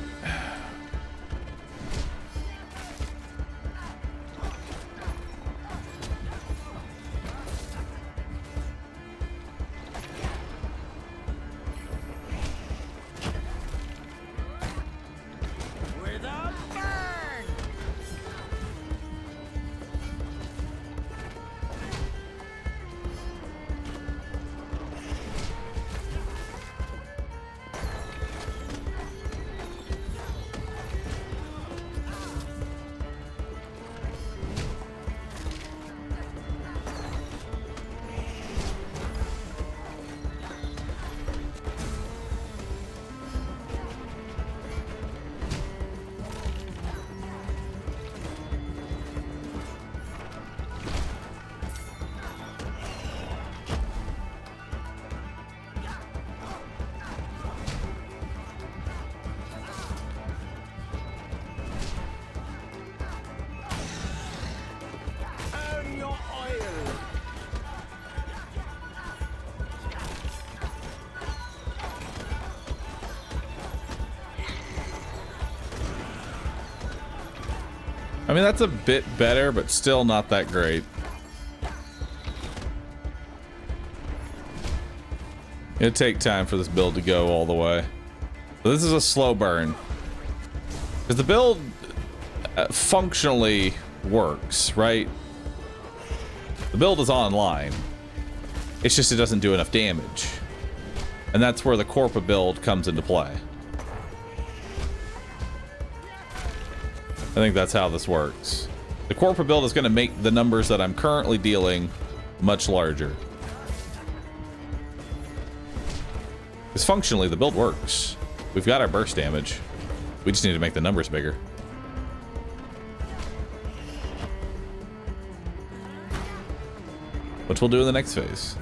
I mean, that's a bit better, but still not that great. It'll take time for this build to go all the way. So this is a slow burn. Because the build functionally works, right? The build is online. It's just it doesn't do enough damage. And that's where the Corpa build comes into play. I think that's how this works. The Corpa build is going to make the numbers that I'm currently dealing much larger. Because functionally, the build works. We've got our burst damage. We just need to make the numbers bigger. Which we'll do in the next phase.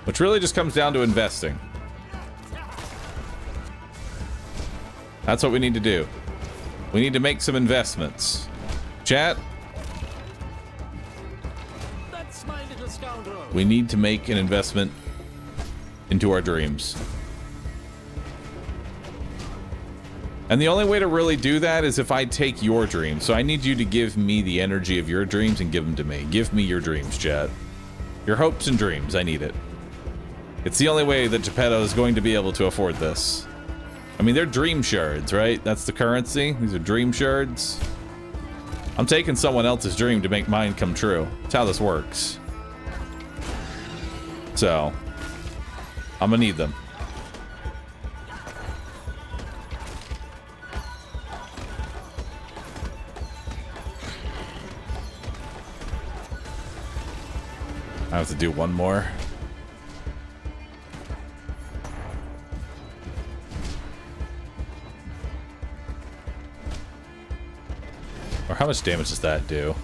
Which really just comes down to investing. That's what we need to do. We need to make some investments. Chat. That's my little scoundrel. We need to make an investment into our dreams. And the only way to really do that is if I take your dreams. So I need you to give me the energy of your dreams and give them to me. Give me your dreams, chat. Your hopes and dreams. I need it. It's the only way that Geppetto is going to be able to afford this. I mean, they're dream shards, right? That's the currency. These are dream shards. I'm taking someone else's dream to make mine come true. That's how this works. So, I'm gonna need them. I have to do one more. Or how much damage does that do?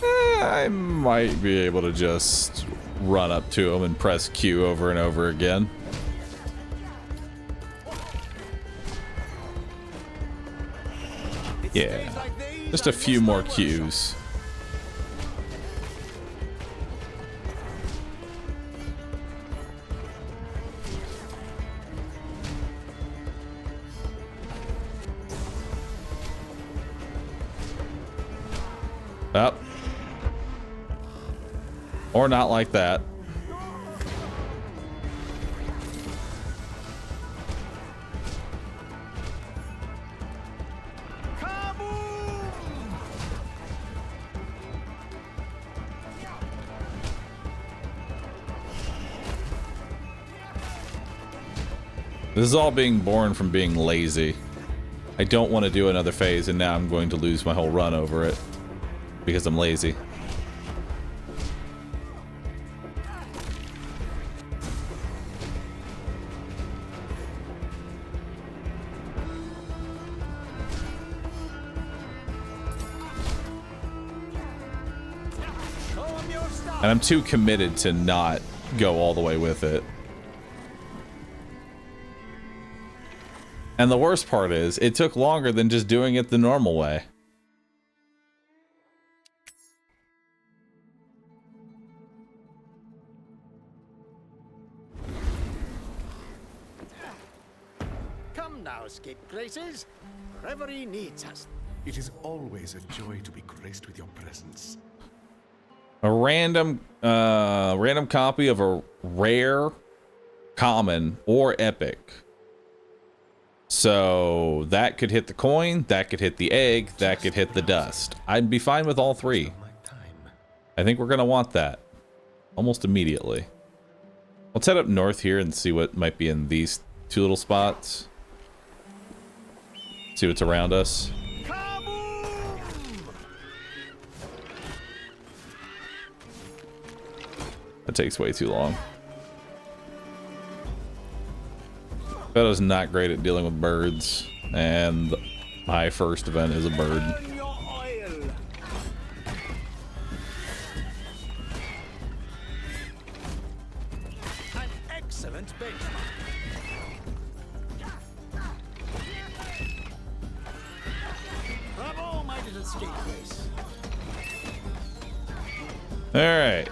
I might be able to just run up to him and press Q over and over again. Yeah, just a few more Qs. Up. Or not like that. This is all being born from being lazy. I don't want to do another phase, and now I'm going to lose my whole run over it because I'm lazy. And I'm too committed to not go all the way with it. And the worst part is, it took longer than just doing it the normal way. Come now, scapegraces. Reverie needs us. It is always a joy to be graced with your presence. A random copy of a rare, common, or epic. So that could hit the coin, that could hit the egg, that could hit the dust. I'd be fine with all three. I think we're gonna want that almost immediately. Let's head up north here and see what might be in these two little spots. See what's around us. That takes way too long. Bella's not great at dealing with birds, and my first event is a bird. An excellent benchmark. Bravo, my little scapegrace. All right.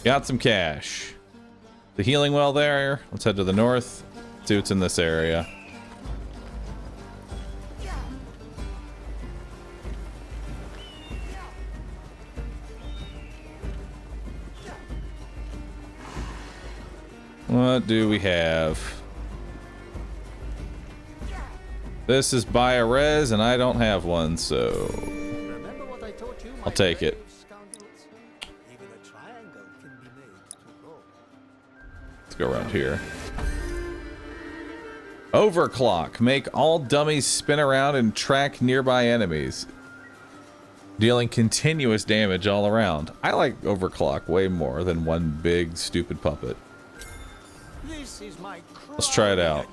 Got some cash. The healing well there. Let's head to the north. See what's in this area. What do we have? This is buy a res, and I don't have one, so I'll take it. Let's go around here. Overclock. Make all dummies spin around and track nearby enemies, dealing continuous damage all around. I like overclock way more than one big stupid puppet. This is my Let's try it out.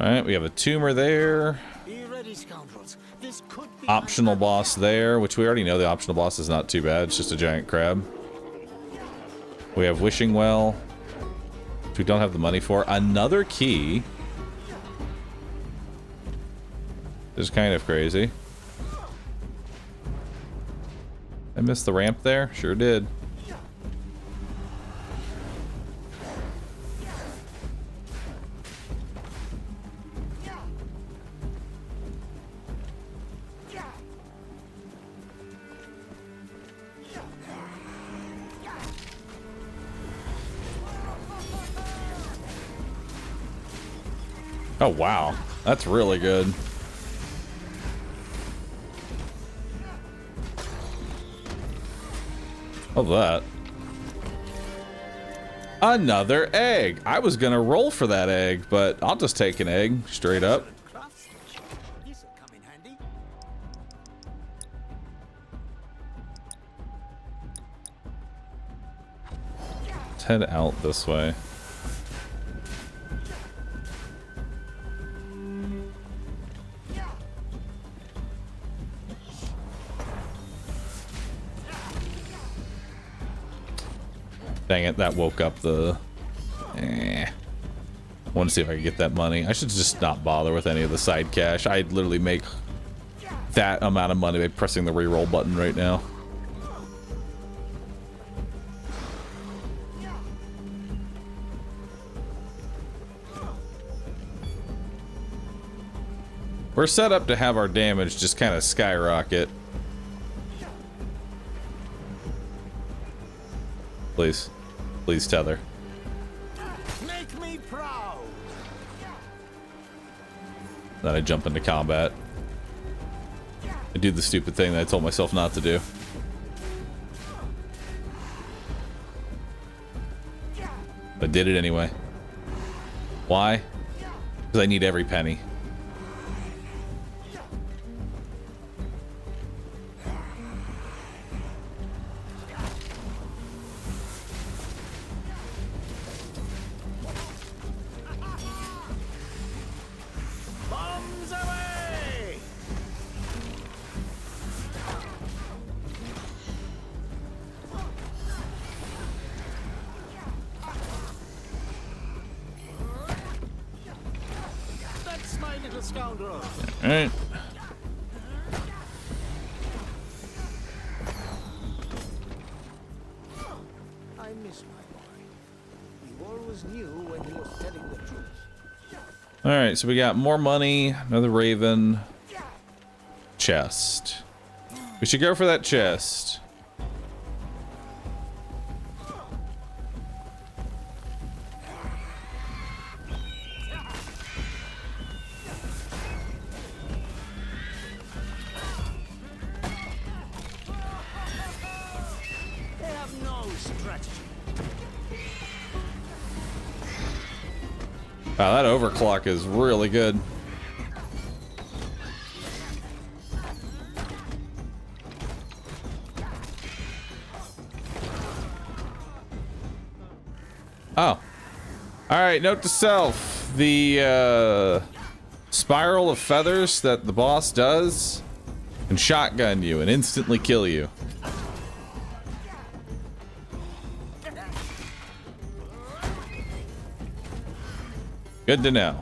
Alright, we have a tumor there. Be ready, scoundrels. This could be Optional boss there, which we already know the optional boss is not too bad. It's just a giant crab. We have Wishing Well, which we don't have the money for. Another key. This is kind of crazy. I missed the ramp there? Sure did. Oh, wow. That's really good. Oh, that. Another egg. I was gonna roll for that egg, but I'll just take an egg straight up. This will come in Let's head out this way. Dang it, that woke up the... I want to see if I can get that money. I should just not bother with any of the side cash. I'd literally make that amount of money by pressing the reroll button right now. We're set up to have our damage just kind of skyrocket. Please. Please tether. Make me proud. Then I jump into combat. I do the stupid thing that I told myself not to do. But did it anyway. Why? Because I need every penny. Bombs away! That's my little scoundrel. Alright. I miss my boy. You always knew when he was telling the truth. Alright, so we got more money, another raven, chest. We should go for that chest. They have no strategy. Wow, that overclock is really good. Oh. Alright, note to self. The spiral of feathers that the boss does can shotgun you and instantly kill you. Good to know.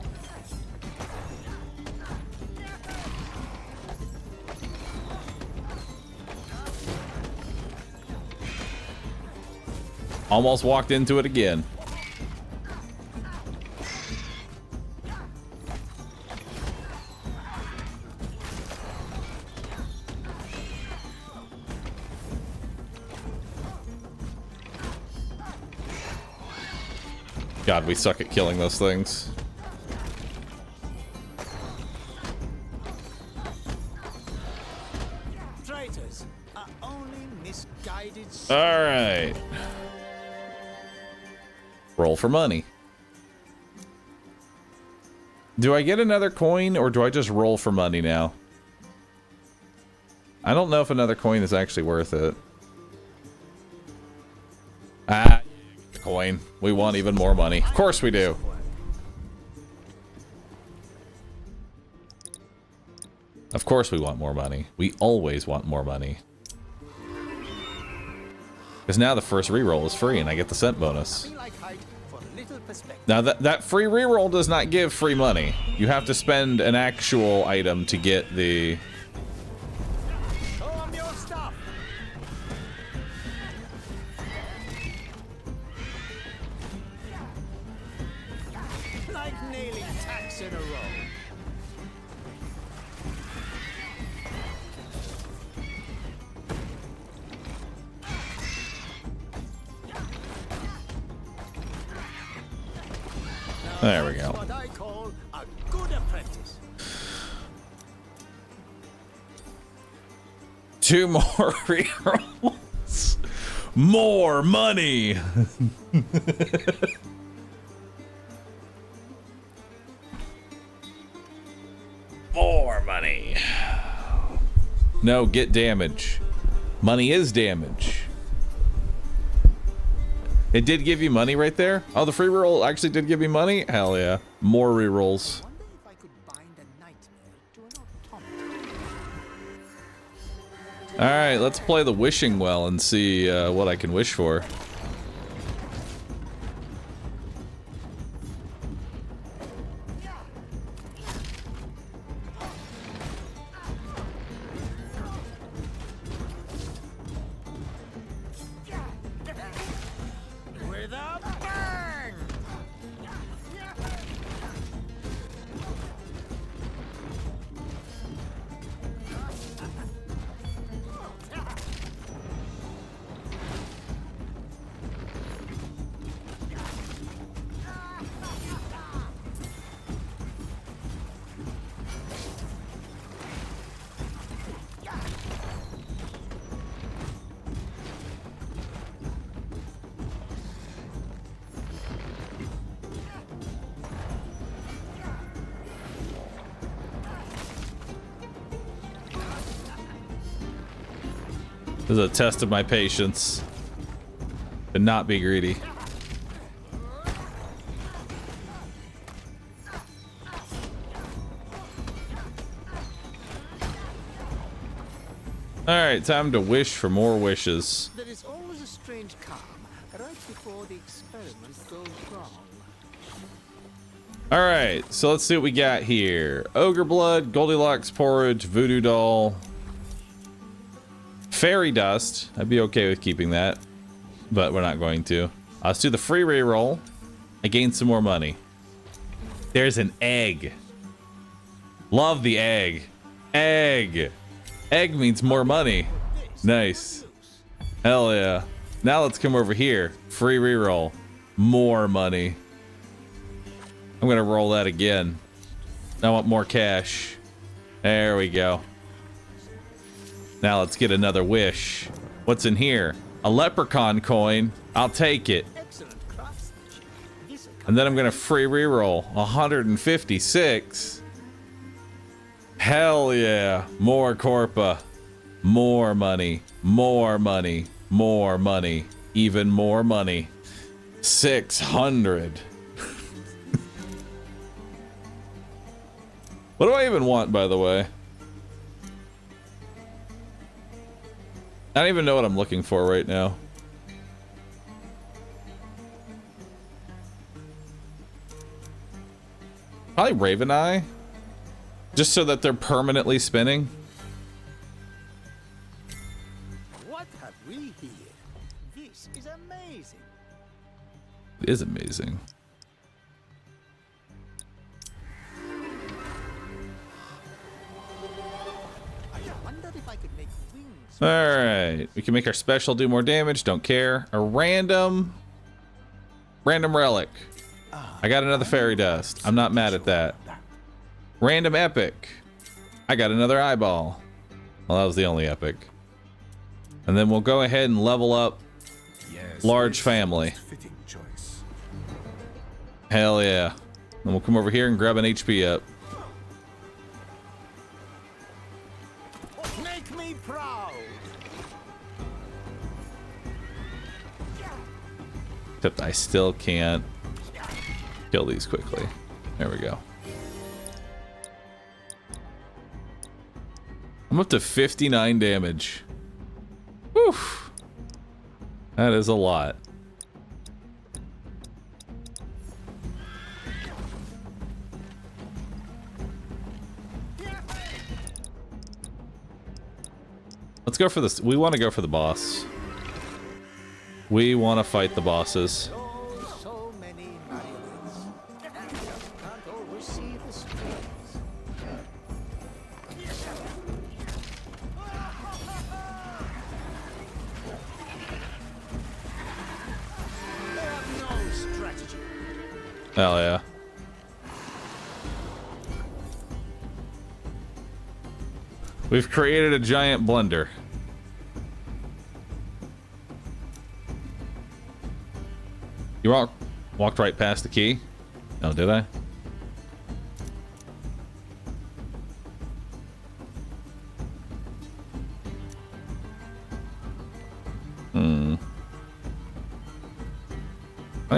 Almost walked into it again. God, we suck at killing those things. Traitors are only misguided. All right. Roll for money. Do I get another coin or do I just roll for money now? I don't know if another coin is actually worth it. Ah, the coin. We want even more money. Of course we do. Of course we want more money. We always want more money. Because now the first reroll is free and I get the cent bonus. Now that free reroll does not give free money. You have to spend an actual item to get the... Show 'em your stuff. Like nailing tacks in a row. There we go. What I call a good apprentice. 2 more rerolls. More money. More money. No, get damage. Money is damage. It did give you money right there? Oh, the free reroll actually did give me money? Hell yeah. More rerolls. Wonder if I could bind a nightmare to an automaton. Alright, let's play the wishing well and see what I can wish for. With a bang! This is a test of my patience. To not be greedy. Alright, time to wish for more wishes. There is always a strange calm right before the experiment goes wrong. Alright, so let's see what we got here. Ogre blood, Goldilocks porridge, voodoo doll, fairy dust. I'd be okay with keeping that, but we're not going to. Let's do the free reroll. I gained some more money. There's an egg. Love the egg. Egg. Egg means more money. Nice. Hell yeah. Now let's come over here. Free reroll. More money. I'm gonna roll that again. I want more cash. There we go. Now let's get another wish. What's in here? A leprechaun coin. I'll take it. Excellent craftsmanship. This'll come And then I'm gonna free reroll. 156. Hell yeah. More Corpa. More money. More money. More money. Even more money. 600. What do I even want, by the way? I don't even know what I'm looking for right now. Probably Raven Eye. Just so that they're permanently spinning. What have we here? This is amazing. It is amazing. I wonder if I could make wings. Alright. We can make our special do more damage. Don't care. A random relic. I got another fairy dust. I'm not mad at that. Random epic. I got another eyeball. Well, that was the only epic. And then we'll go ahead and level up large family. Fitting choice. Hell yeah. Then we'll come over here and grab an HP up. Make me proud. Except I still can't kill these quickly. There we go. I'm up to 59 damage. Whew. That is a lot. Let's go for this. We want to go for the boss. We want to fight the bosses. Oh, so many marionettes. Can't always see the strings. They have no strategy. Hell yeah. We've created a giant blender. You walked right past the key? Oh, did I?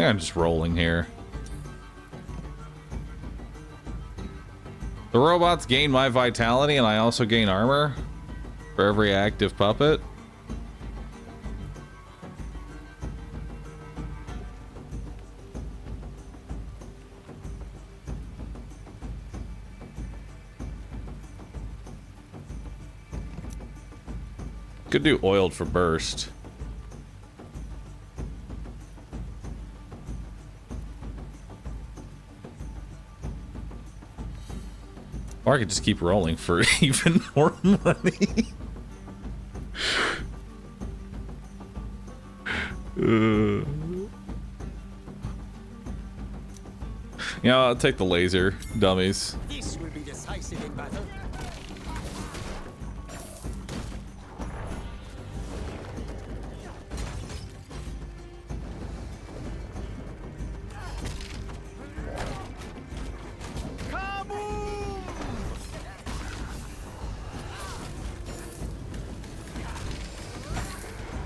think I'm just rolling here. The robots gain my vitality and I also gain armor for every active puppet. Could do oiled for burst. Or I could just keep rolling for even more money. Yeah, I'll take the laser dummies. This will be decisive in battle.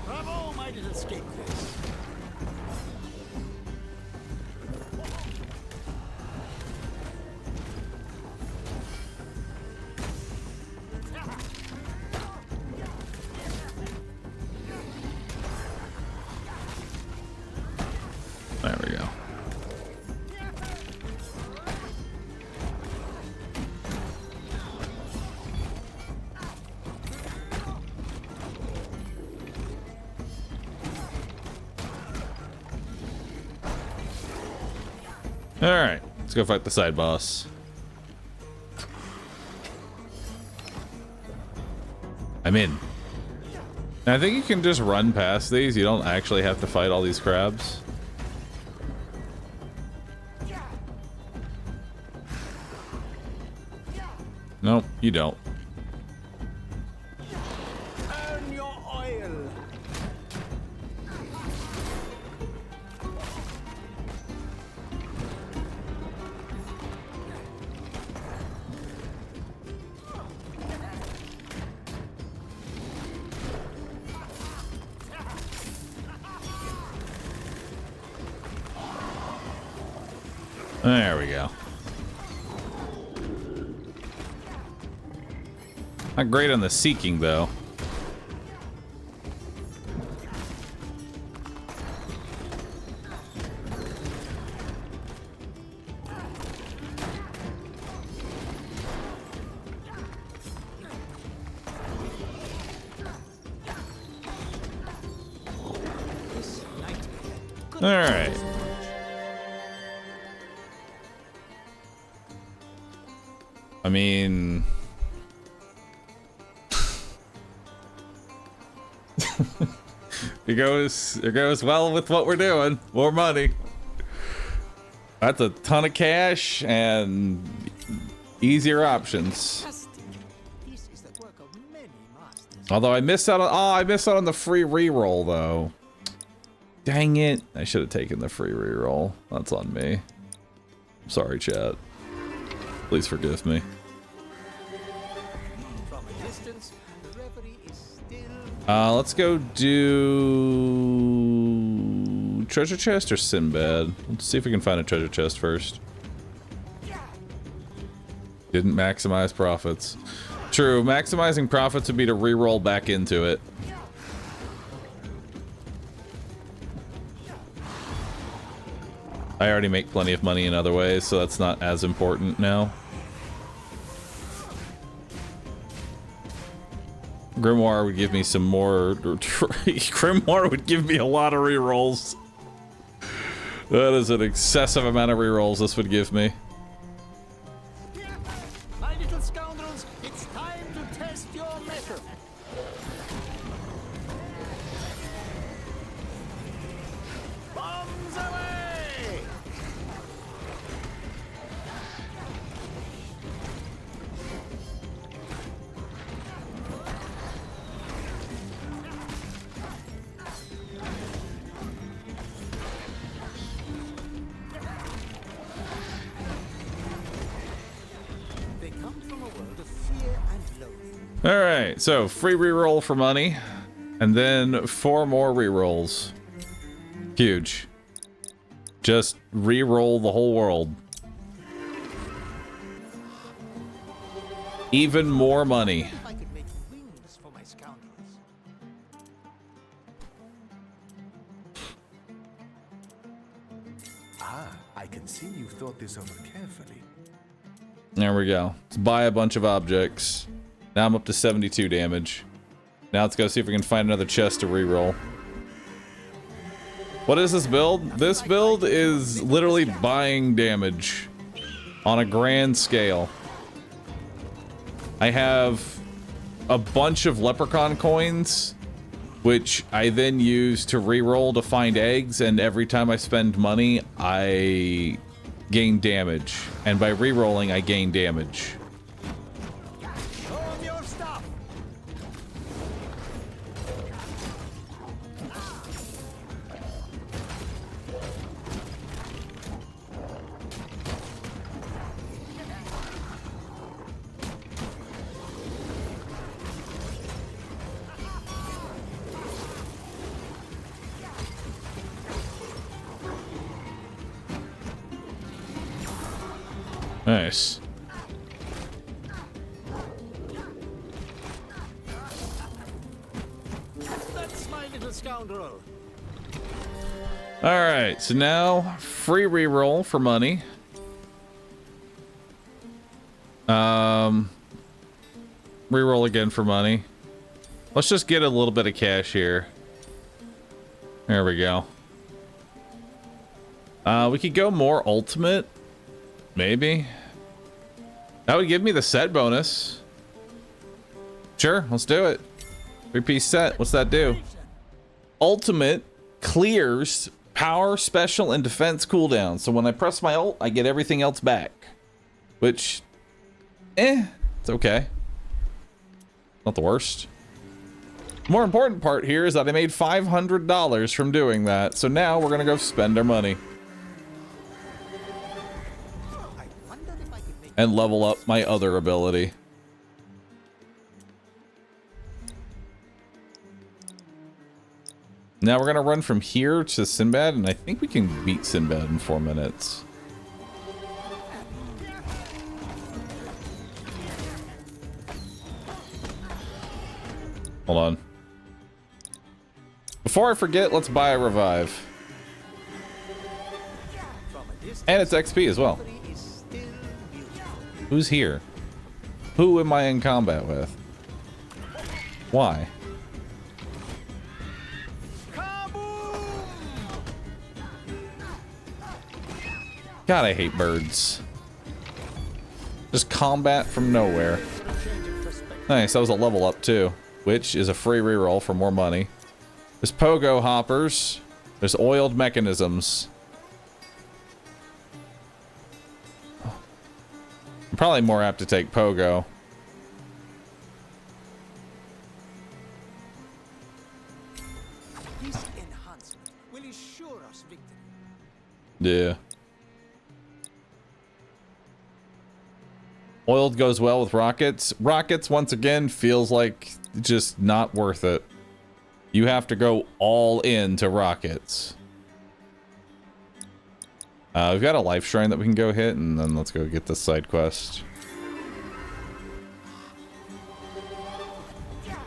Bravo, my little scapegoats. There we go. All right, let's go fight the side boss. I'm in. And I think you can just run past these. You don't actually have to fight all these crabs. Nope, you don't. Earn your oil. There we go. Not great on the seeking, though. All right. I mean, it goes well with what we're doing. More money. That's a ton of cash and easier options. This is the work of many masters. Although I missed out on the free reroll though. Dang it! I should have taken the free reroll. That's on me. I'm sorry, chat. Please forgive me. From a distance, the reverie is still. Let's go do treasure chest or Sinbad. Let's see if we can find a treasure chest first. Didn't maximize profits. True, maximizing profits would be to re-roll back into it. I already make plenty of money in other ways, so that's not as important now. Grimoire would give me some more. Grimoire would give me a lot of rerolls. That is an excessive amount of rerolls this would give me. My little scoundrels, it's time to test your mettle. Bombs away! They come from a world of fear and loathing. Alright, so free reroll for money, and then 4 more rerolls. Huge. Just re-roll the whole world. Even more money. If I could make wings for my scoundrels. Ah, I can see you thought this over carefully. There we go. Let's buy a bunch of objects. Now I'm up to 72 damage. Now let's go see if we can find another chest to reroll. What is this build? This build is literally buying damage on a grand scale. I have a bunch of leprechaun coins, which I then use to reroll to find eggs, and every time I spend money, I gain damage. And by rerolling, I gain damage. Show 'em your stuff. Nice. That's my little scoundrel. Alright, so now free reroll for money. Reroll again for money. Let's just get a little bit of cash here. There we go. We could go more ultimate. Maybe. That would give me the set bonus. Sure, let's do it. 3-piece set. What's that do? Ultimate clears power, special, and defense cooldown. So when I press my ult, I get everything else back. Which, it's okay. Not the worst. More important part here is that I made $500 from doing that. So now we're gonna go spend our money. And level up my other ability. Now we're gonna run from here to Sinbad, and I think we can beat Sinbad in 4 minutes. Hold on. Before I forget, let's buy a revive. And it's XP as well. Who's here? Who am I in combat with? Why? God, I hate birds. Just combat from nowhere. Nice, that was a level up too, which is a free reroll for more money. There's pogo hoppers. There's oiled mechanisms. I'm probably more apt to take pogo. This enhancement will assure us victory. Yeah. Oiled goes well with rockets. Rockets, once again, feels like just not worth it. You have to go all in to rockets. We've got a life shrine that we can go hit, and then let's go get this side quest.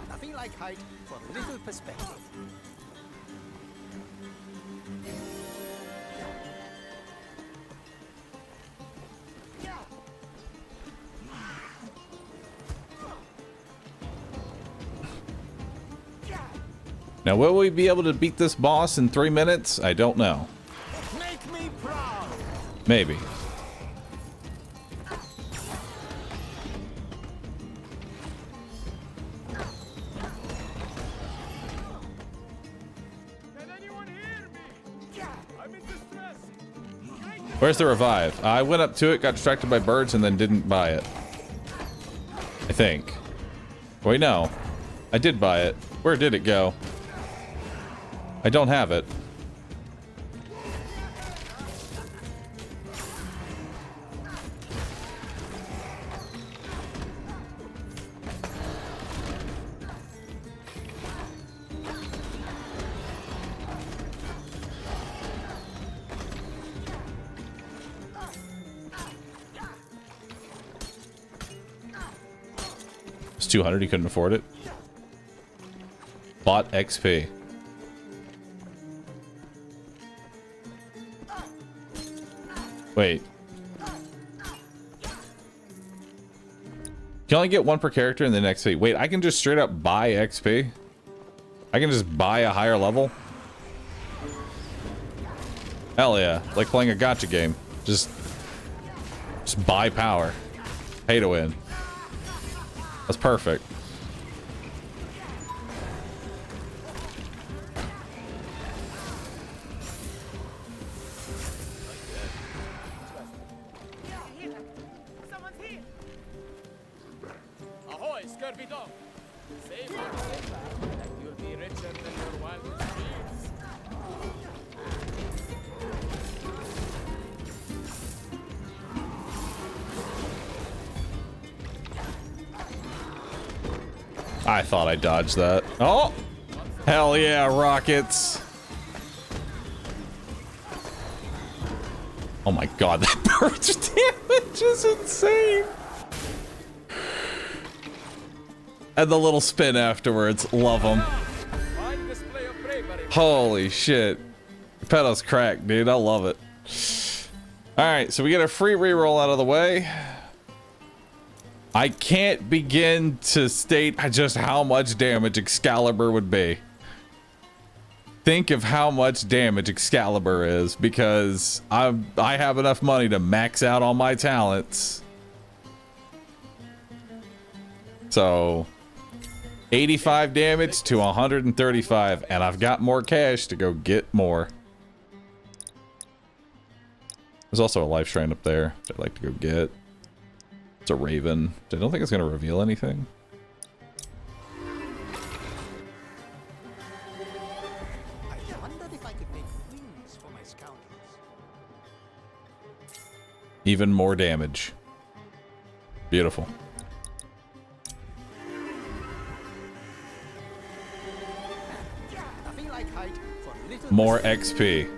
Nothing like height for little perspective. Now, will we be able to beat this boss in 3 minutes? I don't know. Make me proud. Maybe. Where's the revive? I went up to it, got distracted by birds, and then didn't buy it. I think. Wait, no. I did buy it. Where did it go? I don't have it. It's 200. He couldn't afford it. Bought XP. Wait. You can only get one per character in the next XP. Wait, I can just straight up buy XP? I can just buy a higher level? Hell yeah. Like playing a gacha game. Just buy power. Pay to win. That's perfect. Ahoy, scurvy dog! Save your life, and you'll be richer than your wildest dreams. I thought I dodged that. Oh! Hell yeah, rockets! Oh my god, that bird's damage is insane! And the little spin afterwards. Love them. Fine display of bravery. Holy shit. Pedal's cracked, dude. I love it. Alright, so we get a free reroll out of the way. I can't begin to state just how much damage Excalibur would be. Think of how much damage Excalibur is, because I have enough money to max out on my talents. So 85 damage to 135, and I've got more cash to go get more. There's also a life shrine up there that I'd like to go get. It's a raven. I don't think it's going to reveal anything. I wondered if I could make wings for my scoundrels. Even more damage. Beautiful. Nothing like height for little More XP.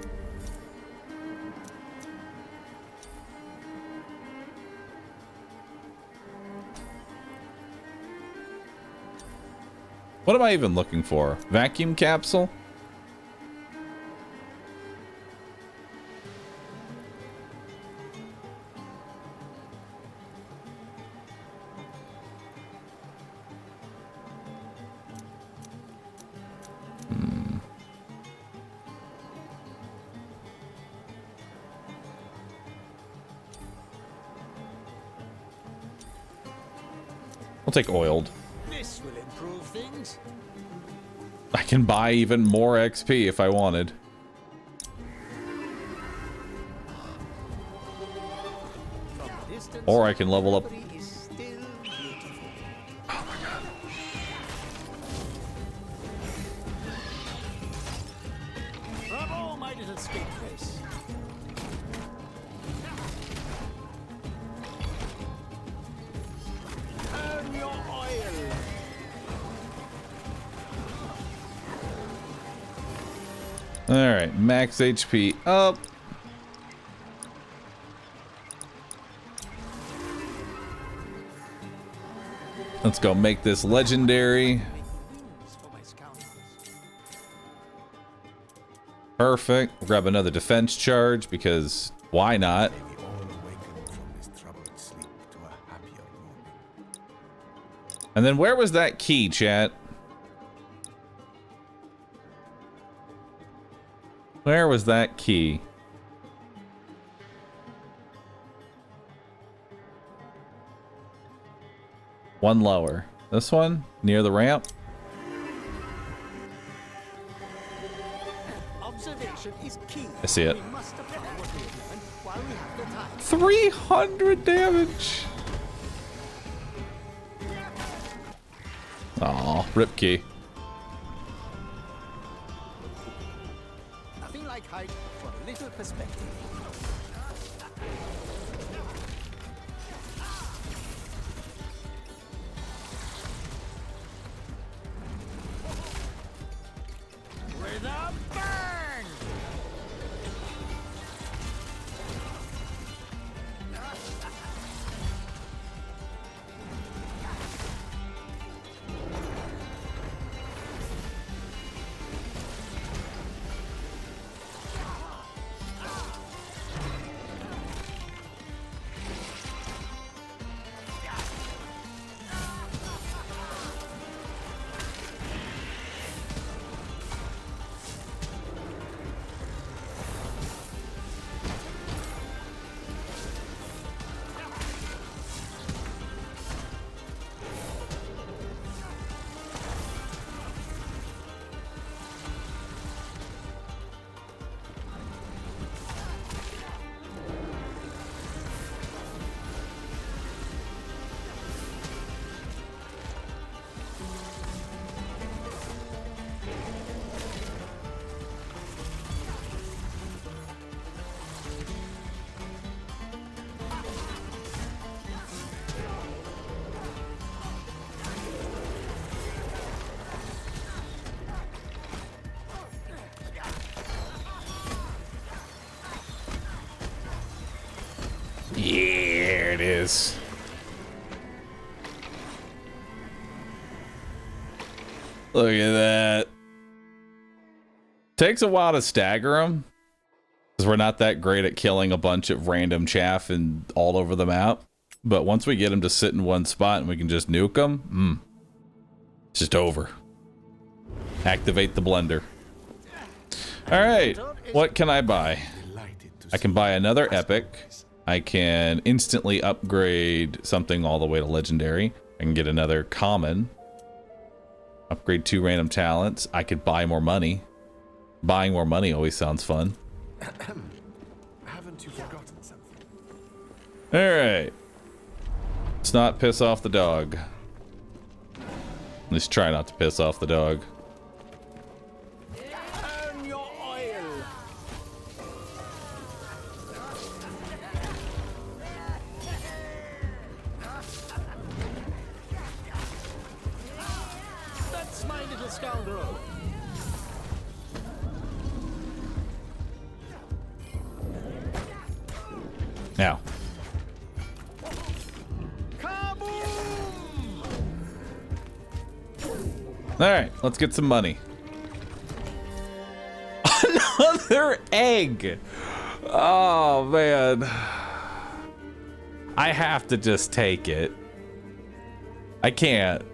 What am I even looking for? Vacuum capsule? We'll take oiled. This will improve things. I can buy even more XP if I wanted. From a distance, Or I can level up. reverie is still beautiful. Oh my god. Bravo, my little scapegrace. Turn your oil. Alright, max HP up. Let's go make this legendary. Wings for my scoundrels. Perfect. We'll grab another defense charge because why not? May we all awaken from this troubled sleep to a happier morning. And then where was that key, chat? Where was that key? One lower. This one? Near the ramp? Observation is key. I see it. We must apply what we have learned while we have the time. 300 damage! Aw, rip key. Nothing like height for a little perspective. With a bang! is. Look at that. Takes a while to stagger them, because we're not that great at killing a bunch of random chaff and all over the map. But once we get them to sit in one spot and we can just nuke them, it's just over. Activate the blender. All right, what can I buy? I can buy another epic. I can instantly upgrade something all the way to legendary. I can get another common. Upgrade 2 random talents. I could buy more money. Buying more money always sounds fun. Haven't you forgotten something? All right. Let's not piss off the dog. At least try not to piss off the dog. Earn your oil. That's my little scoundrel. Now. All right, let's get some money. Another egg. Oh man. I have to just take it. I can't.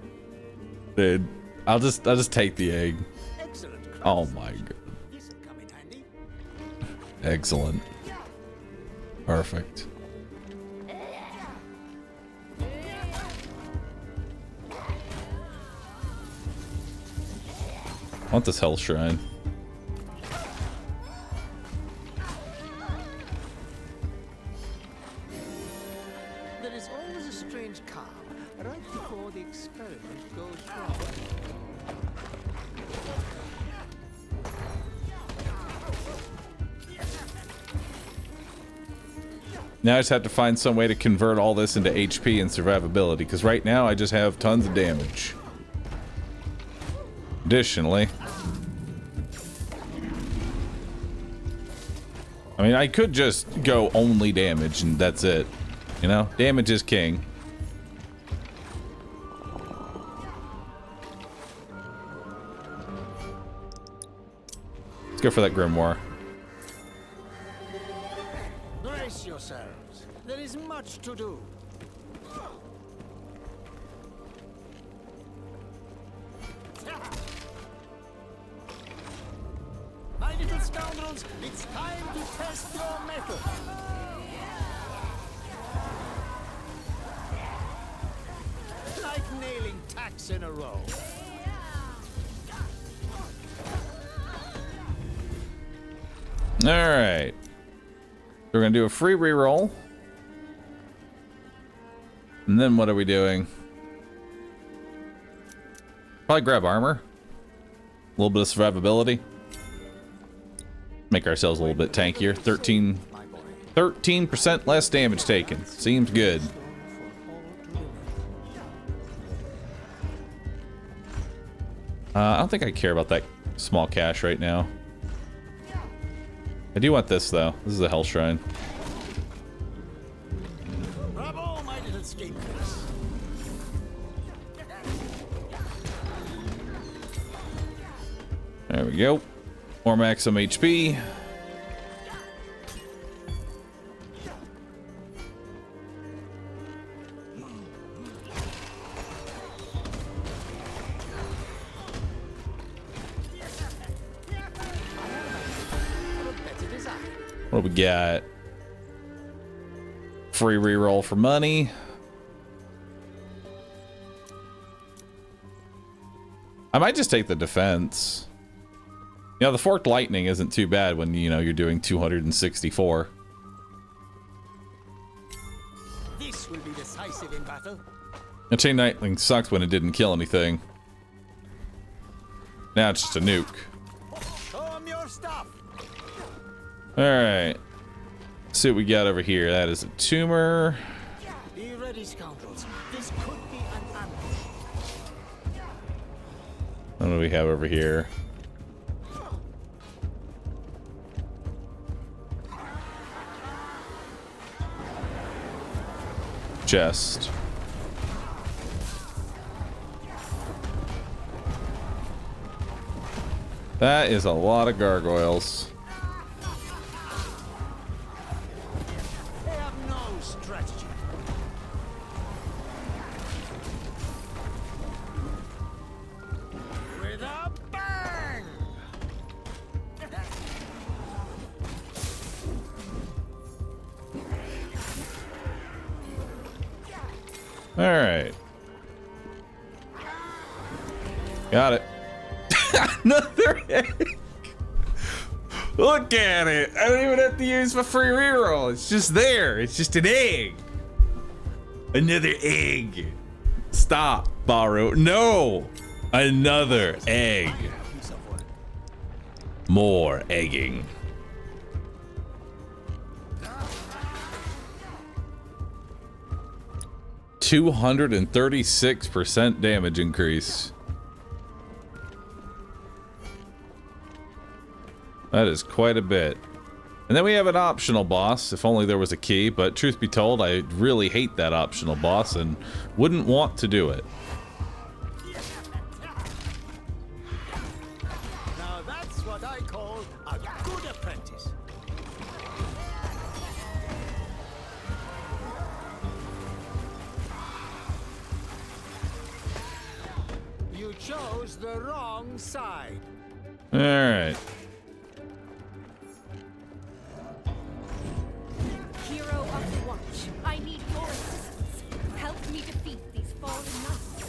Dude, I'll just take the egg. Excellent. Oh my god. This'll come in handy. Excellent. Perfect. I want this hell shrine. There is always a strange calm right before the experiment goes wrong. Now I just have to find some way to convert all this into HP and survivability, because right now I just have tons of damage. Additionally, I mean, I could just go only damage and that's it. You know, damage is king. Let's go for that Grimoire. Brace yourselves. There is much to do. My little scoundrels, it's time to test your method. Like nailing tacks in a row. Alright. We're gonna do a free reroll. And then what are we doing? Probably grab armor. A little bit of survivability. Make ourselves a little bit tankier. 13% less damage taken. Seems good. I don't think I care about that small cash right now. I do want this though. This is a hell shrine. Bravo, my little scapegoats. There we go. More maximum HP. What do we got? Free reroll for money. I might just take the defense. You know, the forked lightning isn't too bad when, you know, you're doing 264. This will be decisive in battle. A chain lightning sucked when it didn't kill anything. Now it's just a nuke. Show 'em your stuff. Alright. See what we got over here. That is a tumor. Be ready, scoundrels. This could be an ambush. What do we have over here? chest. That is a lot of gargoyles. They have no strategy. With a bang! All right. Got it. Another egg. Look at it. I don't even have to use my free reroll. It's just there. It's just an egg. Another egg. Stop, Bahroo. No. Another egg. More egging. $236% damage increase. That is quite a bit. And then we have an optional boss, if only there was a key, but truth be told, I really hate that optional boss and wouldn't want to do it. Now that's what I call a good apprentice. You chose the wrong side. All right. Hero of the Watch, I need your assistance. Help me defeat these fallen knights.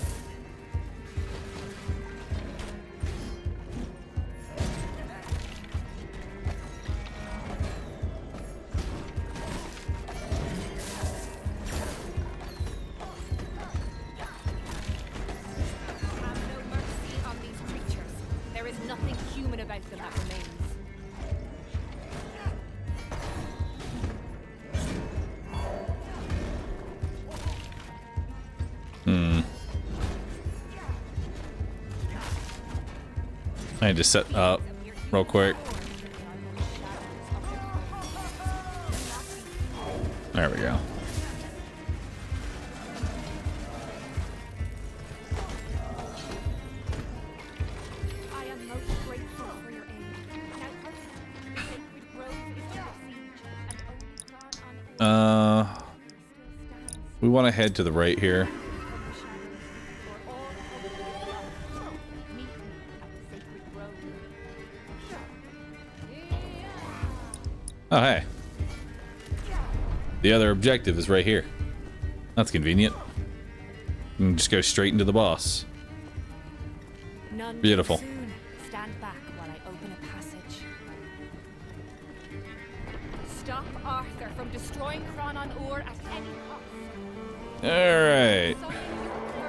Have no mercy on these creatures. There is nothing human about them that remains. I need to set up real quick. There we go. I am most grateful for your aid. Now hurry. The sacred grove is under siege, and only Kron on Ur still stands. We want to head to the right here. From the shadows, for all hope is lost. Meet me at the sacred grove. Oh, hey. The other objective is right here. That's convenient. You can just go straight into the boss. None too Beautiful. soon. Stand back while I open a passage. Stop Arthur from destroying Kron on Ur at any cost. Alright. Summon your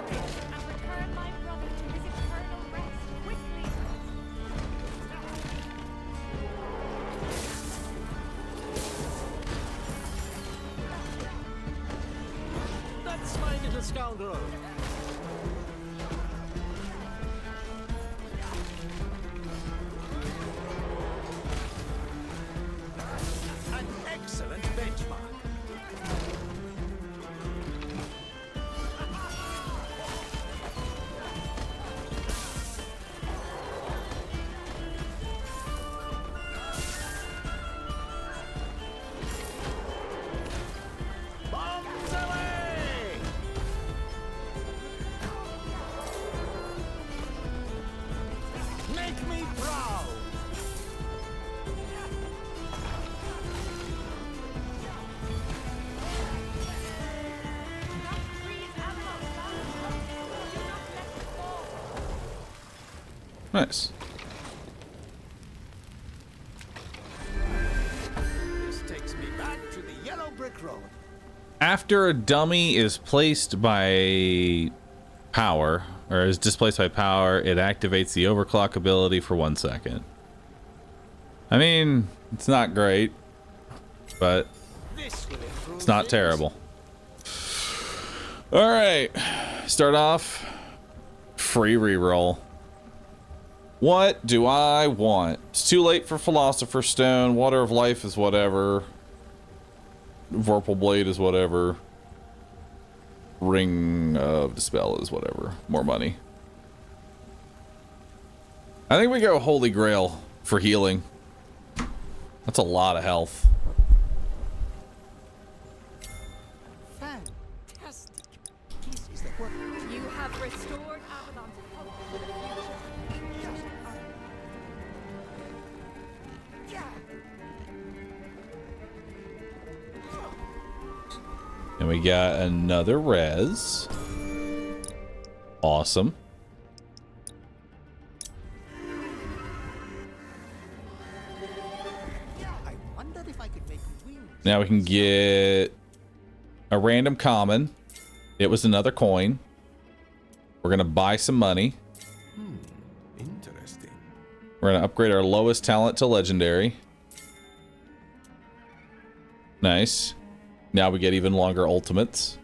courage and return my brother to his eternal rest quickly. That's my little scoundrel. An excellent benchmark. Bombs away! Make me proud! Nice. This takes me back to the yellow brick road. After a dummy is placed by power, or is displaced by power, it activates the overclock ability for 1 second. I mean, it's not great, but This will improve it's not things. terrible. All right, start off, free reroll. What do I want? It's too late for Philosopher's Stone. Water of Life is whatever. Vorpal Blade is whatever. Ring of Dispel is whatever. More money. I think we go Holy Grail for healing. That's a lot of health. Fantastic. This is the work. You have restored Avalon's hope for the future. And we got another res. Awesome. I wonder if I could make wings. Now we can get a random common. It was another coin. We're gonna buy some money. Interesting. We're gonna upgrade our lowest talent to legendary. Nice. Now we get even longer ultimates.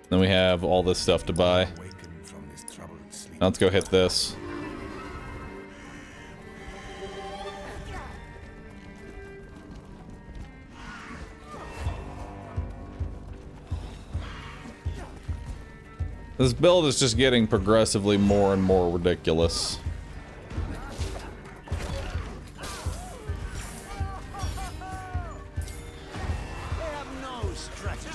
Then we have all this stuff to buy. Now let's go hit this. This build is just getting progressively more and more ridiculous. They have no strategy.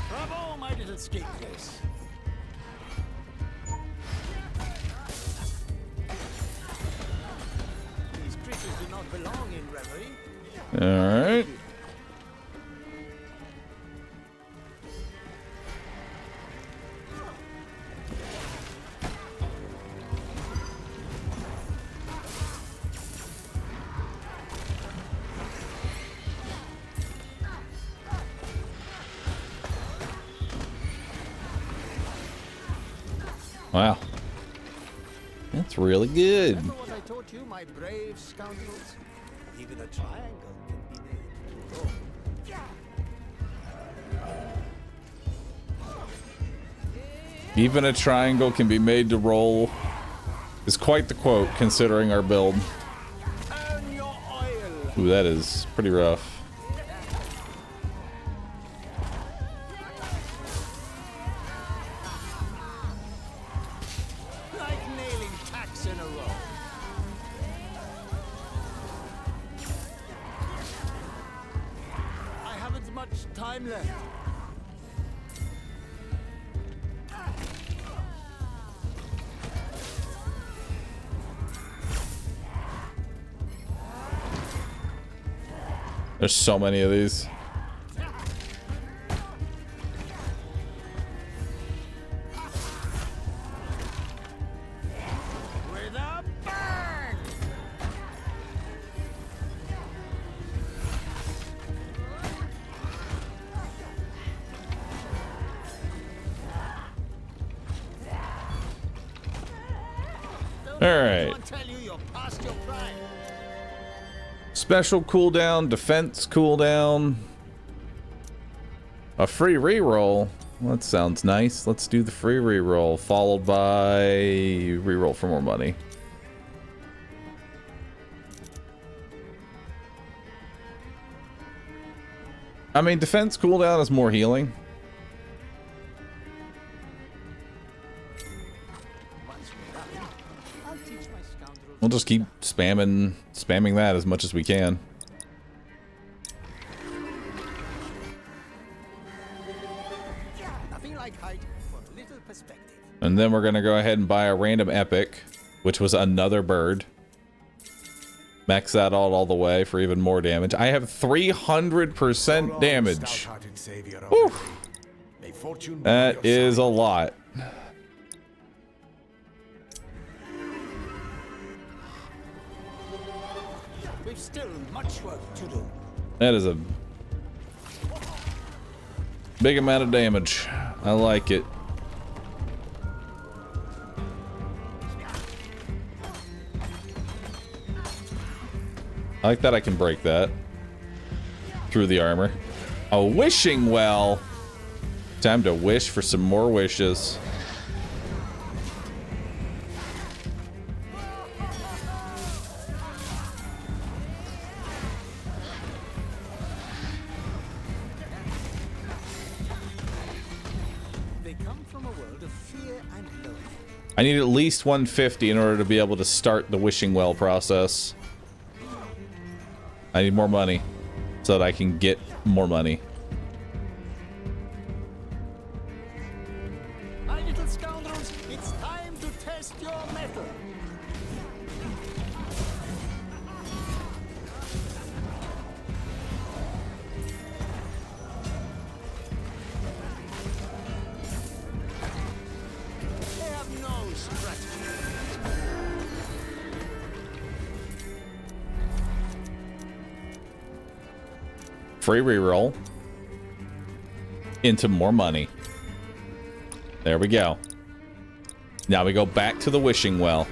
Bravo, my little scapegrace. These creatures do not belong in reverie. Alright. Wow. That's really good. Remember what I taught you, my brave scoundrels? Even a triangle can be made to roll. Even a triangle can be made to roll is quite the quote considering our build. Earn your oil. Ooh, that is pretty rough. Like nailing tacks in a row. I haven't much time left. There's so many of these. With a bang! All right. Someone tell you you're past your prime. Special cooldown, defense cooldown, a free reroll. Well, that sounds nice. Let's do the free reroll, followed by reroll for more money. I mean, defense cooldown is more healing. I'll teach my scoundrels. We'll just keep spamming that as much as we can. Nothing like height for little perspective. And then we're gonna go ahead and buy a random epic, which was another bird. Max that out all the way for even more damage. I have 300% damage. Whew. That is a lot. We've still much work to do. That is a big amount of damage. I like it. I like that I can break that. through the armor. A wishing well. Time to wish for some more wishes. They come from a world of fear and loathing. I need at least 150 in order to be able to start the wishing well process. I need more money so that I can get more money. My little scoundrels, it's time to test your mettle. They have no strategy. Free reroll into more money. There we go. Now we go back to the wishing well.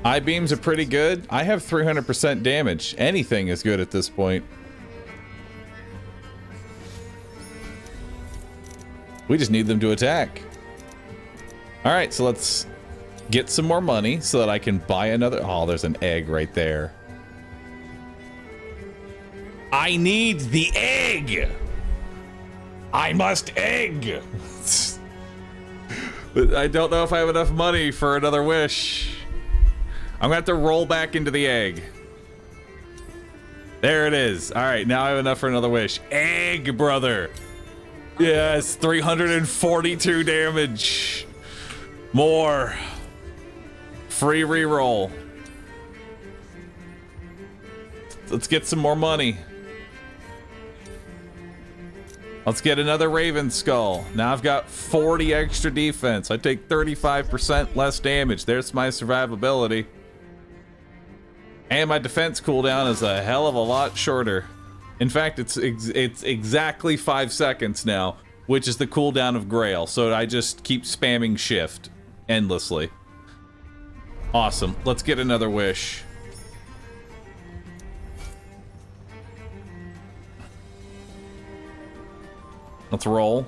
Eye beams are pretty good. I have 300% damage. Anything is good at this point. We just need them to attack. All right, so let's get some more money so that I can buy another. Oh, there's an egg right there. I need the egg. I must egg. But I don't know if I have enough money for another wish. I'm gonna have to roll back into the egg. There it is. All right, now I have enough for another wish. Egg, brother. Yes, 342 damage. More. Free reroll. Let's get some more money. Let's get another Raven Skull. Now I've got 40 extra defense. I take 35% less damage. There's my survivability. And my defense cooldown is a hell of a lot shorter. In fact, it's exactly 5 seconds now, which is the cooldown of Grail. So I just keep spamming shift endlessly. Awesome. Let's get another wish. Let's roll.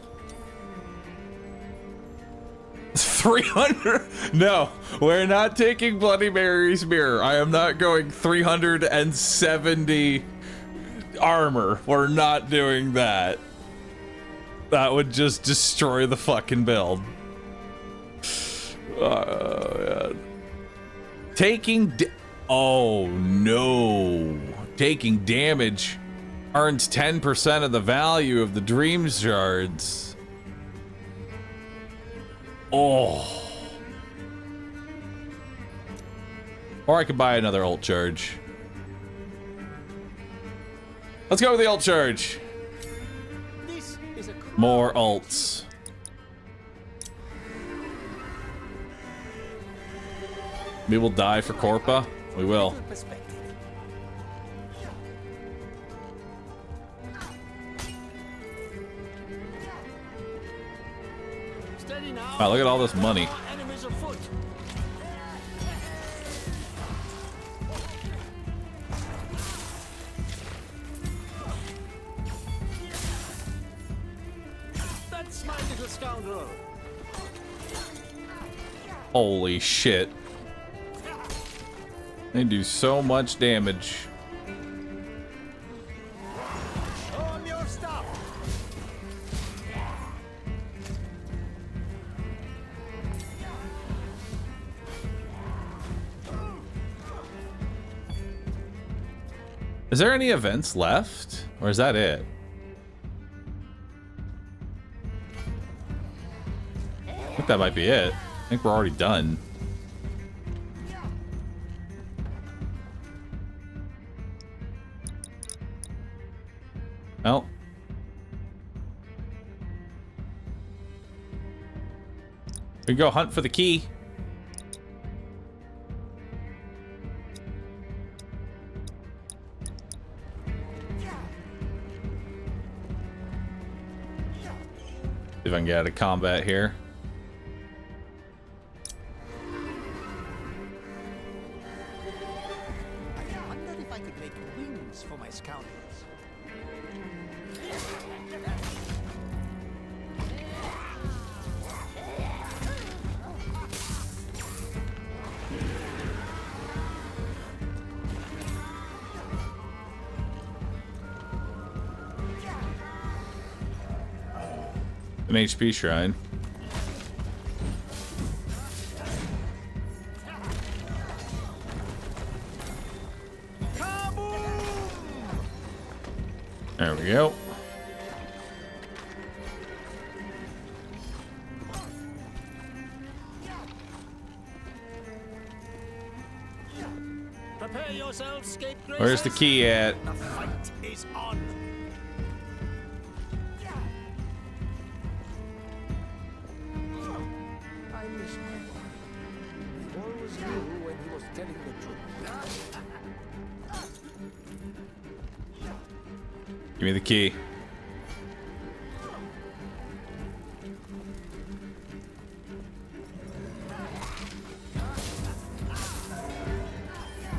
300. No, we're not taking Bloody Mary's mirror. I am not going 370 armor. We're not doing that. That would just destroy the fucking build. Oh, man. Oh, no. Taking damage earns 10% of the value of the dream shards. Oh. Or I could buy another ult charge. Let's go with the ult charge. This is a More ults. We will die for Corpa. We will. perspective. Steady now. Wow, look at all this money. Enemies afoot. That's my little scoundrel. Holy shit. They do so much damage. On your stuff. Is there any events left? Or is that it? I think that might be it. I think we're already done. Well. We can go hunt for the key. See if I can get out of combat here. I wonder if I could make wings for my An HP shrine. There we go. Prepare yourselves, scapegraces. Where's the key at? The fight is on. I miss my boy. He always knew when he was telling the truth. Give me the key.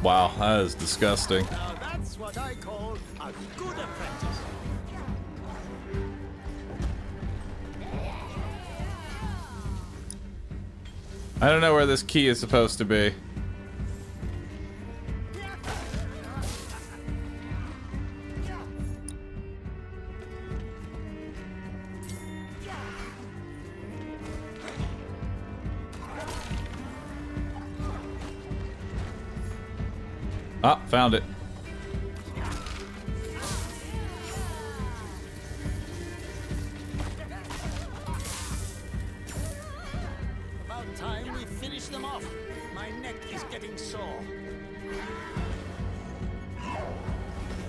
Wow, that is disgusting. Now that's what I call a good apprentice. I don't know where this key is supposed to be. Ah, found it. About time we finish them off. My neck is getting sore.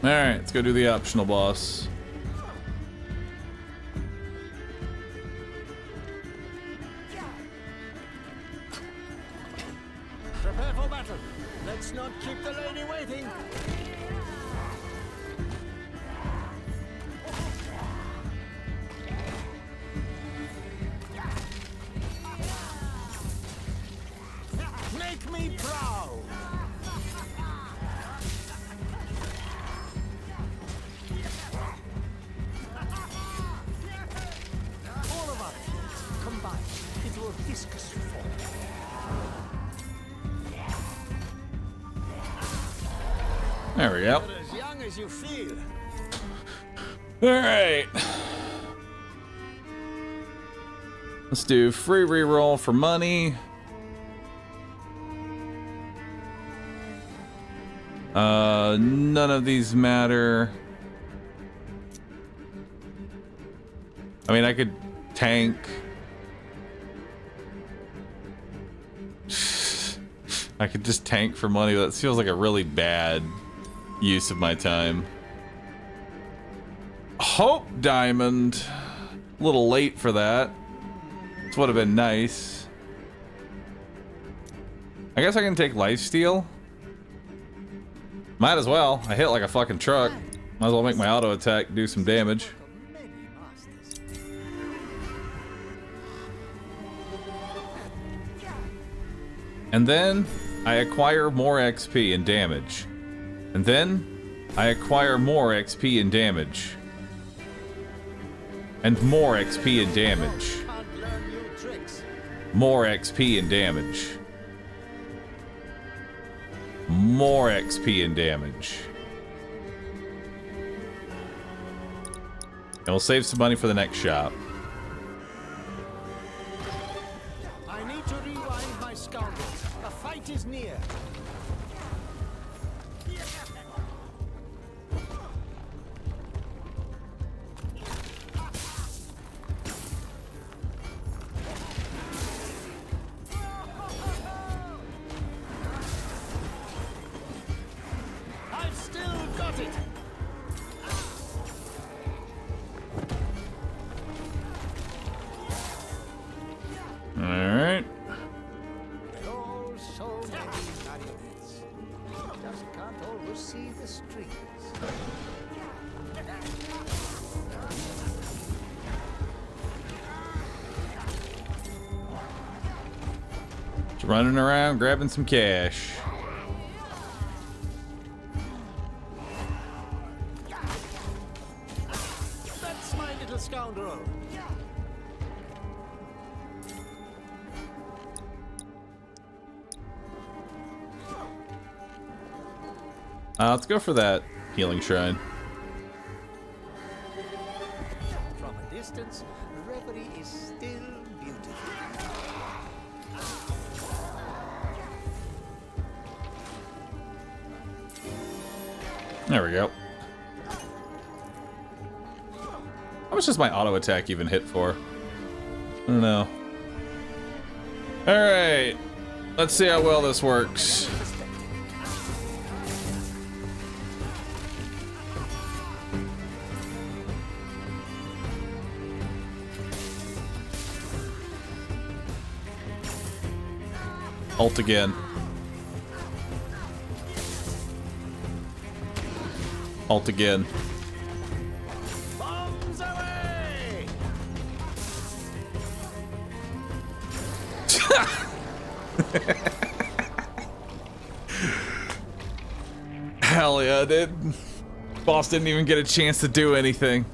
Alright, let's go do the optional boss. Prepare for battle. Let's not keep the lady waiting. Make me proud. All of our feet combined into a viscous form. There we go. You're as young as you feel. Alright. Let's do free reroll for money. None of these matter. I mean, I could tank. I could just tank for money, but that feels like a really bad use of my time. Hope Diamond. A little late for that. This would have been nice. I guess I can take lifesteal. Might as well. I hit like a fucking truck. Might as well make my auto attack do some damage. And then I acquire more XP and damage. And then I acquire more XP and damage. And more XP and damage. More XP and damage. More XP and damage. And we'll save some money for the next shop. I need to rewind my scoundrels. A fight is near. I've still got it. Alright. Oh, so many marionettes. Just can't always see the strings. Just running around grabbing some cash. That's my little scoundrel. Let's go for that healing shrine. From a distance, reverie is still beautiful. There we go. How much does my auto attack even hit for? I don't know. Alright. Let's see how well this works. Ult again. Ult again. Bombs away! Hell yeah, dude. Boss didn't even get a chance to do anything.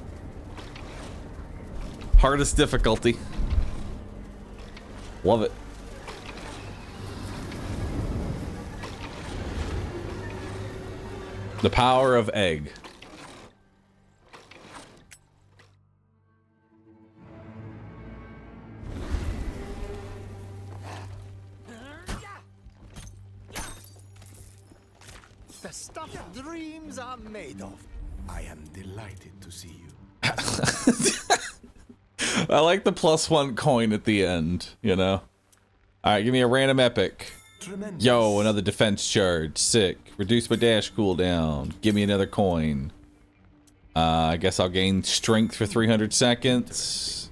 Hardest difficulty. Love it. The power of egg. The stuff dreams are made of. I am delighted to see you. I like the +1 coin at the end, you know? Alright, give me a random epic. Tremendous. Yo, another defense charge. Sick. Reduce my dash cooldown. Give me another coin. I guess I'll gain strength for 300 seconds.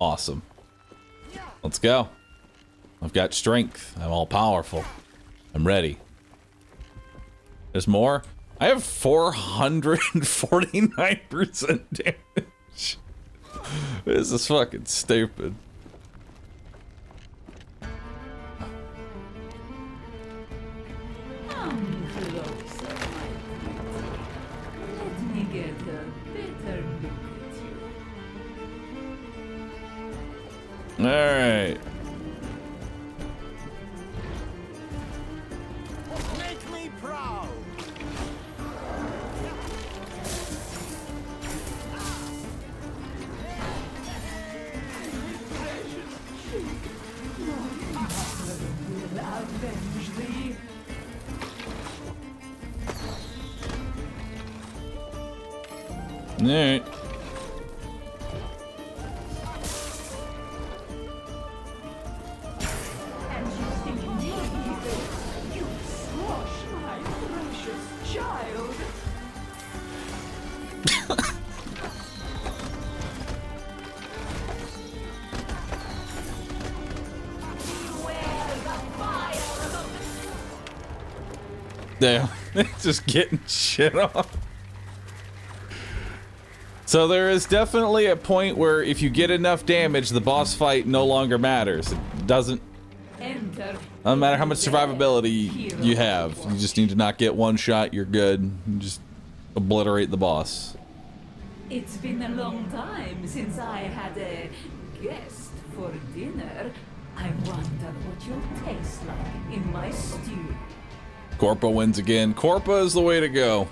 Awesome. Let's go. I've got strength. I'm all powerful. I'm ready. There's more? I have 449% damage. This is fucking stupid. Come closer, my pretty. Let me get a better look at you. Alright. Make me proud. Will avenge thee. Alright. And you think me evil? You squash my precious child. Damn. Just getting shit on. So there is definitely a point where if you get enough damage, the boss fight no longer matters. It doesn't matter how much survivability you have. You just need to not get one shot, you're good. You just obliterate the boss. It's been a long time since I had a guest for dinner. I wonder what you'll taste like in my stew. Corpa wins again. Corpa is the way to go.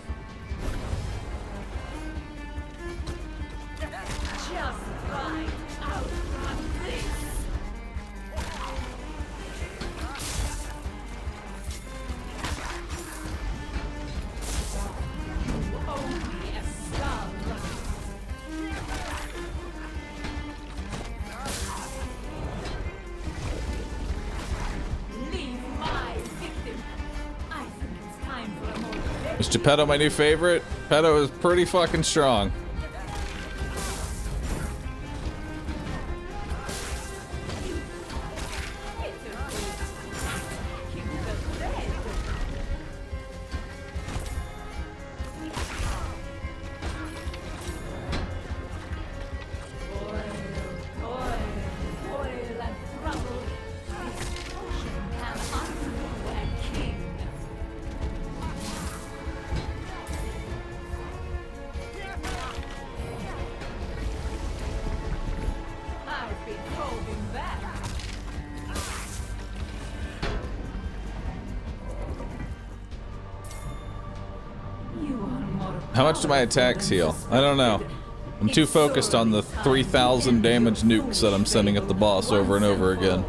Just right out from this. Only a scum. Leave my victim. I think it's time for a more Is Geppetto my new favorite? Geppetto is pretty fucking strong. How much do my attacks heal? I don't know. I'm too focused on the 3,000 damage nukes that I'm sending at the boss over and over again.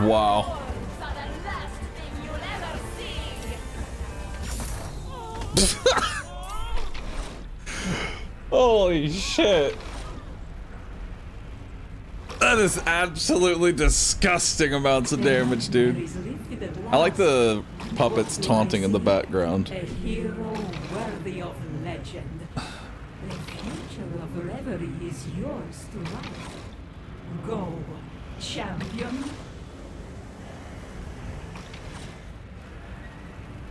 Wow. Holy shit. That is absolutely disgusting amounts of damage, dude. I like the puppets taunting in the background. A hero worthy of legend. The future of Reverie is yours to write. Go, champion.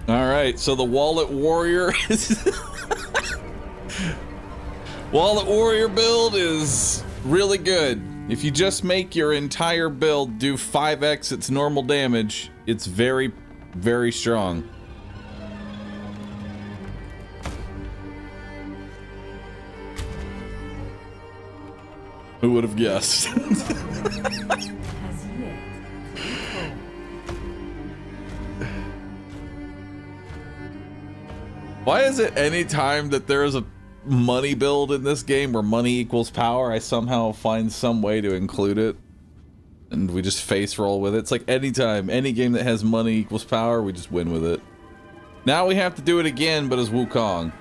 Alright, so the Wallet Warrior is... Wallet Warrior build is really good. If you just make your entire build do 5x its normal damage, it's very, very strong. Who would have guessed? Why is it any time that there is a money build in this game where money equals power, I somehow find some way to include it? And we just face roll with it. It's like anytime, any game that has money equals power, we just win with it. Now we have to do it again, but as Wukong.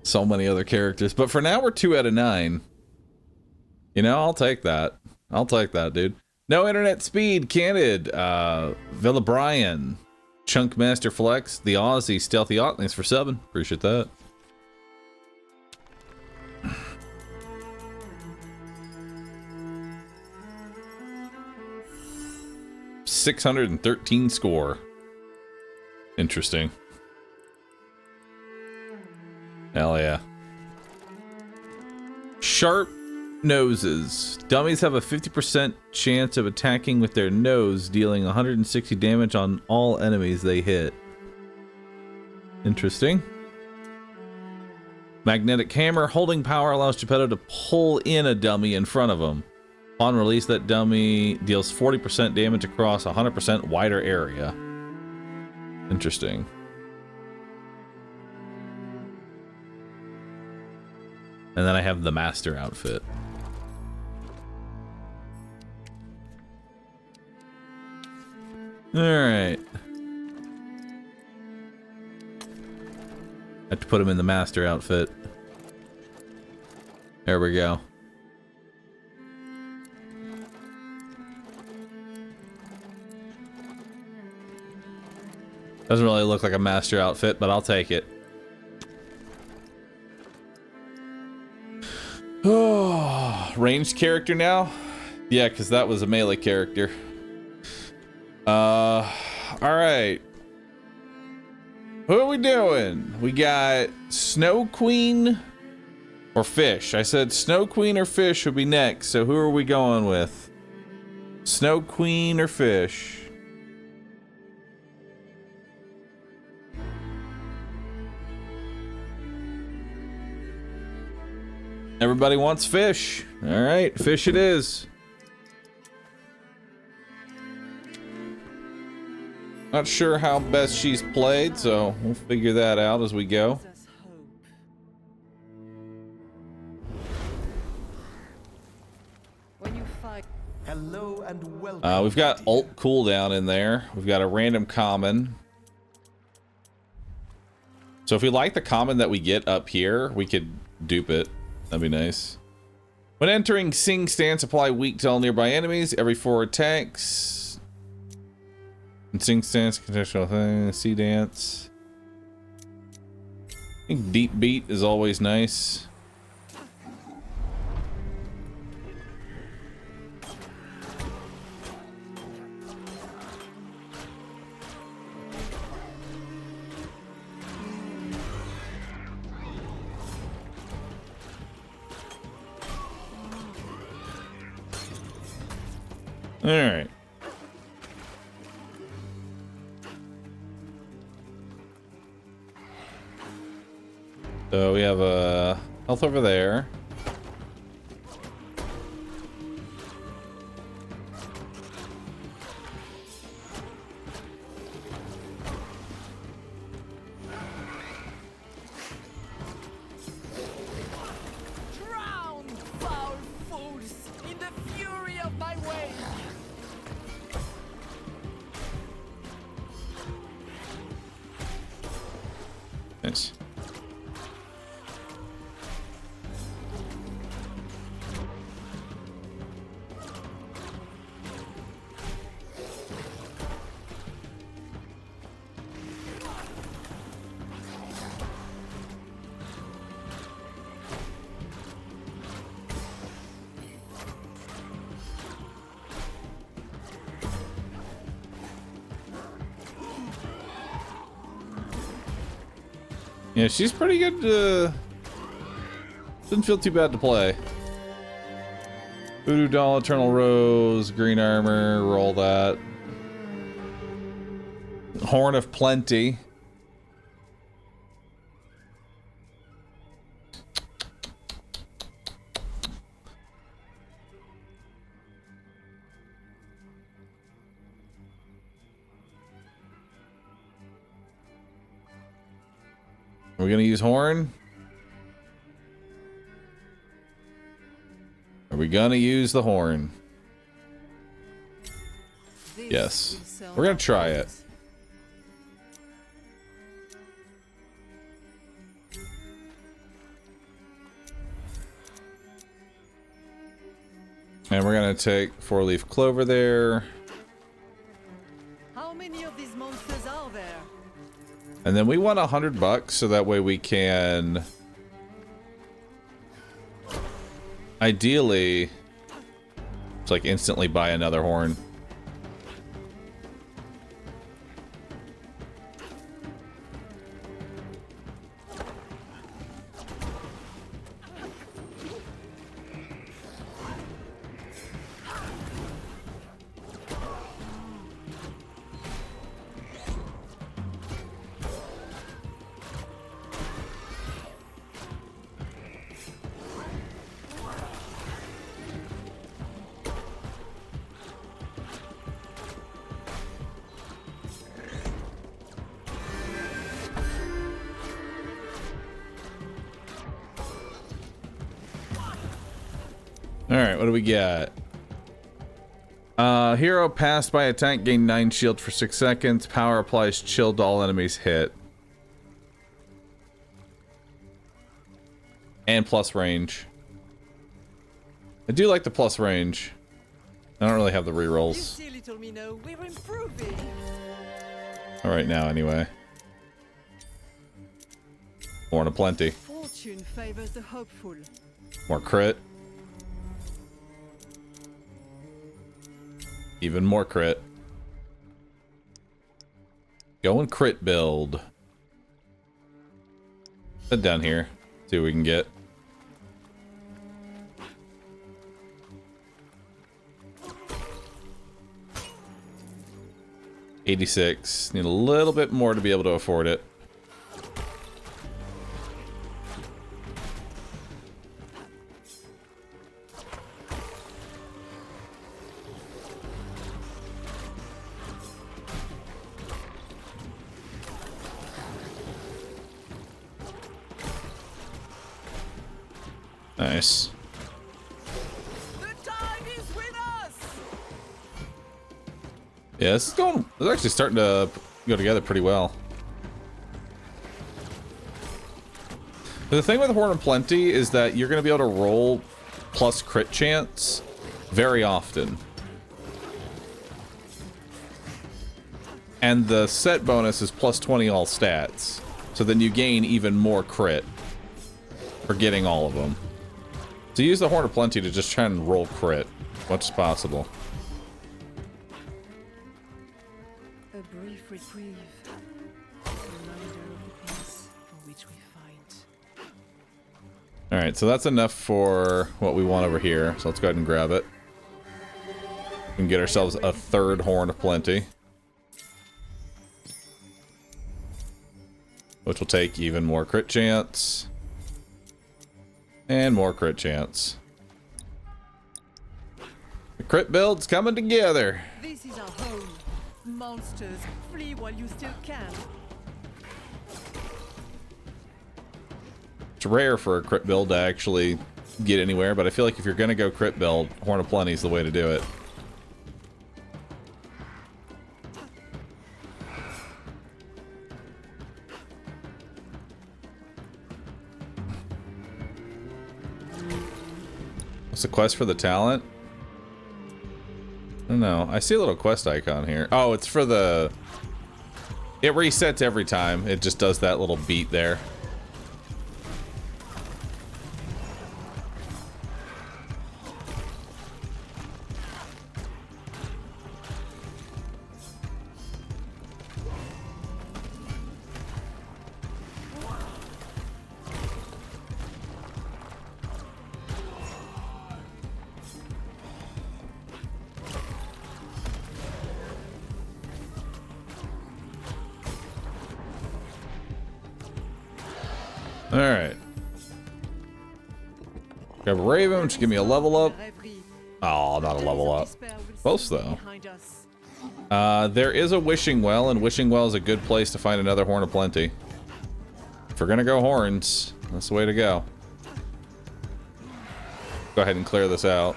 So many other characters. But for now, we're 2 out of 9. You know, I'll take that. I'll take that, dude. No internet speed, Candid, Villa Brian, Chunk Master Flex, the Aussie, Stealthy Ott, thanks for 7. Appreciate that. $613 score. Interesting. Hell yeah. Sharp noses. Dummies have a 50% chance of attacking with their nose, dealing 160 damage on all enemies they hit. Interesting. Magnetic hammer. Holding power allows Geppetto to pull in a dummy in front of him. Upon release, that dummy deals 40% damage across a 100% wider area. Interesting. And then I have the master outfit. Alright. I have to put him in the master outfit. There we go. Doesn't really look like a master outfit, but I'll take it. Oh, ranged character now? Yeah, because that was a melee character. Alright. Who are we doing? We got Snow Queen or Fish. I said Snow Queen or Fish would be next, so who are we going with? Snow Queen or Fish? Everybody wants Fish. Alright, Fish it is. Not sure how best she's played, so we'll figure that out as we go. Hello and welcome. We've got ult cooldown in there. We've got a random common. So if we like the common that we get up here, we could dupe it. That'd be nice. When entering Sing stance, apply weak to all nearby enemies every 4 attacks. And Sing stance, contextual thing, Sea Dance. I think Deep Beat is always nice. Alright. So we have a health over there. Drown, foul fools, in the fury of my way. Nice. Yeah, she's pretty good. Doesn't feel too bad to play. Voodoo Doll, Eternal Rose, Green Armor, roll that. Horn of Plenty. Are we gonna use Horn? Are we gonna use the Horn? Yes. We're gonna try it. And we're gonna take 4-leaf clover there. How many of these monsters are there? And then we want $100 so that way we can ideally just like instantly buy another horn. Alright, what do we got? Hero passed by attack, gain 9 shield for 6 seconds. Power applies chill to all enemies hit. And plus range. I do like the plus range. I don't really have the rerolls. We're improving. Alright now, anyway. Horn of Plenty. Fortune favors the hopeful. More crit. Even more crit. Go and crit build. Head down here. See what we can get. $86. Need a little bit more to be able to afford it. Nice. The time is with us. Yeah, this is going. It's actually starting to go together pretty well. But the thing with Horn of Plenty is that you're going to be able to roll plus crit chance very often. And the set bonus is plus 20 all stats. So then you gain even more crit for getting all of them. So use the Horn of Plenty to just try and roll crit as much as possible. A brief reprieve. A reminder of the peace for which we fight. Alright, so that's enough for what we want over here. So let's go ahead and grab it. We can get ourselves a third Horn of Plenty. Which will take even more crit chance. And more crit chance. The crit build's coming together. This is our home. Monsters, flee while you still can. It's rare for a crit build to actually get anywhere, but I feel like if you're going to go crit build, Horn of Plenty is the way to do it. What's the quest for the talent? I don't know. I see a little quest icon here. Oh, it's for the... It resets every time. It just does that little beat there. Alright. Grab a Raven, which give me a level up. Oh, not a level up. Close though. There is a Wishing Well, and Wishing Well is a good place to find another Horn of Plenty. If we're gonna go horns, that's the way to go. Go ahead and clear this out.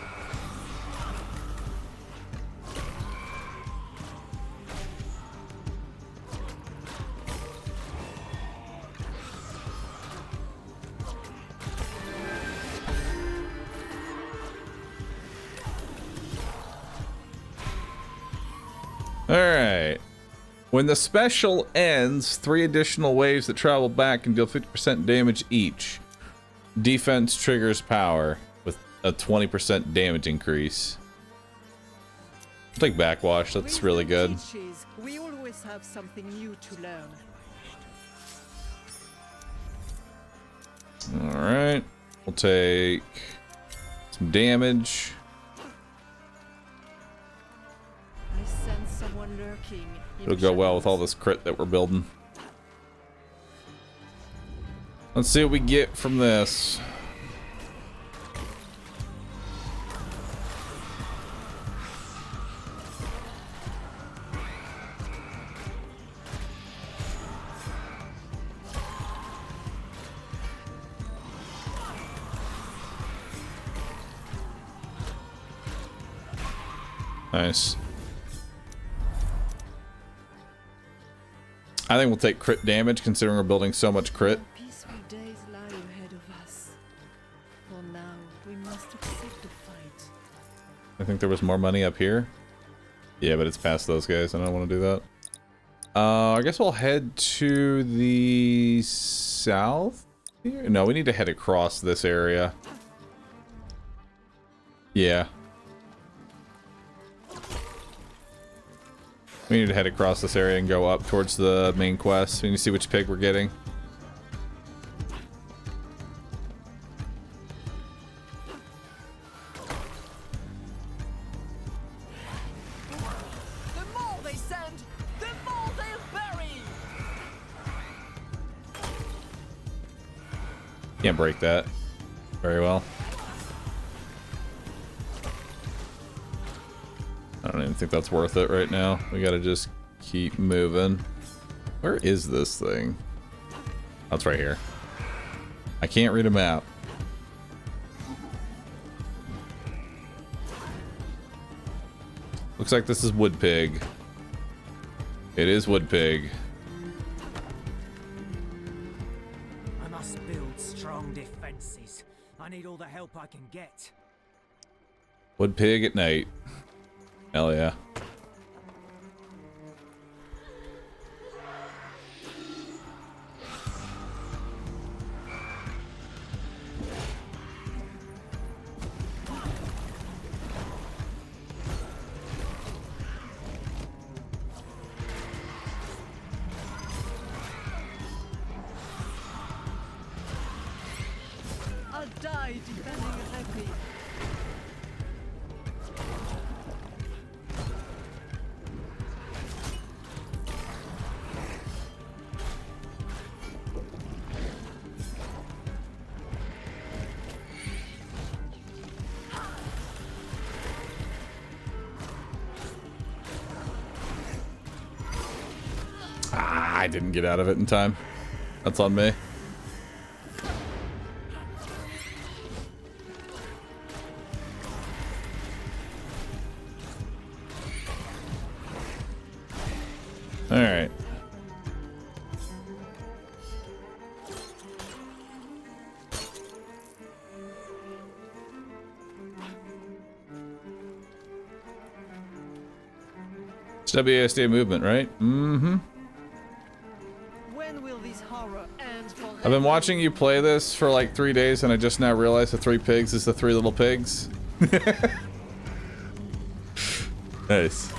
Alright. When the special ends, 3 additional waves that travel back can deal 50% damage each. Defense triggers power with a 20% damage increase. I'll take Backwash, that's really good. We always have something new to learn. Alright. We'll take some damage. I sense someone lurking. It'll go well with all this crit that we're building. Let's see what we get from this. Nice. I think we'll take crit damage considering we're building so much crit. Peaceful days lie ahead of us. For now, we must accept the fight. I think there was more money up here. Yeah, but it's past those guys. I don't want to do that. I guess we'll head to the south here. No, we need to head across this area. Yeah. We need to head across this area and go up towards the main quest. We need to see which pig we're getting. The more they send, the more they'll bury. Can't break that very well. I don't even think that's worth it right now. We gotta just keep moving. Where is this thing? Oh, it's right here. I can't read a map. Looks like this is Wood Pig. It is Wood Pig. I must build strong defenses. I need all the help I can get. Wood Pig at night. Hell yeah. I'll die defending Reverie. I didn't get out of it in time. That's on me. All right. It's WASD movement, right? Mm-hmm. When will this horror end for I've been watching you play this for like 3 days, and I just now realized the 3 pigs is the 3 little pigs. Nice.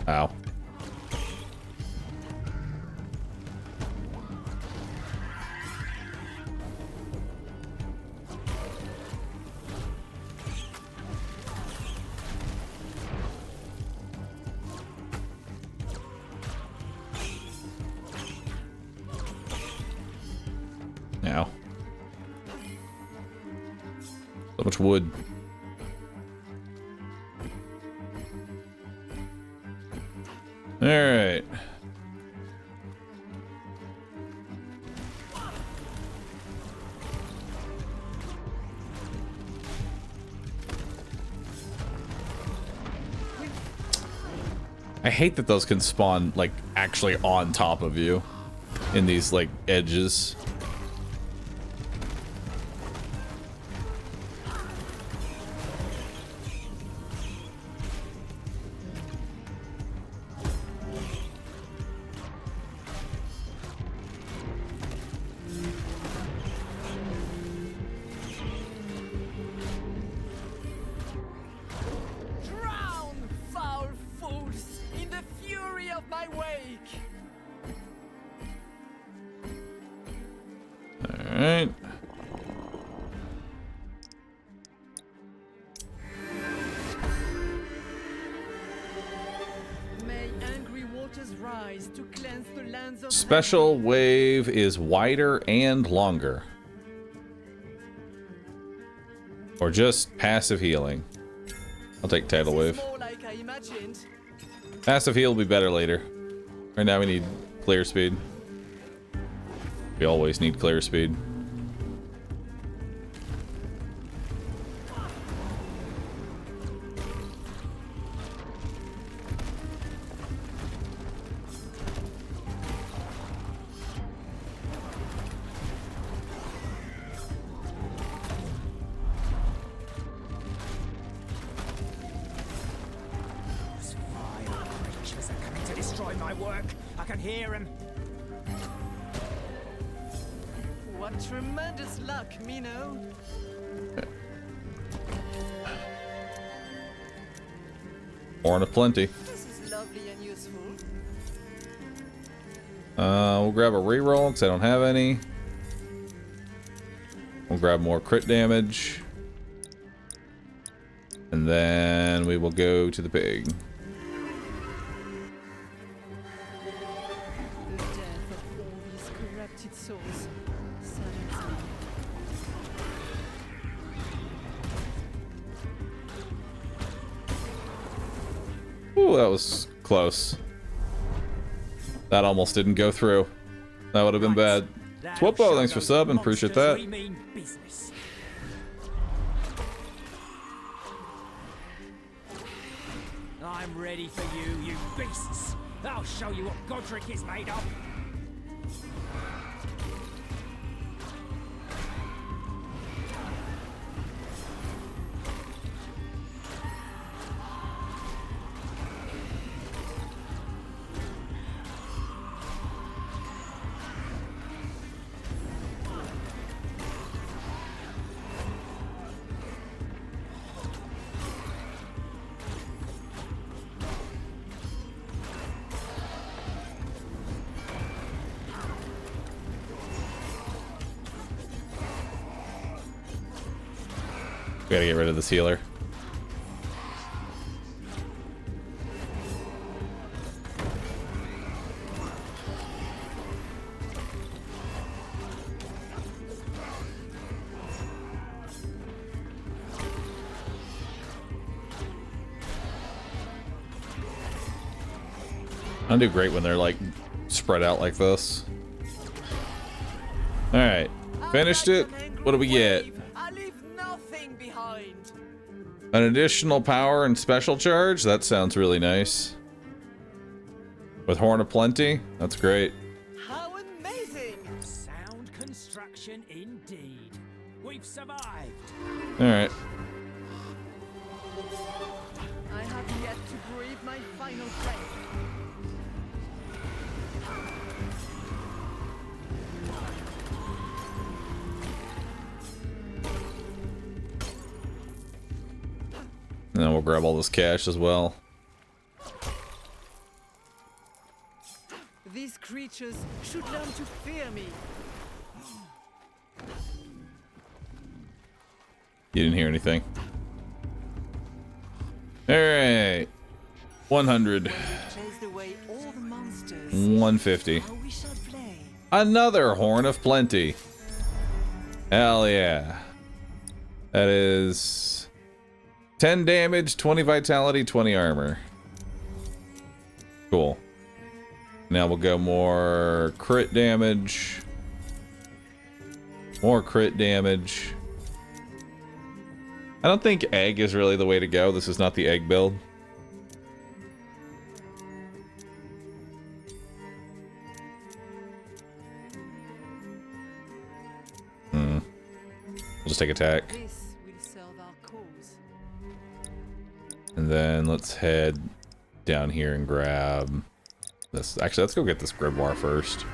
Ow. Ow. So much wood. All right. I hate that those can spawn like actually on top of you in these like edges. Drown, foul fools, in the fury of my wake! All right. May angry waters rise to cleanse the lands of Special wave is wider and longer. Or just passive healing. I'll take tidal wave. more like I imagined. Passive heal will be better later. Right now we need clear speed. We always need clear speed. Those vile creatures are coming to destroy my work. I can hear them. What tremendous luck, Mino. More than plenty. This is lovely and useful. We'll grab a reroll because I don't have any. We'll grab more crit damage. And then we will go to the pig. The death of all these corrupted souls saddens me. Ooh, that was close. That almost didn't go through. That would have been bad. Swappo, thanks for subbing. Appreciate that. We mean business. I'm ready for you, you beasts. I'll show you what Godric is made of. We gotta get rid of this healer. I do great when they're like spread out like this. All right, finished it. What do we get? I leave nothing behind. An additional power and special charge? That sounds really nice. With Horn of Plenty? That's great. How amazing! Sound construction indeed. We've survived. Alright. I have yet to breathe my final breath. And then we'll grab all this cash as well. These creatures should learn to fear me. You didn't hear anything. Alright. 100. Chased away all the monsters. 150. How we shall play. Another Horn of Plenty. Hell yeah. That is 10 damage, 20 vitality, 20 armor. Cool. Now we'll go more crit damage. More crit damage. I don't think egg is really the way to go. This is not the egg build. We'll just take attack. This will serve our cause. And then let's head down here and grab this. Actually, let's go get this grimoire first.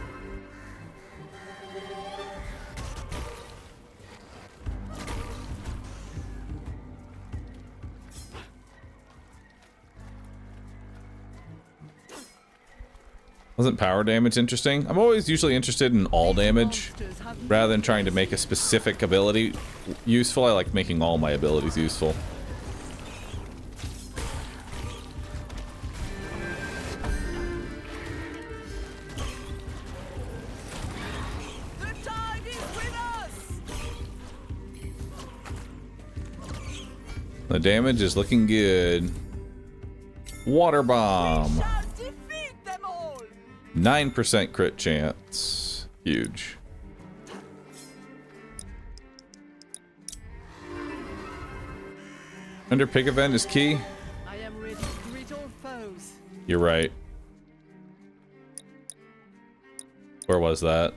Wasn't power damage interesting? I'm always usually interested in all damage rather than trying to make a specific ability useful. I like making all my abilities useful. The tide is with us. The damage is looking good. Water bomb. 9% crit chance. Huge. Under pick event is key. I am ready to greet all foes. You're right. Where was that?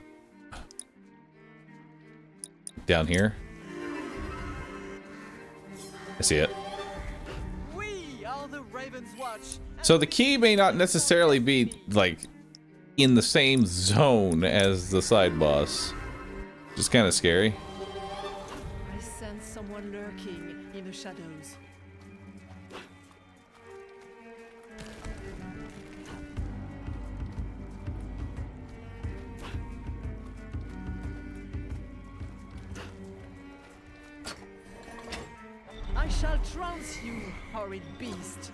Down here? I see it. We are the RavensWatch. So the key may not necessarily be, like, in the same zone as the side boss. Just kind of scary. I sense someone lurking in the shadows. I shall trounce you, horrid beast.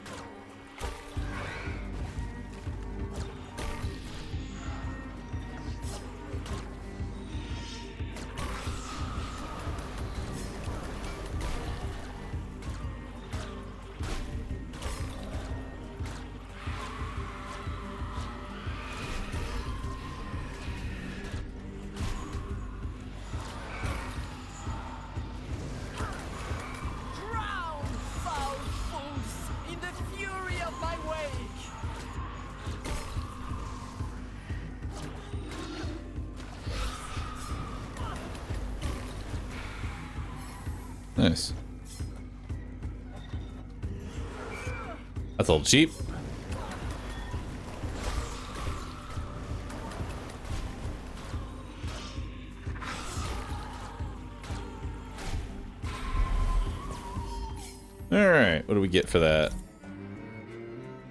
Nice. That's a little cheap. Alright, what do we get for that?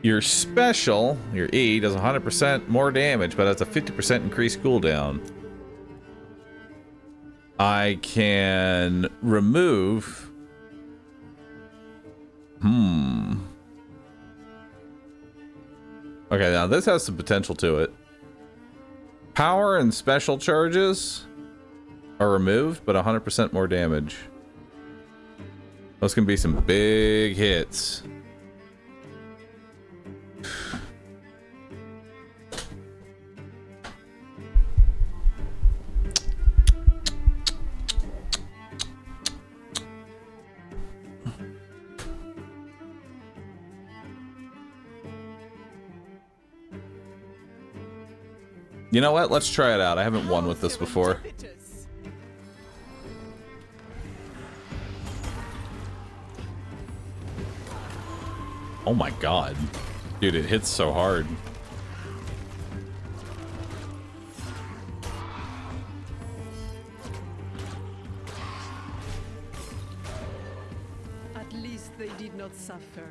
Your special, your E, does 100% more damage, but has a 50% increased cooldown. I can remove... Okay, now this has some potential to it. Power and special charges are removed, but 100% more damage. Those can be some big hits. You know what? Let's try it out. I haven't won with this before. Oh my god. Dude, it hits so hard. At least they did not suffer.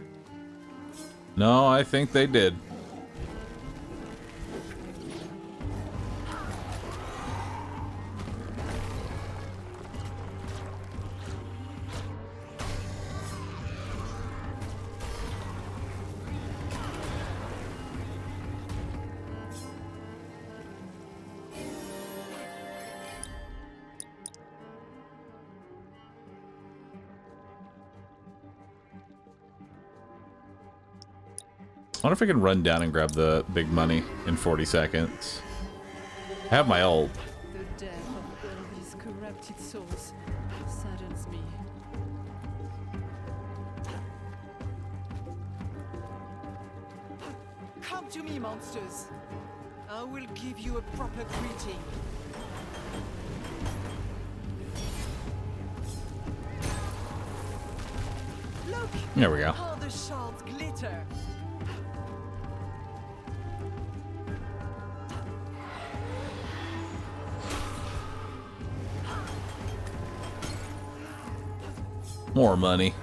No, I think they did. I wonder if I can run down and grab the big money in 40 seconds. I have my ult. The death of all these corrupted souls saddens me. Come to me, monsters. I will give you a proper greeting. Look! There we go. How the shards glitter. More money.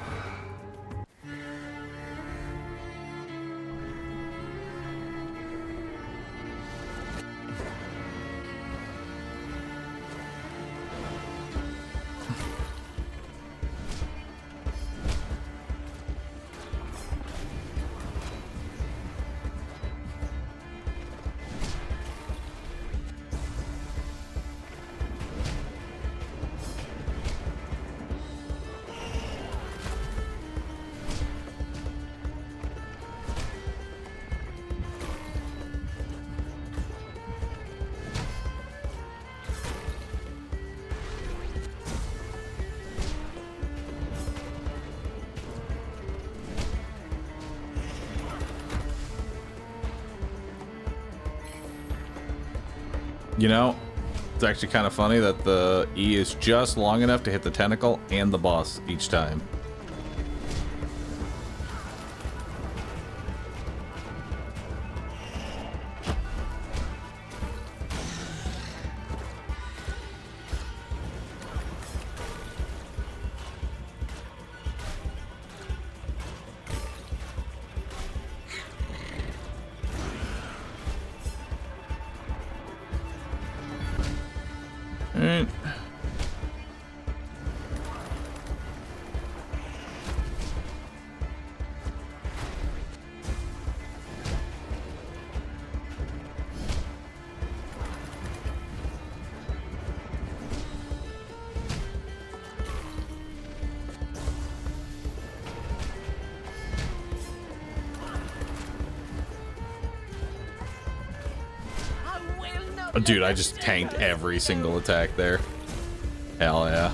You know, it's actually kind of funny that the E is just long enough to hit the tentacle and the boss each time. Alright. Oh, dude, I just tanked every single attack there. Hell yeah.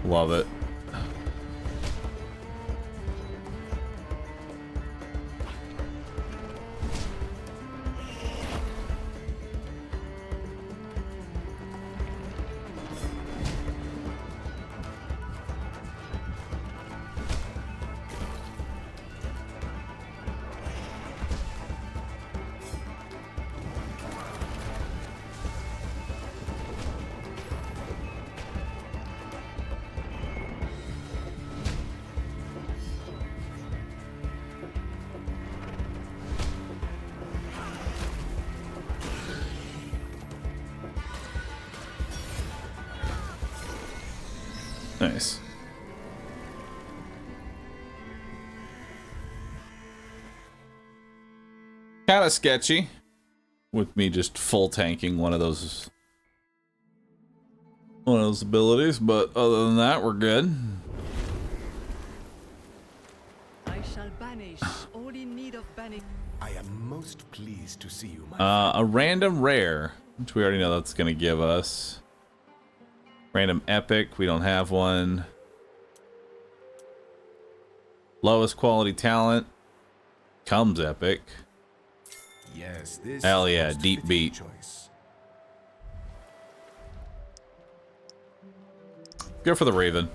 Love it. Nice. Kind of sketchy with me just full tanking one of those abilities, but other than that, we're good. I shall banish all in need of banishing. I am most pleased to see you, my A random rare, which we already know that's going to give us. Random epic, we don't have one. Lowest quality talent comes epic. Yes, this Hell is the yeah, most deep fitting beat. choice. Go for the Raven.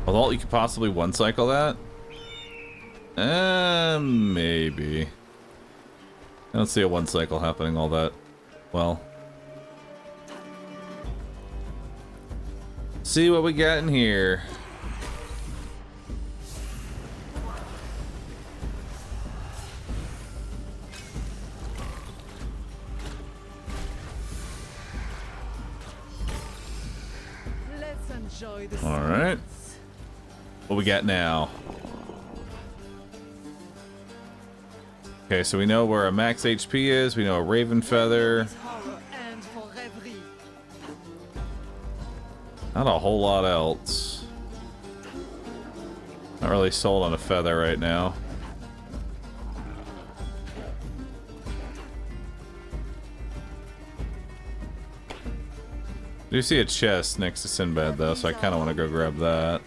Although you could possibly one cycle that. Maybe. I don't see a one cycle happening all that well. See what we got in here. Let's enjoy the All right. What we got now? Okay, so we know where a max HP is. We know a Raven Feather. horror and for reverie. Not a whole lot else. Not really sold on a feather right now. Do you see a chest next to Sinbad though, so I kind of want to go grab that.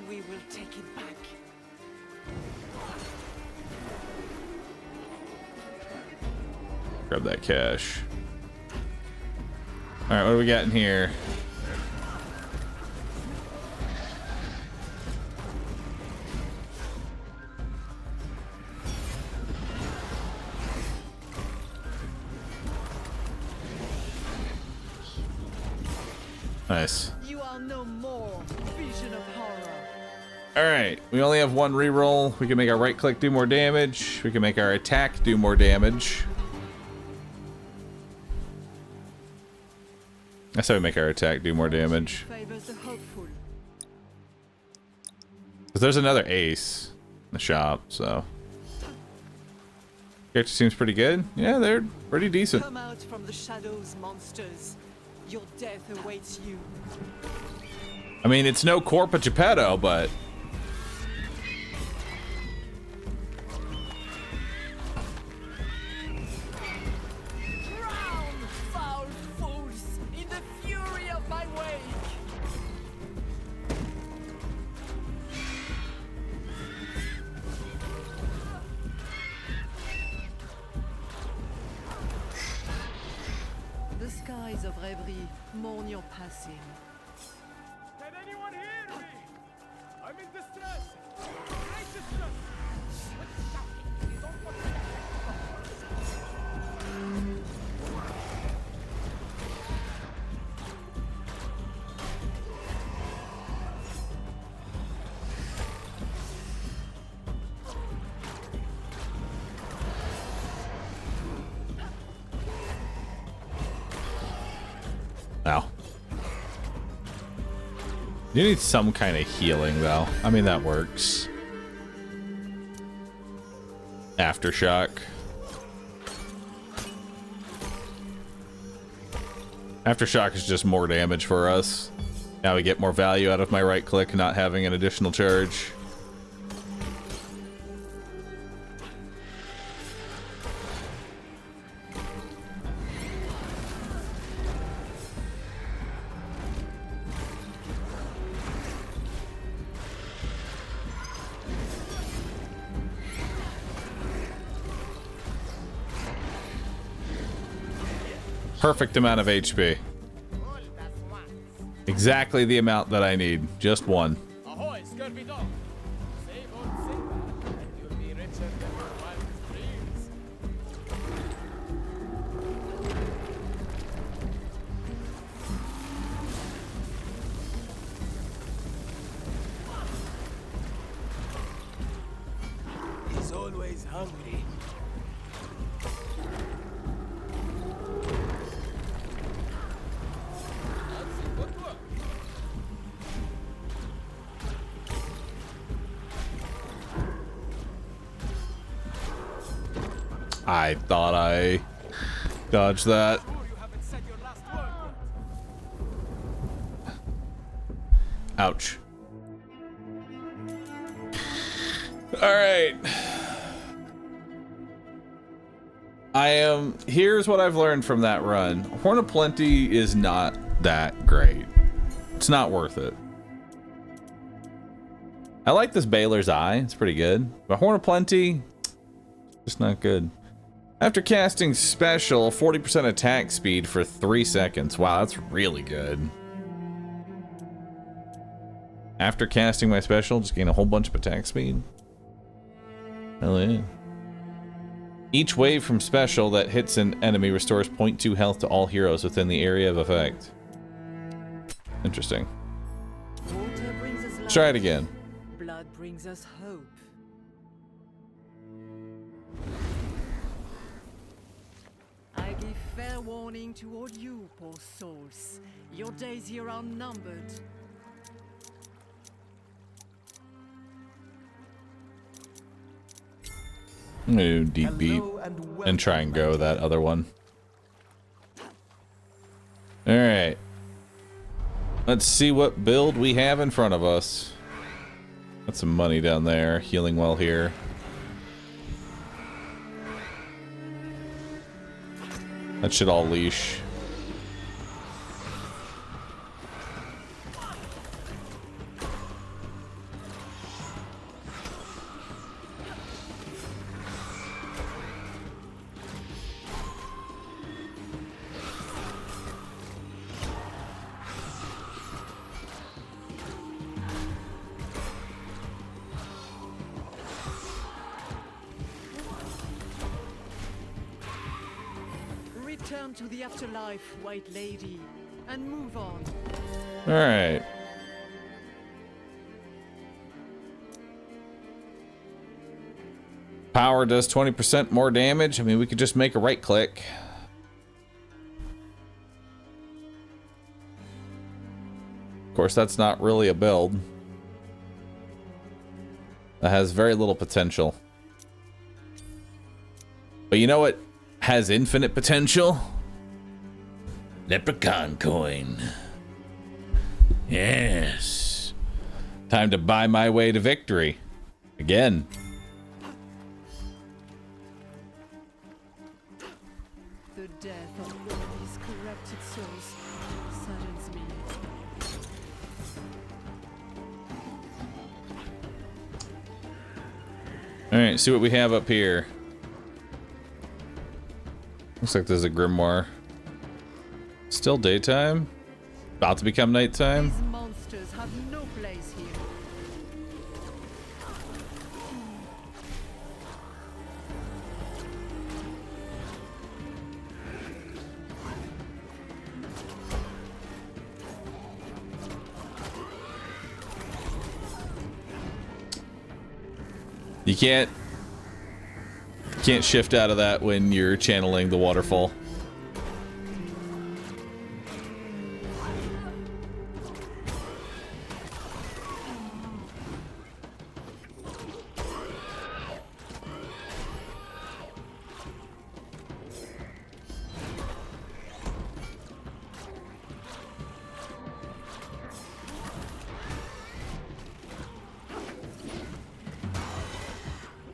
We will take it back. Grab that cash. Alright, what do we got in here? Nice. You are no more vision of horror. Alright, we only have one reroll. We can make our right click do more damage. We can make our attack do more damage. That's how we make our attack do more damage. Favors the hopeful. Because there's another ace in the shop, so. Character seems pretty good. Yeah, they're pretty decent. Come out from the shadows, monsters. Your death awaits you. I mean, it's no Corpo Geppetto, but. Drown, foul fools, in the fury of my wake. The skies of reverie mourn your passing. Can anyone hear me? I'm in distress. Great distress. Ow. You need some kind of healing, though. I mean, that works. Aftershock. Aftershock is just more damage for us. Now we get more value out of my right click not having an additional charge. Perfect amount of HP. Exactly the amount that I need. Just one. Ahoy, scurvy dog. Save old Sinbad, and you'll be richer than your wildest dreams. He's always hungry. I thought I dodged that. You haven't said your last word yet. Ouch. Alright. Here's what I've learned from that run. Horn of Plenty is not that great. It's not worth it. I like this Baylor's Eye. It's pretty good. But Horn of Plenty, just not good. After casting special, 40% attack speed for 3 seconds. Wow, that's really good. After casting my special, just gain a whole bunch of attack speed. Hell yeah. Each wave from special that hits an enemy restores 0.2 health to all heroes within the area of effect. Interesting. Water brings us Let's try it life. again. Blood brings us hope. I give fair warning to all you poor souls. Your days here are numbered. I'm gonna do deep beat and try and go that other one. Alright. Let's see what build we have in front of us. Got some money down there. Healing well here. That should all leash. Return to the afterlife, white lady, and move on. Alright. Power does 20% more damage. I mean, we could just make a right click. Of course, that's not really a build. That has very little potential. But you know what has infinite potential? Leprechaun coin. Yes. Time to buy my way to victory. Again. The death of all these corrupted souls saddens me. Alright, see what we have up here. Looks like there's a grimoire. Still daytime? About to become nighttime? These monsters have no place here. You can't shift out of that when you're channeling the waterfall.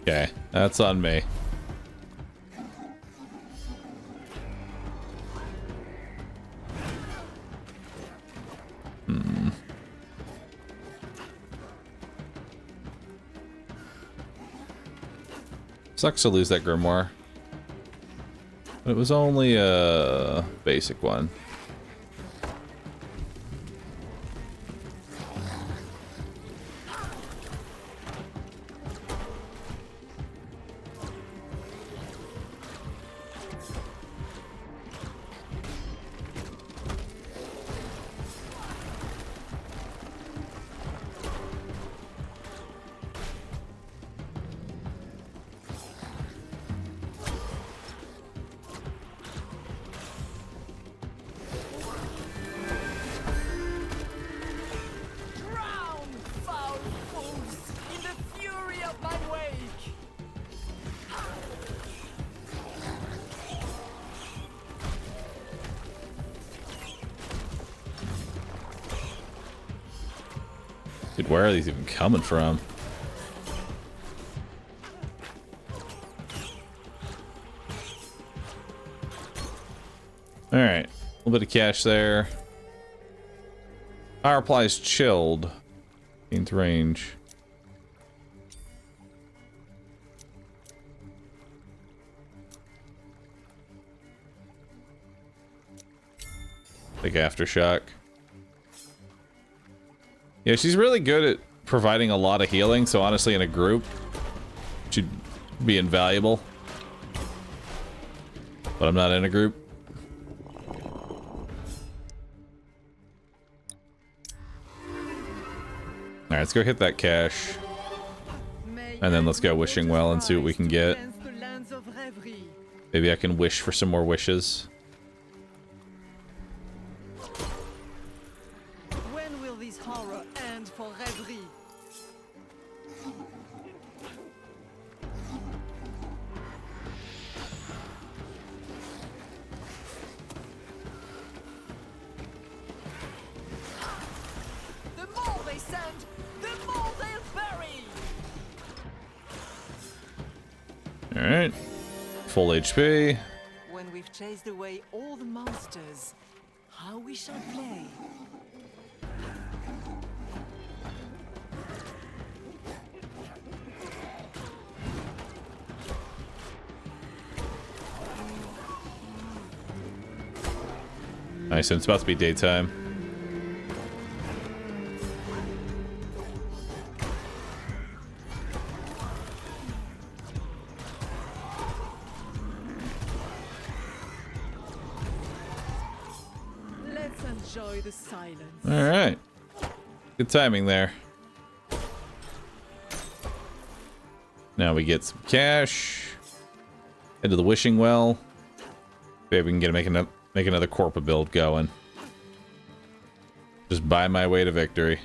Okay, that's on me. Sucks to lose that grimoire. But it was only a basic one. Drown, foul fools, in the fury of my wake! Dude, where are these even coming from? Alright, a little bit of cash there. Power applies chilled. Gains range. Like Aftershock. Yeah, she's really good at providing a lot of healing, so honestly in a group, she'd be invaluable. But I'm not in a group. Alright, let's go hit that cache. And then let's go Wishing Well and see what we can get. Maybe I can wish for some more wishes. When will this horror end for Reverie? The more they send, the more they'll bury. Alright. Full HP. When we've chased away all the monsters, how we shall play. Nice, and it's about to be daytime. Let's enjoy the silence. Alright. Good timing there. Now we get some cash. Head to the Wishing Well. Maybe we can make another Corpa build going. Just buy my way to victory.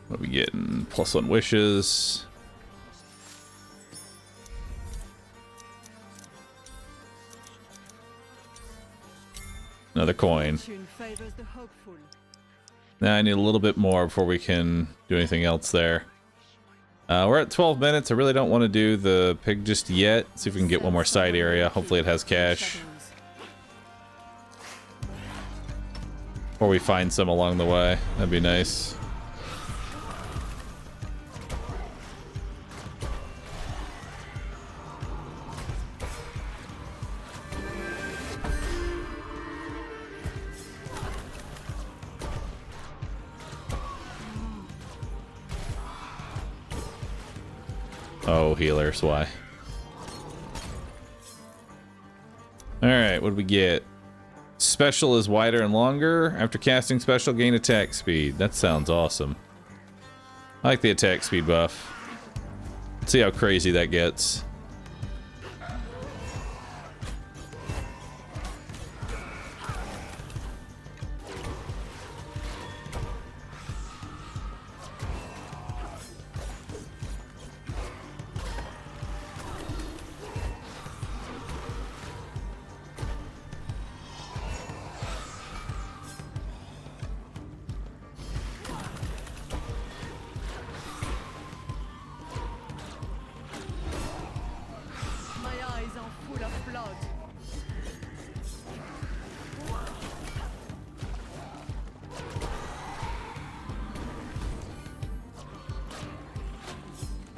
What are we getting? +1 wishes. Another coin. Fortune favors the hopeful. Now I need a little bit more before we can do anything else there. We're at 12 minutes. I really don't want to do the pig just yet. See if we can get one more side area. Hopefully it has cash. Or we find some along the way. That'd be nice. Oh, healers, why? Alright, what do we get? Special is wider and longer. After casting special, gain attack speed. That sounds awesome. I like the attack speed buff. Let's see how crazy that gets.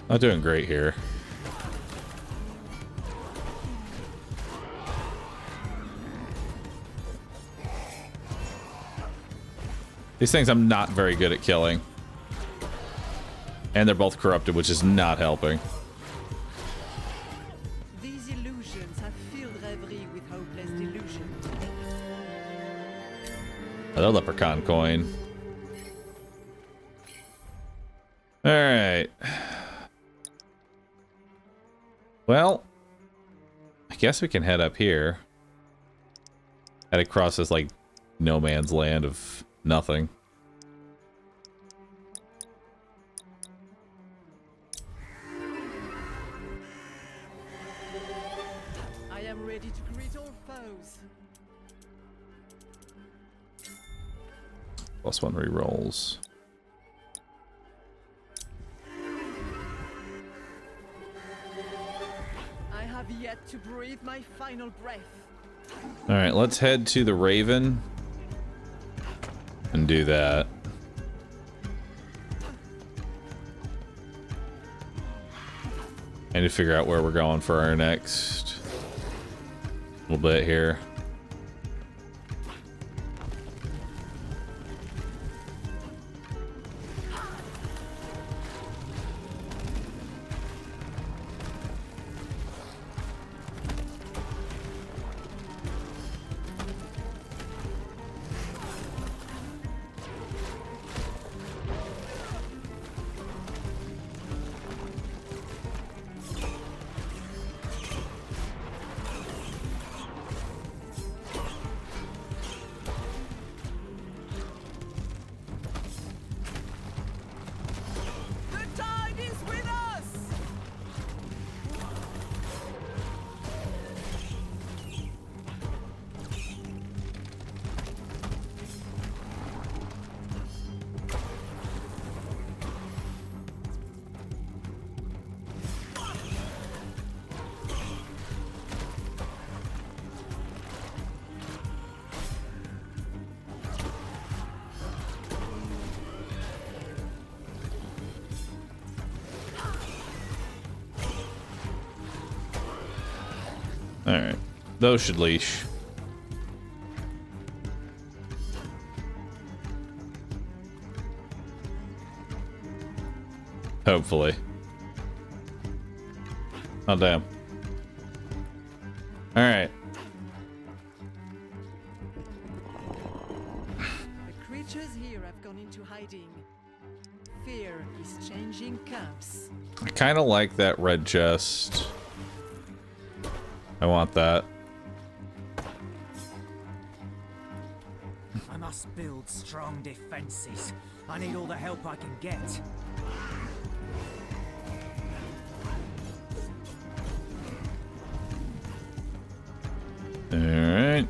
Not doing great here. These things I'm not very good at killing. And they're both corrupted, which is not helping. These illusions have filled Reverie with hopeless delusion. Another leprechaun coin. Alright. Well, I guess we can head up here. Head across this, like, no man's land of nothing. +1 rerolls. I have yet to breathe my final breath. All right, let's head to the Raven and do that. I need to figure out where we're going for our next little bit here. The tide is with us! All right, those should leash. Hopefully. Oh, damn. All right. The creatures here have gone into hiding. Fear is changing camps. I kind of like that red chest. I want that. I must build strong defenses. I need all the help I can get. All right.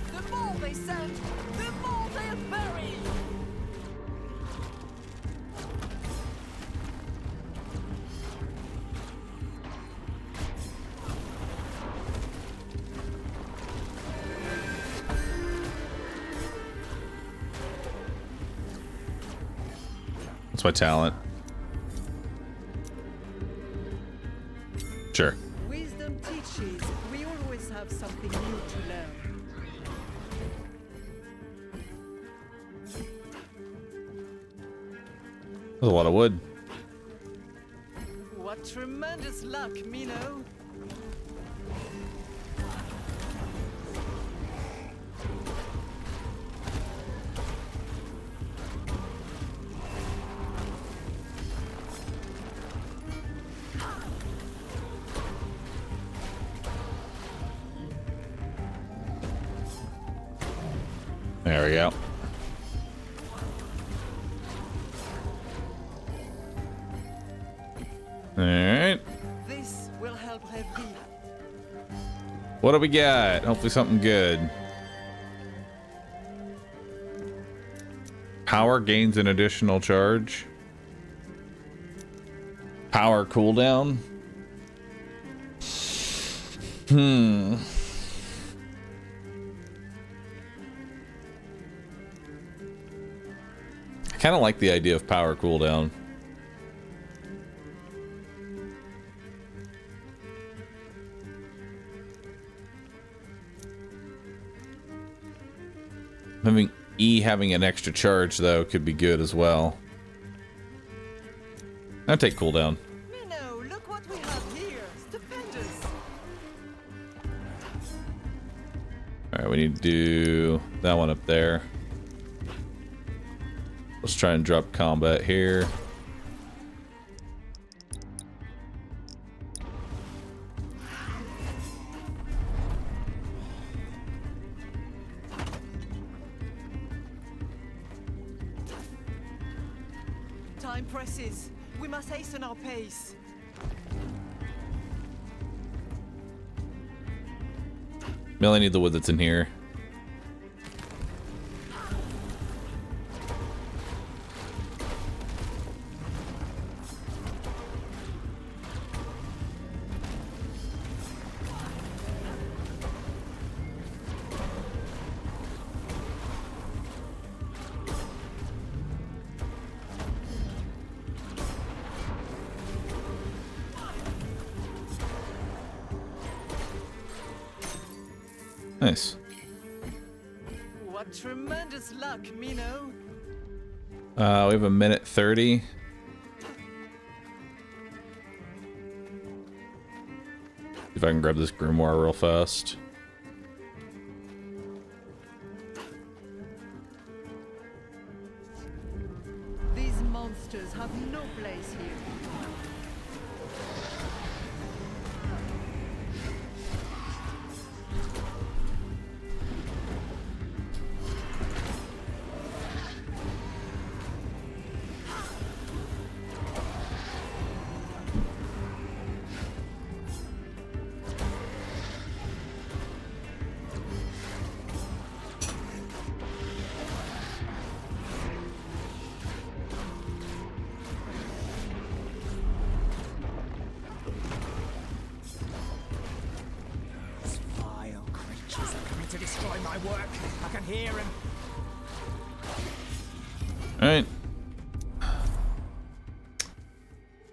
The more they send, the more they'll bury! What's my talent? Sure. Wisdom teaches we always have something new to learn. There's a lot of wood. What tremendous luck, Mino! There we go. All right. This will help Revi. What do we got? Hopefully something good. Power gains an additional charge. Power cooldown. I kind of like the idea of power cooldown. Having E having an extra charge though could be good as well. I'll take cooldown. Mino, look what we have here! Stupendous! Alright, we need to do that one up there. Let's try and drop combat here. Time presses. We must hasten our pace. We only need the wood that's in here. Nice. What tremendous luck, Mino. We have a minute 30. If I can grab this grimoire real fast. These monsters have no place here. To destroy my work. I can hear him. Alright.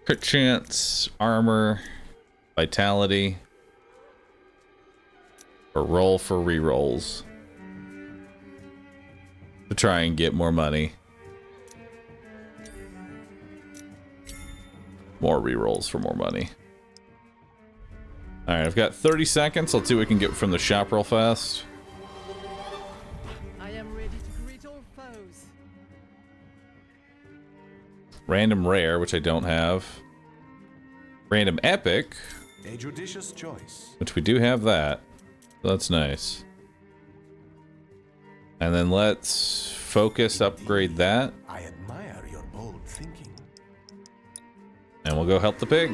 Crit chance, armor, vitality. Or roll for rerolls. To try and get more money. More rerolls for more money. Alright, I've got 30 seconds. Let's see what we can get from the shop real fast. I am ready to greet all foes. Random rare, which I don't have. Random epic. A judicious choice. Which we do have that. So that's nice. And then let's focus upgrade that. I admire your bold thinking. And we'll go help the pig.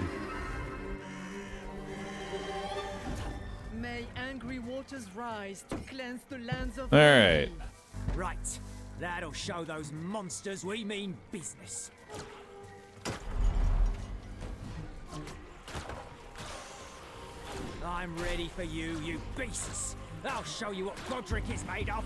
May angry waters rise to cleanse the lands of Alright. Right. That'll show those monsters we mean business. I'm ready for you, you beasts. I'll show you what Godric is made of.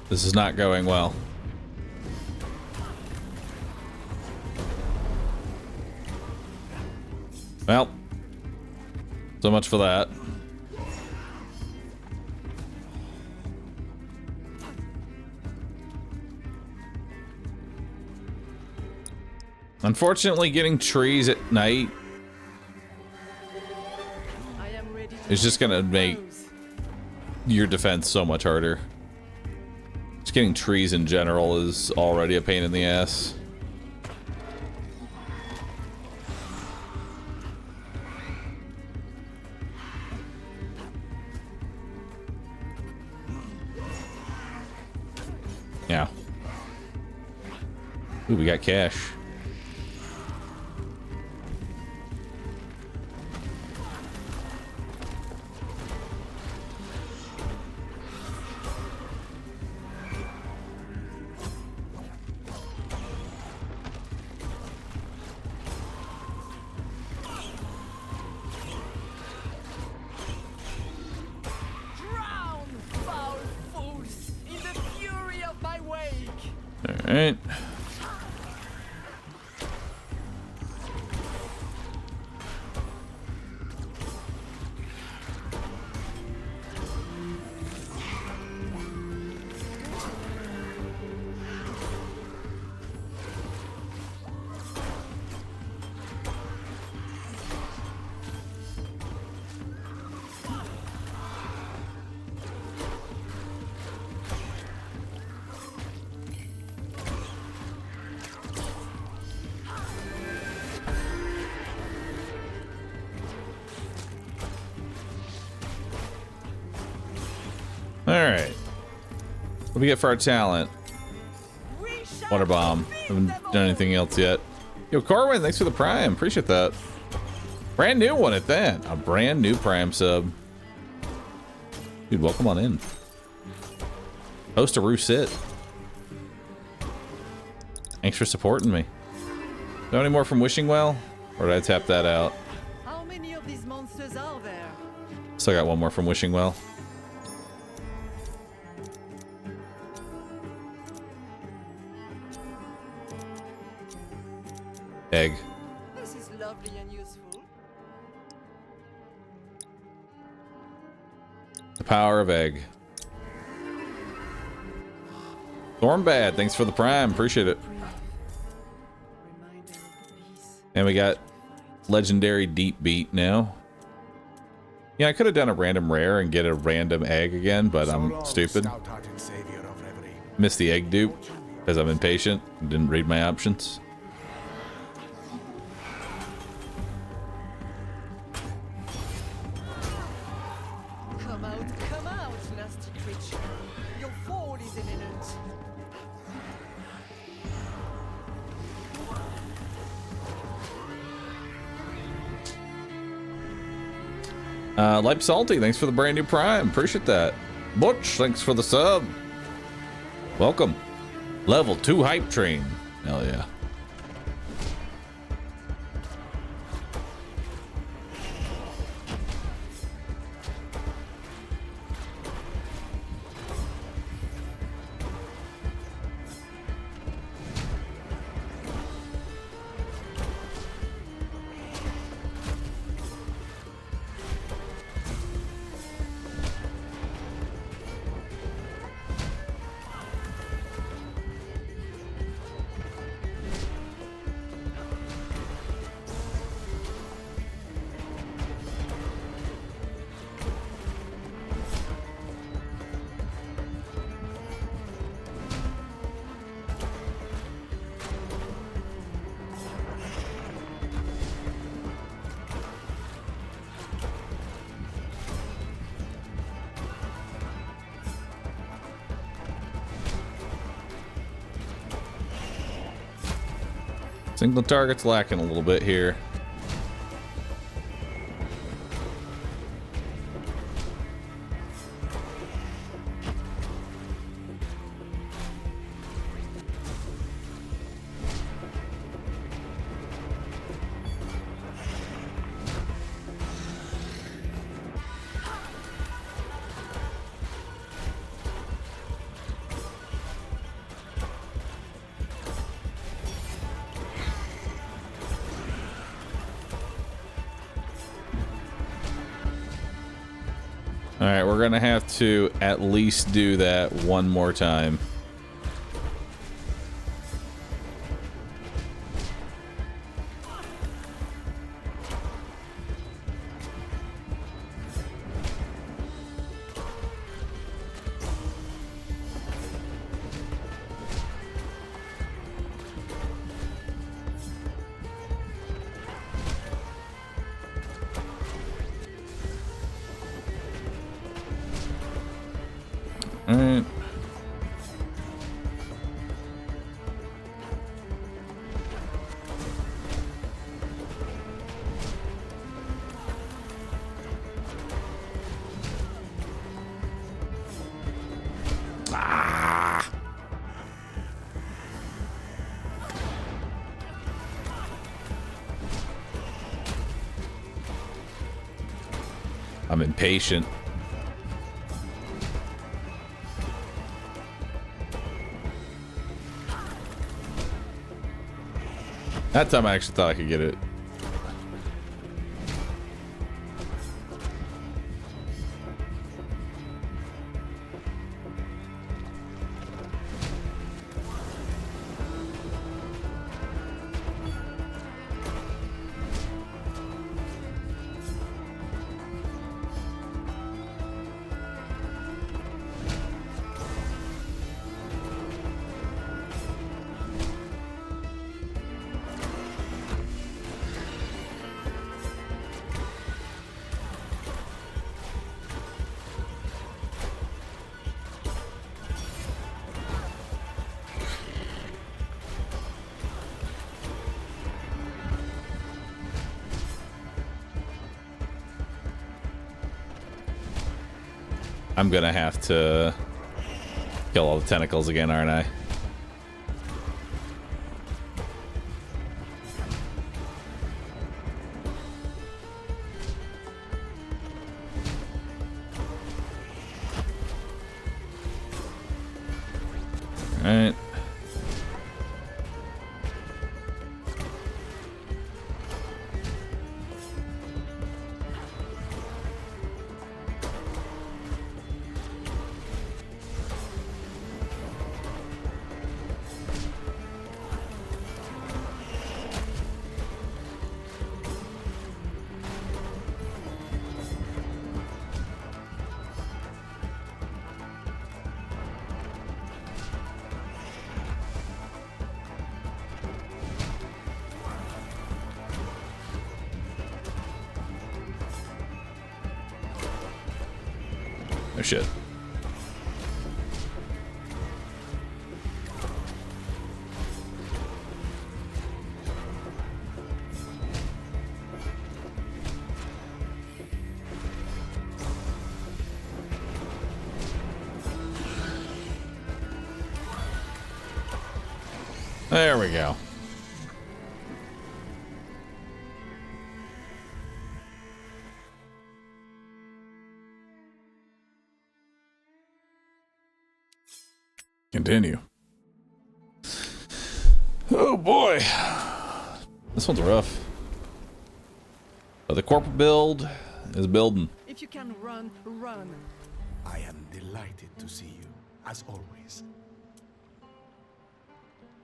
This is not going well. Well, so much for that. Unfortunately, getting trees at night is just gonna make your defense so much harder. Just getting trees in general is already a pain in the ass. Yeah. Ooh, we got cash. All right. Alright. What do we get for our talent? Water bomb. Haven't done anything else yet. Yo, Corwin, thanks for the Prime. Appreciate that. Brand new one at that. A brand new Prime sub. Dude, welcome on in. Host a Roo sit. Thanks for supporting me. Know any more from Wishing Well? Or did I tap that out? How many of these monsters are there? Still got one more from Wishing Well. Egg. This is lovely and useful. The power of egg. Stormbad, thanks for the Prime. Appreciate it. And we got legendary Deep Beat now. Yeah, I could have done a random rare and get a random egg again, but I'm stupid. Missed the egg dupe because I'm impatient and didn't read my options. Come out, nasty creature. Your fall is imminent. Lipe Salty, thanks for the brand new Prime. Appreciate that. Butch, thanks for the sub. Welcome. Level 2 hype train. Hell yeah. Single target's lacking a little bit here. Alright, we're gonna have to at least do that one more time. Alright. Ah. I'm impatient. That time I actually thought I could get it. I'm gonna have to kill all the tentacles again, aren't I? Alright. Oh shit. There we go. Continue. Oh boy. This one's rough. But the corporate build is building. If you can run, run. I am delighted to see you, as always.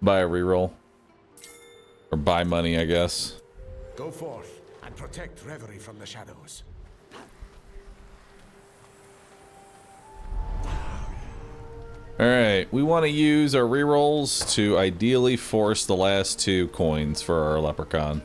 Buy a reroll. Or buy money, I guess. Go forth and protect Reverie from the shadows. Alright, we want to use our rerolls to ideally force the last 2 coins for our leprechaun.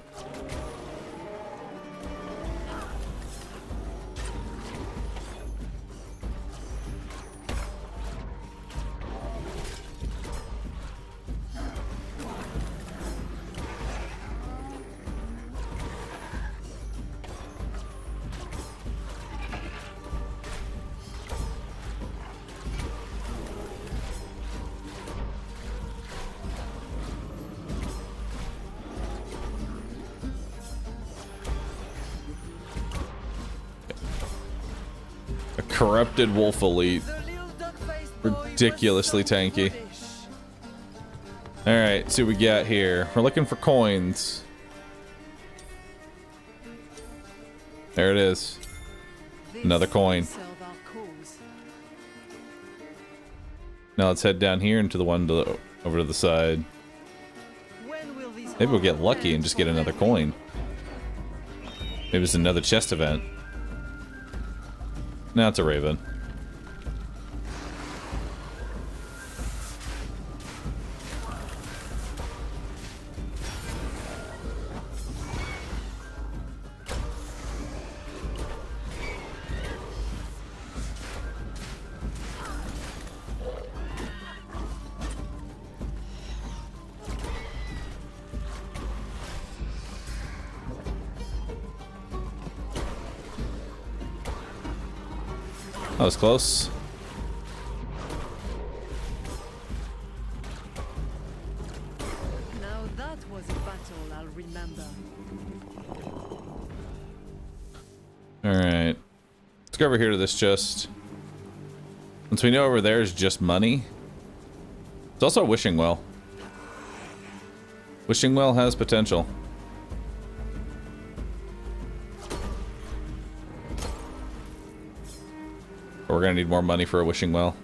Corrupted Wolf Elite. Ridiculously tanky. Alright, see what we got here. We're looking for coins. There it is. Another coin. Now let's head down here into the one to the, over to the side. Maybe we'll get lucky and just get another coin. Maybe it's another chest event. No, it's a raven. That was close. Now that was a battle I'll remember. Alright. Let's go over here to this chest. Since we know over there is just money. It's also a wishing well. Wishing Well has potential. We're gonna need more money for a Wishing Well.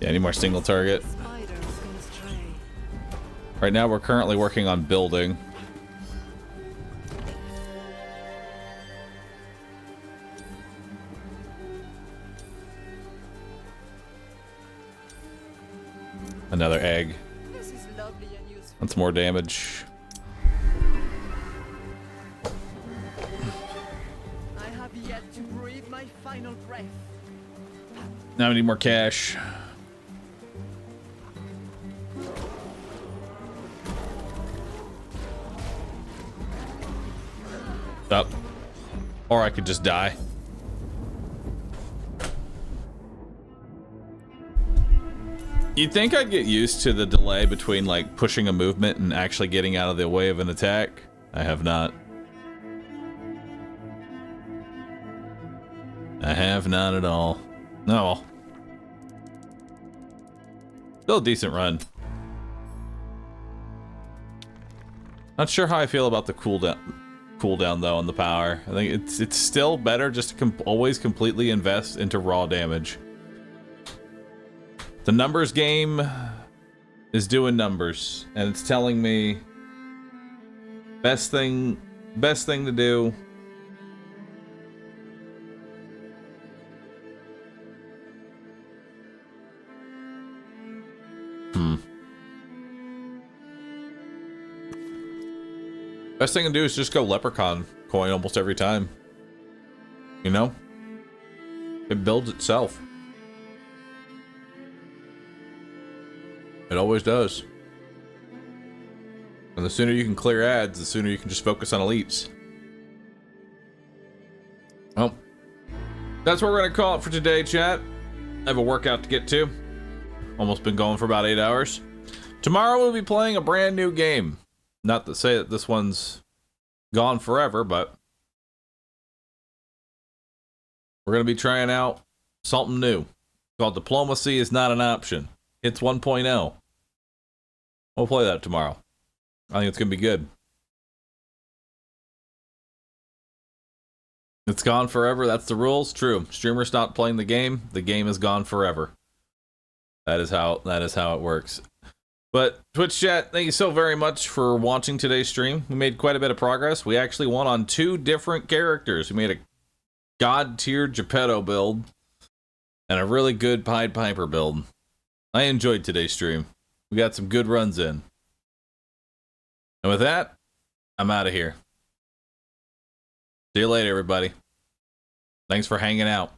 Yeah, any more single target? Right now we're currently working on building. Another egg. That's more damage. I have yet to breathe my final breath. Now we need more cash. Up. Or I could just die. You'd think I'd get used to the delay between like pushing a movement and actually getting out of the way of an attack. I have not. I have not at all. No. Still a decent run. Not sure how I feel about the cooldown though on the power. I think it's still better just to always completely invest into raw damage. The numbers game is doing numbers, and it's telling me best thing to do. Best thing to do is just go Leprechaun coin almost every time. You know? It builds itself. It always does. And the sooner you can clear ads, the sooner you can just focus on elites. Well, that's what we're gonna call it for today, chat. I have a workout to get to. Almost been going for about 8 hours. Tomorrow we'll be playing a brand new game. Not to say that this one's gone forever, but we're going to be trying out something new called Diplomacy is Not an Option. It's 1.0. We'll play that tomorrow. I think it's going to be good. It's gone forever. That's the rules. True. Streamers not playing the game. The game is gone forever. That is how it works. But Twitch chat, thank you so very much for watching today's stream. We made quite a bit of progress. We actually won on 2 different characters. We made a god tier Geppetto build and a really good Pied Piper build. I enjoyed today's stream. We got some good runs in. And with that, I'm out of here. See you later, everybody. Thanks for hanging out.